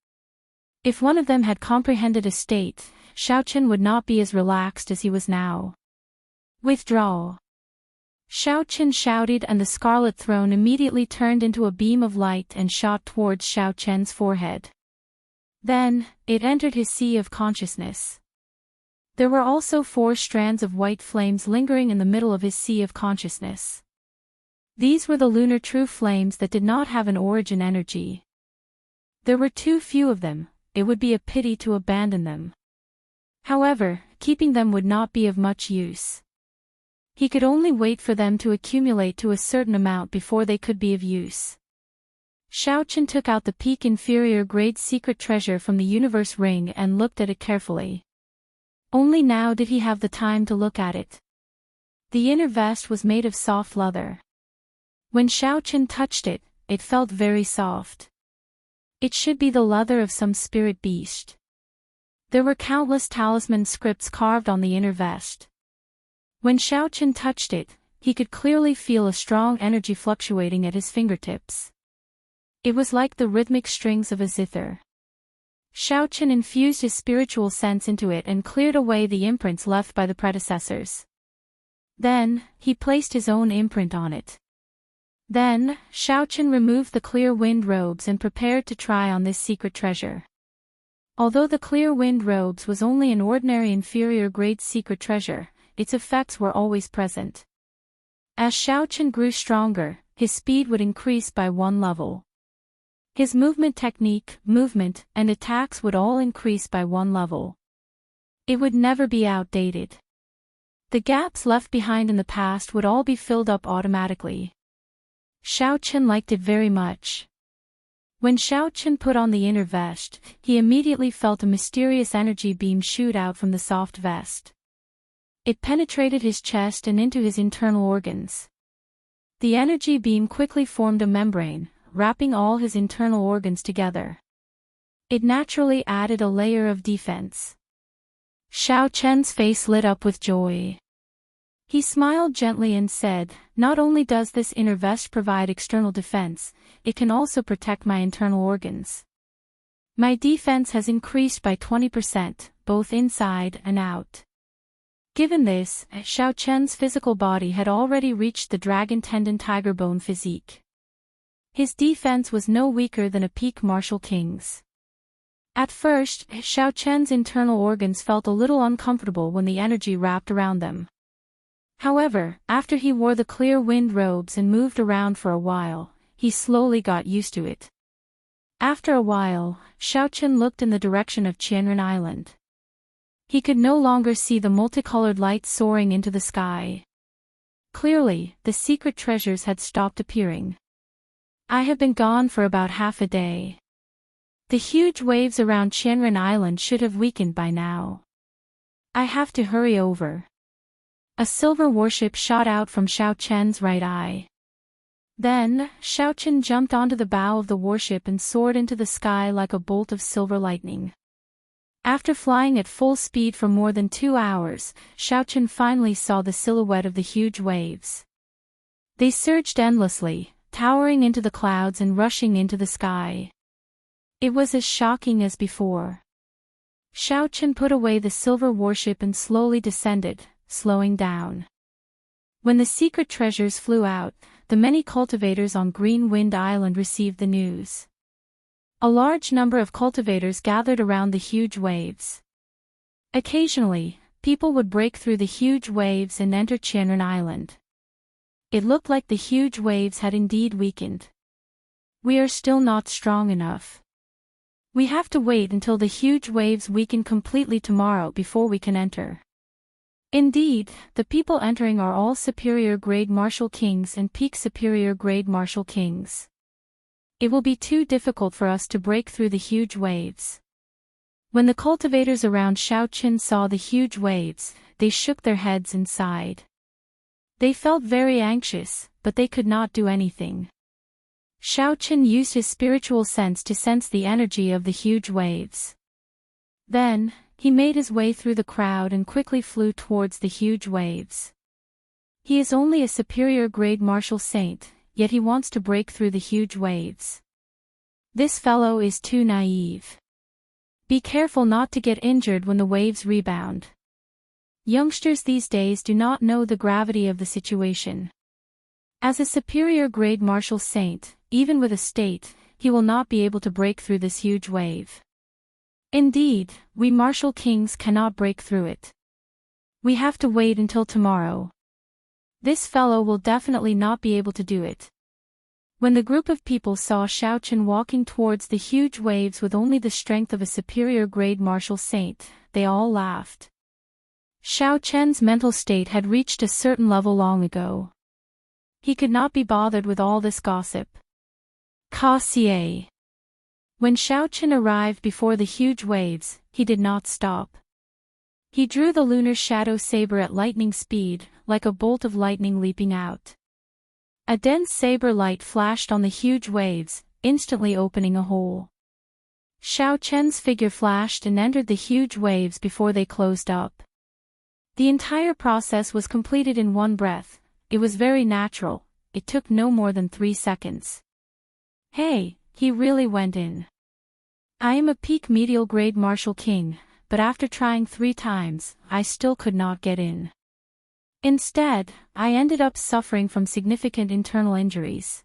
If one of them had comprehended a state, Xiao Qin would not be as relaxed as he was now. Withdraw! Xiao Qin shouted, and the scarlet throne immediately turned into a beam of light and shot towards Xiao Qian's forehead. Then, it entered his sea of consciousness. There were also 4 strands of white flames lingering in the middle of his sea of consciousness. These were the lunar true flames that did not have an origin energy. There were too few of them, it would be a pity to abandon them. However, keeping them would not be of much use. He could only wait for them to accumulate to a certain amount before they could be of use. Xiaochen took out the peak inferior grade secret treasure from the universe ring and looked at it carefully. Only now did he have the time to look at it. The inner vest was made of soft leather. When Xiaochen touched it, it felt very soft. It should be the leather of some spirit beast. There were countless talisman scripts carved on the inner vest. When Xiaochen touched it, he could clearly feel a strong energy fluctuating at his fingertips. It was like the rhythmic strings of a zither. Xiaochen infused his spiritual sense into it and cleared away the imprints left by the predecessors. Then, he placed his own imprint on it. Then, Xiaochen removed the clear wind robes and prepared to try on this secret treasure. Although the clear wind robes was only an ordinary inferior grade secret treasure, its effects were always present. As Xiaochen grew stronger, his speed would increase by 1 level. His movement technique, movement, and attacks would all increase by 1 level. It would never be outdated. The gaps left behind in the past would all be filled up automatically. Xiaochen liked it very much. When Xiaochen put on the inner vest, he immediately felt a mysterious energy beam shoot out from the soft vest. It penetrated his chest and into his internal organs. The energy beam quickly formed a membrane, wrapping all his internal organs together. It naturally added a layer of defense. Xiaochen's face lit up with joy. He smiled gently and said, "Not only does this inner vest provide external defense, it can also protect my internal organs. My defense has increased by 20%, both inside and out." Given this, Xiaochen's physical body had already reached the dragon tendon tiger bone physique. His defense was no weaker than a peak martial king's. At first, Xiaochen's internal organs felt a little uncomfortable when the energy wrapped around them. However, after he wore the clear wind robes and moved around for a while, he slowly got used to it. After a while, Xiaochen looked in the direction of Qianren Island. He could no longer see the multicolored lights soaring into the sky. Clearly, the secret treasures had stopped appearing. I have been gone for about half a day. The huge waves around Qianren Island should have weakened by now. I have to hurry over. A silver warship shot out from Xiaochen's right eye. Then, Xiaochen jumped onto the bow of the warship and soared into the sky like a bolt of silver lightning. After flying at full speed for more than 2 hours, Xiaochen finally saw the silhouette of the huge waves. They surged endlessly, towering into the clouds and rushing into the sky. It was as shocking as before. Xiaochen put away the silver warship and slowly descended, slowing down. When the secret treasures flew out, the many cultivators on Green Wind Island received the news. A large number of cultivators gathered around the huge waves. Occasionally, people would break through the huge waves and enter Qianren Island. It looked like the huge waves had indeed weakened. We are still not strong enough. We have to wait until the huge waves weaken completely tomorrow before we can enter. Indeed, the people entering are all superior grade martial kings and peak superior grade martial kings. It will be too difficult for us to break through the huge waves. When the cultivators around Xiaochen saw the huge waves, they shook their heads and sighed. They felt very anxious, but they could not do anything. Xiaochen used his spiritual sense to sense the energy of the huge waves. Then, he made his way through the crowd and quickly flew towards the huge waves. He is only a superior grade martial saint, yet he wants to break through the huge waves. This fellow is too naive. Be careful not to get injured when the waves rebound. Youngsters these days do not know the gravity of the situation. As a superior grade martial saint, even with a state, he will not be able to break through this huge wave. Indeed, we martial kings cannot break through it. We have to wait until tomorrow. This fellow will definitely not be able to do it. When the group of people saw Xiao Chen walking towards the huge waves with only the strength of a superior grade martial saint, they all laughed. Xiao Chen's mental state had reached a certain level long ago. He could not be bothered with all this gossip. Cassier. When Xiao Chen arrived before the huge waves, he did not stop. He drew the lunar shadow saber at lightning speed, like a bolt of lightning leaping out. A dense saber light flashed on the huge waves, instantly opening a hole. Xiao Chen's figure flashed and entered the huge waves before they closed up. The entire process was completed in one breath. It was very natural. It took no more than 3 seconds. Hey, he really went in. I am a peak medial grade martial king, but after trying 3 times, I still could not get in. Instead, I ended up suffering from significant internal injuries.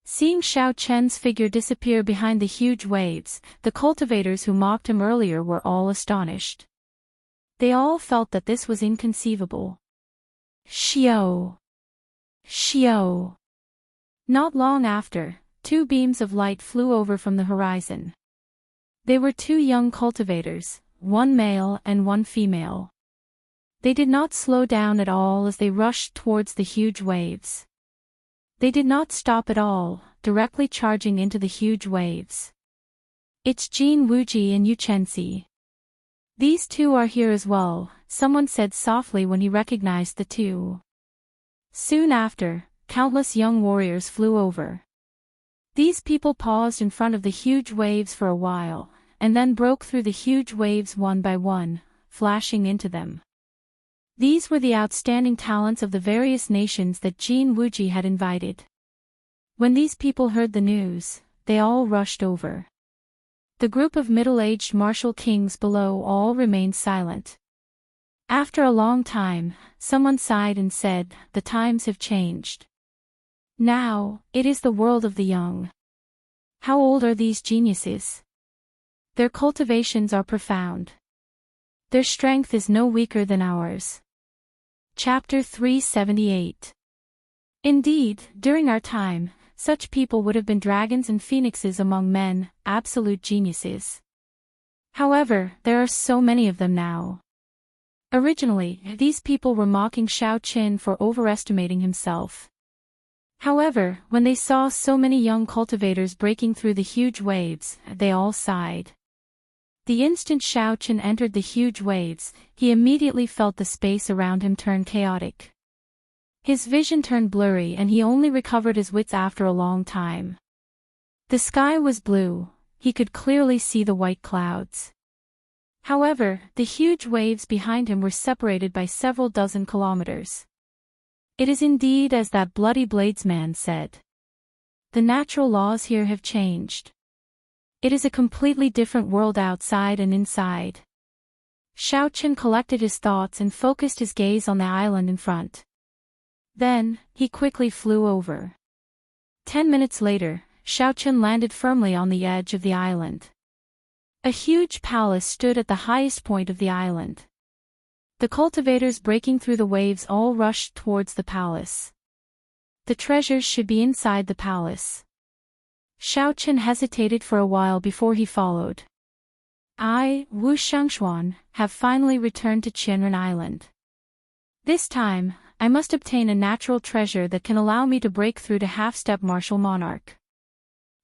Seeing Xiao Chen's figure disappear behind the huge waves, the cultivators who mocked him earlier were all astonished. They all felt that this was inconceivable. Xiao! Xiao! Not long after, 2 beams of light flew over from the horizon. They were 2 young cultivators, 1 male and 1 female. They did not slow down at all as they rushed towards the huge waves. They did not stop at all, directly charging into the huge waves. It's Jin Wuji and Yu Chenxi. These 2 are here as well, someone said softly when he recognized the 2. Soon after, countless young warriors flew over. These people paused in front of the huge waves for a while, and then broke through the huge waves one by one, flashing into them. These were the outstanding talents of the various nations that Jin Wuji had invited. When these people heard the news, they all rushed over. The group of middle-aged martial kings below all remained silent. After a long time, someone sighed and said, "The times have changed. Now, it is the world of the young. How old are these geniuses? Their cultivations are profound. Their strength is no weaker than ours." Chapter 378. Indeed, during our time, such people would have been dragons and phoenixes among men, absolute geniuses. However, there are so many of them now. Originally, these people were mocking Xiao Chen for overestimating himself. However, when they saw so many young cultivators breaking through the huge waves, they all sighed. The instant Xiao Chen entered the huge waves, he immediately felt the space around him turn chaotic. His vision turned blurry and he only recovered his wits after a long time. The sky was blue, he could clearly see the white clouds. However, the huge waves behind him were separated by several dozen kilometers. It is indeed as that bloody bladesman said. The natural laws here have changed. It is a completely different world outside and inside. Xiao Chen collected his thoughts and focused his gaze on the island in front. Then, he quickly flew over. 10 minutes later, Xiao Chen landed firmly on the edge of the island. A huge palace stood at the highest point of the island. The cultivators breaking through the waves all rushed towards the palace. The treasures should be inside the palace. Xiao Chen hesitated for a while before he followed. I, Wu Xiangshuan, have finally returned to Qianren Island. This time, I must obtain a natural treasure that can allow me to break through to half-step martial monarch.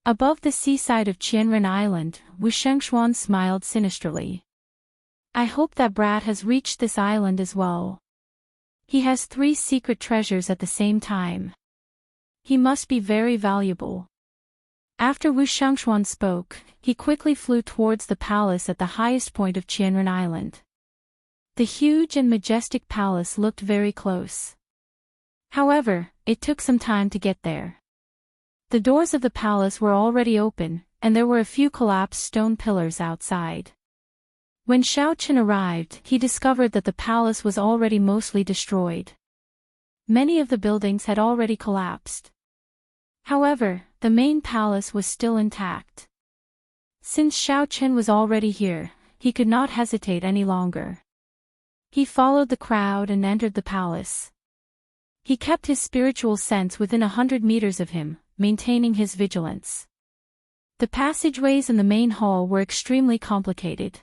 Above the seaside of Qianren Island, Wu Xiangshuan smiled sinisterly. I hope that brat has reached this island as well. He has 3 secret treasures at the same time. He must be very valuable. After Wu Xiangshuan spoke, he quickly flew towards the palace at the highest point of Qianren Island. The huge and majestic palace looked very close. However, it took some time to get there. The doors of the palace were already open, and there were a few collapsed stone pillars outside. When Xiao Chen arrived, he discovered that the palace was already mostly destroyed. Many of the buildings had already collapsed. However, the main palace was still intact. Since Xiao Chen was already here, he could not hesitate any longer. He followed the crowd and entered the palace. He kept his spiritual sense within 100 meters of him, maintaining his vigilance. The passageways in the main hall were extremely complicated.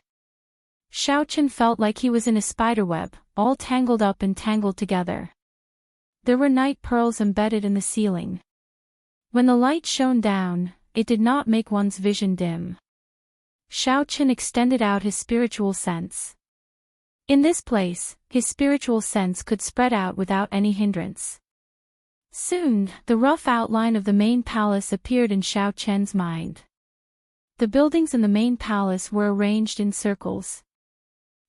Xiao Chen felt like he was in a spiderweb, all tangled up and tangled together. There were night pearls embedded in the ceiling. When the light shone down, it did not make one's vision dim. Xiao Chen extended out his spiritual sense. In this place, his spiritual sense could spread out without any hindrance. Soon, the rough outline of the main palace appeared in Xiao Chen's mind. The buildings in the main palace were arranged in circles.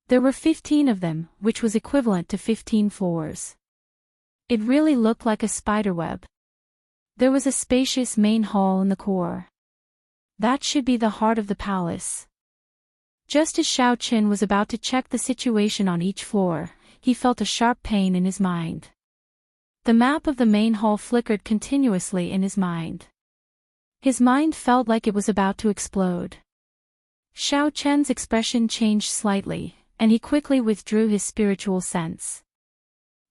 There were 15 of them, which was equivalent to 15 floors. It really looked like a spiderweb. There was a spacious main hall in the core. That should be the heart of the palace. Just as Xiao Chen was about to check the situation on each floor, he felt a sharp pain in his mind. The map of the main hall flickered continuously in his mind. His mind felt like it was about to explode. Xiao Chen's expression changed slightly, and he quickly withdrew his spiritual sense.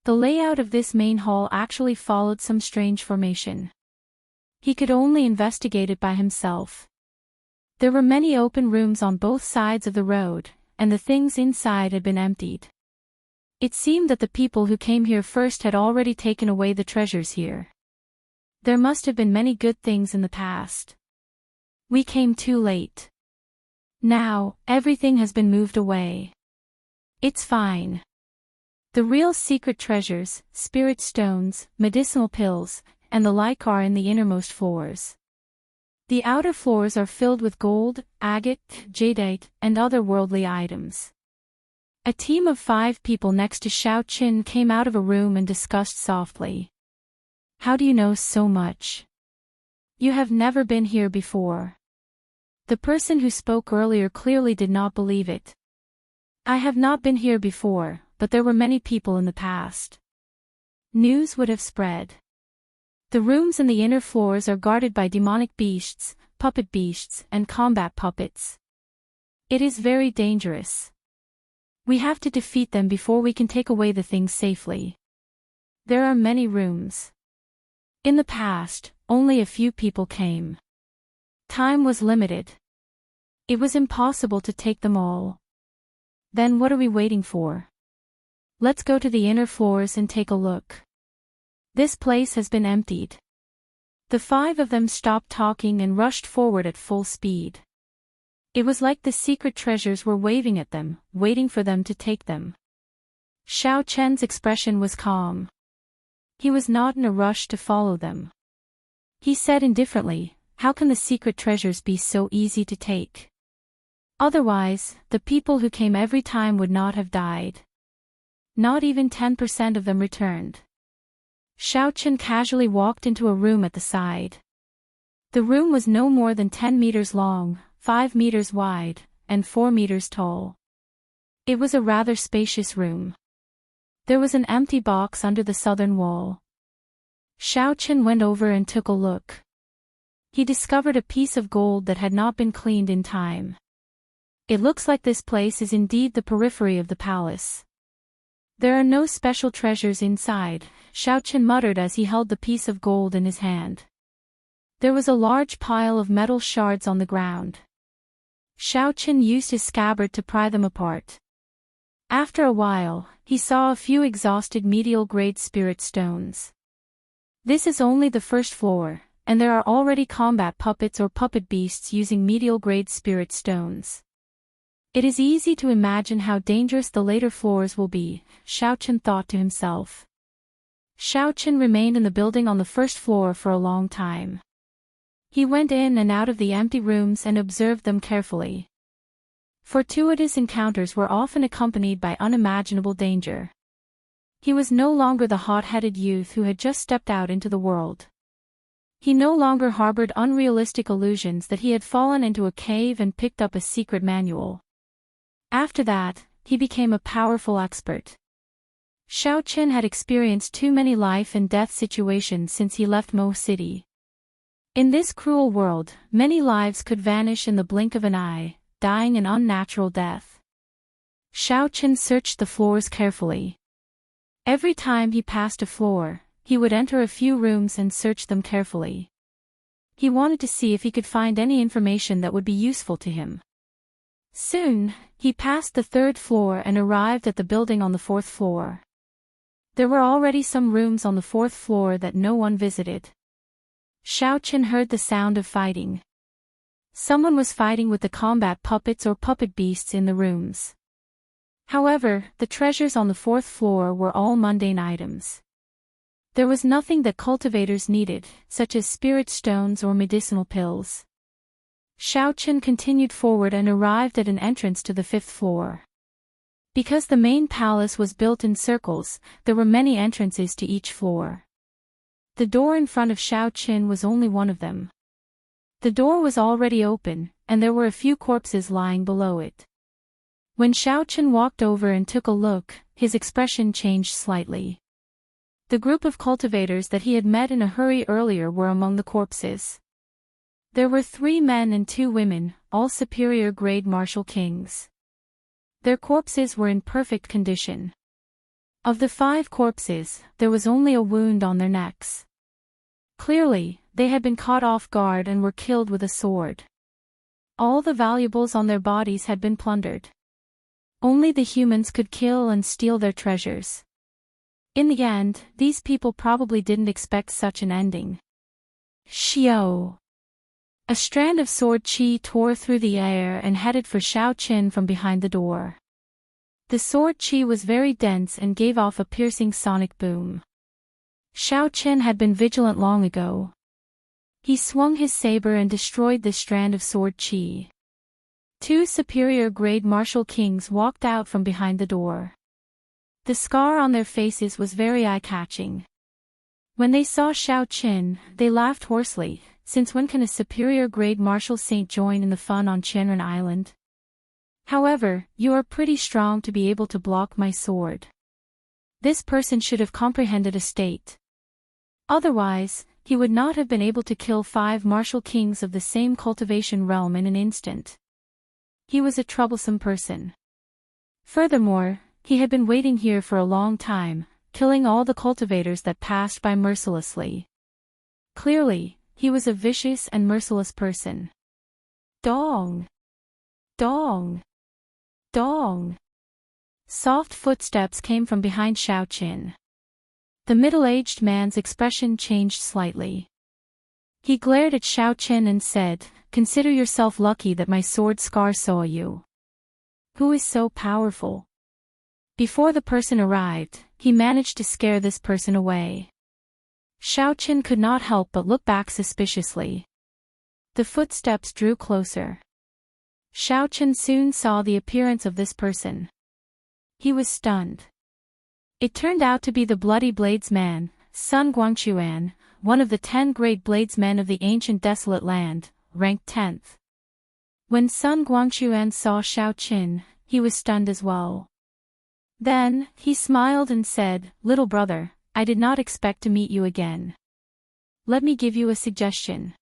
The layout of this main hall actually followed some strange formation. He could only investigate it by himself. There were many open rooms on both sides of the road, and the things inside had been emptied. It seemed that the people who came here first had already taken away the treasures here. There must have been many good things in the past. We came too late. Now, everything has been moved away. It's fine. The real secret treasures, spirit stones, medicinal pills, and the like are in the innermost floors. The outer floors are filled with gold, agate, jadeite, and other worldly items. A team of 5 people next to Xiao Chen came out of a room and discussed softly. How do you know so much? You have never been here before. The person who spoke earlier clearly did not believe it. I have not been here before, but there were many people in the past. News would have spread. The rooms in the inner floors are guarded by demonic beasts, puppet beasts, and combat puppets. It is very dangerous. We have to defeat them before we can take away the things safely. There are many rooms. In the past, only a few people came. Time was limited. It was impossible to take them all. Then what are we waiting for? Let's go to the inner floors and take a look. This place has been emptied. The 5 of them stopped talking and rushed forward at full speed. It was like the secret treasures were waving at them, waiting for them to take them. Xiao Chen's expression was calm. He was not in a rush to follow them. He said indifferently, how can the secret treasures be so easy to take? Otherwise, the people who came every time would not have died. Not even 10% of them returned. Xiao Chen casually walked into a room at the side. The room was no more than 10 meters long, 5 meters wide, and 4 meters tall. It was a rather spacious room. There was an empty box under the southern wall. Xiao Chen went over and took a look. He discovered a piece of gold that had not been cleaned in time. It looks like this place is indeed the periphery of the palace. There are no special treasures inside, Xiao Chen muttered as he held the piece of gold in his hand. There was a large pile of metal shards on the ground. Xiao Chen used his scabbard to pry them apart. After a while, he saw a few exhausted medial-grade spirit stones. This is only the first floor, and there are already combat puppets or puppet beasts using medial-grade spirit stones. It is easy to imagine how dangerous the later floors will be, Xiao Chen thought to himself. Xiao Chen remained in the building on the first floor for a long time. He went in and out of the empty rooms and observed them carefully. Fortuitous encounters were often accompanied by unimaginable danger. He was no longer the hot-headed youth who had just stepped out into the world. He no longer harbored unrealistic illusions that he had fallen into a cave and picked up a secret manual. After that, he became a powerful expert. Xiao Chen had experienced too many life and death situations since he left Mo City. In this cruel world, many lives could vanish in the blink of an eye, dying an unnatural death. Xiaochen searched the floors carefully. Every time he passed a floor, he would enter a few rooms and search them carefully. He wanted to see if he could find any information that would be useful to him. Soon, he passed the 3rd floor and arrived at the building on the 4th floor. There were already some rooms on the 4th floor that no one visited. Xiaochen heard the sound of fighting. Someone was fighting with the combat puppets or puppet beasts in the rooms. However, the treasures on the 4th floor were all mundane items. There was nothing that cultivators needed, such as spirit stones or medicinal pills. Xiaochen continued forward and arrived at an entrance to the 5th floor. Because the main palace was built in circles, there were many entrances to each floor. The door in front of Xiaochen was only one of them. The door was already open, and there were a few corpses lying below it. When Xiaochen walked over and took a look, his expression changed slightly. The group of cultivators that he had met in a hurry earlier were among the corpses. There were 3 men and 2 women, all superior grade martial kings. Their corpses were in perfect condition. Of the 5 corpses, there was only a wound on their necks. Clearly, they had been caught off guard and were killed with a sword. All the valuables on their bodies had been plundered. Only the humans could kill and steal their treasures. In the end, these people probably didn't expect such an ending. Xiao! A strand of sword qi tore through the air and headed for Xiaochen from behind the door. The sword qi was very dense and gave off a piercing sonic boom. Xiaochen had been vigilant long ago. He swung his saber and destroyed the strand of sword qi. 2 superior grade martial kings walked out from behind the door. The scar on their faces was very eye-catching. When they saw Xiaochen, they laughed hoarsely, since when can a superior grade martial saint join in the fun on Qianren Island? However, you are pretty strong to be able to block my sword. This person should have comprehended a state. Otherwise, he would not have been able to kill 5 martial kings of the same cultivation realm in an instant. He was a troublesome person. Furthermore, he had been waiting here for a long time, killing all the cultivators that passed by mercilessly. Clearly, he was a vicious and merciless person. Dong! Dong! Dong! Soft footsteps came from behind Xiaochen. The middle-aged man's expression changed slightly. He glared at Xiaochen and said, "Consider yourself lucky that my sword scar saw you. Who is so powerful?" Before the person arrived, he managed to scare this person away. Xiaochen could not help but look back suspiciously. The footsteps drew closer. Xiaochen soon saw the appearance of this person. He was stunned. It turned out to be the Bloody Bladesman, Sun Guangquan, one of the 10 great bladesmen of the ancient desolate land, ranked 10th. When Sun Guangquan saw Xiaochen, he was stunned as well. Then, he smiled and said, "Little brother, I did not expect to meet you again. Let me give you a suggestion.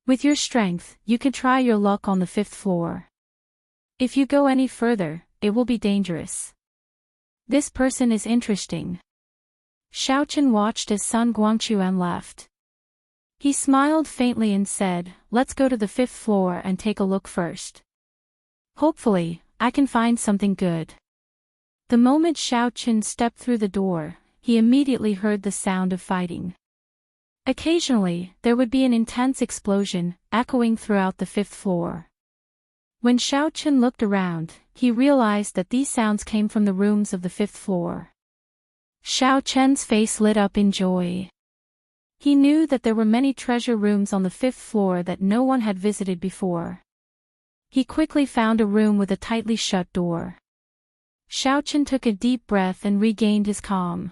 With your strength, you can try your luck on the 5th floor. If you go any further, it will be dangerous. This person is interesting." Xiaochen watched as Sun Guangquan left. He smiled faintly and said, "Let's go to the 5th floor and take a look first. Hopefully, I can find something good." The moment Xiaochen stepped through the door, he immediately heard the sound of fighting. Occasionally, there would be an intense explosion, echoing throughout the 5th floor. When Xiaochen looked around, he realized that these sounds came from the rooms of the 5th floor. Xiaochen's face lit up in joy. He knew that there were many treasure rooms on the 5th floor that no one had visited before. He quickly found a room with a tightly shut door. Xiaochen took a deep breath and regained his calm.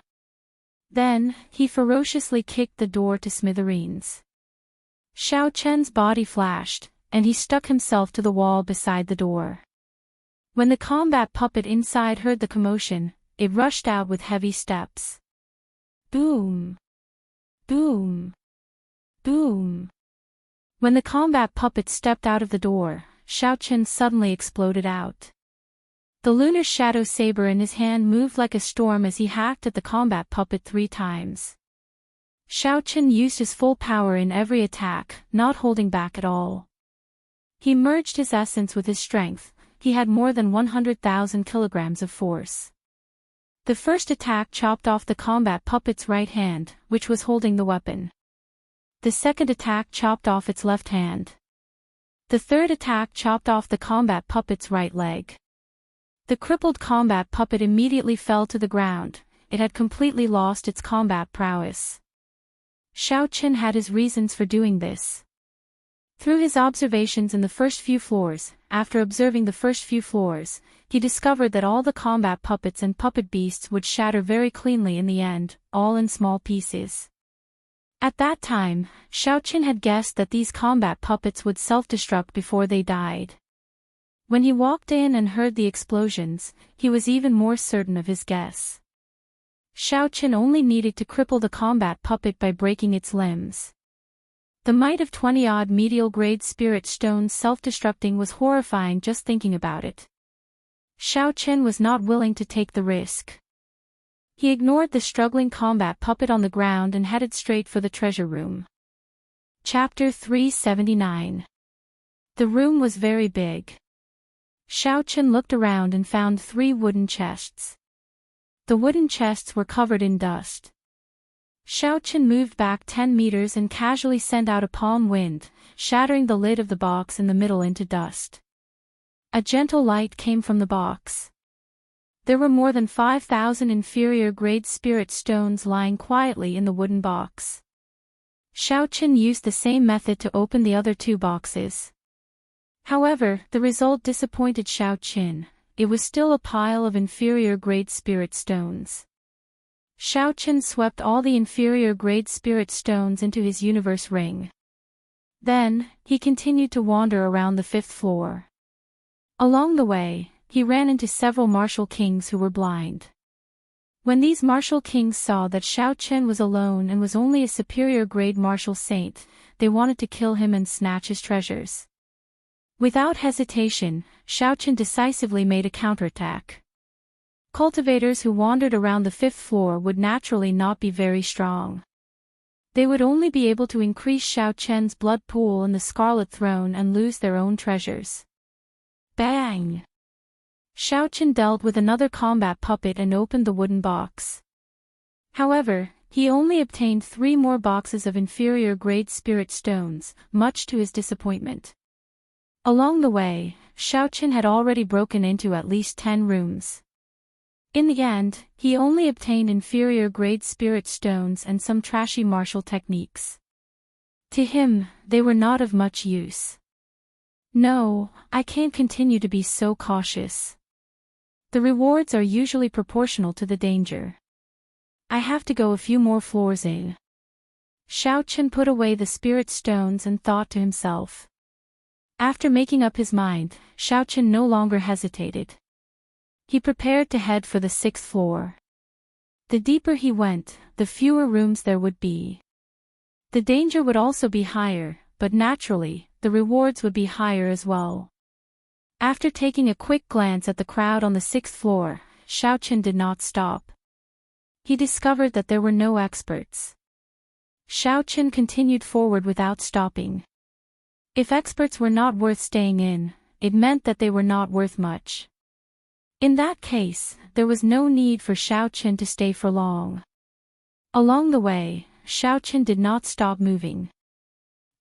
Then, he ferociously kicked the door to smithereens. Xiaochen's body flashed, and he stuck himself to the wall beside the door. When the combat puppet inside heard the commotion, it rushed out with heavy steps. Boom! Boom! Boom! When the combat puppet stepped out of the door, Xiaochen suddenly exploded out. The lunar shadow saber in his hand moved like a storm as he hacked at the combat puppet 3 times. Xiaochen used his full power in every attack, not holding back at all. He merged his essence with his strength. He had more than 100,000 kilograms of force. The first attack chopped off the combat puppet's right hand, which was holding the weapon. The second attack chopped off its left hand. The third attack chopped off the combat puppet's right leg. The crippled combat puppet immediately fell to the ground. It had completely lost its combat prowess. Xiaochen had his reasons for doing this. Through his observations in the first few floors, after observing the first few floors, he discovered that all the combat puppets and puppet beasts would shatter very cleanly in the end, all in small pieces. At that time, Xiaochen had guessed that these combat puppets would self-destruct before they died. When he walked in and heard the explosions, he was even more certain of his guess. Xiaochen only needed to cripple the combat puppet by breaking its limbs. The might of 20-odd medial-grade spirit stones self-destructing was horrifying just thinking about it. Xiaochen was not willing to take the risk. He ignored the struggling combat puppet on the ground and headed straight for the treasure room. Chapter 379. The room was very big. Xiaochen looked around and found 3 wooden chests. The wooden chests were covered in dust. Xiaochen moved back 10 meters and casually sent out a palm wind, shattering the lid of the box in the middle into dust. A gentle light came from the box. There were more than 5,000 inferior-grade spirit stones lying quietly in the wooden box. Xiaochen used the same method to open the other 2 boxes. However, the result disappointed Xiaochen. It was still a pile of inferior-grade spirit stones. Xiaochen swept all the inferior-grade spirit stones into his universe ring. Then, he continued to wander around the 5th floor. Along the way, he ran into several martial kings who were blind. When these martial kings saw that Xiaochen was alone and was only a superior-grade martial saint, they wanted to kill him and snatch his treasures. Without hesitation, Xiaochen decisively made a counterattack. Cultivators who wandered around the 5th floor would naturally not be very strong. They would only be able to increase Xiaochen's blood pool in the Scarlet Throne and lose their own treasures. Bang! Xiaochen dealt with another combat puppet and opened the wooden box. However, he only obtained 3 more boxes of inferior-grade spirit stones, much to his disappointment. Along the way, Xiaochen had already broken into at least 10 rooms. In the end, he only obtained inferior-grade spirit stones and some trashy martial techniques. To him, they were not of much use. No, I can't continue to be so cautious. The rewards are usually proportional to the danger. I have to go a few more floors in. Xiaochen put away the spirit stones and thought to himself. After making up his mind, Xiaochen no longer hesitated. He prepared to head for the 6th floor. The deeper he went, the fewer rooms there would be. The danger would also be higher, but naturally, the rewards would be higher as well. After taking a quick glance at the crowd on the 6th floor, Xiaochen did not stop. He discovered that there were no experts. Xiaochen continued forward without stopping. If experts were not worth staying in, it meant that they were not worth much. In that case, there was no need for Xiaochen to stay for long. Along the way, Xiaochen did not stop moving.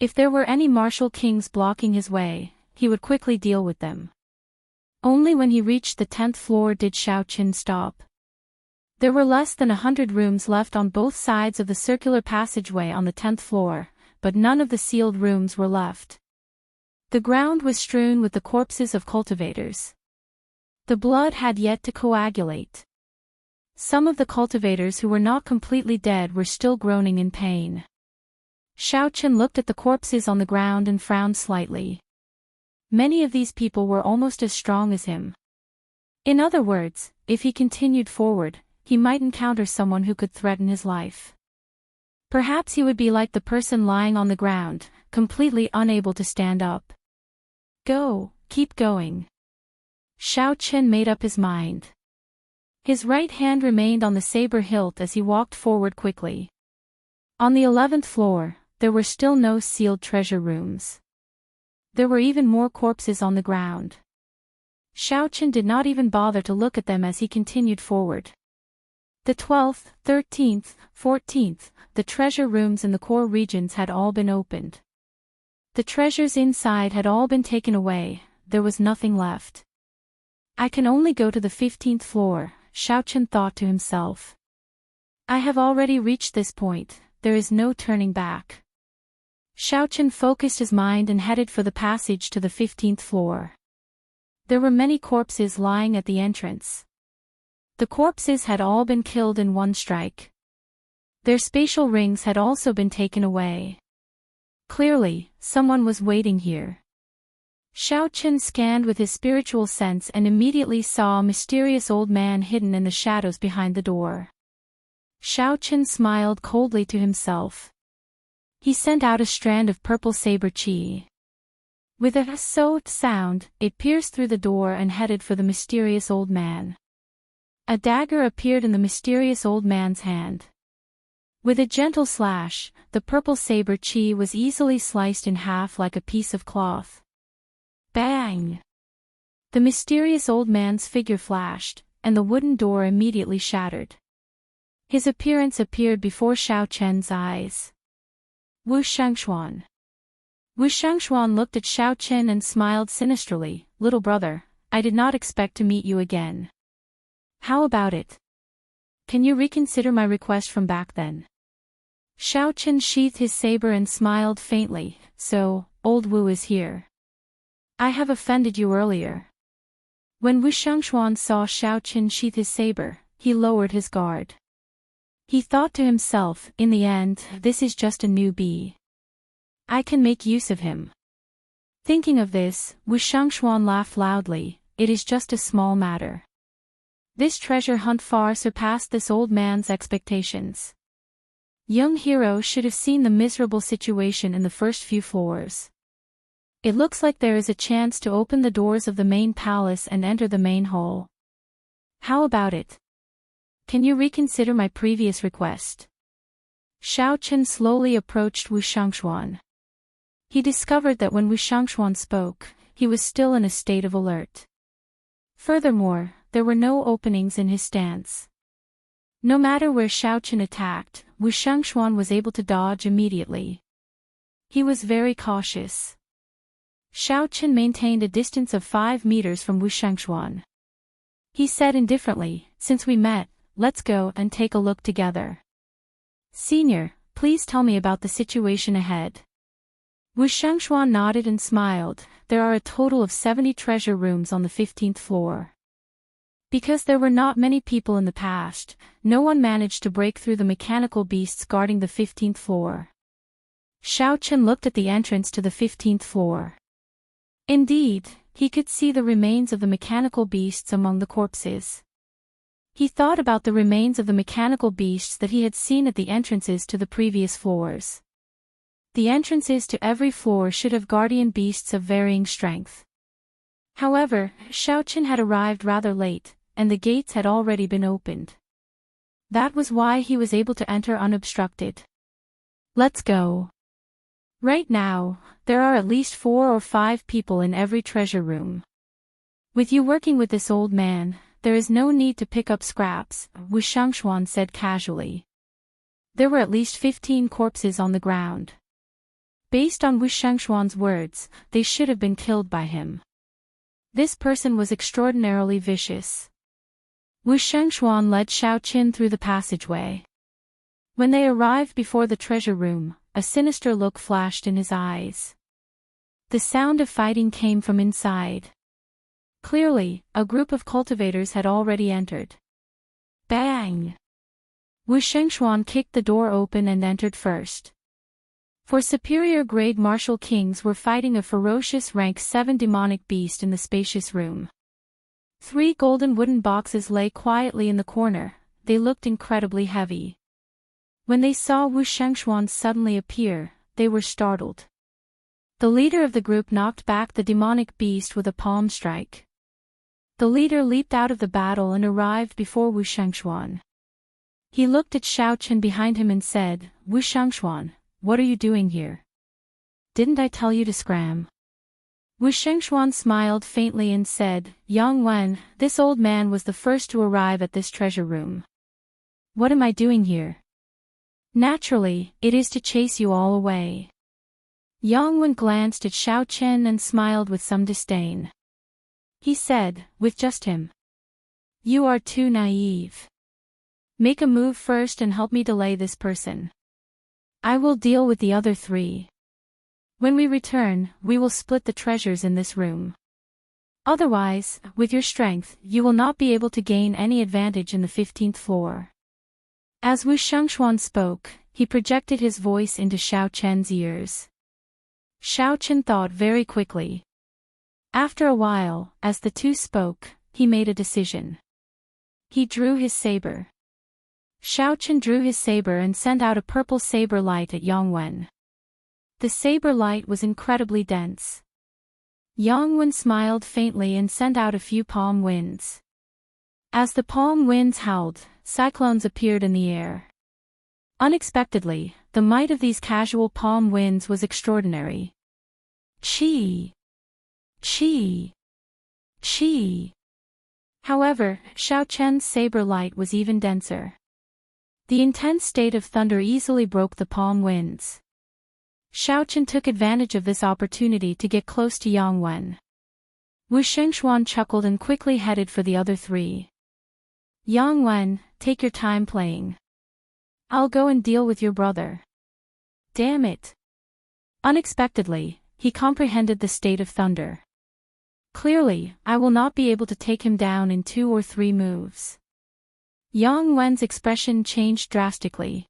If there were any martial kings blocking his way, he would quickly deal with them. Only when he reached the 10th floor did Xiaochen stop. There were less than 100 rooms left on both sides of the circular passageway on the 10th floor, but none of the sealed rooms were left. The ground was strewn with the corpses of cultivators. The blood had yet to coagulate. Some of the cultivators who were not completely dead were still groaning in pain. Xiaochen looked at the corpses on the ground and frowned slightly. Many of these people were almost as strong as him. In other words, if he continued forward, he might encounter someone who could threaten his life. Perhaps he would be like the person lying on the ground, completely unable to stand up. Go, keep going. Xiao Chen made up his mind. His right hand remained on the saber hilt as he walked forward quickly. On the 11th floor, there were still no sealed treasure rooms. There were even more corpses on the ground. Xiao Chen did not even bother to look at them as he continued forward. The 12th, 13th, 14th, the treasure rooms in the core regions had all been opened. The treasures inside had all been taken away, there was nothing left. I can only go to the 15th floor, Xiao Chen thought to himself. I have already reached this point, there is no turning back. Xiao Chen focused his mind and headed for the passage to the 15th floor. There were many corpses lying at the entrance. The corpses had all been killed in one strike. Their spatial rings had also been taken away. Clearly, someone was waiting here. Xiao Chen scanned with his spiritual sense and immediately saw a mysterious old man hidden in the shadows behind the door. Xiao Chen smiled coldly to himself. He sent out a strand of purple saber qi. With a sound, it pierced through the door and headed for the mysterious old man. A dagger appeared in the mysterious old man's hand. With a gentle slash, the purple saber qi was easily sliced in half like a piece of cloth. Bang! The mysterious old man's figure flashed, and the wooden door immediately shattered. His appearance appeared before Xiao Chen's eyes. Wu Shengxuan. Wu Shengxuan looked at Xiao Chen and smiled sinisterly. Little brother, I did not expect to meet you again. How about it? Can you reconsider my request from back then? Xiao Chen sheathed his saber and smiled faintly. So, old Wu is here. I have offended you earlier. When Wu Shengxuan saw Xiao Chen sheath his saber, he lowered his guard. He thought to himself, in the end, this is just a newbie. I can make use of him. Thinking of this, Wu Shengxuan laughed loudly. It is just a small matter. This treasure hunt far surpassed this old man's expectations. Young hero should have seen the miserable situation in the first few floors. It looks like there is a chance to open the doors of the main palace and enter the main hall. How about it? Can you reconsider my previous request? Xiao Chen slowly approached Wu Shengxuan. He discovered that when Wu Shengxuan spoke, he was still in a state of alert. Furthermore, there were no openings in his stance. No matter where Xiao Chen attacked, Wu Shengxuan was able to dodge immediately. He was very cautious. Xiao Chen maintained a distance of 5 meters from Wu Shengxuan. He said indifferently, since we met, let's go and take a look together. Senior, please tell me about the situation ahead. Wu Shengxuan nodded and smiled. There are a total of 70 treasure rooms on the 15th floor. Because there were not many people in the past, no one managed to break through the mechanical beasts guarding the 15th floor. Xiao Chen looked at the entrance to the 15th floor. Indeed, he could see the remains of the mechanical beasts among the corpses. He thought about the remains of the mechanical beasts that he had seen at the entrances to the previous floors. The entrances to every floor should have guardian beasts of varying strength. However, Xiao Chen had arrived rather late, and the gates had already been opened. That was why he was able to enter unobstructed. Let's go. Right now, there are at least 4 or 5 people in every treasure room. With you working with this old man, there is no need to pick up scraps, Wu Shengxuan said casually. There were at least 15 corpses on the ground. Based on Wu Shengxuan's words, they should have been killed by him. This person was extraordinarily vicious. Wu Shengxuan led Xiao Chen through the passageway. When they arrived before the treasure room, a sinister look flashed in his eyes. The sound of fighting came from inside. Clearly, a group of cultivators had already entered. Bang! Wu Shengxuan kicked the door open and entered first. For superior grade martial kings were fighting a ferocious rank 7 demonic beast in the spacious room. 3 golden wooden boxes lay quietly in the corner, they looked incredibly heavy. When they saw Wu Shengxuan suddenly appear, they were startled. The leader of the group knocked back the demonic beast with a palm strike. The leader leaped out of the battle and arrived before Wu Shengxuan. He looked at Xiao Chen behind him and said, "Wu Shengxuan, what are you doing here? Didn't I tell you to scram?" Wu Shengxuan smiled faintly and said, "Yang Wen, this old man was the first to arrive at this treasure room. What am I doing here? Naturally, it is to chase you all away." Yang Wen glanced at Xiao Chen and smiled with some disdain. He said, "With just him? You are too naive. Make a move first and help me delay this person. I will deal with the other three. When we return, we will split the treasures in this room. Otherwise, with your strength, you will not be able to gain any advantage in the 15th floor." As Wu Shengxuan spoke, he projected his voice into Xiao Chen's ears. Xiao Chen thought very quickly. After a while, as the two spoke, he made a decision. He drew his saber. Xiao Chen drew his saber and sent out a purple saber light at Yang Wen. The saber light was incredibly dense. Yang Wen smiled faintly and sent out a few palm winds. As the palm winds howled, cyclones appeared in the air. Unexpectedly, the might of these casual palm winds was extraordinary. Chi! Chi! Chi! However, Xiao Chen's saber light was even denser. The intense state of thunder easily broke the palm winds. Xiao Chen took advantage of this opportunity to get close to Yang Wen. Wu Shengxuan chuckled and quickly headed for the other three. "Yang Wen, take your time playing. I'll go and deal with your brother." Damn it! Unexpectedly, he comprehended the state of thunder. Clearly, I will not be able to take him down in 2 or 3 moves. Yang Wen's expression changed drastically.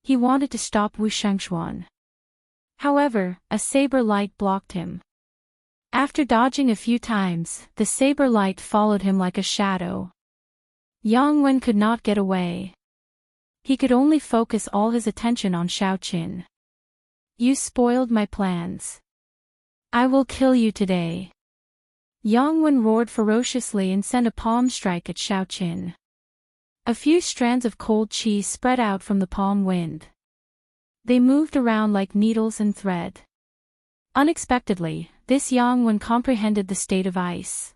He wanted to stop Wu Shengxuan. However, a saber light blocked him. After dodging a few times, the saber light followed him like a shadow. Yang Wen could not get away. He could only focus all his attention on Xiao Chen. "You spoiled my plans. I will kill you today." Yang Wen roared ferociously and sent a palm strike at Xiao Chen. A few strands of cold chi spread out from the palm wind. They moved around like needles and thread. Unexpectedly, this Yang Wen comprehended the state of ice.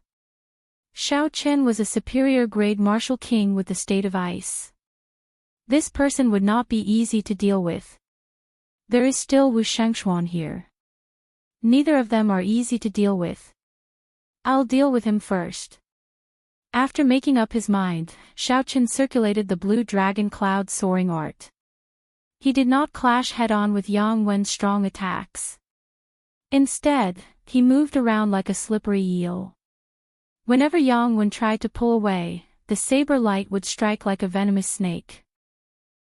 Xiao Chen was a superior grade martial king with the state of ice. This person would not be easy to deal with. There is still Wu Shengxuan here. Neither of them are easy to deal with. I'll deal with him first. After making up his mind, Xiao Chen circulated the blue dragon cloud soaring art. He did not clash head-on with Yang Wen's strong attacks. Instead, he moved around like a slippery eel. Whenever Yang Wen tried to pull away, the saber light would strike like a venomous snake.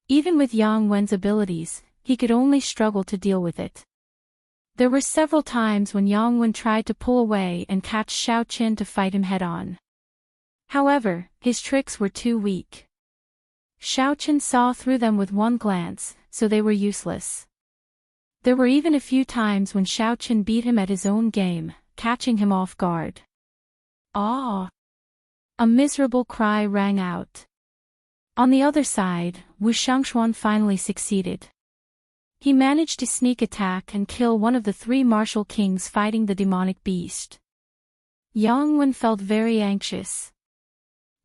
Even with Yang Wen's abilities, he could only struggle to deal with it. There were several times when Yang Wen tried to pull away and catch Xiao Chen to fight him head-on. However, his tricks were too weak. Xiao Chen saw through them with one glance, so they were useless. There were even a few times when Xiao Chen beat him at his own game, catching him off guard. "Ah!" A miserable cry rang out. On the other side, Wu Shengxuan finally succeeded. He managed to sneak attack and kill one of the 3 martial kings fighting the demonic beast. Yang Wen felt very anxious.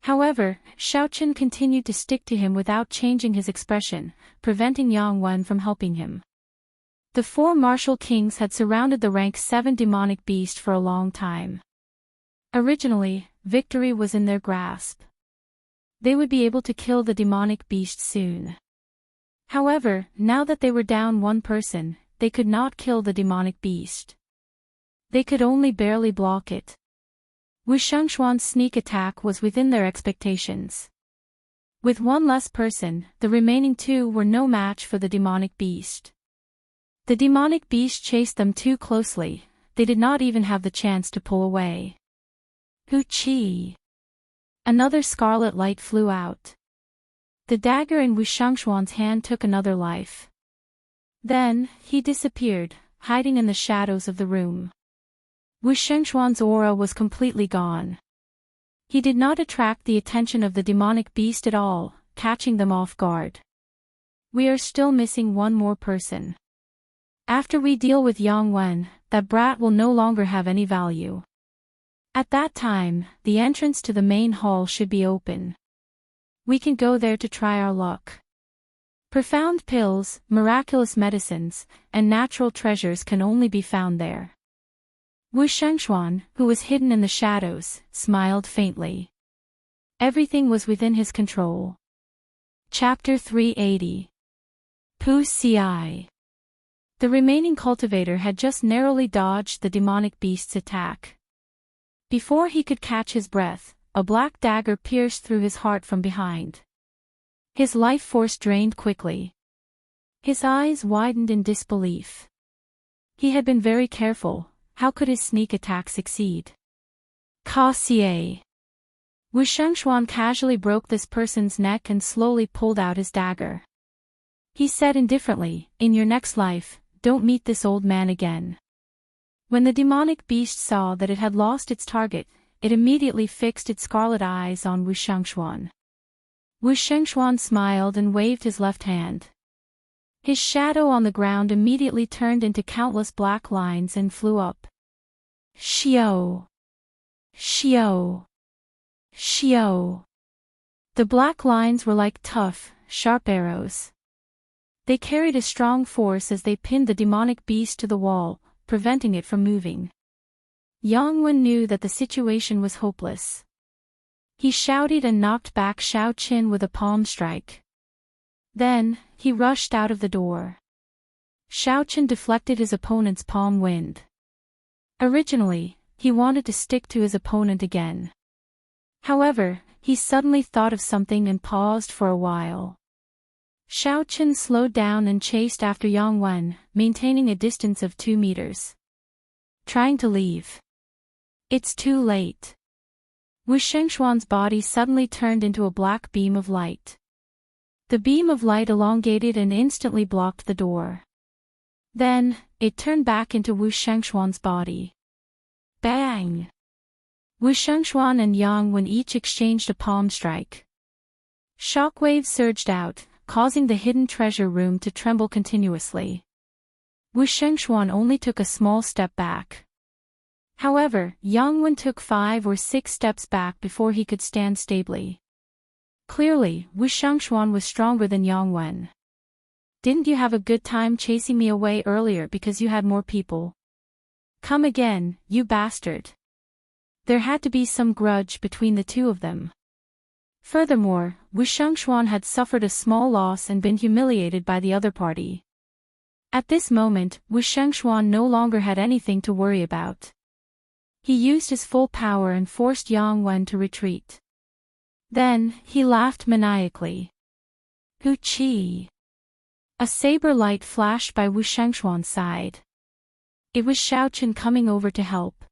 However, Xiao Chen continued to stick to him without changing his expression, preventing Yang Wen from helping him. The 4 martial kings had surrounded the rank 7 demonic beast for a long time. Originally, victory was in their grasp. They would be able to kill the demonic beast soon. However, now that they were down 1 person, they could not kill the demonic beast. They could only barely block it. Wu Shengxuan's sneak attack was within their expectations. With 1 less person, the remaining 2 were no match for the demonic beast. The demonic beast chased them too closely, they did not even have the chance to pull away. Hu Chi! Another scarlet light flew out. The dagger in Wu Shengxuan's hand took another life. Then, he disappeared, hiding in the shadows of the room. Wu Shengxuan's aura was completely gone. He did not attract the attention of the demonic beast at all, catching them off guard. We are still missing one more person. After we deal with Yang Wen, that brat will no longer have any value. At that time, the entrance to the main hall should be open. We can go there to try our luck. Profound pills, miraculous medicines, and natural treasures can only be found there. Wu Shengxuan, who was hidden in the shadows, smiled faintly. Everything was within his control. Chapter 380. Pu Ci. The remaining cultivator had just narrowly dodged the demonic beast's attack. Before he could catch his breath, a black dagger pierced through his heart from behind. His life force drained quickly. His eyes widened in disbelief. He had been very careful. How could his sneak attack succeed? Ka Xie. Wu Shengxuan casually broke this person's neck and slowly pulled out his dagger. He said indifferently, "In your next life, don't meet this old man again." When the demonic beast saw that it had lost its target, it immediately fixed its scarlet eyes on Wu Shengxuan. Wu Shengxuan smiled and waved his left hand. His shadow on the ground immediately turned into countless black lines and flew up. Xiao! Xiao! Xiao! The black lines were like tough, sharp arrows. They carried a strong force as they pinned the demonic beast to the wall, preventing it from moving. Yang Wen knew that the situation was hopeless. He shouted and knocked back Xiao Qin with a palm strike. Then, he rushed out of the door. Xiao Qin deflected his opponent's palm wind. Originally, he wanted to stick to his opponent again. However, he suddenly thought of something and paused for a while. Xiao Qin slowed down and chased after Yang Wen, maintaining a distance of 2 meters. Trying to leave. It's too late. Wu Shengxuan's body suddenly turned into a black beam of light. The beam of light elongated and instantly blocked the door. Then, it turned back into Wu Shengxuan's body. Bang! Wu Shengxuan and Yang Wen each exchanged a palm strike. Shockwaves surged out, causing the hidden treasure room to tremble continuously. Wu Shengxuan only took a small step back. However, Yang Wen took 5 or 6 steps back before he could stand stably. Clearly, Wu Shengxuan was stronger than Yang Wen. Didn't you have a good time chasing me away earlier because you had more people? Come again, you bastard. There had to be some grudge between the two of them. Furthermore, Wu Shengxuan had suffered a small loss and been humiliated by the other party. At this moment, Wu Shengxuan no longer had anything to worry about. He used his full power and forced Yang Wen to retreat. Then, he laughed maniacally. Hu Qi! A saber light flashed by Wu Shengxuan's side. It was Xiao Qin coming over to help.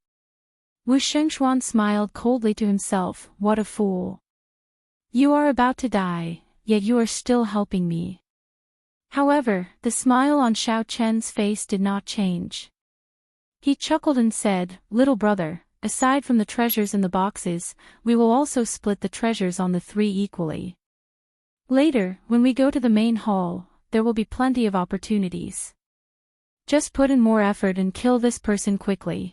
Wu Shengxuan smiled coldly to himself, what a fool. You are about to die, yet you are still helping me. However, the smile on Xiao Qin's face did not change. He chuckled and said, little brother, aside from the treasures in the boxes, we will also split the treasures on the 3 equally. Later, when we go to the main hall, there will be plenty of opportunities. Just put in more effort and kill this person quickly.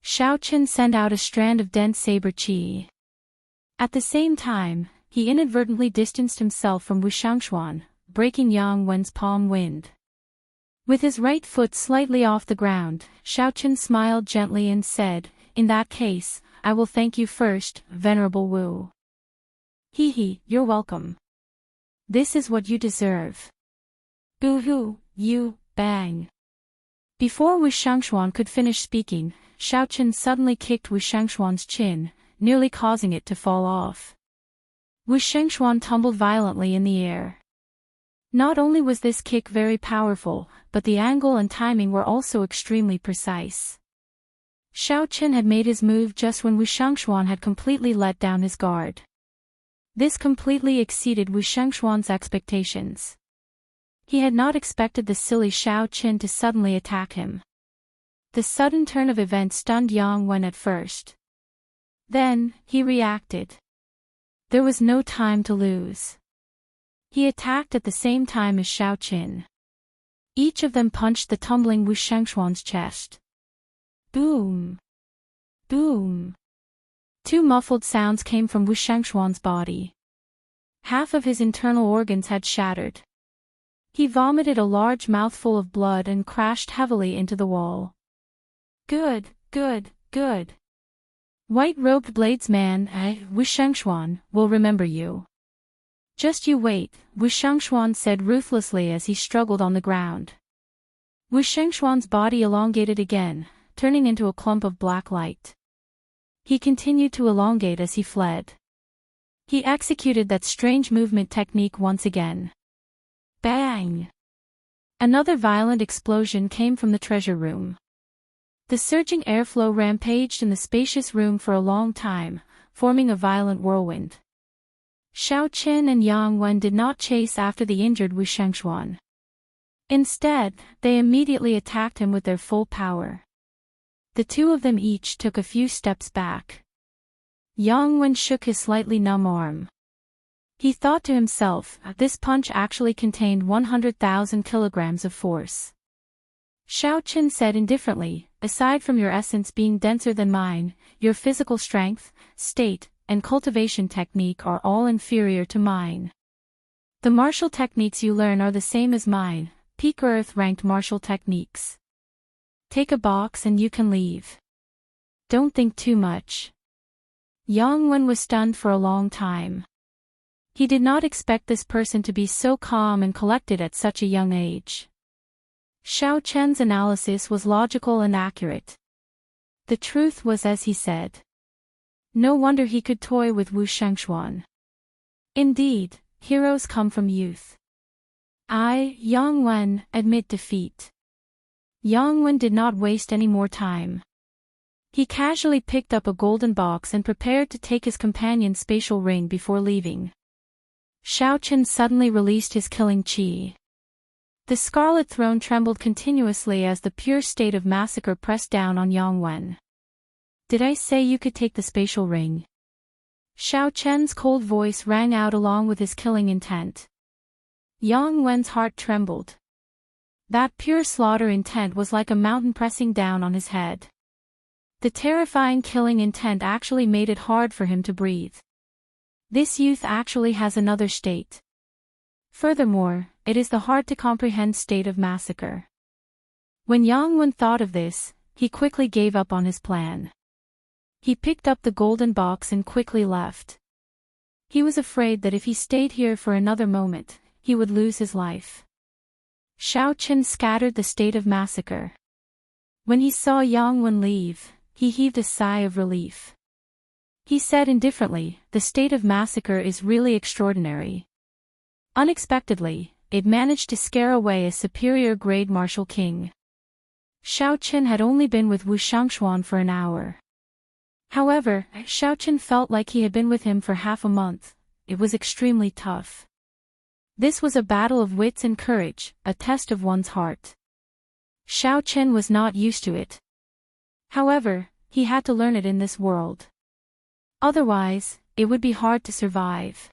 Xiao Qin sent out a strand of dense saber qi. At the same time, he inadvertently distanced himself from Wu Shengxuan, breaking Yang Wen's palm wind. With his right foot slightly off the ground, Xiao Qin smiled gently and said, in that case, I will thank you first, Venerable Wu. Hee, you're welcome. This is what you deserve. Boo-hoo, you, bang. Before Wu Shengxuan could finish speaking, Xiao Qin suddenly kicked Wu Shengxuan's chin, nearly causing it to fall off. Wu Shengxuan tumbled violently in the air. Not only was this kick very powerful, but the angle and timing were also extremely precise. Xiao Qin had made his move just when Wu Shengxuan had completely let down his guard. This completely exceeded Wu Shengxuan's expectations. He had not expected the silly Xiao Qin to suddenly attack him. The sudden turn of events stunned Yang Wen at first. Then, he reacted. There was no time to lose. He attacked at the same time as Xiao Qin. Each of them punched the tumbling Wu Shengxuan's chest. Boom! Boom! Two muffled sounds came from Wu Shengxuan's body. Half of his internal organs had shattered. He vomited a large mouthful of blood and crashed heavily into the wall. Good, good, good. White-robed bladesman, Wu Shengxuan, will remember you. Just you wait, Wu Shengxuan said ruthlessly as he struggled on the ground. Wu Shengxuan's body elongated again, turning into a clump of black light. He continued to elongate as he fled. He executed that strange movement technique once again. Bang! Another violent explosion came from the treasure room. The surging airflow rampaged in the spacious room for a long time, forming a violent whirlwind. Xiao Qin and Yang Wen did not chase after the injured Wu Shengxuan. Instead, they immediately attacked him with their full power. The two of them each took a few steps back. Yang Wen shook his slightly numb arm. He thought to himself, this punch actually contained 100,000 kilograms of force. Xiao Qin said indifferently, aside from your essence being denser than mine, your physical strength, state, and cultivation technique are all inferior to mine. The martial techniques you learn are the same as mine, peak Earth-ranked martial techniques. Take a box and you can leave. Don't think too much. Yang Wen was stunned for a long time. He did not expect this person to be so calm and collected at such a young age. Xiao Qin's analysis was logical and accurate. The truth was as he said. No wonder he could toy with Wu Shengxuan. Indeed, heroes come from youth. I, Yang Wen, admit defeat. Yang Wen did not waste any more time. He casually picked up a golden box and prepared to take his companion's spatial ring before leaving. Xiao Qin suddenly released his killing qi. The Scarlet Throne trembled continuously as the pure state of massacre pressed down on Yang Wen. Did I say you could take the spatial ring? Xiao Qin's cold voice rang out along with his killing intent. Yang Wen's heart trembled. That pure slaughter intent was like a mountain pressing down on his head. The terrifying killing intent actually made it hard for him to breathe. This youth actually has another state. Furthermore, it is the hard-to-comprehend state of massacre. When Yang Wen thought of this, he quickly gave up on his plan. He picked up the golden box and quickly left. He was afraid that if he stayed here for another moment, he would lose his life. Xiao Qin scattered the state of massacre. When he saw Yang Wen leave, he heaved a sigh of relief. He said indifferently, the state of massacre is really extraordinary. Unexpectedly, it managed to scare away a superior-grade martial king. Xiao Qin had only been with Wu Shengxuan for an hour. However, Xiao Qin felt like he had been with him for half a month. It was extremely tough. This was a battle of wits and courage, a test of one's heart. Xiao Qin was not used to it. However, he had to learn it in this world. Otherwise, it would be hard to survive.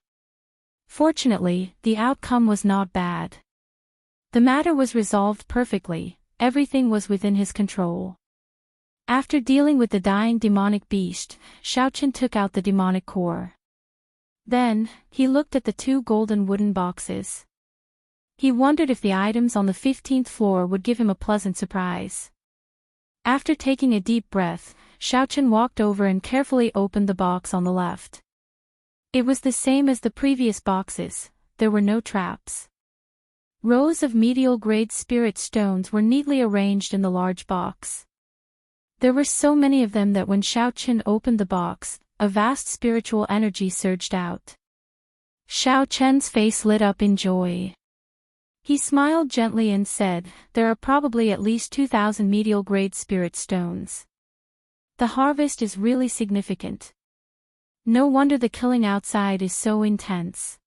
Fortunately, the outcome was not bad. The matter was resolved perfectly, everything was within his control. After dealing with the dying demonic beast, Xiao Qin took out the demonic core. Then, he looked at the two golden wooden boxes. He wondered if the items on the 15th floor would give him a pleasant surprise. After taking a deep breath, Xiao Qin walked over and carefully opened the box on the left. It was the same as the previous boxes, there were no traps. Rows of medial-grade spirit stones were neatly arranged in the large box. There were so many of them that when Xiao Qin opened the box, a vast spiritual energy surged out. Xiao Qin's face lit up in joy. He smiled gently and said, there are probably at least 2,000 medial-grade spirit stones. The harvest is really significant. No wonder the killing outside is so intense.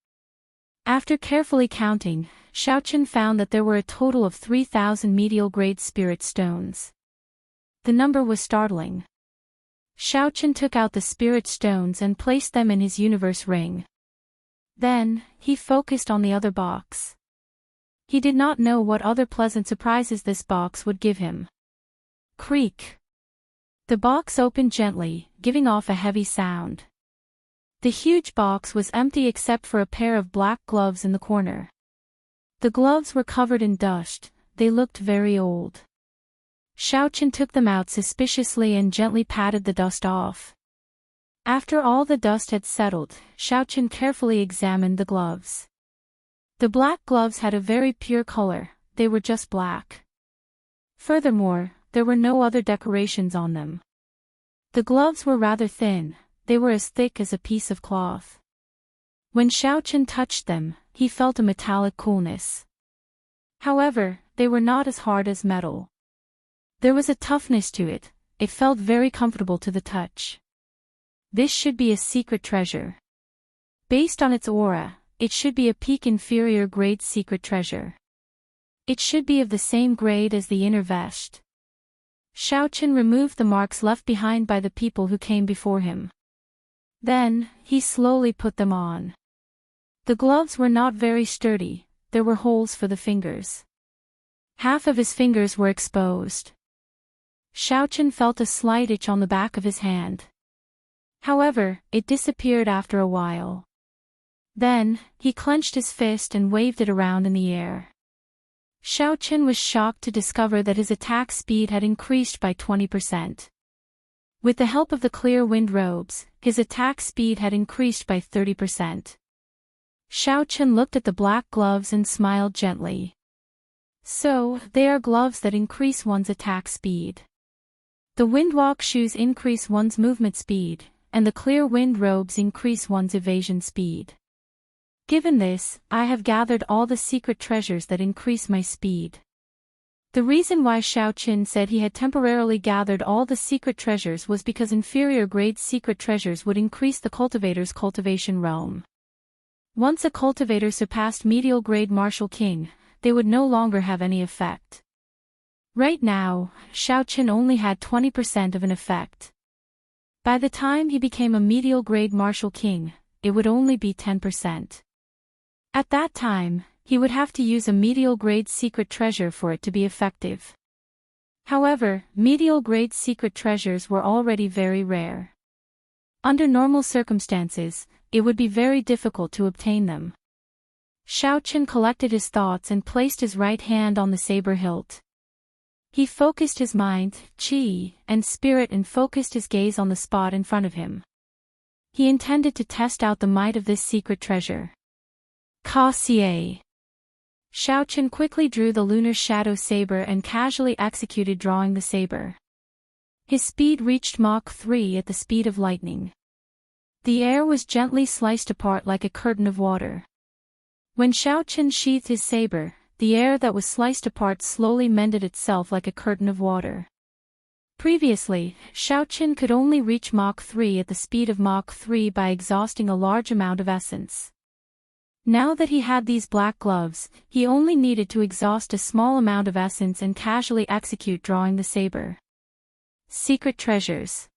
After carefully counting, Xiaochen found that there were a total of 3,000 medial-grade spirit stones. The number was startling. Xiaochen took out the spirit stones and placed them in his universe ring. Then, he focused on the other box. He did not know what other pleasant surprises this box would give him. Creak. The box opened gently, giving off a heavy sound. The huge box was empty except for a pair of black gloves in the corner. The gloves were covered in dust, they looked very old. Xiaochen took them out suspiciously and gently patted the dust off. After all the dust had settled, Xiaochen carefully examined the gloves. The black gloves had a very pure color, they were just black. Furthermore, there were no other decorations on them. The gloves were rather thin, they were as thick as a piece of cloth. When Xiaochen touched them, he felt a metallic coolness. However, they were not as hard as metal. There was a toughness to it, it felt very comfortable to the touch. This should be a secret treasure. Based on its aura, it should be a peak inferior grade secret treasure. It should be of the same grade as the inner vest. Xiaochen removed the marks left behind by the people who came before him. Then, he slowly put them on. The gloves were not very sturdy, there were holes for the fingers. Half of his fingers were exposed. Xiaochen felt a slight itch on the back of his hand. However, it disappeared after a while. Then, he clenched his fist and waved it around in the air. Xiaochen was shocked to discover that his attack speed had increased by 20%. With the help of the clear wind robes, his attack speed had increased by 30%. Xiaochen looked at the black gloves and smiled gently. So, they are gloves that increase one's attack speed. The windwalk shoes increase one's movement speed, and the clear wind robes increase one's evasion speed. Given this, I have gathered all the secret treasures that increase my speed. The reason why Xiaochen said he had temporarily gathered all the secret treasures was because inferior grade secret treasures would increase the cultivator's cultivation realm. Once a cultivator surpassed medial grade martial king, they would no longer have any effect. Right now, Xiaochen only had 20% of an effect. By the time he became a medial grade martial king, it would only be 10%. At that time, he would have to use a medial grade secret treasure for it to be effective. However, medial grade secret treasures were already very rare. Under normal circumstances, it would be very difficult to obtain them. Xiaochen collected his thoughts and placed his right hand on the saber hilt. He focused his mind, qi, and spirit and focused his gaze on the spot in front of him. He intended to test out the might of this secret treasure. Ka Xie. Xiaochen quickly drew the lunar shadow saber and casually executed drawing the saber. His speed reached Mach 3 at the speed of lightning. The air was gently sliced apart like a curtain of water. When Xiaochen sheathed his saber, the air that was sliced apart slowly mended itself like a curtain of water. Previously, Xiaochen could only reach Mach 3 at the speed of Mach 3 by exhausting a large amount of essence. Now that he had these black gloves, he only needed to exhaust a small amount of essence and casually execute drawing the saber. Secret treasures.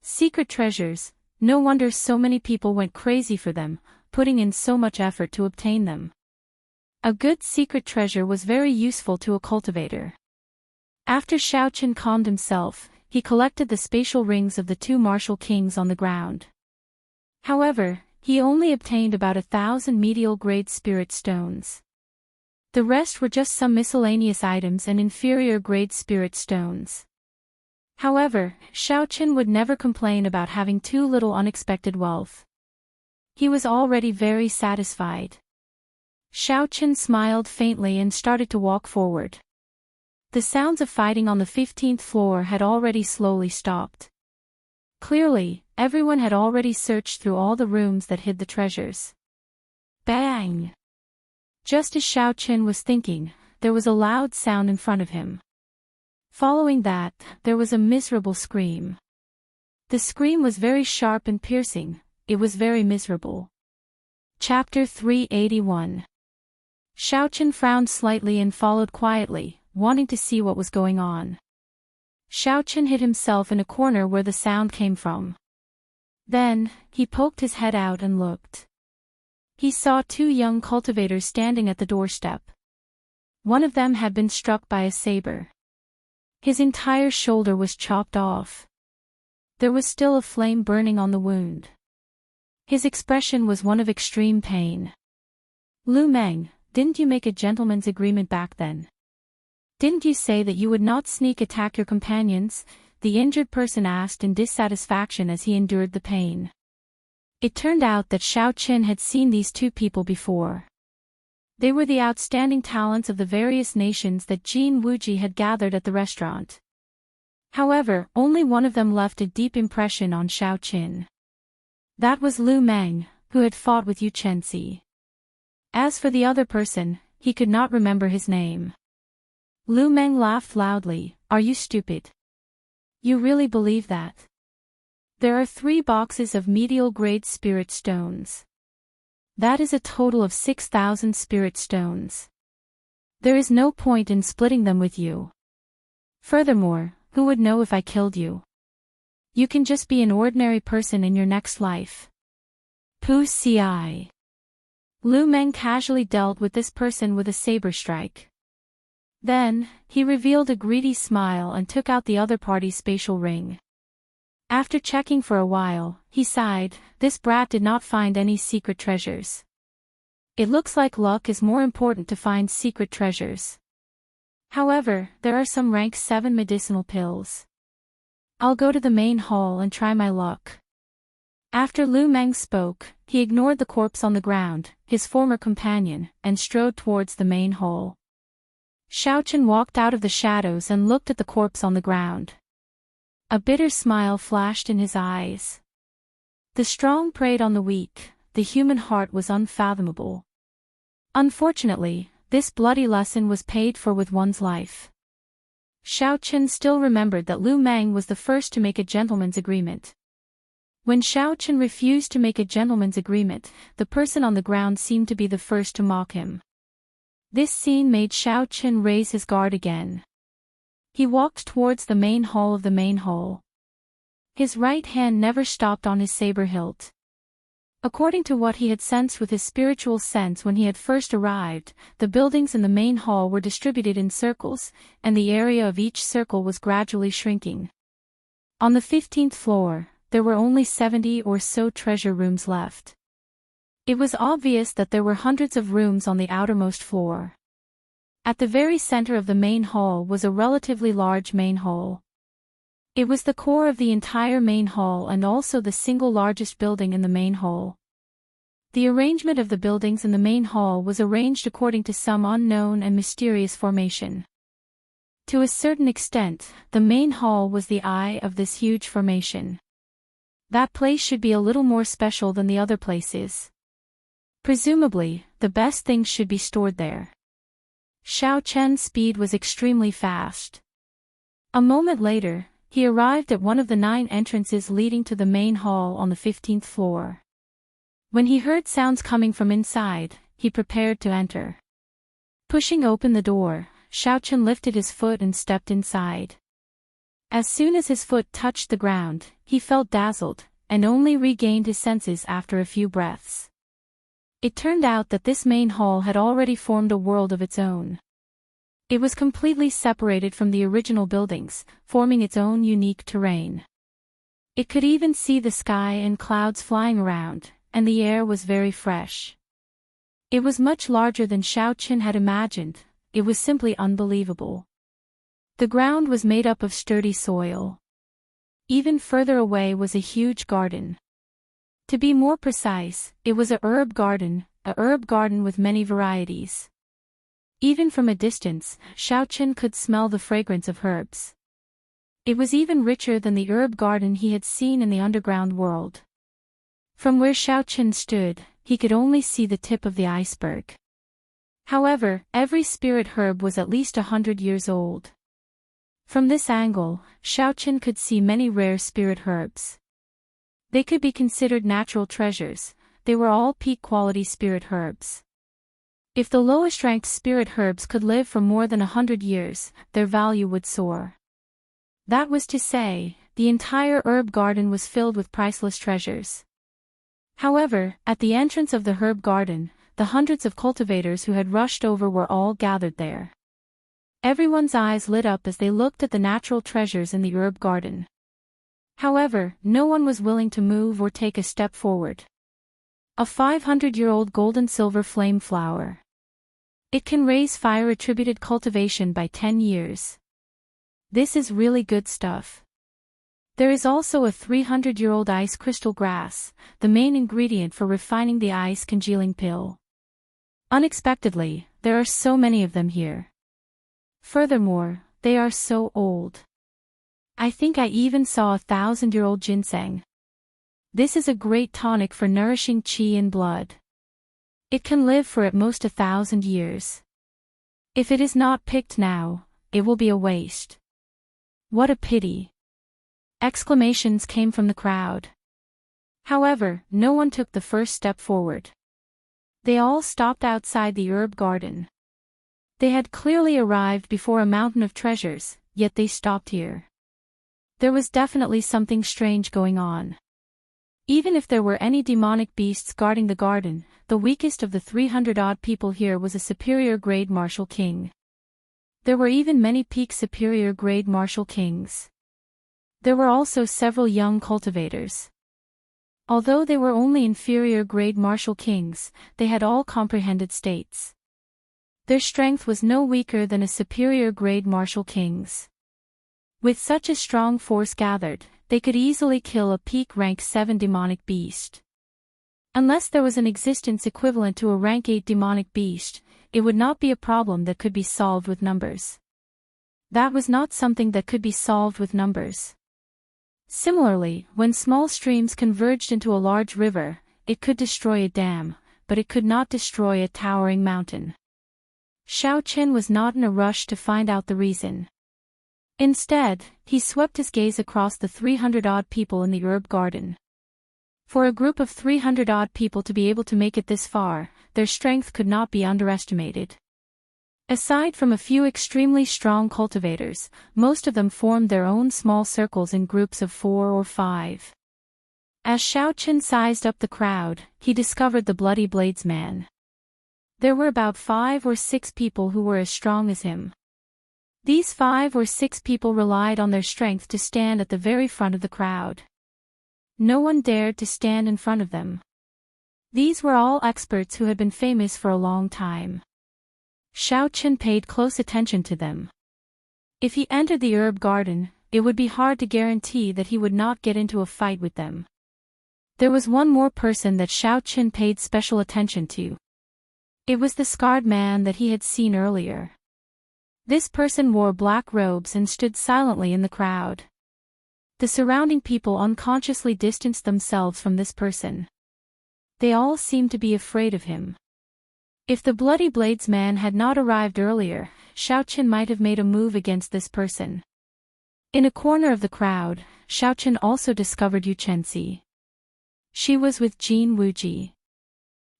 Secret treasures, no wonder so many people went crazy for them, putting in so much effort to obtain them. A good secret treasure was very useful to a cultivator. After Xiaochen calmed himself, he collected the spatial rings of the two martial kings on the ground. However, he only obtained about 1,000 medial grade spirit stones. The rest were just some miscellaneous items and inferior grade spirit stones. However, Xiaochen would never complain about having too little unexpected wealth. He was already very satisfied. Xiaochen smiled faintly and started to walk forward. The sounds of fighting on the 15th floor had already slowly stopped. Clearly, everyone had already searched through all the rooms that hid the treasures. Bang! Just as Xiaochen was thinking, there was a loud sound in front of him. Following that, there was a miserable scream. The scream was very sharp and piercing, it was very miserable. Chapter 381. Xiaochen frowned slightly and followed quietly, wanting to see what was going on. Xiaochen hid himself in a corner where the sound came from. Then, he poked his head out and looked. He saw two young cultivators standing at the doorstep. One of them had been struck by a saber. His entire shoulder was chopped off. There was still a flame burning on the wound. His expression was one of extreme pain. "Lu Meng, didn't you make a gentleman's agreement back then? Didn't you say that you would not sneak attack your companions?" the injured person asked in dissatisfaction as he endured the pain. It turned out that Xiaochen had seen these two people before. They were the outstanding talents of the various nations that Jin Wuji had gathered at the restaurant. However, only one of them left a deep impression on Xiaochen. That was Lu Meng, who had fought with Yu Chenxi. As for the other person, he could not remember his name. Lu Meng laughed loudly. "Are you stupid? You really believe that? There are 3 boxes of medial-grade spirit stones. That is a total of 6,000 spirit stones. There is no point in splitting them with you. Furthermore, who would know if I killed you? You can just be an ordinary person in your next life." Pu Ci. Lu Meng casually dealt with this person with a saber strike. Then, he revealed a greedy smile and took out the other party's spatial ring. After checking for a while, he sighed. This brat did not find any secret treasures. It looks like luck is more important to find secret treasures. However, there are some rank 7 medicinal pills. I'll go to the main hall and try my luck. After Lu Meng spoke, he ignored the corpse on the ground, his former companion, and strode towards the main hall. Xiaochen walked out of the shadows and looked at the corpse on the ground. A bitter smile flashed in his eyes. The strong preyed on the weak, the human heart was unfathomable. Unfortunately, this bloody lesson was paid for with one's life. Xiaochen still remembered that Lu Meng was the first to make a gentleman's agreement. When Xiaochen refused to make a gentleman's agreement, the person on the ground seemed to be the first to mock him. This scene made Xiaochen raise his guard again. He walked towards the main hall of the main hall. His right hand never stopped on his saber hilt. According to what he had sensed with his spiritual sense when he had first arrived, the buildings in the main hall were distributed in circles, and the area of each circle was gradually shrinking. On the 15th floor, there were only 70 or so treasure rooms left. It was obvious that there were hundreds of rooms on the outermost floor. At the very center of the main hall was a relatively large main hall. It was the core of the entire main hall and also the single largest building in the main hall. The arrangement of the buildings in the main hall was arranged according to some unknown and mysterious formation. To a certain extent, the main hall was the eye of this huge formation. That place should be a little more special than the other places. Presumably, the best things should be stored there. Xiaochen's speed was extremely fast. A moment later, he arrived at one of the 9 entrances leading to the main hall on the 15th floor. When he heard sounds coming from inside, he prepared to enter. Pushing open the door, Xiaochen lifted his foot and stepped inside. As soon as his foot touched the ground, he felt dazzled, and only regained his senses after a few breaths. It turned out that this main hall had already formed a world of its own. It was completely separated from the original buildings, forming its own unique terrain. It could even see the sky and clouds flying around, and the air was very fresh. It was much larger than Xiaochen had imagined. It was simply unbelievable. The ground was made up of sturdy soil. Even further away was a huge garden. To be more precise, it was a herb garden with many varieties. Even from a distance, Xiaochen could smell the fragrance of herbs. It was even richer than the herb garden he had seen in the underground world. From where Xiaochen stood, he could only see the tip of the iceberg. However, every spirit herb was at least 100 years old. From this angle, Xiaochen could see many rare spirit herbs. They could be considered natural treasures, they were all peak-quality spirit herbs. If the lowest-ranked spirit herbs could live for more than 100 years, their value would soar. That was to say, the entire herb garden was filled with priceless treasures. However, at the entrance of the herb garden, the hundreds of cultivators who had rushed over were all gathered there. Everyone's eyes lit up as they looked at the natural treasures in the herb garden. However, no one was willing to move or take a step forward. A 500-year-old gold-and-silver flame flower. It can raise fire-attributed cultivation by 10 years. This is really good stuff. There is also a 300-year-old ice crystal grass, the main ingredient for refining the ice congealing pill. Unexpectedly, there are so many of them here. Furthermore, they are so old. I think I even saw a 1,000-year-old ginseng. This is a great tonic for nourishing qi in blood. It can live for at most 1,000 years. If it is not picked now, it will be a waste. What a pity! Exclamations came from the crowd. However, no one took the first step forward. They all stopped outside the herb garden. They had clearly arrived before a mountain of treasures, yet they stopped here. There was definitely something strange going on. Even if there were any demonic beasts guarding the garden, the weakest of the 300-odd people here was a superior-grade martial king. There were even many peak superior-grade martial kings. There were also several young cultivators. Although they were only inferior-grade martial kings, they had all comprehended states. Their strength was no weaker than a superior-grade martial king's. With such a strong force gathered, they could easily kill a peak rank 7 demonic beast. Unless there was an existence equivalent to a rank 8 demonic beast, it would not be a problem that could be solved with numbers. That was not something that could be solved with numbers. Similarly, when small streams converged into a large river, it could destroy a dam, but it could not destroy a towering mountain. Xiao Qin was not in a rush to find out the reason. Instead, he swept his gaze across the 300-odd people in the herb garden. For a group of 300-odd people to be able to make it this far, their strength could not be underestimated. Aside from a few extremely strong cultivators, most of them formed their own small circles in groups of 4 or 5. As Xiao Qin sized up the crowd, he discovered the Bloody Blades man. There were about 5 or 6 people who were as strong as him. These 5 or 6 people relied on their strength to stand at the very front of the crowd. No one dared to stand in front of them. These were all experts who had been famous for a long time. Xiao Qin paid close attention to them. If he entered the herb garden, it would be hard to guarantee that he would not get into a fight with them. There was one more person that Xiao Qin paid special attention to. It was the scarred man that he had seen earlier. This person wore black robes and stood silently in the crowd. The surrounding people unconsciously distanced themselves from this person. They all seemed to be afraid of him. If the Bloody Blades man had not arrived earlier, Xiao Qin might have made a move against this person. In a corner of the crowd, Xiao Qin also discovered Yu Chenxi. She was with Jin Wuji.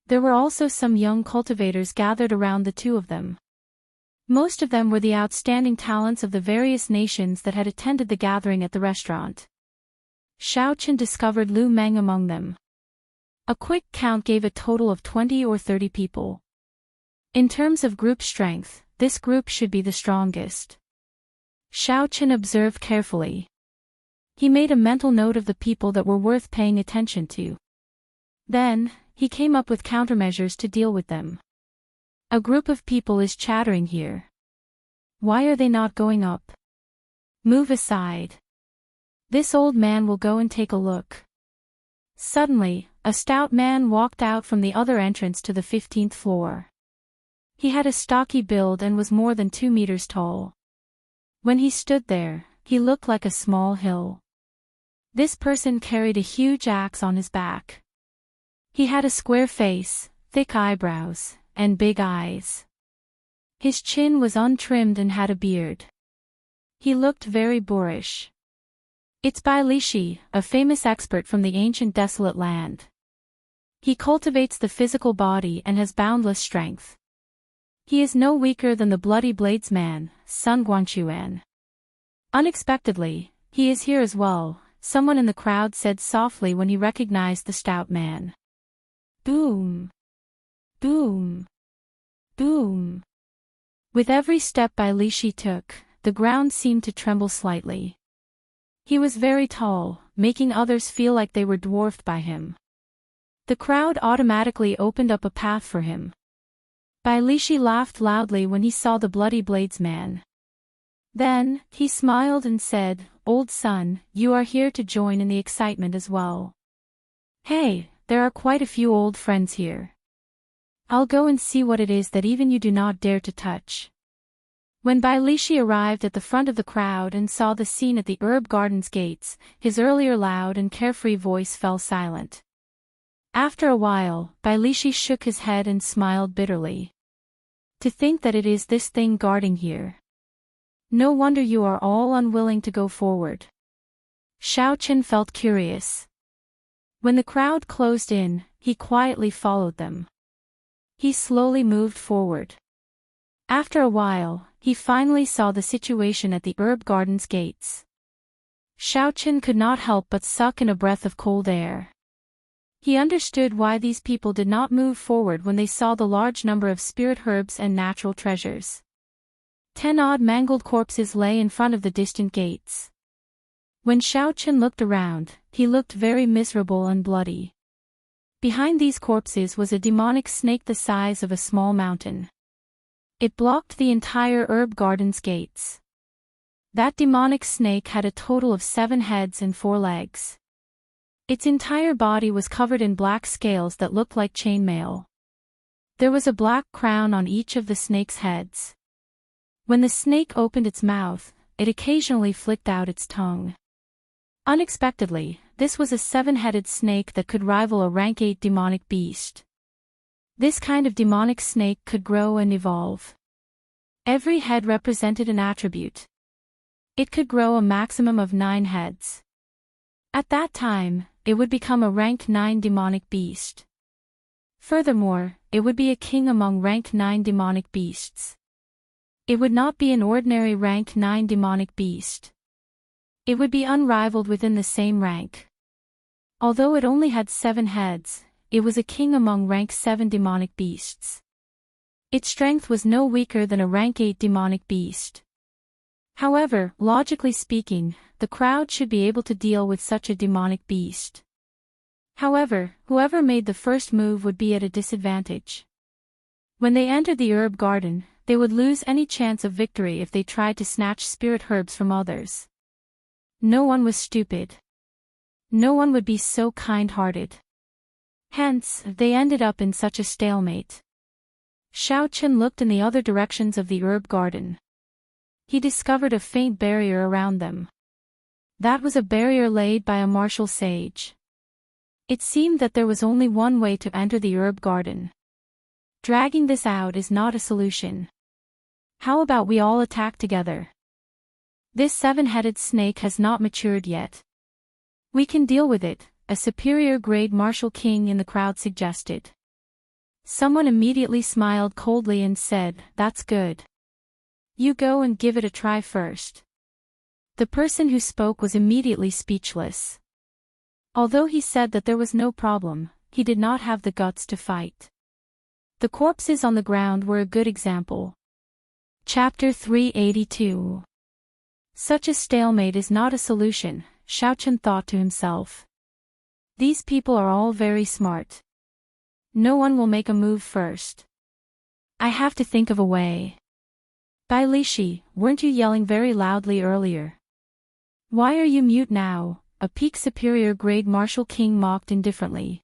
There were also some young cultivators gathered around the two of them. Most of them were the outstanding talents of the various nations that had attended the gathering at the restaurant. Xiao Qin discovered Lu Meng among them. A quick count gave a total of 20 or 30 people. In terms of group strength, this group should be the strongest. Xiao Qin observed carefully. He made a mental note of the people that were worth paying attention to. Then, he came up with countermeasures to deal with them. A group of people is chattering here. Why are they not going up? Move aside. This old man will go and take a look. Suddenly, a stout man walked out from the other entrance to the 15th floor. He had a stocky build and was more than 2 meters tall. When he stood there, he looked like a small hill. This person carried a huge axe on his back. He had a square face, thick eyebrows, and big eyes. His chin was untrimmed and had a beard. He looked very boorish. It's Bai Lishi, a famous expert from the ancient desolate land. He cultivates the physical body and has boundless strength. He is no weaker than the bloody bladesman, Sun Guanchuan. Unexpectedly, he is here as well, someone in the crowd said softly when he recognized the stout man. Boom! Boom! Boom! With every step Bai Lishi took, the ground seemed to tremble slightly. He was very tall, making others feel like they were dwarfed by him. The crowd automatically opened up a path for him. Bai Lishi laughed loudly when he saw the bloody bladesman. Then, he smiled and said, "Old son, you are here to join in the excitement as well. Hey, there are quite a few old friends here. I'll go and see what it is that even you do not dare to touch." When Bai Lishi arrived at the front of the crowd and saw the scene at the herb garden's gates, his earlier loud and carefree voice fell silent. After a while, Bai Lishi shook his head and smiled bitterly. To think that it is this thing guarding here. No wonder you are all unwilling to go forward. Xiao Qin felt curious. When the crowd closed in, he quietly followed them. He slowly moved forward. After a while, he finally saw the situation at the herb garden's gates. Xiao Qin could not help but suck in a breath of cold air. He understood why these people did not move forward when they saw the large number of spirit herbs and natural treasures. 10 odd mangled corpses lay in front of the distant gates. When Xiao Qin looked around, he looked very miserable and bloody. Behind these corpses was a demonic snake the size of a small mountain. It blocked the entire herb garden's gates. That demonic snake had a total of 7 heads and 4 legs. Its entire body was covered in black scales that looked like chainmail. There was a black crown on each of the snake's heads. When the snake opened its mouth, it occasionally flicked out its tongue. Unexpectedly, this was a 7-headed snake that could rival a rank 8 demonic beast. This kind of demonic snake could grow and evolve. Every head represented an attribute. It could grow a maximum of 9 heads. At that time, it would become a rank 9 demonic beast. Furthermore, it would be a king among rank 9 demonic beasts. It would not be an ordinary rank 9 demonic beast. It would be unrivaled within the same rank. Although it only had 7 heads, it was a king among rank 7 demonic beasts. Its strength was no weaker than a rank 8 demonic beast. However, logically speaking, the crowd should be able to deal with such a demonic beast. However, whoever made the first move would be at a disadvantage. When they entered the herb garden, they would lose any chance of victory if they tried to snatch spirit herbs from others. No one was stupid. No one would be so kind-hearted. Hence, they ended up in such a stalemate. Xiao Qin looked in the other directions of the herb garden. He discovered a faint barrier around them. That was a barrier laid by a martial sage. It seemed that there was only one way to enter the herb garden. Dragging this out is not a solution. How about we all attack together? This 7-headed snake has not matured yet. We can deal with it, a superior grade martial king in the crowd suggested. Someone immediately smiled coldly and said, "That's good. You go and give it a try first." The person who spoke was immediately speechless. Although he said that there was no problem, he did not have the guts to fight. The corpses on the ground were a good example. Chapter 382. Such a stalemate is not a solution, Xiao Qin thought to himself. These people are all very smart. No one will make a move first. I have to think of a way. Bai Lishi, weren't you yelling very loudly earlier? Why are you mute now? A peak superior grade martial king mocked indifferently.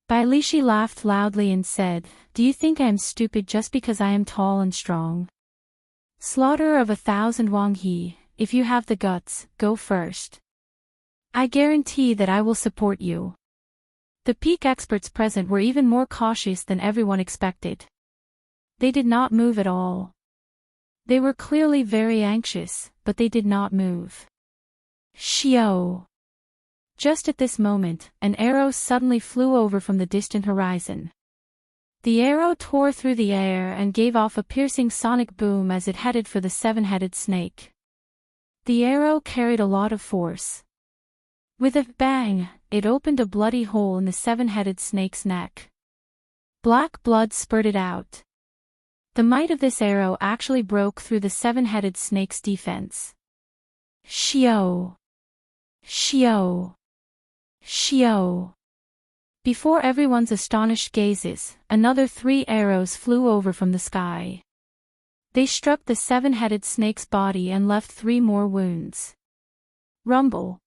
Bai Lishi laughed loudly and said, "Do you think I am stupid just because I am tall and strong? Slaughterer of 1,000 Wang He, if you have the guts, go first. I guarantee that I will support you." The peak experts present were even more cautious than everyone expected. They did not move at all. They were clearly very anxious, but they did not move. Xiao! Just at this moment, an arrow suddenly flew over from the distant horizon. The arrow tore through the air and gave off a piercing sonic boom as it headed for the seven-headed snake. The arrow carried a lot of force. With a bang, it opened a bloody hole in the seven-headed snake's neck. Black blood spurted out. The might of this arrow actually broke through the seven-headed snake's defense. Shio! Shio! Shio! Before everyone's astonished gazes, another 3 arrows flew over from the sky. They struck the seven-headed snake's body and left 3 more wounds. Rumble!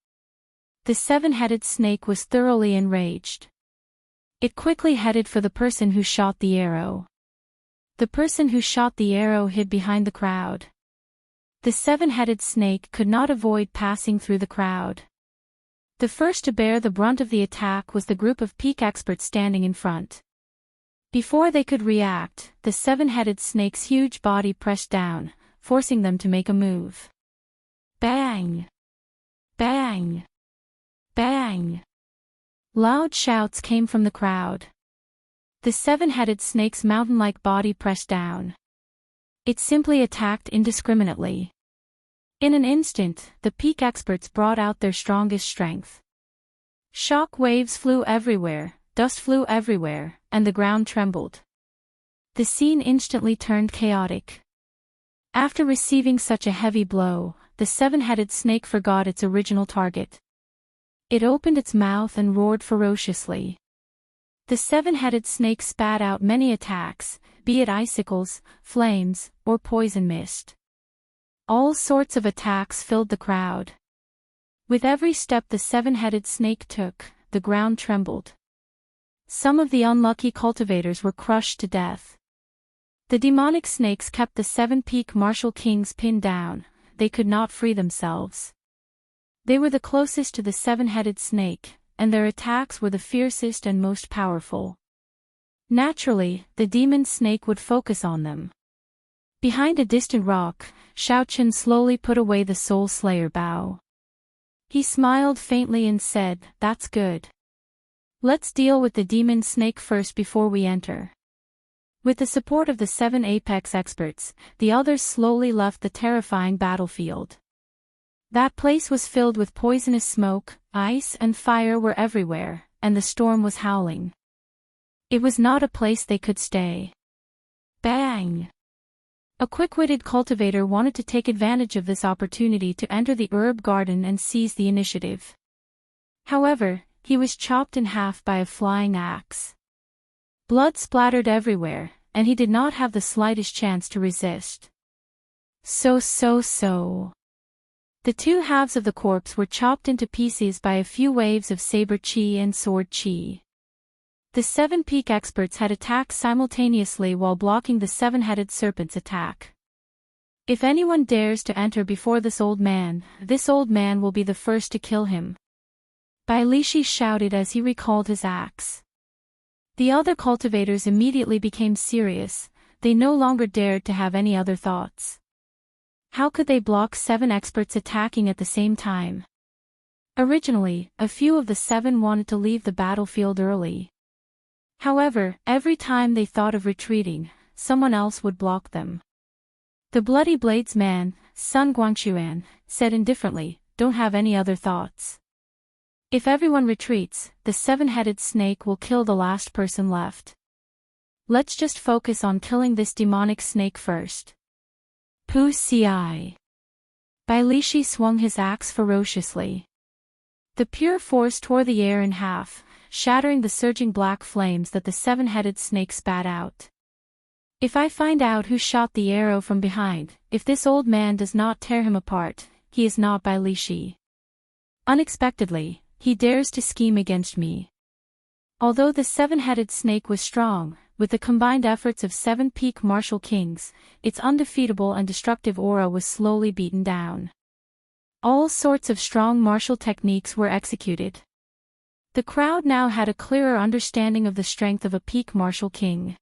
The seven-headed snake was thoroughly enraged. It quickly headed for the person who shot the arrow. The person who shot the arrow hid behind the crowd. The seven-headed snake could not avoid passing through the crowd. The first to bear the brunt of the attack was the group of peak experts standing in front. Before they could react, the seven-headed snake's huge body pressed down, forcing them to make a move. Bang! Bang! Bang! Loud shouts came from the crowd. The seven-headed snake's mountain-like body pressed down. It simply attacked indiscriminately. In an instant, the peak experts brought out their strongest strength. Shock waves flew everywhere, dust flew everywhere, and the ground trembled. The scene instantly turned chaotic. After receiving such a heavy blow, the seven-headed snake forgot its original target. It opened its mouth and roared ferociously. The seven-headed snake spat out many attacks, be it icicles, flames, or poison mist. All sorts of attacks filled the crowd. With every step the seven-headed snake took, the ground trembled. Some of the unlucky cultivators were crushed to death. The demonic snakes kept the 7 peak martial kings pinned down. They could not free themselves. They were the closest to the seven-headed snake, and their attacks were the fiercest and most powerful. Naturally, the demon snake would focus on them. Behind a distant rock, Xiaochen slowly put away the Soul Slayer bow. He smiled faintly and said, "That's good. Let's deal with the demon snake first before we enter." With the support of the 7 apex experts, the others slowly left the terrifying battlefield. That place was filled with poisonous smoke, ice and fire were everywhere, and the storm was howling. It was not a place they could stay. Bang! A quick-witted cultivator wanted to take advantage of this opportunity to enter the herb garden and seize the initiative. However, he was chopped in half by a flying axe. Blood splattered everywhere, and he did not have the slightest chance to resist. So. The 2 halves of the corpse were chopped into pieces by a few waves of saber chi and sword chi. The 7 peak experts had attacked simultaneously while blocking the seven-headed serpent's attack. If anyone dares to enter before this old man will be the first to kill him. Bai Lishi shouted as he recalled his axe. The other cultivators immediately became serious. They no longer dared to have any other thoughts. How could they block 7 experts attacking at the same time? Originally, a few of the 7 wanted to leave the battlefield early. However, every time they thought of retreating, someone else would block them. The Bloody Blades man, Sun Guangquan, said indifferently, "Don't have any other thoughts. If everyone retreats, the seven-headed snake will kill the last person left. Let's just focus on killing this demonic snake first." Pu Ci. Bai Lishi swung his axe ferociously. The pure force tore the air in half, shattering the surging black flames that the seven-headed snake spat out. "If I find out who shot the arrow from behind, if this old man does not tear him apart, he is not Bai Lishi. Unexpectedly, he dares to scheme against me." Although the seven-headed snake was strong, with the combined efforts of 7 peak martial kings, its undefeatable and destructive aura was slowly beaten down. All sorts of strong martial techniques were executed. The crowd now had a clearer understanding of the strength of a peak martial king.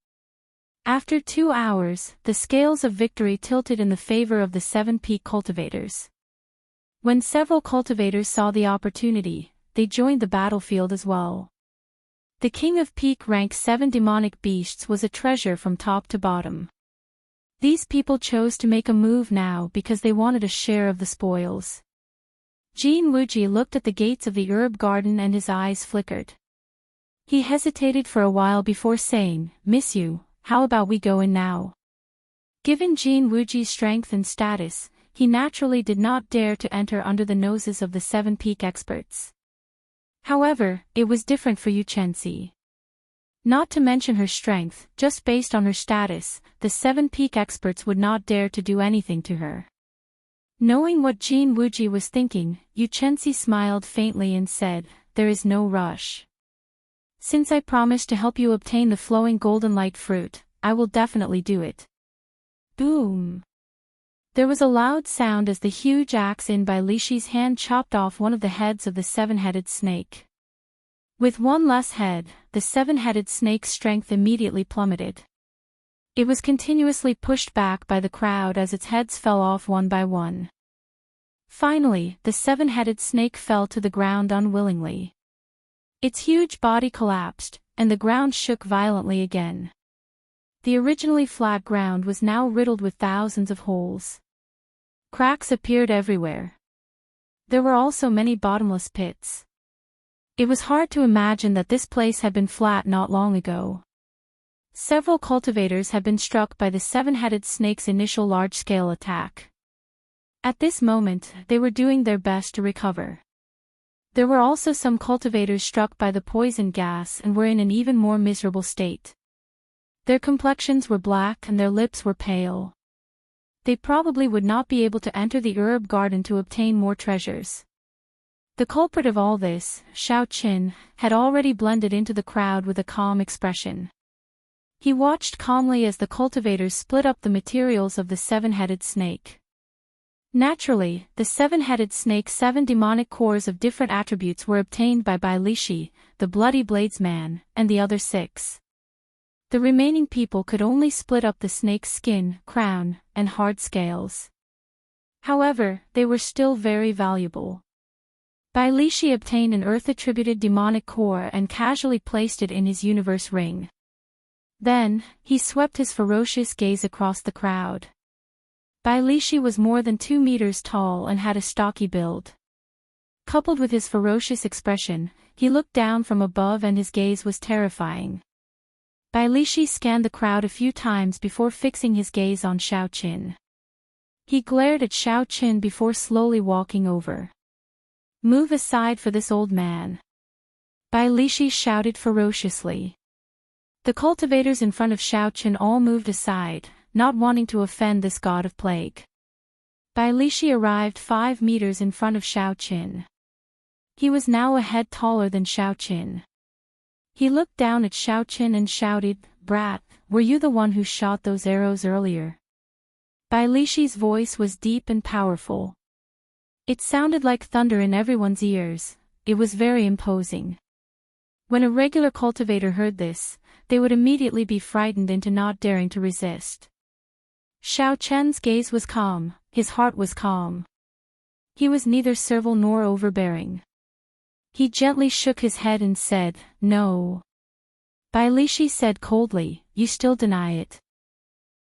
After 2 hours, the scales of victory tilted in the favor of the 7 peak cultivators. When several cultivators saw the opportunity, they joined the battlefield as well. The king of peak rank 7 demonic beasts was a treasure from top to bottom. These people chose to make a move now because they wanted a share of the spoils. Jin Wuji looked at the gates of the herb garden and his eyes flickered. He hesitated for a while before saying, "Miss Yu, how about we go in now?" Given Jin Wuji's strength and status, he naturally did not dare to enter under the noses of the 7 peak experts. However, it was different for Yu Chenxi. Not to mention her strength, just based on her status, the 7 peak experts would not dare to do anything to her. Knowing what Jin Wuji was thinking, Yu Chenxi smiled faintly and said, "There is no rush. Since I promised to help you obtain the flowing golden light fruit, I will definitely do it." Boom! There was a loud sound as the huge axe in Bai Lishi's hand chopped off one of the heads of the 7-headed snake. With one less head, the 7-headed snake's strength immediately plummeted. It was continuously pushed back by the crowd as its heads fell off one by one. Finally, the 7-headed snake fell to the ground unwillingly. Its huge body collapsed, and the ground shook violently again. The originally flat ground was now riddled with thousands of holes. Cracks appeared everywhere. There were also many bottomless pits. It was hard to imagine that this place had been flat not long ago. Several cultivators had been struck by the 7-headed snake's initial large-scale attack. At this moment, they were doing their best to recover. There were also some cultivators struck by the poison gas and were in an even more miserable state. Their complexions were black and their lips were pale. They probably would not be able to enter the herb garden to obtain more treasures. The culprit of all this, Xiao Qin, had already blended into the crowd with a calm expression. He watched calmly as the cultivators split up the materials of the 7-headed snake. Naturally, the 7-headed snake's 7 demonic cores of different attributes were obtained by Bai Lishi, the Bloody Bladesman, and the other 6. The remaining people could only split up the snake's skin, crown, and hard scales. However, they were still very valuable. Bai Lishi obtained an earth-attributed demonic core and casually placed it in his universe ring. Then, he swept his ferocious gaze across the crowd. Bai Lishi was more than 2 meters tall and had a stocky build. Coupled with his ferocious expression, he looked down from above and his gaze was terrifying. Bai Lishi scanned the crowd a few times before fixing his gaze on Xiao Qin. He glared at Xiao Qin before slowly walking over. "Move aside for this old man," Bai Lishi shouted ferociously. The cultivators in front of Xiao Qin all moved aside, not wanting to offend this god of plague. Bai Lishi arrived 5 meters in front of Xiao Qin. He was now a head taller than Xiao Qin. He looked down at Xiao Qin and shouted, "Brat, were you the one who shot those arrows earlier?" Bai Lishi's voice was deep and powerful. It sounded like thunder in everyone's ears. It was very imposing. When a regular cultivator heard this, they would immediately be frightened into not daring to resist. Xiao Chen's gaze was calm, his heart was calm. He was neither servile nor overbearing. He gently shook his head and said, "No." Bai Lishi said coldly, "You still deny it.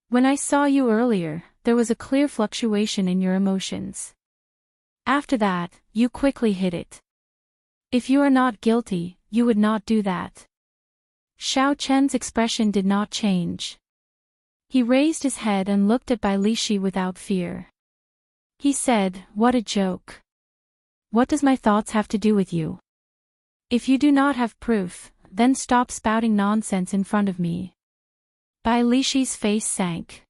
When I saw you earlier, there was a clear fluctuation in your emotions. After that, you quickly hid it. If you are not guilty, you would not do that." Xiao Chen's expression did not change. He raised his head and looked at Bai Lishi without fear. He said, "What a joke. What does my thoughts have to do with you? If you do not have proof, then stop spouting nonsense in front of me." Bai Lishi's face sank.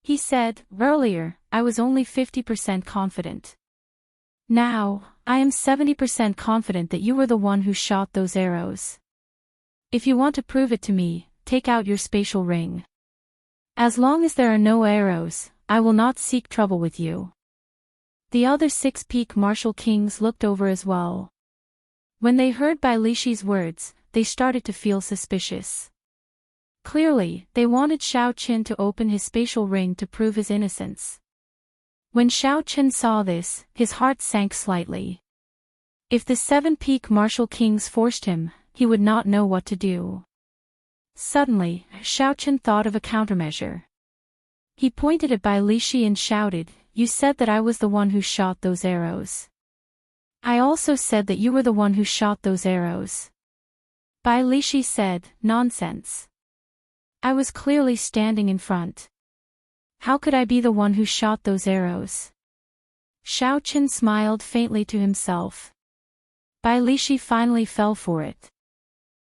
He said, "Earlier, I was only 50% confident. Now, I am 70% confident that you were the one who shot those arrows. If you want to prove it to me, take out your spatial ring. As long as there are no arrows, I will not seek trouble with you." The other 6 peak martial kings looked over as well. When they heard Bai Lishi's words, they started to feel suspicious. Clearly, they wanted Xiao Qin to open his spatial ring to prove his innocence. When Xiao Qin saw this, his heart sank slightly. If the 7 peak martial kings forced him, he would not know what to do. Suddenly, Xiaochen thought of a countermeasure. He pointed at Bai Lishi and shouted, "You said that I was the one who shot those arrows. I also said that you were the one who shot those arrows." Bai Lishi said, "Nonsense. I was clearly standing in front. How could I be the one who shot those arrows?" Xiaochen smiled faintly to himself. Bai Lishi finally fell for it.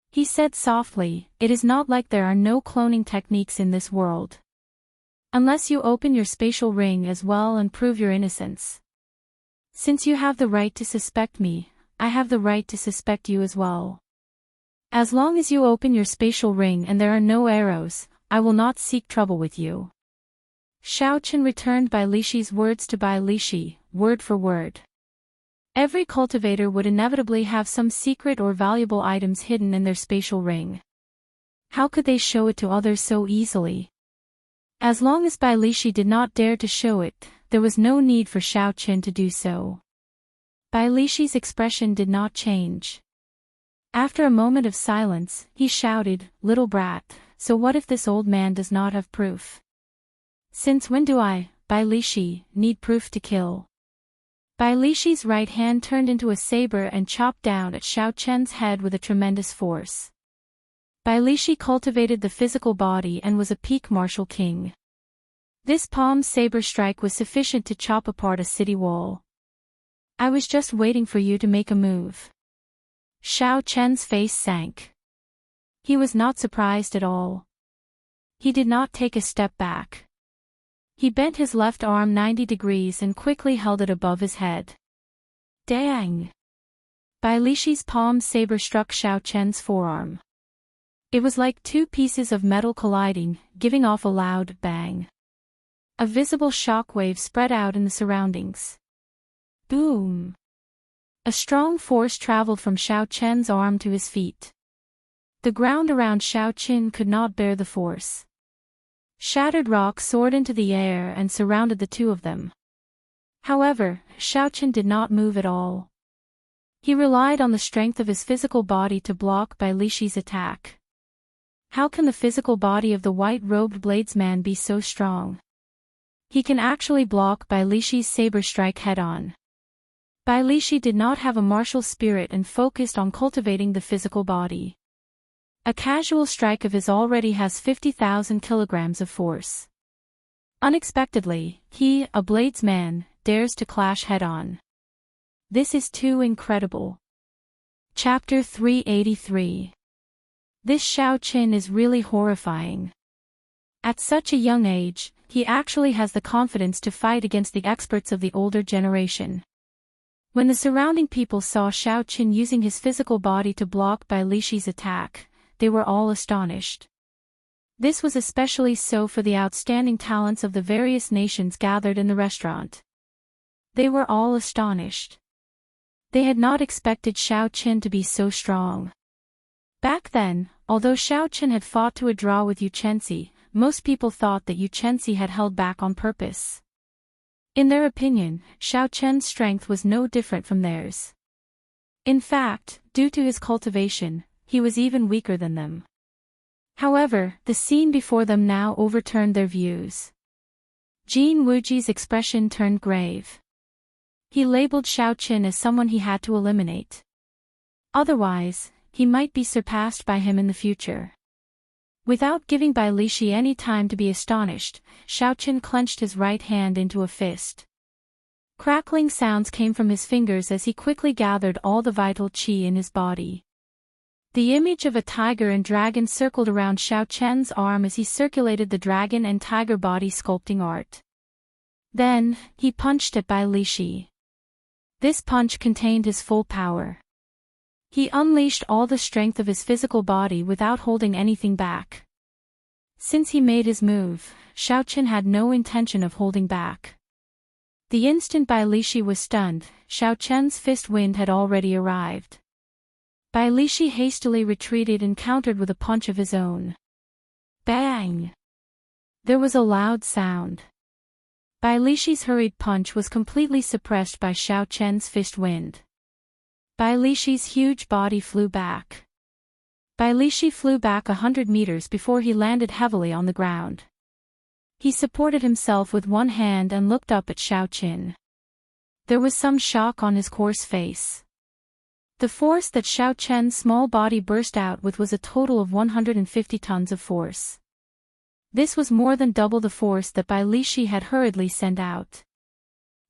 He said softly, "It is not like there are no cloning techniques in this world. Unless you open your spatial ring as well and prove your innocence. Since you have the right to suspect me, I have the right to suspect you as well. As long as you open your spatial ring and there are no arrows, I will not seek trouble with you." Xiaochen returned Bai Lishi's words to Bai Lishi, word for word. Every cultivator would inevitably have some secret or valuable items hidden in their spatial ring. How could they show it to others so easily? As long as Bai Lishi did not dare to show it, there was no need for Xiaochen to do so. Bai Lishi's expression did not change. After a moment of silence, he shouted, "Little brat, so what if this old man does not have proof? Since when do I, Bai Lishi, need proof to kill?" Bai Lishi's right hand turned into a saber and chopped down at Xiaochen's head with a tremendous force. Bai Lishi cultivated the physical body and was a peak martial king. This palm saber strike was sufficient to chop apart a city wall. "I was just waiting for you to make a move." Xiaochen's face sank. He was not surprised at all. He did not take a step back. He bent his left arm 90 degrees and quickly held it above his head. Dang! Bai Lishi's palm saber struck Xiaochen's forearm. It was like 2 pieces of metal colliding, giving off a loud bang. A visible shockwave spread out in the surroundings. Boom! A strong force traveled from Xiaochen's arm to his feet. The ground around Xiaochen could not bear the force. Shattered rock soared into the air and surrounded the two of them. However, Xiaochen did not move at all. He relied on the strength of his physical body to block Bai Lishi's attack. How can the physical body of the white-robed bladesman be so strong? He can actually block Bai Lishi's saber strike head-on. Bai Lishi did not have a martial spirit and focused on cultivating the physical body. A casual strike of his already has 50,000 kilograms of force. Unexpectedly, he, a bladesman, dares to clash head-on. This is too incredible. Chapter 383. This Xiaochen is really horrifying. At such a young age, he actually has the confidence to fight against the experts of the older generation. When the surrounding people saw Xiaochen using his physical body to block Bai Lishi's attack, they were all astonished. This was especially so for the outstanding talents of the various nations gathered in the restaurant. They were all astonished. They had not expected Xiaochen to be so strong. Back then, although Xiaochen had fought to a draw with Yuchensi, most people thought that Yuchensi had held back on purpose. In their opinion, Xiaochen's strength was no different from theirs. In fact, due to his cultivation, he was even weaker than them. However, the scene before them now overturned their views. Jin Wuji's expression turned grave. He labeled Xiaochen as someone he had to eliminate. Otherwise, he might be surpassed by him in the future. Without giving Bai Lishi any time to be astonished, Xiaochen clenched his right hand into a fist. Crackling sounds came from his fingers as he quickly gathered all the vital qi in his body. The image of a tiger and dragon circled around Xiaochen's arm as he circulated the dragon and tiger body sculpting art. Then, he punched at Bai Lishi. This punch contained his full power. He unleashed all the strength of his physical body without holding anything back. Since he made his move, Xiaochen had no intention of holding back. The instant Bai Lishi was stunned, Xiaochen's fist wind had already arrived. Bai Lishi hastily retreated and countered with a punch of his own. Bang! There was a loud sound. Bai Lishi's hurried punch was completely suppressed by Xiaochen's fist wind. Bai Lishi's huge body flew back. Bai Lishi flew back 100 meters before he landed heavily on the ground. He supported himself with one hand and looked up at Xiao Qin. There was some shock on his coarse face. The force that Xiao Qian's small body burst out with was a total of 150 tons of force. This was more than double the force that Bai Lishi had hurriedly sent out.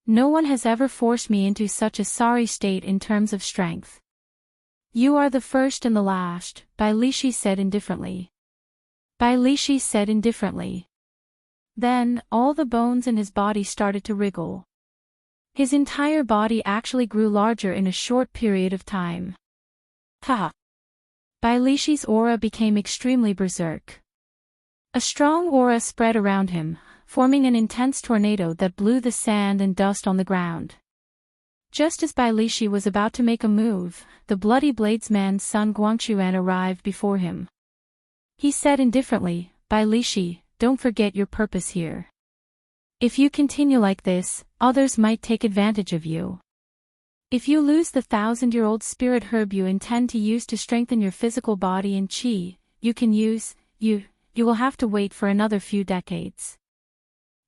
No one has ever forced me into such a sorry state in terms of strength. You are the first and the last, Bai Lishi said indifferently. Bai Lishi said indifferently. Then, all the bones in his body started to wriggle. His entire body actually grew larger in a short period of time. Ha! Bai Lishi's aura became extremely berserk. A strong aura spread around him, forming an intense tornado that blew the sand and dust on the ground. Just as Bai Lishi was about to make a move, the bloody bladesman's son Guangquan arrived before him. He said indifferently, Bai Lishi, don't forget your purpose here. If you continue like this, others might take advantage of you. If you lose the 1,000-year-old spirit herb you intend to use to strengthen your physical body and qi, you will have to wait for another few decades.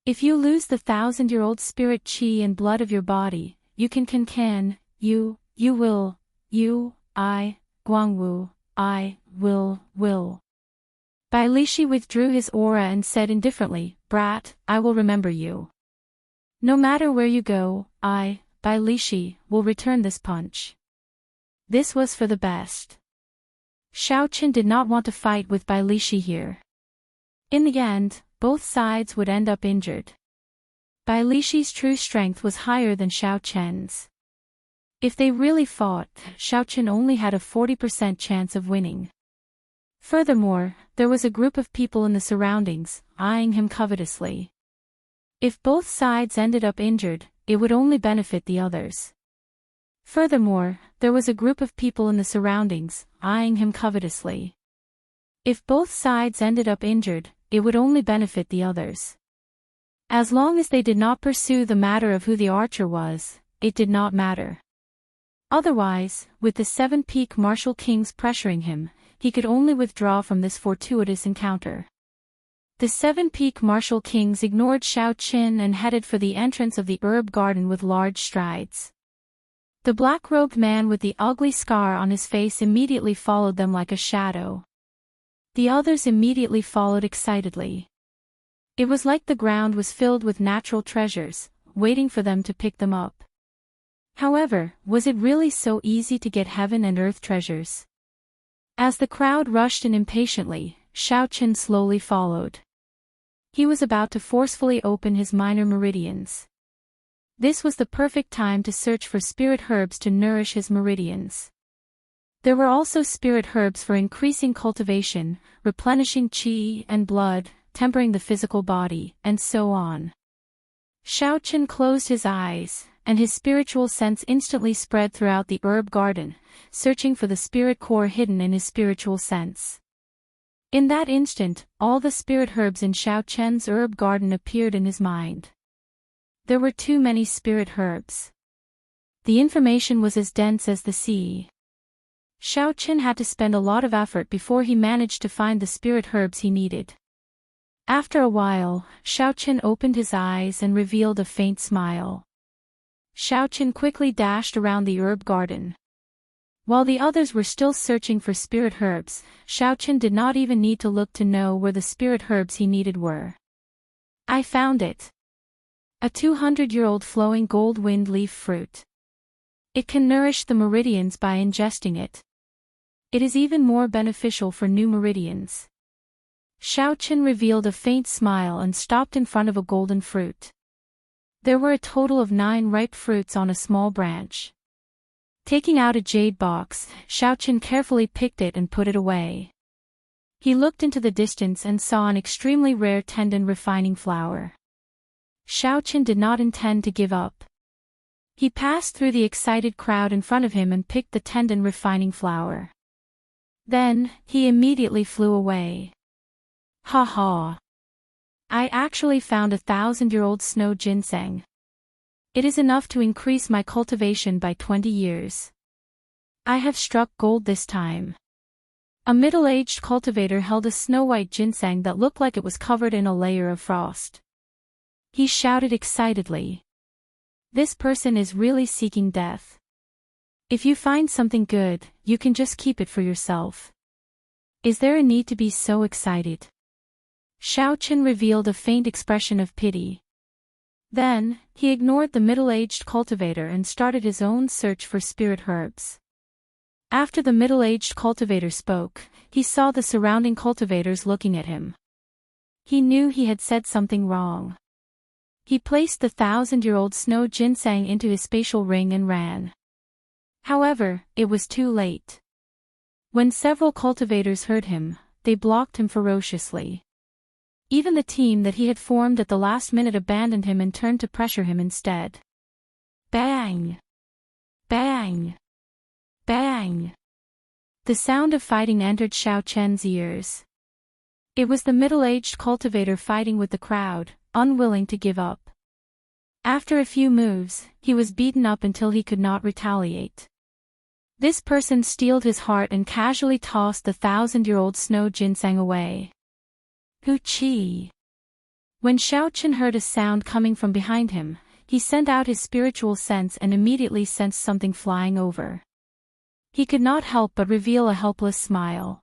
If you lose the 1,000-year-old spirit qi and blood of your body, will. Bai Lishi withdrew his aura and said indifferently, Brat, I will remember you. No matter where you go, Bai Lishi, will return this punch. This was for the best. Xiao Qin did not want to fight with Bai Lishi here. In the end, both sides would end up injured. Bai Lishi's true strength was higher than Xiao Qian's. If they really fought, Xiao Qin only had a 40% chance of winning. Furthermore, there was a group of people in the surroundings, eyeing him covetously. If both sides ended up injured, it would only benefit the others. Furthermore, there was a group of people in the surroundings, eyeing him covetously. If both sides ended up injured, it would only benefit the others. As long as they did not pursue the matter of who the archer was, it did not matter. Otherwise, with the 7 peak martial kings pressuring him, he could only withdraw from this fortuitous encounter. The 7 peak martial kings ignored Xiao Qin and headed for the entrance of the herb garden with large strides. The black-robed man with the ugly scar on his face immediately followed them like a shadow. The others immediately followed excitedly. It was like the ground was filled with natural treasures, waiting for them to pick them up. However, was it really so easy to get heaven and earth treasures? As the crowd rushed in impatiently, Xiao Qin slowly followed. He was about to forcefully open his minor meridians. This was the perfect time to search for spirit herbs to nourish his meridians. There were also spirit herbs for increasing cultivation, replenishing qi and blood, tempering the physical body, and so on. Xiao Qin closed his eyes, and his spiritual sense instantly spread throughout the herb garden, searching for the spirit core hidden in his spiritual sense. In that instant, all the spirit herbs in Xiao Qian's herb garden appeared in his mind. There were too many spirit herbs. The information was as dense as the sea. Xiao Qin had to spend a lot of effort before he managed to find the spirit herbs he needed. After a while, Xiao Qin opened his eyes and revealed a faint smile. Xiao Qin quickly dashed around the herb garden. While the others were still searching for spirit herbs, Xiao Qin did not even need to look to know where the spirit herbs he needed were. I found it. A 200-year-old flowing gold wind leaf fruit. It can nourish the meridians by ingesting it. It is even more beneficial for new meridians. Xiao Qin revealed a faint smile and stopped in front of a golden fruit. There were a total of 9 ripe fruits on a small branch. Taking out a jade box, Xiao Qin carefully picked it and put it away. He looked into the distance and saw an extremely rare tendon refining flower. Xiao Qin did not intend to give up. He passed through the excited crowd in front of him and picked the tendon refining flower. Then, he immediately flew away. Ha ha! I actually found a 1,000-year-old snow ginseng. It is enough to increase my cultivation by 20 years. I have struck gold this time. A middle-aged cultivator held a snow-white ginseng that looked like it was covered in a layer of frost. He shouted excitedly. This person is really seeking death. If you find something good, you can just keep it for yourself. Is there a need to be so excited? Xiaoqin revealed a faint expression of pity. Then, he ignored the middle-aged cultivator and started his own search for spirit herbs. After the middle-aged cultivator spoke, he saw the surrounding cultivators looking at him. He knew he had said something wrong. He placed the 1,000-year-old snow ginseng into his spatial ring and ran. However, it was too late. When several cultivators heard him, they blocked him ferociously. Even the team that he had formed at the last minute abandoned him and turned to pressure him instead. Bang! Bang! Bang! The sound of fighting entered Xiaoqian's ears. It was the middle-aged cultivator fighting with the crowd, unwilling to give up. After a few moves, he was beaten up until he could not retaliate. This person steeled his heart and casually tossed the 1,000-year-old snow ginseng away. Hoo-chee! When Xiaoqin heard a sound coming from behind him, he sent out his spiritual sense and immediately sensed something flying over. He could not help but reveal a helpless smile.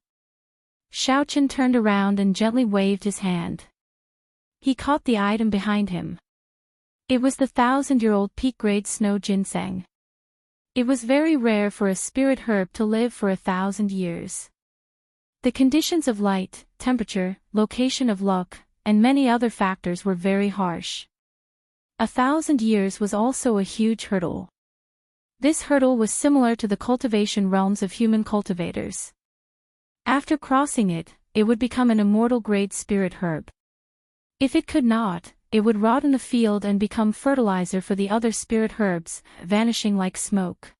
Xiaoqin turned around and gently waved his hand. He caught the item behind him. It was the 1,000-year-old peak-grade snow ginseng. It was very rare for a spirit herb to live for 1,000 years. The conditions of light, temperature, location of luck, and many other factors were very harsh. 1,000 years was also a huge hurdle. This hurdle was similar to the cultivation realms of human cultivators. After crossing it, it would become an immortal grade spirit herb. If it could not, it would rot in the field and become fertilizer for the other spirit herbs, vanishing like smoke.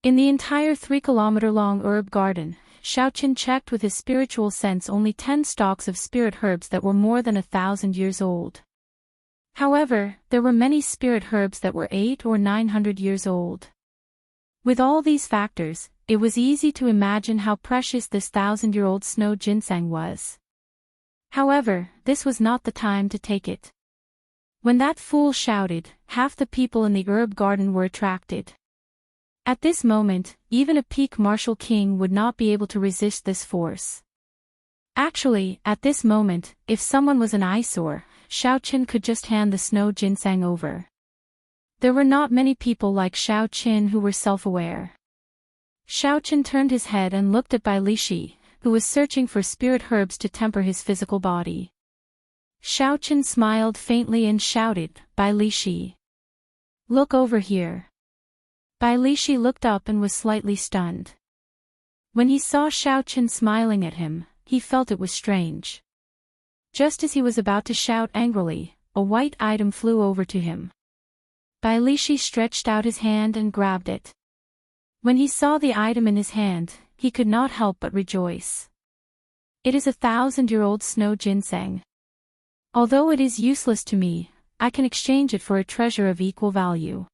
In the entire 3-kilometer-long herb garden, Xiaoqin checked with his spiritual sense only 10 stalks of spirit herbs that were more than 1,000 years old. However, there were many spirit herbs that were 800 or 900 years old. With all these factors, it was easy to imagine how precious this 1,000-year-old snow ginseng was. However, this was not the time to take it. When that fool shouted, half the people in the herb garden were attracted. At this moment, even a peak martial king would not be able to resist this force. Actually, at this moment, if someone was an eyesore, Xiaoqin could just hand the snow ginseng over. There were not many people like Xiaoqin who were self-aware. Xiaoqin turned his head and looked at Bai Lishi, who was searching for spirit herbs to temper his physical body. Xiaoqin smiled faintly and shouted, "Bai Lishi. Look over here." Bai Lishi looked up and was slightly stunned. When he saw Xiaoqin smiling at him, he felt it was strange. Just as he was about to shout angrily, a white item flew over to him. Bai Lishi stretched out his hand and grabbed it. When he saw the item in his hand, he could not help but rejoice. It is 1,000-year-old snow ginseng. Although it is useless to me, I can exchange it for a treasure of equal value.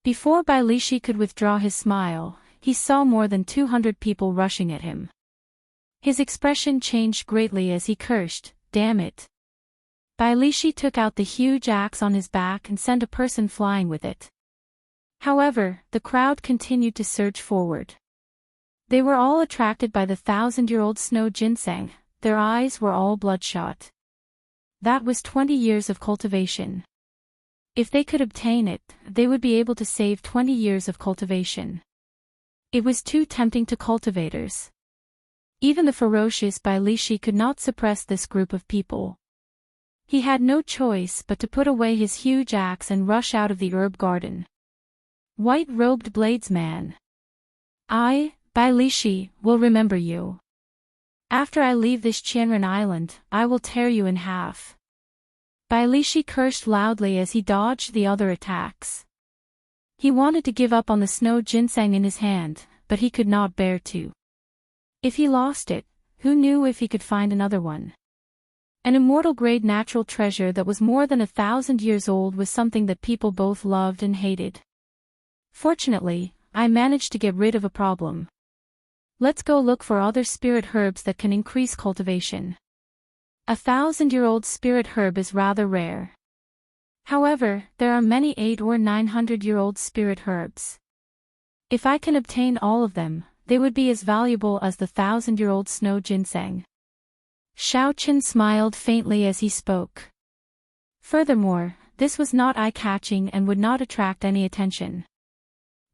Before Bai Lishi could withdraw his smile, he saw more than 200 people rushing at him. His expression changed greatly as he cursed, "Damn it." Bai Lishi took out the huge axe on his back and sent a person flying with it. However, the crowd continued to surge forward. They were all attracted by the 1,000-year-old snow ginseng, their eyes were all bloodshot. That was 20 years of cultivation. If they could obtain it, they would be able to save 20 years of cultivation. It was too tempting to cultivators. Even the ferocious Bai Lishi could not suppress this group of people. He had no choice but to put away his huge axe and rush out of the herb garden. White-robed bladesman. I, Bai Lishi, will remember you. After I leave this Qianren island, I will tear you in half. Bai Lishi cursed loudly as he dodged the other attacks. He wanted to give up on the snow ginseng in his hand, but he could not bear to. If he lost it, who knew if he could find another one? An immortal-grade natural treasure that was more than 1,000 years old was something that people both loved and hated. Fortunately, I managed to get rid of a problem. Let's go look for other spirit herbs that can increase cultivation. 1,000-year-old spirit herb is rather rare. However, there are many 800- or 900-year-old spirit herbs. If I can obtain all of them, they would be as valuable as the 1,000-year-old snow ginseng. Xiao Qin smiled faintly as he spoke. Furthermore, this was not eye-catching and would not attract any attention.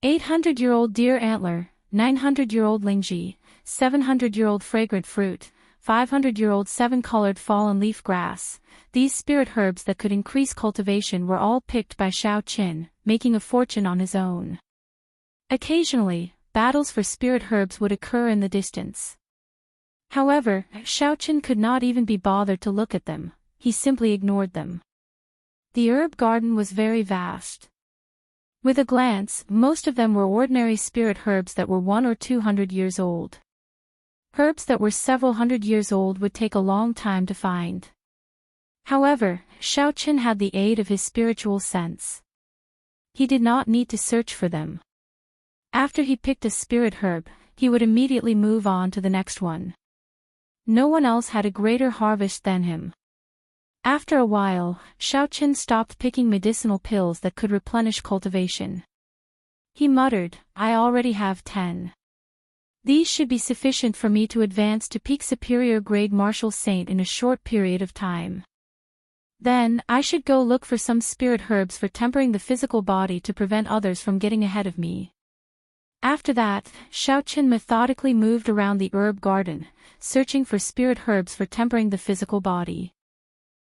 800-year-old deer antler, 900-year-old lingji, 700-year-old fragrant fruit, 500-year-old seven-colored fallen leaf grass, these spirit herbs that could increase cultivation were all picked by Xiao Qin, making a fortune on his own. Occasionally, battles for spirit herbs would occur in the distance. However, Xiao Qin could not even be bothered to look at them, he simply ignored them. The herb garden was very vast. With a glance, most of them were ordinary spirit herbs that were 100 or 200 years old. Herbs that were several hundred years old would take a long time to find. However, Xiao Qin had the aid of his spiritual sense. He did not need to search for them. After he picked a spirit herb, he would immediately move on to the next one. No one else had a greater harvest than him. After a while, Xiao Qin stopped picking medicinal pills that could replenish cultivation. He muttered, I already have 10. These should be sufficient for me to advance to peak superior grade martial saint in a short period of time. Then, I should go look for some spirit herbs for tempering the physical body to prevent others from getting ahead of me. After that, Xiao Qin methodically moved around the herb garden, searching for spirit herbs for tempering the physical body.